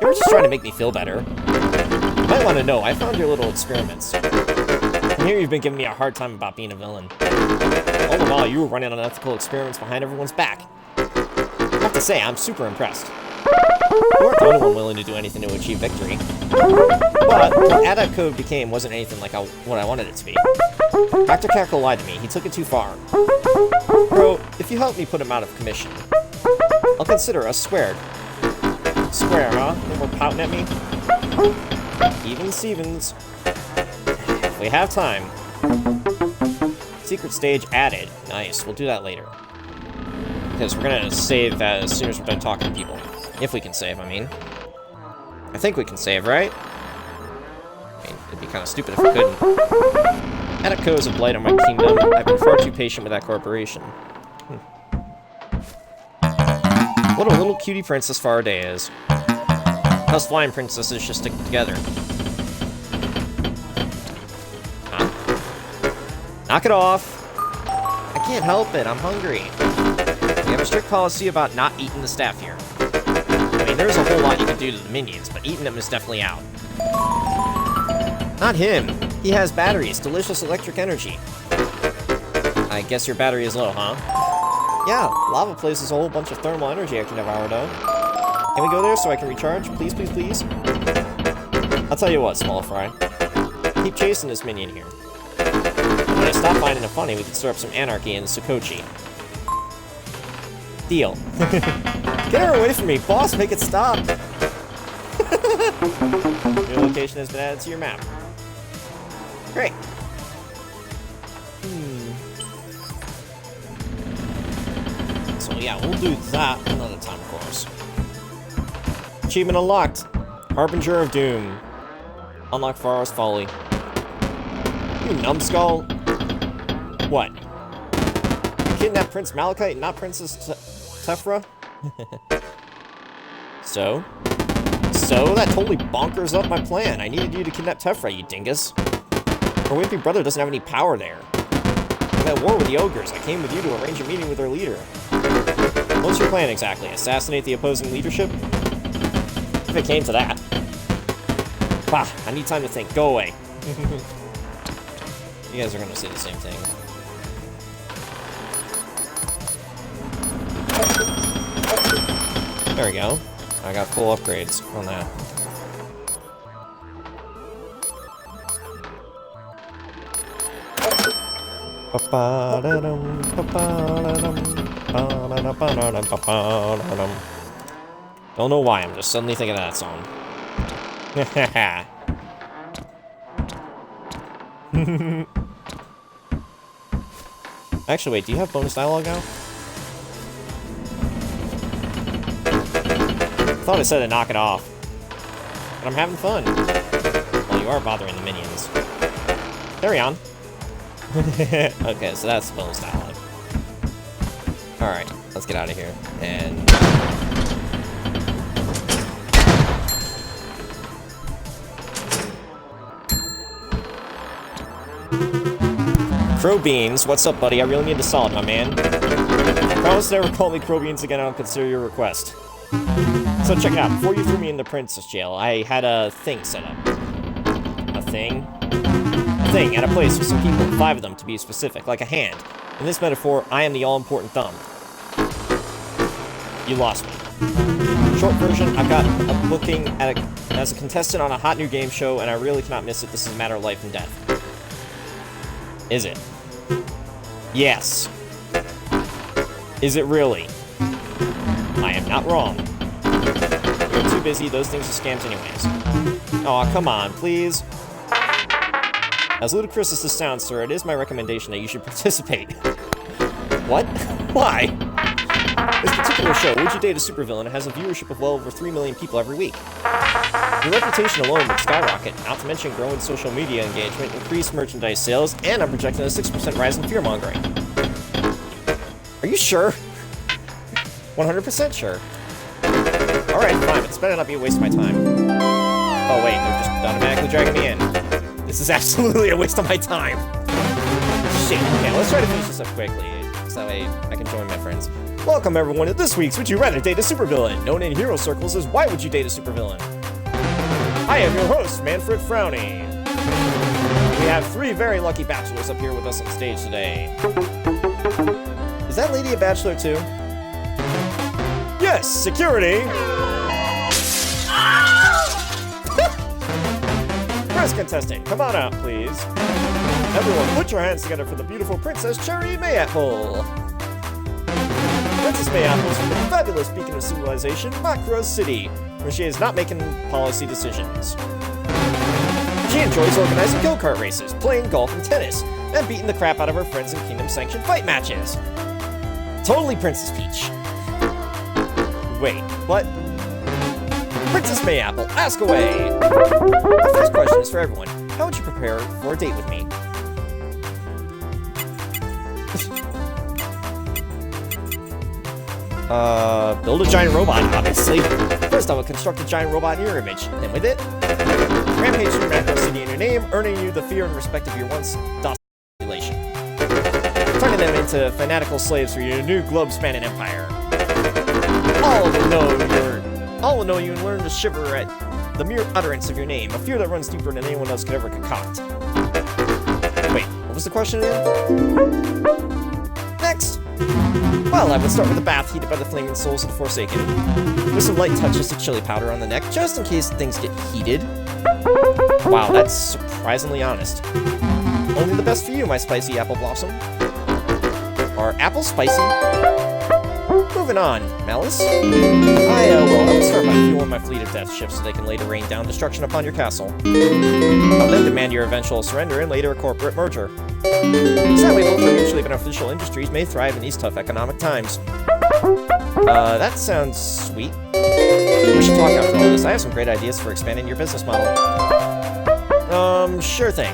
You were just trying to make me feel better. You might want to know, I found your little experiments. I hear you've been giving me a hard time about being a villain. All the while, you were running unethical experiments behind everyone's back. I have to say, I'm super impressed. You weren't the only one willing to do anything to achieve victory. But what Addict Code became wasn't anything like what I wanted it to be. Dr. Cackle lied to me. He took it too far. Bro, if you help me put him out of commission, I'll consider us squared. Square, huh? No more pouting at me? Even Stevens. If we have time. Secret stage added. Nice. We'll do that later. Because we're gonna save as soon as we're done talking to people. If we can save, I mean. I think we can save, right? I mean, it'd be kind of stupid if we couldn't. Adipco is a blight on my kingdom. I've been far too patient with that corporation. What a little cutie Princess Faraday is. Us flying princesses should stick together. Huh? Knock it off! I can't help it, I'm hungry. We have a strict policy about not eating the staff here. I mean, there's a whole lot you can do to the minions, but eating them is definitely out. Not him. He has batteries, delicious electric energy. I guess your battery is low, huh? Yeah, lava places a whole bunch of thermal energy after Navarro. Can we go there so I can recharge? Please, please, please? I'll tell you what, small fry. Keep chasing this minion here. When I stop finding it funny, we can stir up some anarchy in Sokochi. Deal. Get her away from me, boss! Make it stop! Your location has been added to your map. Great. So yeah, we'll do that another time, of course. Achievement unlocked. Harbinger of Doom. Unlock Pharaoh's Folly. You numbskull. What? Kidnap Prince Malachite, not Princess Tefra? So? So? That totally bonkers up my plan. I needed you to kidnap Tefra, you dingus. Her wimpy brother doesn't have any power there. I'm at war with the ogres. I came with you to arrange a meeting with their leader. What's your plan exactly? Assassinate the opposing leadership? If it came to that. Bah, I need time to think. Go away. You guys are gonna say the same thing. There we go. I got full upgrades on that. Don't know why, I'm just suddenly thinking of that song. Actually, wait, do you have bonus dialogue now? I thought it said to knock it off. But I'm having fun. Well, you are bothering the minions. Carry on. Okay, so that's the bonus dialogue. Alright, let's get out of here. And... Crow Beans, what's up, buddy? I really need a solid, my man. Promise to never call me Crow Beans again, I'll consider your request. So check it out, before you threw me into Princess Jail, I had a thing set up. A thing? A thing at a place with some people, 5 of them to be specific, like a hand. In this metaphor, I am the all-important thumb. You lost me. Short version, I've got a booking as a contestant on a hot new game show, and I really cannot miss it. This is a matter of life and death. Is it? Yes. Is it really? I am not wrong. You're too busy, those things are scams anyways. Aw, come on, please. As ludicrous as this sounds, sir, it is my recommendation that you should participate. What? Why? This particular show, Would You Date a Supervillain, has a viewership of well over 3 million people every week. Your reputation alone would skyrocket, not to mention growing social media engagement, increased merchandise sales, and I'm projecting a 6% rise in fear-mongering. Are you sure? 100% sure. Alright, fine, but this better not be a waste of my time. Oh wait, they're just automatically dragging me in. This is absolutely a waste of my time. Shit, okay, let's try to finish this up quickly, so that way I can join my friends. Welcome everyone to this week's Would You Rather Date a Supervillain, known in hero circles as Why Would You Date a Supervillain? I am your host, Manfred Frowny. We have 3 very lucky bachelors up here with us on stage today. Is that lady a bachelor too? Yes, security! First contestant, come on out, please. Everyone, put your hands together for the beautiful Princess Cherry Mayapple. Princess Mayapple is from the fabulous beacon of civilization, Makra City, where she is not making policy decisions. She enjoys organizing go-kart races, playing golf and tennis, and beating the crap out of her friends in kingdom-sanctioned fight matches. Totally Princess Peach. Wait, what? Princess Mayapple, ask away! My first question is for everyone. How would you prepare for a date with me? Build a giant robot, obviously. First, I would construct a giant robot in your image. Then with it, rampage through Macro City in your name, earning you the fear and respect of your once docile population. Turning them into fanatical slaves for your new globe-spanning empire. All will know you and learn to shiver at the mere utterance of your name, a fear that runs deeper than anyone else could ever concoct. Wait, what was the question again? Next! Well, I would start with a bath heated by the flaming souls of the Forsaken. With some light touches of chili powder on the neck, just in case things get heated. Wow, that's surprisingly honest. Only the best for you, my spicy apple blossom. Are apples spicy? Moving on, Malice. I will start by fueling my fleet of death ships so they can later rain down destruction upon your castle. I'll then demand your eventual surrender and later a corporate merger. Sadly, both our mutually beneficial industries may thrive in these tough economic times. That sounds sweet. We should talk after all this. I have some great ideas for expanding your business model. Sure thing.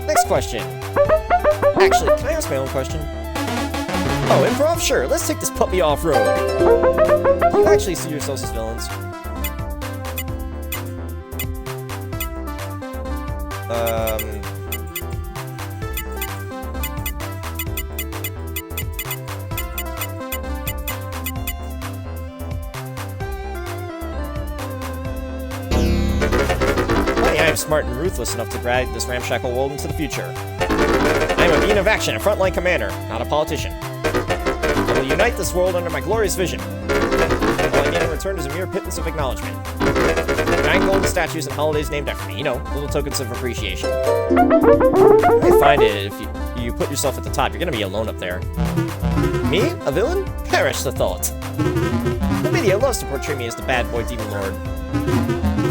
Next question. Actually, can I ask my own question? Oh, improv? Sure. Let's take this puppy off-road. Do you actually see yourselves as villains? I am smart and ruthless enough to drag this ramshackle world into the future. I am a being of action, a frontline commander, not a politician. I will unite this world under my glorious vision. All I get in return is a mere pittance of acknowledgement. 9 golden statues and holidays named after me, you know, little tokens of appreciation. I find it, if you put yourself at the top, you're gonna be alone up there. Me? A villain? Perish the thought. The media loves to portray me as the bad boy demon lord.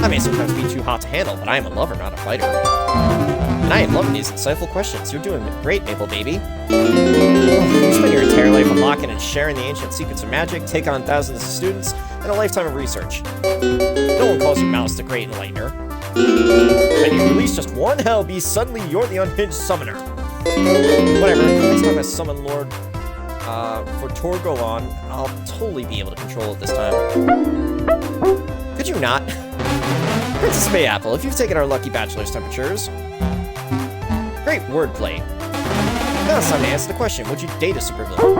I may sometimes be too hot to handle, but I am a lover, not a fighter. And I am loving these insightful questions. You're doing great, Maple Baby. You spend your entire life unlocking and sharing the ancient secrets of magic, take on thousands of students, and a lifetime of research. No one calls you Mouse the Great Enlightener. When you release just one hell beast, suddenly you're the unhinged summoner. Whatever, next time I summon Lord for Torgolan, I'll totally be able to control it this time. Could you not? Princess Mayapple, if you've taken our lucky bachelor's temperatures. Great wordplay. Now it's time to answer the question, would you date a supervillain?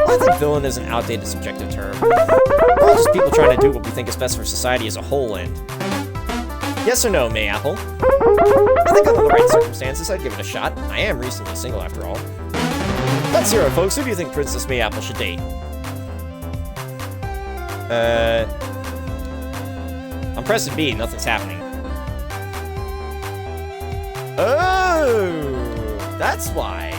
I think villain is an outdated subjective term. We're all just people trying to do what we think is best for society as a whole, and... Yes or no, Mayapple? I think under the right circumstances, I'd give it a shot. I am recently single, after all. Let's hear it, folks. Who do you think Princess Mayapple should date? I'm pressing B, nothing's happening. Oh, that's why.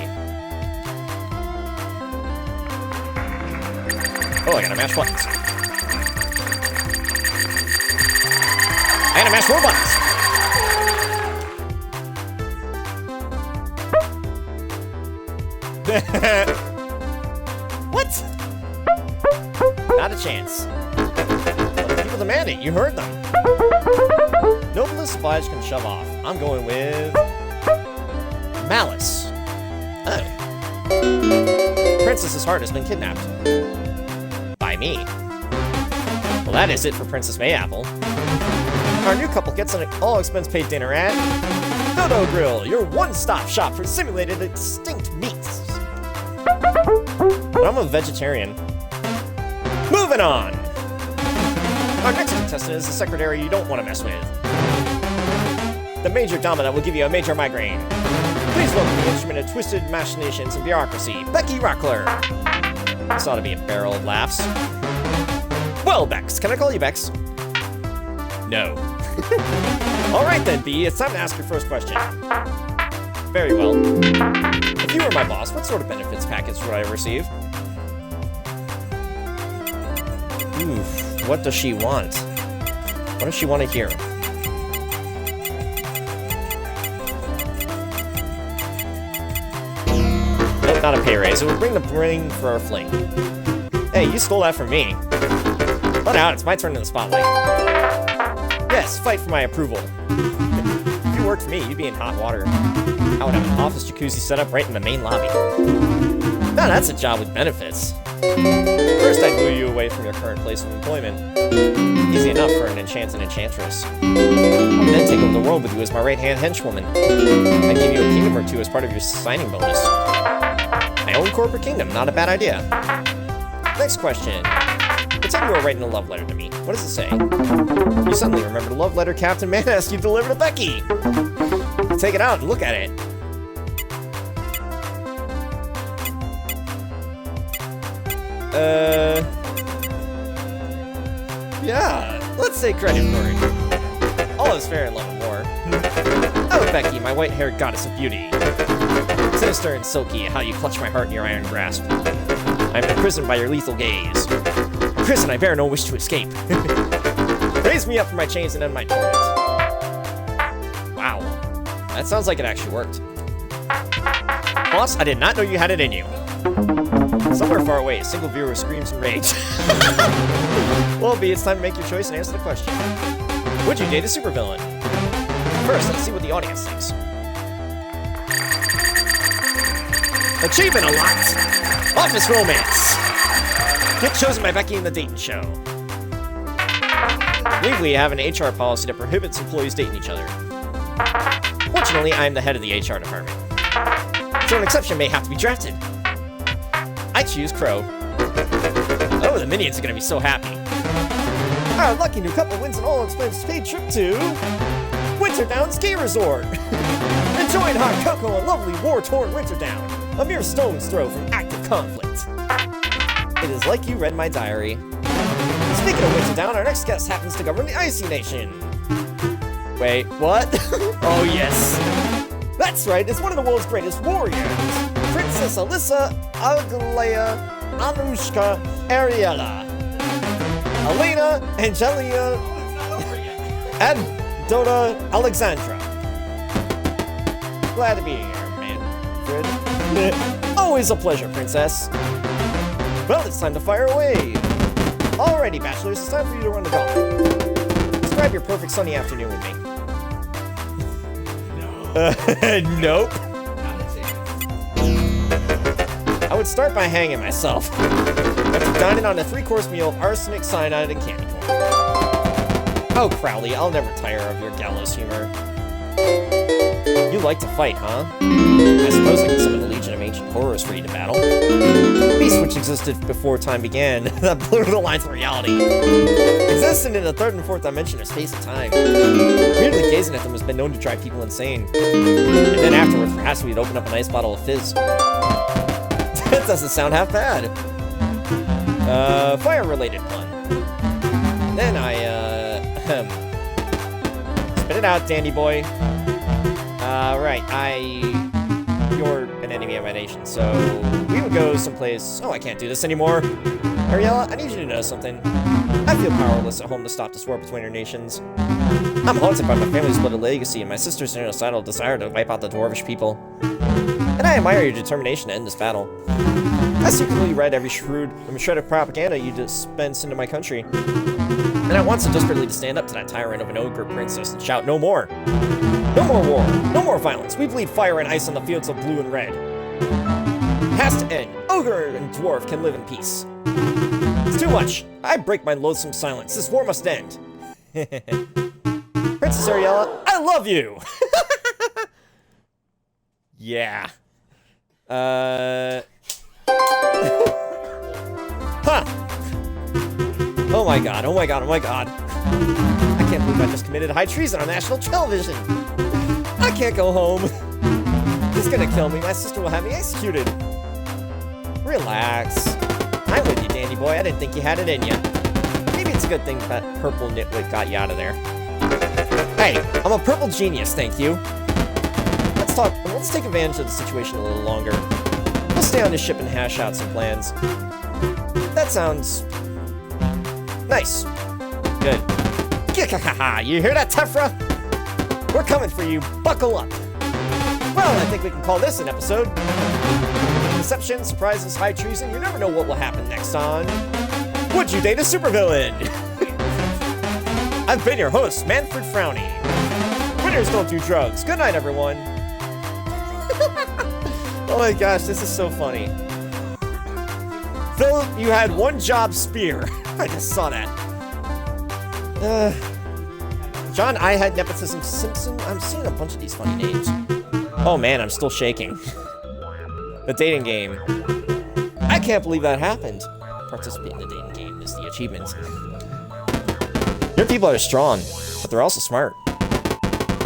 Oh, I gotta mash buttons. I gotta mash more buttons. What? Not a chance. Well, the people demand it. You heard them. Noblest obliged can shove off. I'm going with... Malice. Oh. Princess's heart has been kidnapped. By me. Well, that is it for Princess Mayapple. Our new couple gets an all-expense-paid dinner at... Dodo Grill, your one-stop shop for simulated extinct meats. But I'm a vegetarian. Moving on! Our next contestant is the secretary you don't want to mess with. The major dominant will give you a major migraine. Please welcome the instrument of twisted machinations and bureaucracy, Becky Rockler. This ought to be a barrel of laughs. Well, Bex, can I call you Bex? No. Alright then, B, it's time to ask your first question. Very well. If you were my boss, what sort of benefits package would I receive? Oof, what does she want? What does she want to hear? Nope, not a pay raise. It would bring the ring for our fling. Hey, you stole that from me. Let out, it's my turn in the spotlight. Yes, fight for my approval. If you worked for me, you'd be in hot water. I would have an office jacuzzi set up right in the main lobby. Now that's a job with benefits. First, I'd woo you away from your current place of employment. Easy enough for an enchant and enchantress. I'd then take over the world with you as my right-hand henchwoman. I'd give you a kingdom or two as part of your signing bonus. My own corporate kingdom, not a bad idea. Next question. Pretend you are writing a love letter to me. What does it say? You suddenly remember the love letter Captain Man asked you to deliver to Becky. You take it out and look at it. Yeah, let's take credit for it. All is fair in love and war. Oh, Becky, my white-haired goddess of beauty. Sinister and silky, how you clutch my heart in your iron grasp. I'm imprisoned by your lethal gaze. A prison I bear no wish to escape. Raise me up from my chains and end my torment. Wow. That sounds like it actually worked. Boss, I did not know you had it in you. Somewhere far away, a single viewer screams in rage. Well, B, it's time to make your choice and answer the question. Would you date a supervillain? First, let's see what the audience thinks. Achievement unlocked! Office romance! Get chosen by Becky in the dating show. I believe we have an HR policy that prohibits employees dating each other. Fortunately, I am the head of the HR department. So an exception may have to be drafted. I choose Crow. Oh, the minions are gonna be so happy. Our lucky new couple wins an all-expenses paid trip to Winterdown Ski Resort. Enjoying hot cocoa and lovely war-torn Winterdown, a mere stone's throw from active conflict. It is like you read my diary. Speaking of Winterdown, our next guest happens to govern the Icy Nation. Wait, what? Oh yes. That's right, it's one of the world's greatest warriors. Princess Alyssa Aglaia Anushka Ariella. Elena Angelia and Dota Alexandra. Glad to be here, Manfred. Always a pleasure, Princess. Well, it's time to fire away. Alrighty, bachelors, it's time for you to run the gauntlet. Describe your perfect sunny afternoon with me. Nope. I would start by hanging myself. After dining on a 3-course meal of arsenic, cyanide, and candy corn. Oh, Crowley, I'll never tire of your gallows humor. You like to fight, huh? I suppose I can summon a legion of ancient horrors for you to battle. Beasts which existed before time began, that blurred the lines of reality. Existing in the 3rd and 4th dimension of space and time. Merely gazing at them has been known to drive people insane. And then afterwards, perhaps we'd open up a nice bottle of fizz. That doesn't sound half bad. Fire-related one. Then spit it out, dandy boy. Right, you're an enemy of my nation, so we would go someplace. Oh, I can't do this anymore. Ariella, I need you to know something. I feel powerless at home to stop this war between our nations. I'm haunted by my family's blooded legacy and my sister's genocidal desire to wipe out the dwarvish people. And I admire your determination to end this battle. I secretly read every shrewd and shred of propaganda you dispense into my country. And I want so desperately to stand up to that tyrant of an ogre princess and shout, no more! No more war! No more violence! We bleed fire and ice on the fields of blue and red! It has to end! Ogre and dwarf can live in peace! It's too much! I break my loathsome silence! This war must end! Princess Ariella, I love you! Yeah. Huh! Oh my god, oh my god, oh my god. I can't believe I just committed high treason on national television! I can't go home! He's gonna kill me, my sister will have me executed! Relax. I'm with you, dandy boy, I didn't think you had it in you. Maybe it's a good thing that purple nitwit got you out of there. Hey, I'm a purple genius, thank you. Let's take advantage of the situation a little longer. We'll stay on this ship and hash out some plans. That sounds... nice. Good. You hear that, Tefra? We're coming for you. Buckle up. Well, I think we can call this an episode. Deception, surprises, high treason. You never know what will happen next on Would You Date a Supervillain? I've been your host, Manfred Frowny. Winners don't do drugs. Good night, everyone. Oh my gosh, this is so funny. Phil, you had one job, Spear. I just saw that. John, I had Nepotism Simpson. I'm seeing a bunch of these funny names. Oh man, I'm still shaking. The dating game. I can't believe that happened. Participate in the dating game is the achievement. Your people are strong, but they're also smart.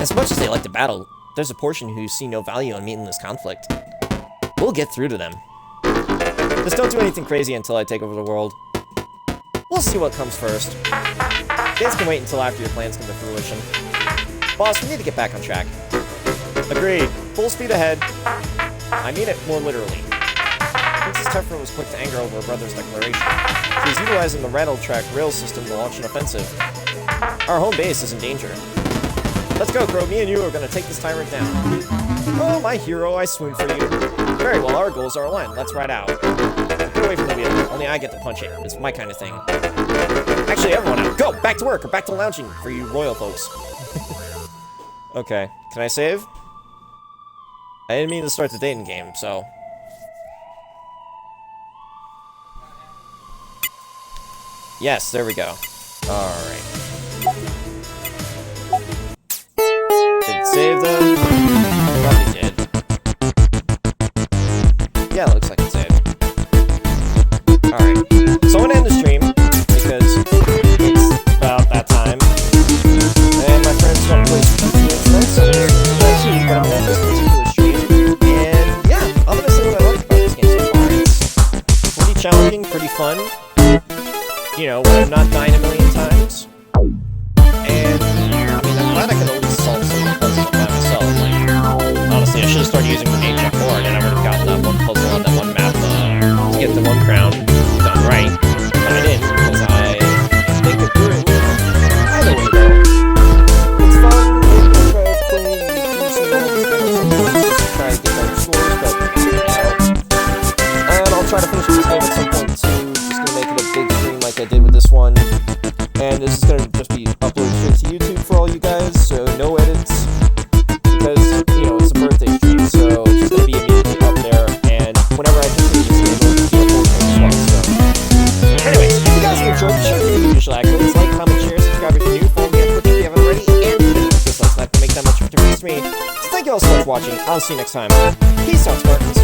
As much as they like to battle, there's a portion who see no value in meeting this conflict. We'll get through to them. Just don't do anything crazy until I take over the world. We'll see what comes first. Things can wait until after your plans come to fruition. Boss, we need to get back on track. Agreed. Full speed ahead. I mean it more literally. Princess Tefra was quick to anger over her brother's declaration. She is utilizing the rattle track rail system to launch an offensive. Our home base is in danger. Let's go, Crow. Me and you are going to take this tyrant down. Oh, my hero, I swoon for you. Very well, our goals are aligned. Let's ride out. Get away from the wheel. Only I get to punch it. It's my kind of thing. Actually, everyone out. Go! Back to work, or back to lounging for you royal folks. Okay. Can I save? I didn't mean to start the dating game, so... Yes, there we go. Alright. Did it save though? Probably did. Yeah, it looks like it saved. Alright. So I want to end the stream, because it's about that time. And my friends got to play some games tonight, so there's actually going to end this particular stream. And yeah, I'm going to say what I like about this game so far. It's pretty challenging, pretty fun. You know, when I'm not dying a million times. And, I mean, I'm glad I can always solve some of the puzzles by myself. Like, honestly, I should have started using the main check more, and then I would have gotten that one puzzle on that one map to get the one crown done right. But I didn't, because I think it through. Either way, though, it's fun. Maybe I'll try playing through some levels to try to get better scores, but, you know. And I'll try to finish this game at some point, too. Just gonna make it a big stream like I did with this one. And this is going to just be uploaded straight to YouTube for all you guys, so no edits. Because, you know, it's a birthday stream, so it's just going to be immediately up there. And whenever I continue this game, it'll be uploaded as well. So, anyways, if you guys enjoyed the show, the usual accolades, like, comment, share, subscribe if you're new, follow me on Twitch if you haven't already, and this lets not make that much of a difference to me. So thank you all so much for watching. I'll see you next time. Peace out, Spartans.